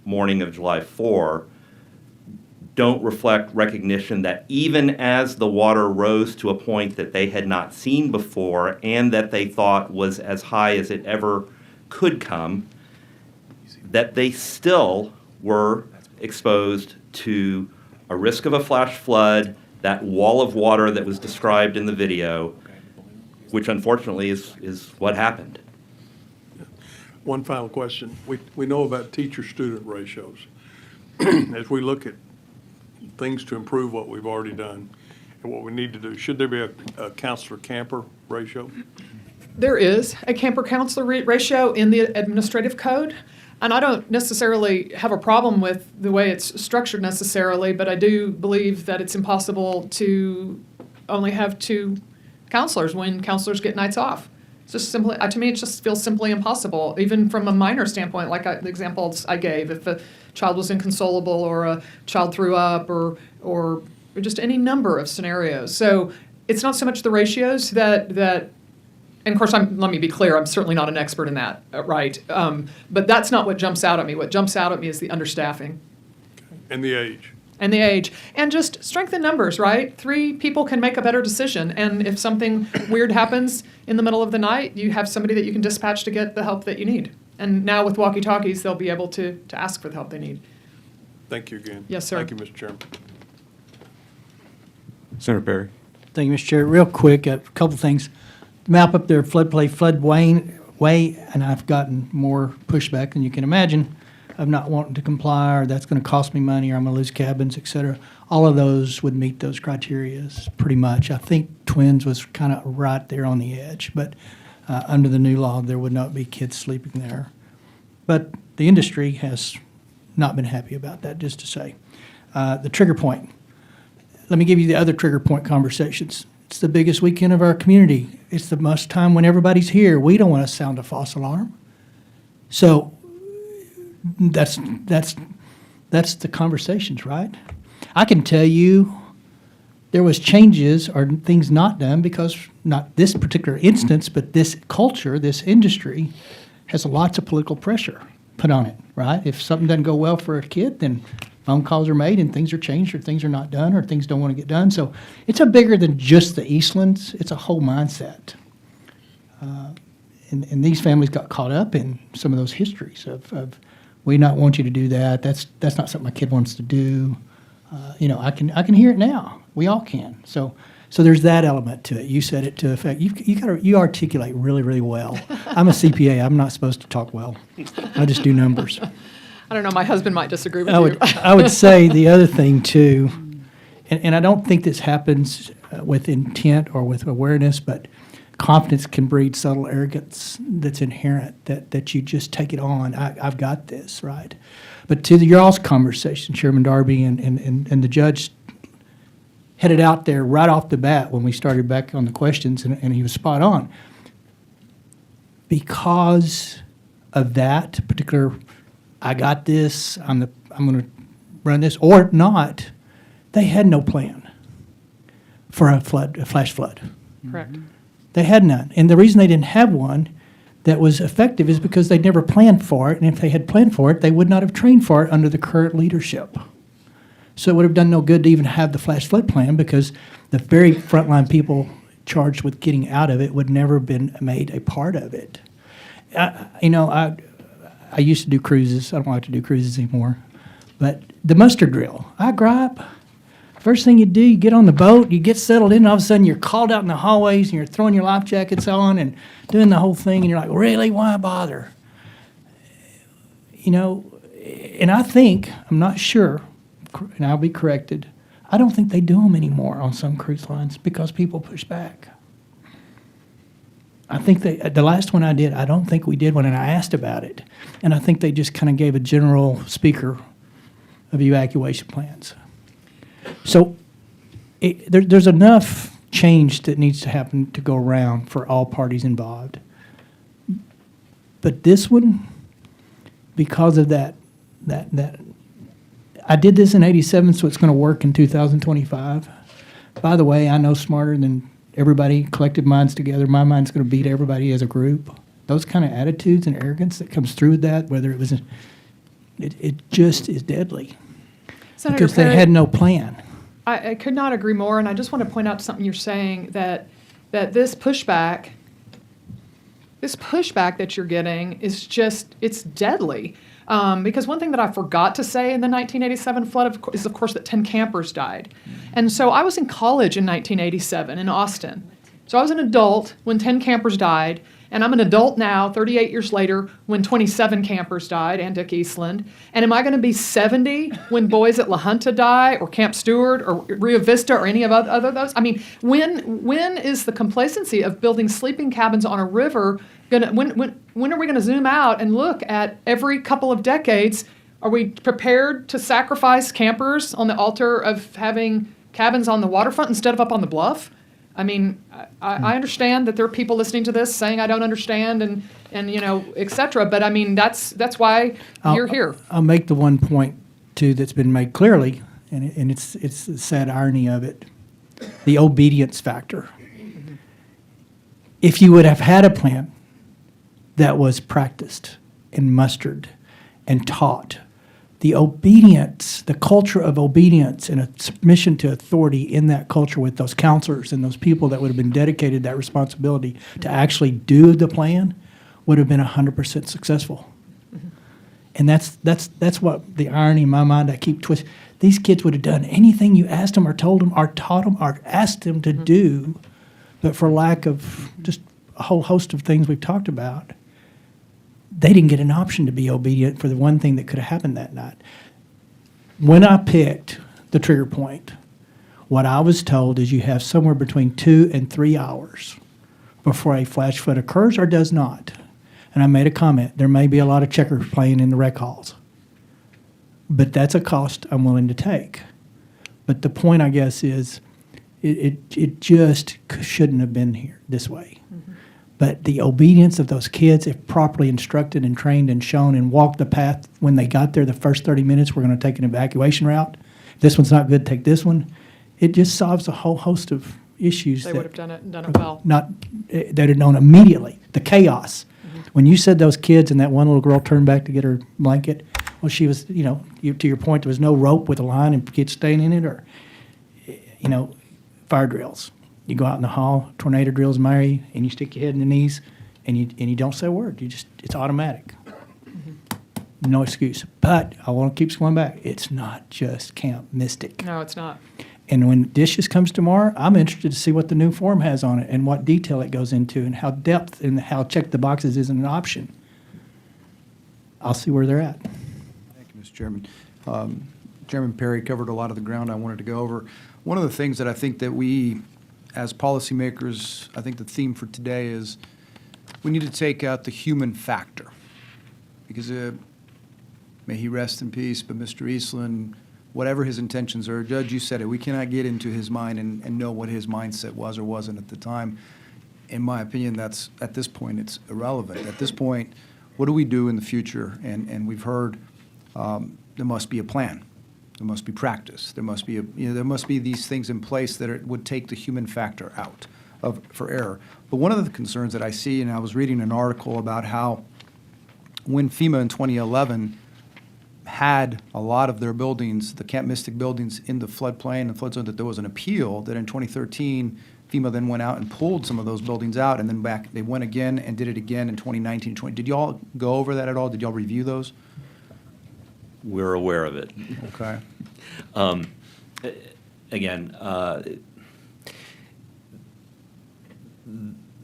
morning of July 4 don't reflect recognition that even as the water rose to a point that they had not seen before and that they thought was as high as it ever could come, that they still were exposed to a risk of a flash flood, that wall of water that was described in the video, which unfortunately is what happened. One final question. We know about teacher-student ratios. As we look at things to improve what we've already done and what we need to do, should there be a counselor-camper ratio? There is a camper-counselor ratio in the administrative code, and I don't necessarily have a problem with the way it's structured necessarily, but I do believe that it's impossible to only have 2 counselors when counselors get nights off. It's just simply, to me, it just feels simply impossible, even from a minor standpoint, like the examples I gave. If a child was inconsolable or a child threw up or just any number of scenarios. So it's not so much the ratios that and of course, let me be clear, I'm certainly not an expert in that, right? But that's not what jumps out at me. What jumps out at me is the understaffing. And the age. And the age. And just strength in numbers, right? 3 people can make a better decision. And if something weird happens in the middle of the night, you have somebody that you can dispatch to get the help that you need. And now with walkie-talkies, they'll be able to ask for the help they need. Thank you again. Yes, sir. Thank you, Mr. Chairman. Senator Perry. Thank you, Mr. Chair. Real quick, a couple things. Map up there, floodway, and I've gotten more pushback than you can imagine of not wanting to comply, or that's going to cost me money, or I'm going to lose cabins, et cetera. All of those would meet those criteria pretty much. I think Twins was kind of right there on the edge, but under the new law, there would not be kids sleeping there. But the industry has not been happy about that, just to say. The trigger point. Let me give you the other trigger point conversations. It's the biggest weekend of our community. It's the most time when everybody's here. We don't want to sound a false alarm. So that's the conversations, right? I can tell you there was changes or things not done because not this particular instance, but this culture, this industry has lots of political pressure put on it, right? If something doesn't go well for a kid, then phone calls are made and things are changed or things are not done or things don't want to get done. So it's a bigger than just the Eastlands. It's a whole mindset. And these families got caught up in some of those histories of we not want you to do that. That's not something my kid wants to do. I can hear it now. We all can. So there's that element to it. You said it to effect. You articulate really, really well. I'm a CPA. I'm not supposed to talk well. I just do numbers. I don't know, my husband might disagree with you. I would say the other thing, too, and I don't think this happens with intent or with awareness, but confidence can breed subtle arrogance that's inherent, that you just take it on. I've got this, right? But to your all's conversation, Chairman Darby and the judge headed out there right off the bat when we started back on the questions, and he was spot on. Because of that particular, I got this, I'm going to run this, or not, they had no plan for a flash flood. Correct. They had none. And the reason they didn't have one that was effective is because they never planned for it, and if they had planned for it, they would not have trained for it under the current leadership. So it would have done no good to even have the flash flood plan because the very frontline people charged with getting out of it would never have been made a part of it. I used to do cruises. I don't like to do cruises anymore. But the muster drill, I gripe. First thing you do, you get on the boat, you get settled in, and all of a sudden you're called out in the hallways and you're throwing your life jackets on and doing the whole thing, and you're like, really, why bother? And I think, I'm not sure, and I'll be corrected, I don't think they do them anymore on some cruise lines because people push back. I think the last one I did, I don't think we did one, and I asked about it. And I think they just kind of gave a general speaker of evacuation plans. So there's enough change that needs to happen to go around for all parties involved. But this one, because of that I did this in 87, so it's going to work in 2025. By the way, I know smarter than everybody, collective minds together. My mind's going to beat everybody as a group. Those kind of attitudes and arrogance that comes through with that, whether it was, it just is deadly. Senator Because they Perry, had no plan. I could not agree more, and I just want to point out something you're saying, that this pushback that you're getting is just, it's deadly. Because one thing that I forgot to say in the 1987 flood is, of course, that 10 campers died. And so I was in college in 1987 in Austin. So I was an adult when 10 campers died, and I'm an adult now, 38 years later, when 27 campers died, and Dick Eastland. And am I going to be 70 when boys at La Junta die, or Camp Stewart, or Rio Vista, or any of other those? I mean, when is the complacency of building sleeping cabins on a river gonna? When are we going to zoom out and look at every couple of decades? Are we prepared to sacrifice campers on the altar of having cabins on the waterfront instead of up on the bluff? I mean, I understand that there are people listening to this saying I don't understand and you know, et cetera. But I mean, that's why you're here. I'll make the one point, too, that's been made clearly, and it's the sad irony of it, the obedience factor. If you would have had a plan that was practiced and mustered and taught, the obedience, the culture of obedience and a submission to authority in that culture with those counselors and those people that would have been dedicated that responsibility to actually do the plan would have been 100% successful. And that's what the irony in my mind I keep twisting. These kids would have done anything you asked them or told them or taught them or asked them to do, but for lack of just a whole host of things we've talked about, they didn't get an option to be obedient for the one thing that could have happened that night. When I picked the trigger point, what I was told is you have somewhere between 2 and 3 hours before a flash flood occurs or does not. And I made a comment, there may be a lot of checkers playing in the rec halls, but that's a cost I'm willing to take. But the point, I guess, is it just shouldn't have been here this way. But the obedience of those kids, if properly instructed and trained and shown and walked the path when they got there, the first 30 minutes, we're going to take an evacuation route. If this one's not good, take this one. It just solves a whole host of issues. They that would have done it and done it well. They'd have known immediately. The chaos. When you said those kids and that one little girl turned back to get her blanket, well, she was, to your point, there was no rope with a line and kids staying in it, or, fire drills. You go out in the hall, tornado drills, Mary, and you stick your head in the knees, and you don't say a word. It's automatic. No excuse. But I want to keep going back. It's not just Camp Mystic. No, it's not. And when Dishes comes tomorrow, I'm interested to see what the new form has on it and what detail it goes into and how depth and how check the boxes isn't an option. I'll see where they're at. Thank you, Mr. Chairman. Chairman Perry covered a lot of the ground I wanted to go over. One of the things that I think that we, as policymakers, I think the theme for today is we need to take out the human factor. Because may he rest in peace, but Mr. Eastland, whatever his intentions are, Judge, you said it, we cannot get into his mind and know what his mindset was or wasn't at the time. In my opinion, that's, at this point, it's irrelevant. At this point, what do we do in the future? And we've heard there must be a plan. There must be practice. There must be there must be these things in place that would take the human factor out for error. But one of the concerns that I see, and I was reading an article about how when FEMA in 2011 had a lot of their buildings, the Camp Mystic buildings, in the floodplain and flood zone, that there was an appeal that in 2013 FEMA then went out and pulled some of those buildings out, and then back they went again and did it again in 2019, 20. Did y'all go over that at all? Did y'all review those? We're aware of it. Okay. Again,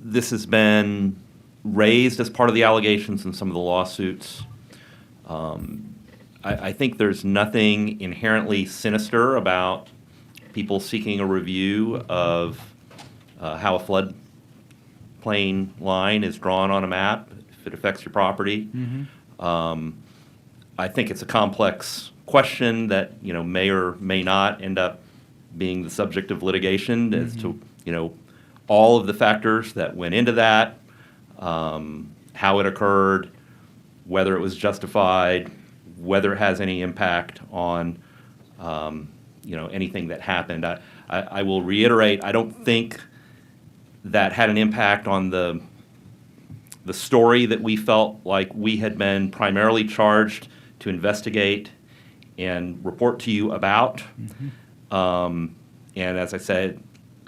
this has been raised as part of the allegations in some of the lawsuits. I think there's nothing inherently sinister about people seeking a review of how a floodplain line is drawn on a map, if it affects your property. Mm-hmm. I think it's a complex question that may or may not end up being the subject of litigation as to all of the factors that went into that, how it occurred, whether it was justified, whether it has any impact on, anything that happened. I will reiterate, I don't think that had an impact on the story that we felt like we had been primarily charged to investigate and report to you about. And as I said,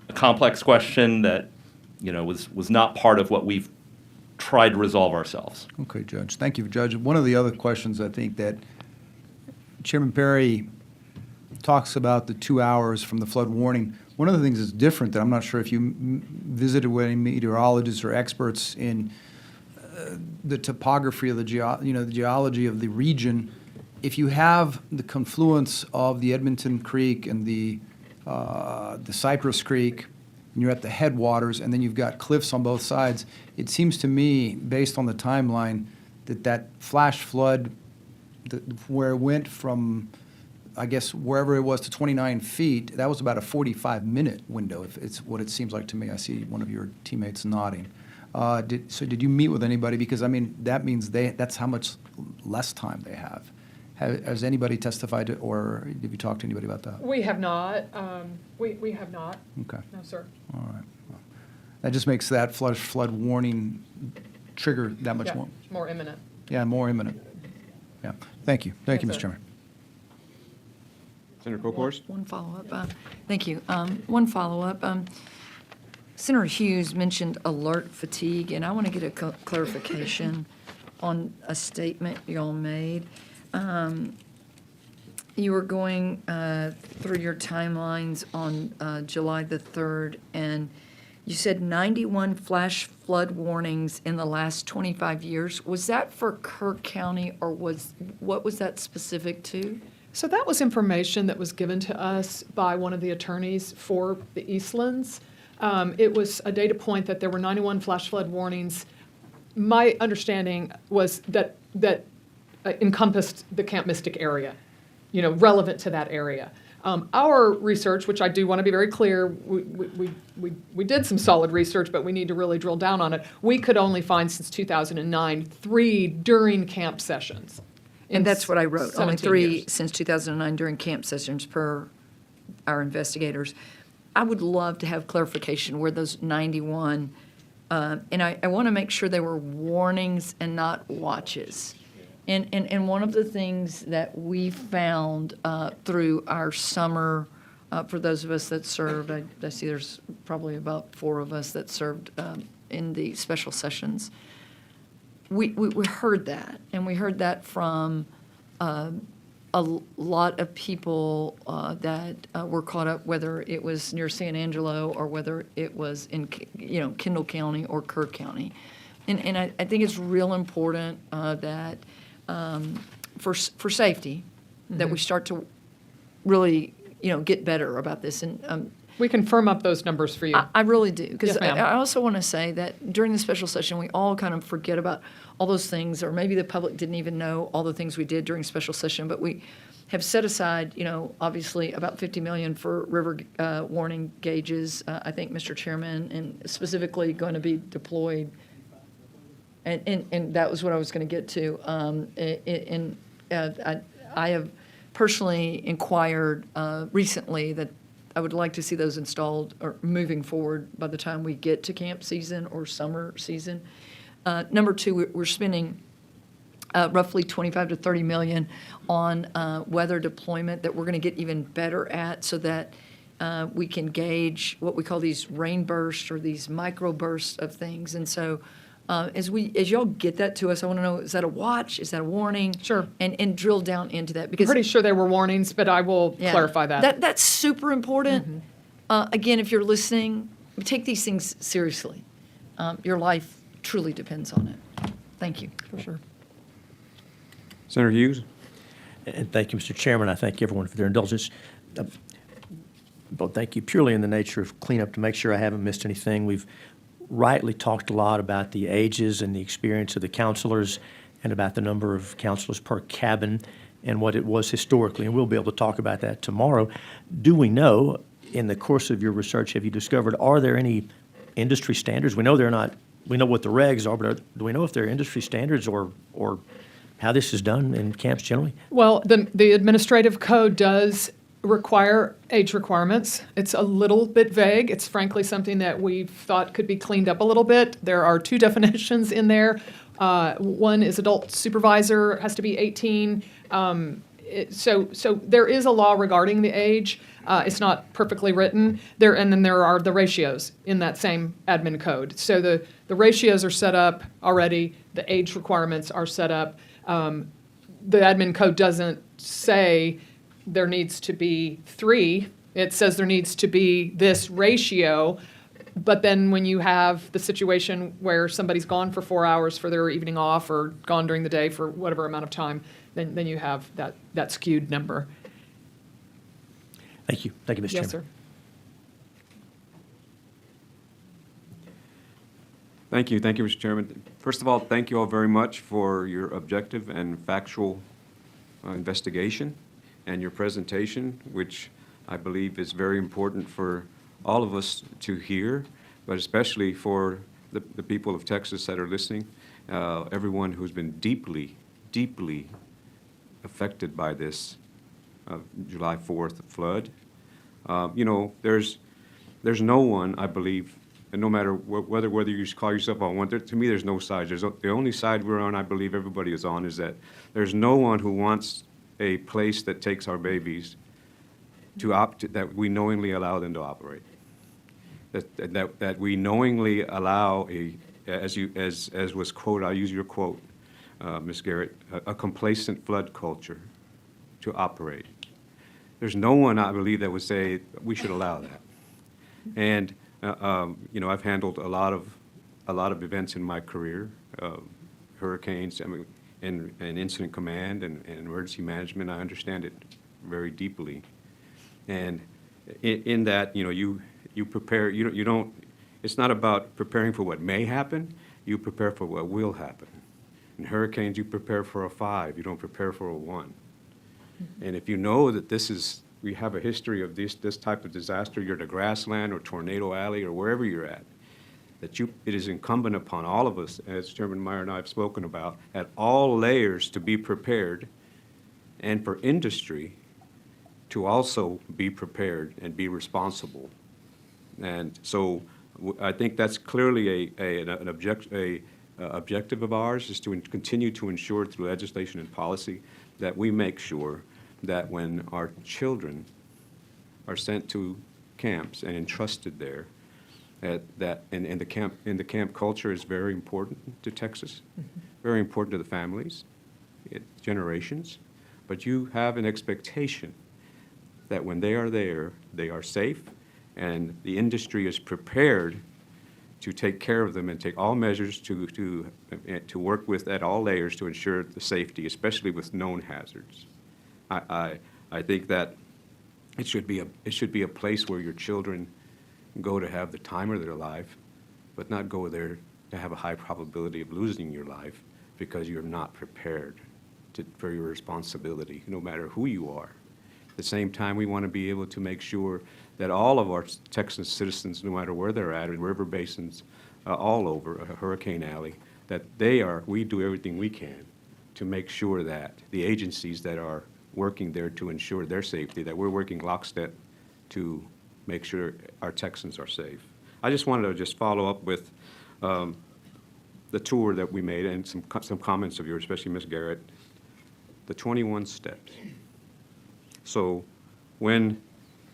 a complex question that, was not part of what we've tried to resolve ourselves. Okay, Judge. Thank you, Judge. One of the other questions I think that Chairman Perry talks about the 2 hours from the flood warning. One of the things that's different that I'm not sure if you visited with any meteorologists or experts in the topography of the geology of the region. If you have the confluence of the Edmonton Creek and the Cypress Creek, and you're at the headwaters, and then you've got cliffs on both sides, it seems to me, based on the timeline, that flash flood, where it went from, I guess, wherever it was to 29 feet, that was about a 45-minute window, if it's what it seems like to me. I see one of your teammates nodding. Did you meet with anybody? Because, I mean, that means that's how much less time they have. Has anybody testified to, or have you talked to anybody about that? We have not. We have not. Okay. No, sir. All right. Well, that just makes that flood warning trigger that much Yeah, more. more imminent. Yeah, more imminent. Yeah. Thank you. Thank you, Yes, Mr. sir. Chairman. Senator Kokhorst? One follow-up. Thank you. One follow-up. Senator Hughes mentioned alert fatigue, and I want to get a clarification on a statement you all made. You were going through your timelines on July the 3rd, and you said 91 flash flood warnings in the last 25 years. Was that for Kirk County, or what was that specific to? So that was information that was given to us by one of the attorneys for the Eastlands. It was a data point that there were 91 flash flood warnings. My understanding was that encompassed the Camp Mystic area, relevant to that area. Our research, which I do want to be very clear, we did some solid research, but we need to really drill down on it. We could only find since 2009 3 during camp sessions. And that's what I wrote, only 17 3 years. since 2009 during camp sessions per our investigators. I would love to have clarification where those 91, and I want to make sure they were warnings and not watches. And one of the things that we found through our summer, for those of us that served, I see there's probably about 4 of us that served in the special sessions. We heard that, and we heard that from a lot of people that were caught up, whether it was near San Angelo or whether it was in Kendall County or Kirk County. And I think it's real important that for safety, that we start to really get better about this. And we can firm up those numbers for you. I really do, because Yes, ma'am. I also want to say that during the special session, we all kind of forget about all those things, or maybe the public didn't even know all the things we did during special session, but we have set aside, obviously about $50 million for river warning gauges, I think, Mr. Chairman, and specifically going to be deployed. And that was what I was going to get to. I have personally inquired recently that I would like to see those installed or moving forward by the time we get to camp season or summer season. Number 2, we're spending roughly $25 to $30 million on weather deployment that we're going to get even better at, so that we can gauge what we call these rain bursts or these micro bursts of things. And so as y'all get that to us, I want to know, is that a watch? Is that a warning? Sure. And drill down into that, I'm because pretty sure they were warnings, but I will clarify that. That's super important. Again, if you're listening, take these things seriously. Your life truly depends on it. Thank you. For sure. Senator Hughes? And thank you, Mr. Chairman. I thank everyone for their indulgence. But thank you purely in the nature of cleanup to make sure I haven't missed anything. We've rightly talked a lot about the ages and the experience of the counselors and about the number of counselors per cabin and what it was historically, and we'll be able to talk about that tomorrow. Do we know, in the course of your research, have you discovered, are there any industry standards? We know they're not, we know what the regs are, but do we know if there are industry standards or how this is done in camps generally? Well, the administrative code does require age requirements. It's a little bit vague. It's frankly something that we thought could be cleaned up a little bit. There are two definitions in there. One is adult supervisor, has to be 18. So there is a law regarding the age. It's not perfectly written there, and then there are the ratios in that same admin code. So the ratios are set up already. The age requirements are set up. The admin code doesn't say there needs to be 3. It says there needs to be this ratio. But then when you have the situation where somebody's gone for 4 hours for their evening off or gone during the day for whatever amount of time, then you have that skewed number. Thank you. Thank you, Mr. Chairman. Yes, sir. Thank you. Thank you, Mr. Chairman. First of all, thank you all very much for your objective and factual investigation and your presentation, which I believe is very important for all of us to hear, but especially for the people of Texas that are listening, everyone who's been deeply, deeply affected by this July 4th flood. You know, there's no one, I believe, and no matter whether you call yourself on one, to me there's no side. The only side we're on, I believe everybody is on, is that there's no one who wants a place that takes our babies that we knowingly allow them to operate. That we knowingly allow as was quoted, I'll use your quote, Ms. Garrett, a complacent flood culture to operate. There's no one, I believe, that would say we should allow that. And you know, I've handled a lot of events in my career, hurricanes, I mean, and incident command and emergency management. I understand it very deeply. And in that, you know, you prepare. You don't. It's not about preparing for what may happen. You prepare for what will happen. In hurricanes, you prepare for a 5. You don't prepare for a 1. And if you know that we have a history of this type of disaster, you're at a grassland or Tornado Alley or wherever you're at, it is incumbent upon all of us, as Chairman Meyer and I have spoken about, at all layers to be prepared, and for industry to also be prepared and be responsible. And so I think that's clearly an objective of ours, is to continue to ensure through legislation and policy that we make sure that when our children are sent to camps and entrusted there, that in the camp culture is very important to Texas, very important to the families, generations. But you have an expectation that when they are there, they are safe, and the industry is prepared to take care of them and take all measures to work with at all layers to ensure the safety, especially with known hazards. I think that it should be a place where your children go to have the time of their life, but not go there to have a high probability of losing your life because you're not prepared for your responsibility, no matter who you are. At the same time, we want to be able to make sure that all of our Texas citizens, no matter where they're at, in river basins, all over Hurricane Alley, that we do everything we can to make sure that the agencies that are working there to ensure their safety, that we're working lockstep to make sure our Texans are safe. I just wanted to follow up with the tour that we made and some comments of yours, especially Ms. Garrett, the 21 steps. So when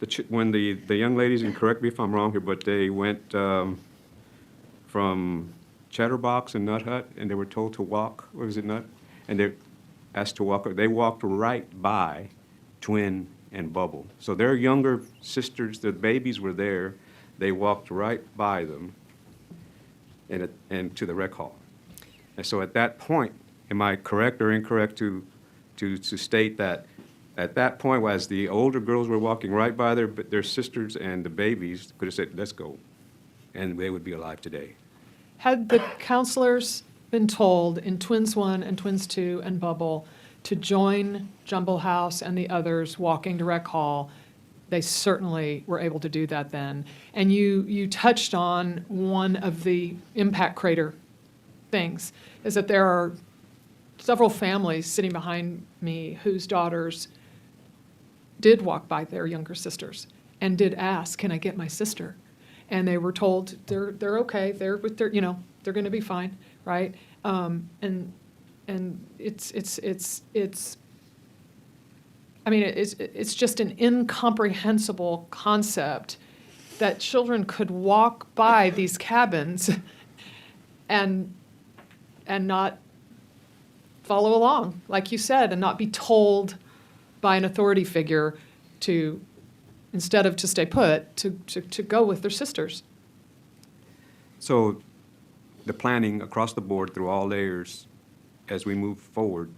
the young ladies, and correct me if I'm wrong here, but they went from Chatterbox and Nut Hut, and they were told to walk, what was it, Nut? And they're asked to walk, they walked right by Twin and Bubble. So their younger sisters, the babies were there, they walked right by them and to the rec hall. And so at that point, am I correct or incorrect to state that at that point, as the older girls were walking right by their sisters and the babies, could have said, let's go, and they would be alive today. Had the counselors been told in Twins 1 and Twins 2 and Bubble to join Jumble House and the others walking to Rec Hall, they certainly were able to do that then. And you touched on one of the impact crater things, is that there are several families sitting behind me whose daughters did walk by their younger sisters and did ask, "Can I get my sister?" And they were told they're okay, they're with their, they're going to be fine, right? And it's I mean, it's just an incomprehensible concept that children could walk by these cabins and not follow along, like you said, and not be told by an authority figure to, instead of to stay put, to go with their sisters. So the planning across the board through all layers as we move forward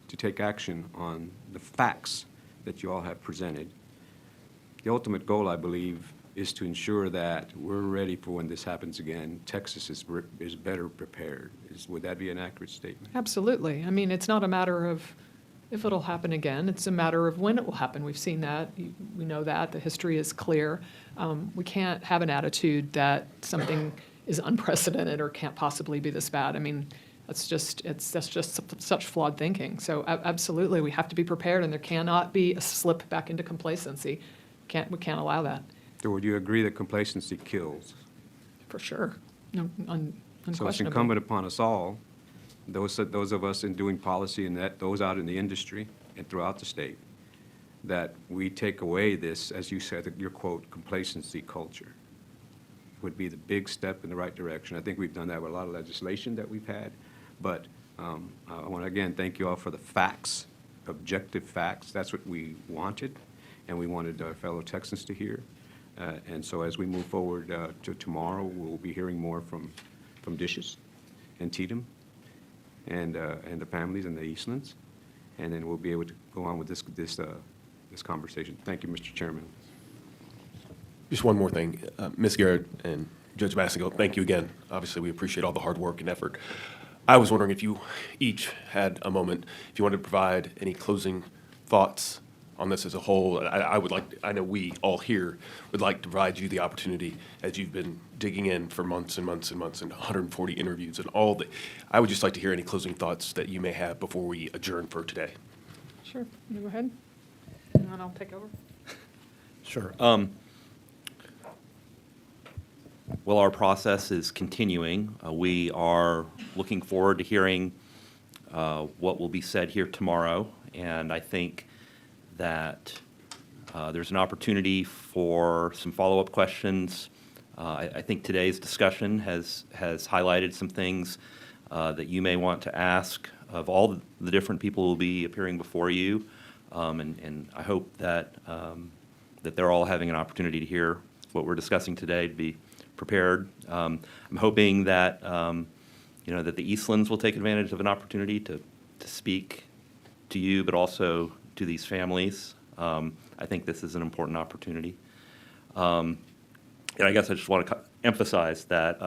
to take action on the facts that you all have presented. The ultimate goal, I believe, is to ensure that we're ready for when this happens again. Texas is better prepared. Would that be an accurate statement? Absolutely. I mean, it's not a matter of if it'll happen again. It's a matter of when it will happen. We've seen that. We know that. The history is clear. We can't have an attitude that something is unprecedented or can't possibly be this bad. I mean, that's just such flawed thinking. So absolutely, we have to be prepared, and there cannot be a slip back into complacency. We can't allow that. So would you agree that complacency kills? For sure. No, unquestionably. So it's incumbent upon us all, those of us in doing policy and those out in the industry and throughout the state, that we take away this, as you said, your quote, complacency culture. Would be the big step in the right direction. I think we've done that with a lot of legislation that we've had. But I want to, again, thank you all for the facts, objective facts. That's what we wanted, and we wanted our fellow Texans to hear. And so as we move forward to tomorrow, we'll be hearing more from Dishes and Tatum and the families and the Eastlands. And then we'll be able to go on with this conversation. Thank you, Mr. Chairman. Just one more thing. Ms. Garrett and Judge Massico, thank you again. Obviously, we appreciate all the hard work and effort. I was wondering if you each had a moment, if you wanted to provide any closing thoughts on this as a whole. I know we all here would like to provide you the opportunity, as you've been digging in for months and months and months and 140 interviews and all that. I would just like to hear any closing thoughts that you may have before we adjourn for today. Sure. You go ahead, and then I'll take over. Sure. Well, our process is continuing. We are looking forward to hearing what will be said here tomorrow, and I think that there's an opportunity for some follow-up questions. I think today's discussion has highlighted some things that you may want to ask of all the different people who will be appearing before you, and I hope that that they're all having an opportunity to hear what we're discussing today, to be prepared. I'm hoping that that the Eastlands will take advantage of an opportunity to speak to you, but also to these families. I think this is an important opportunity. And I guess I just want to emphasize that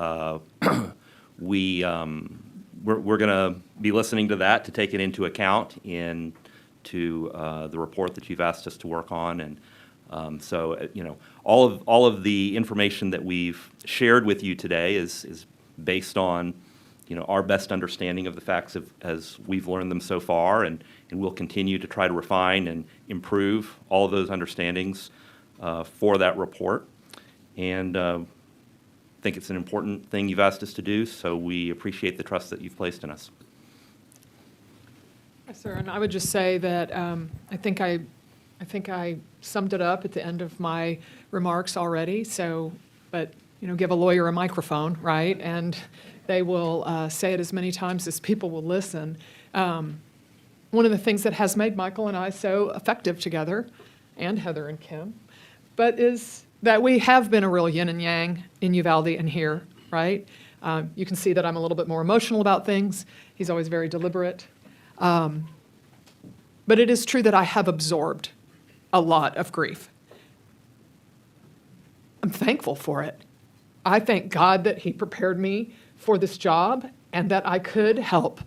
we're going to be listening to that, to take it into account to the report that you've asked us to work on. And so all of the information that we've shared with you today is based on our best understanding of the facts as we've learned them so far, and we'll continue to try to refine and improve all of those understandings for that report. And I think it's an important thing you've asked us to do, so we appreciate the trust that you've placed in us. Yes, sir. And I would just say that I think I summed it up at the end of my remarks already. So, but give a lawyer a microphone, right? And they will say it as many times as people will listen. One of the things that has made Michael and I so effective together, and Heather and Kim, but is that we have been a real yin and yang in Uvalde and here, right? You can see that I'm a little bit more emotional about things. He's always very deliberate. But it is true that I have absorbed a lot of grief. I'm thankful for it. I thank God that He prepared me for this job and that I could help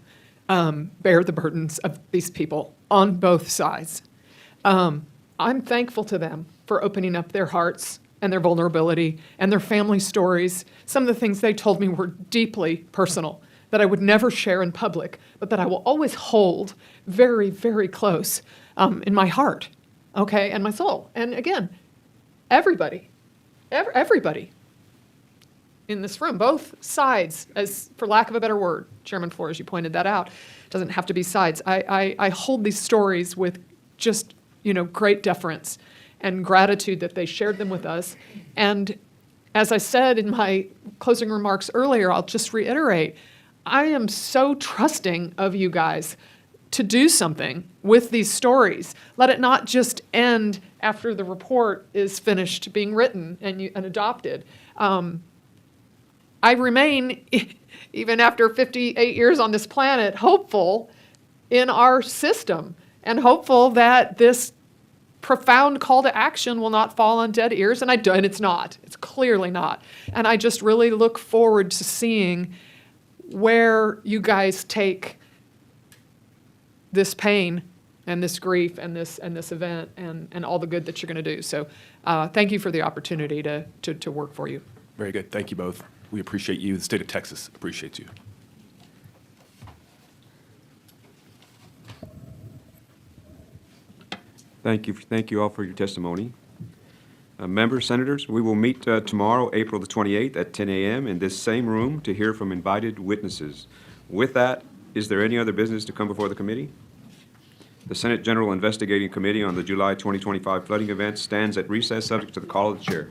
bear the burdens of these people on both sides. I'm thankful to them for opening up their hearts and their vulnerability and their family stories. Some of the things they told me were deeply personal, that I would never share in public, but that I will always hold very, very close in my heart, okay, and my soul. And again, everybody in this room, both sides, as for lack of a better word, Chairman Flores, you pointed that out, doesn't have to be sides. I hold these stories with just, great deference and gratitude that they shared them with us. And as I said in my closing remarks earlier, I'll just reiterate, I am so trusting of you guys to do something with these stories. Let it not just end after the report is finished being written and adopted. I remain, even after 58 years on this planet, hopeful in our system and hopeful that this profound call to action will not fall on dead ears, and it's not. It's clearly not. And I just really look forward to seeing where you guys take this pain and this grief and this event and all the good that you're going to do. So thank you for the opportunity to work for you. Very good. Thank you both. We appreciate you. The state of Texas appreciates you. Thank you all for your testimony. Members, senators, we will meet tomorrow, April the 28th at 10 a.m. in this same room to hear from invited witnesses. With that, is there any other business to come before the committee? The Senate General Investigating Committee on the July 2025 flooding event stands at recess subject to the call of the chair.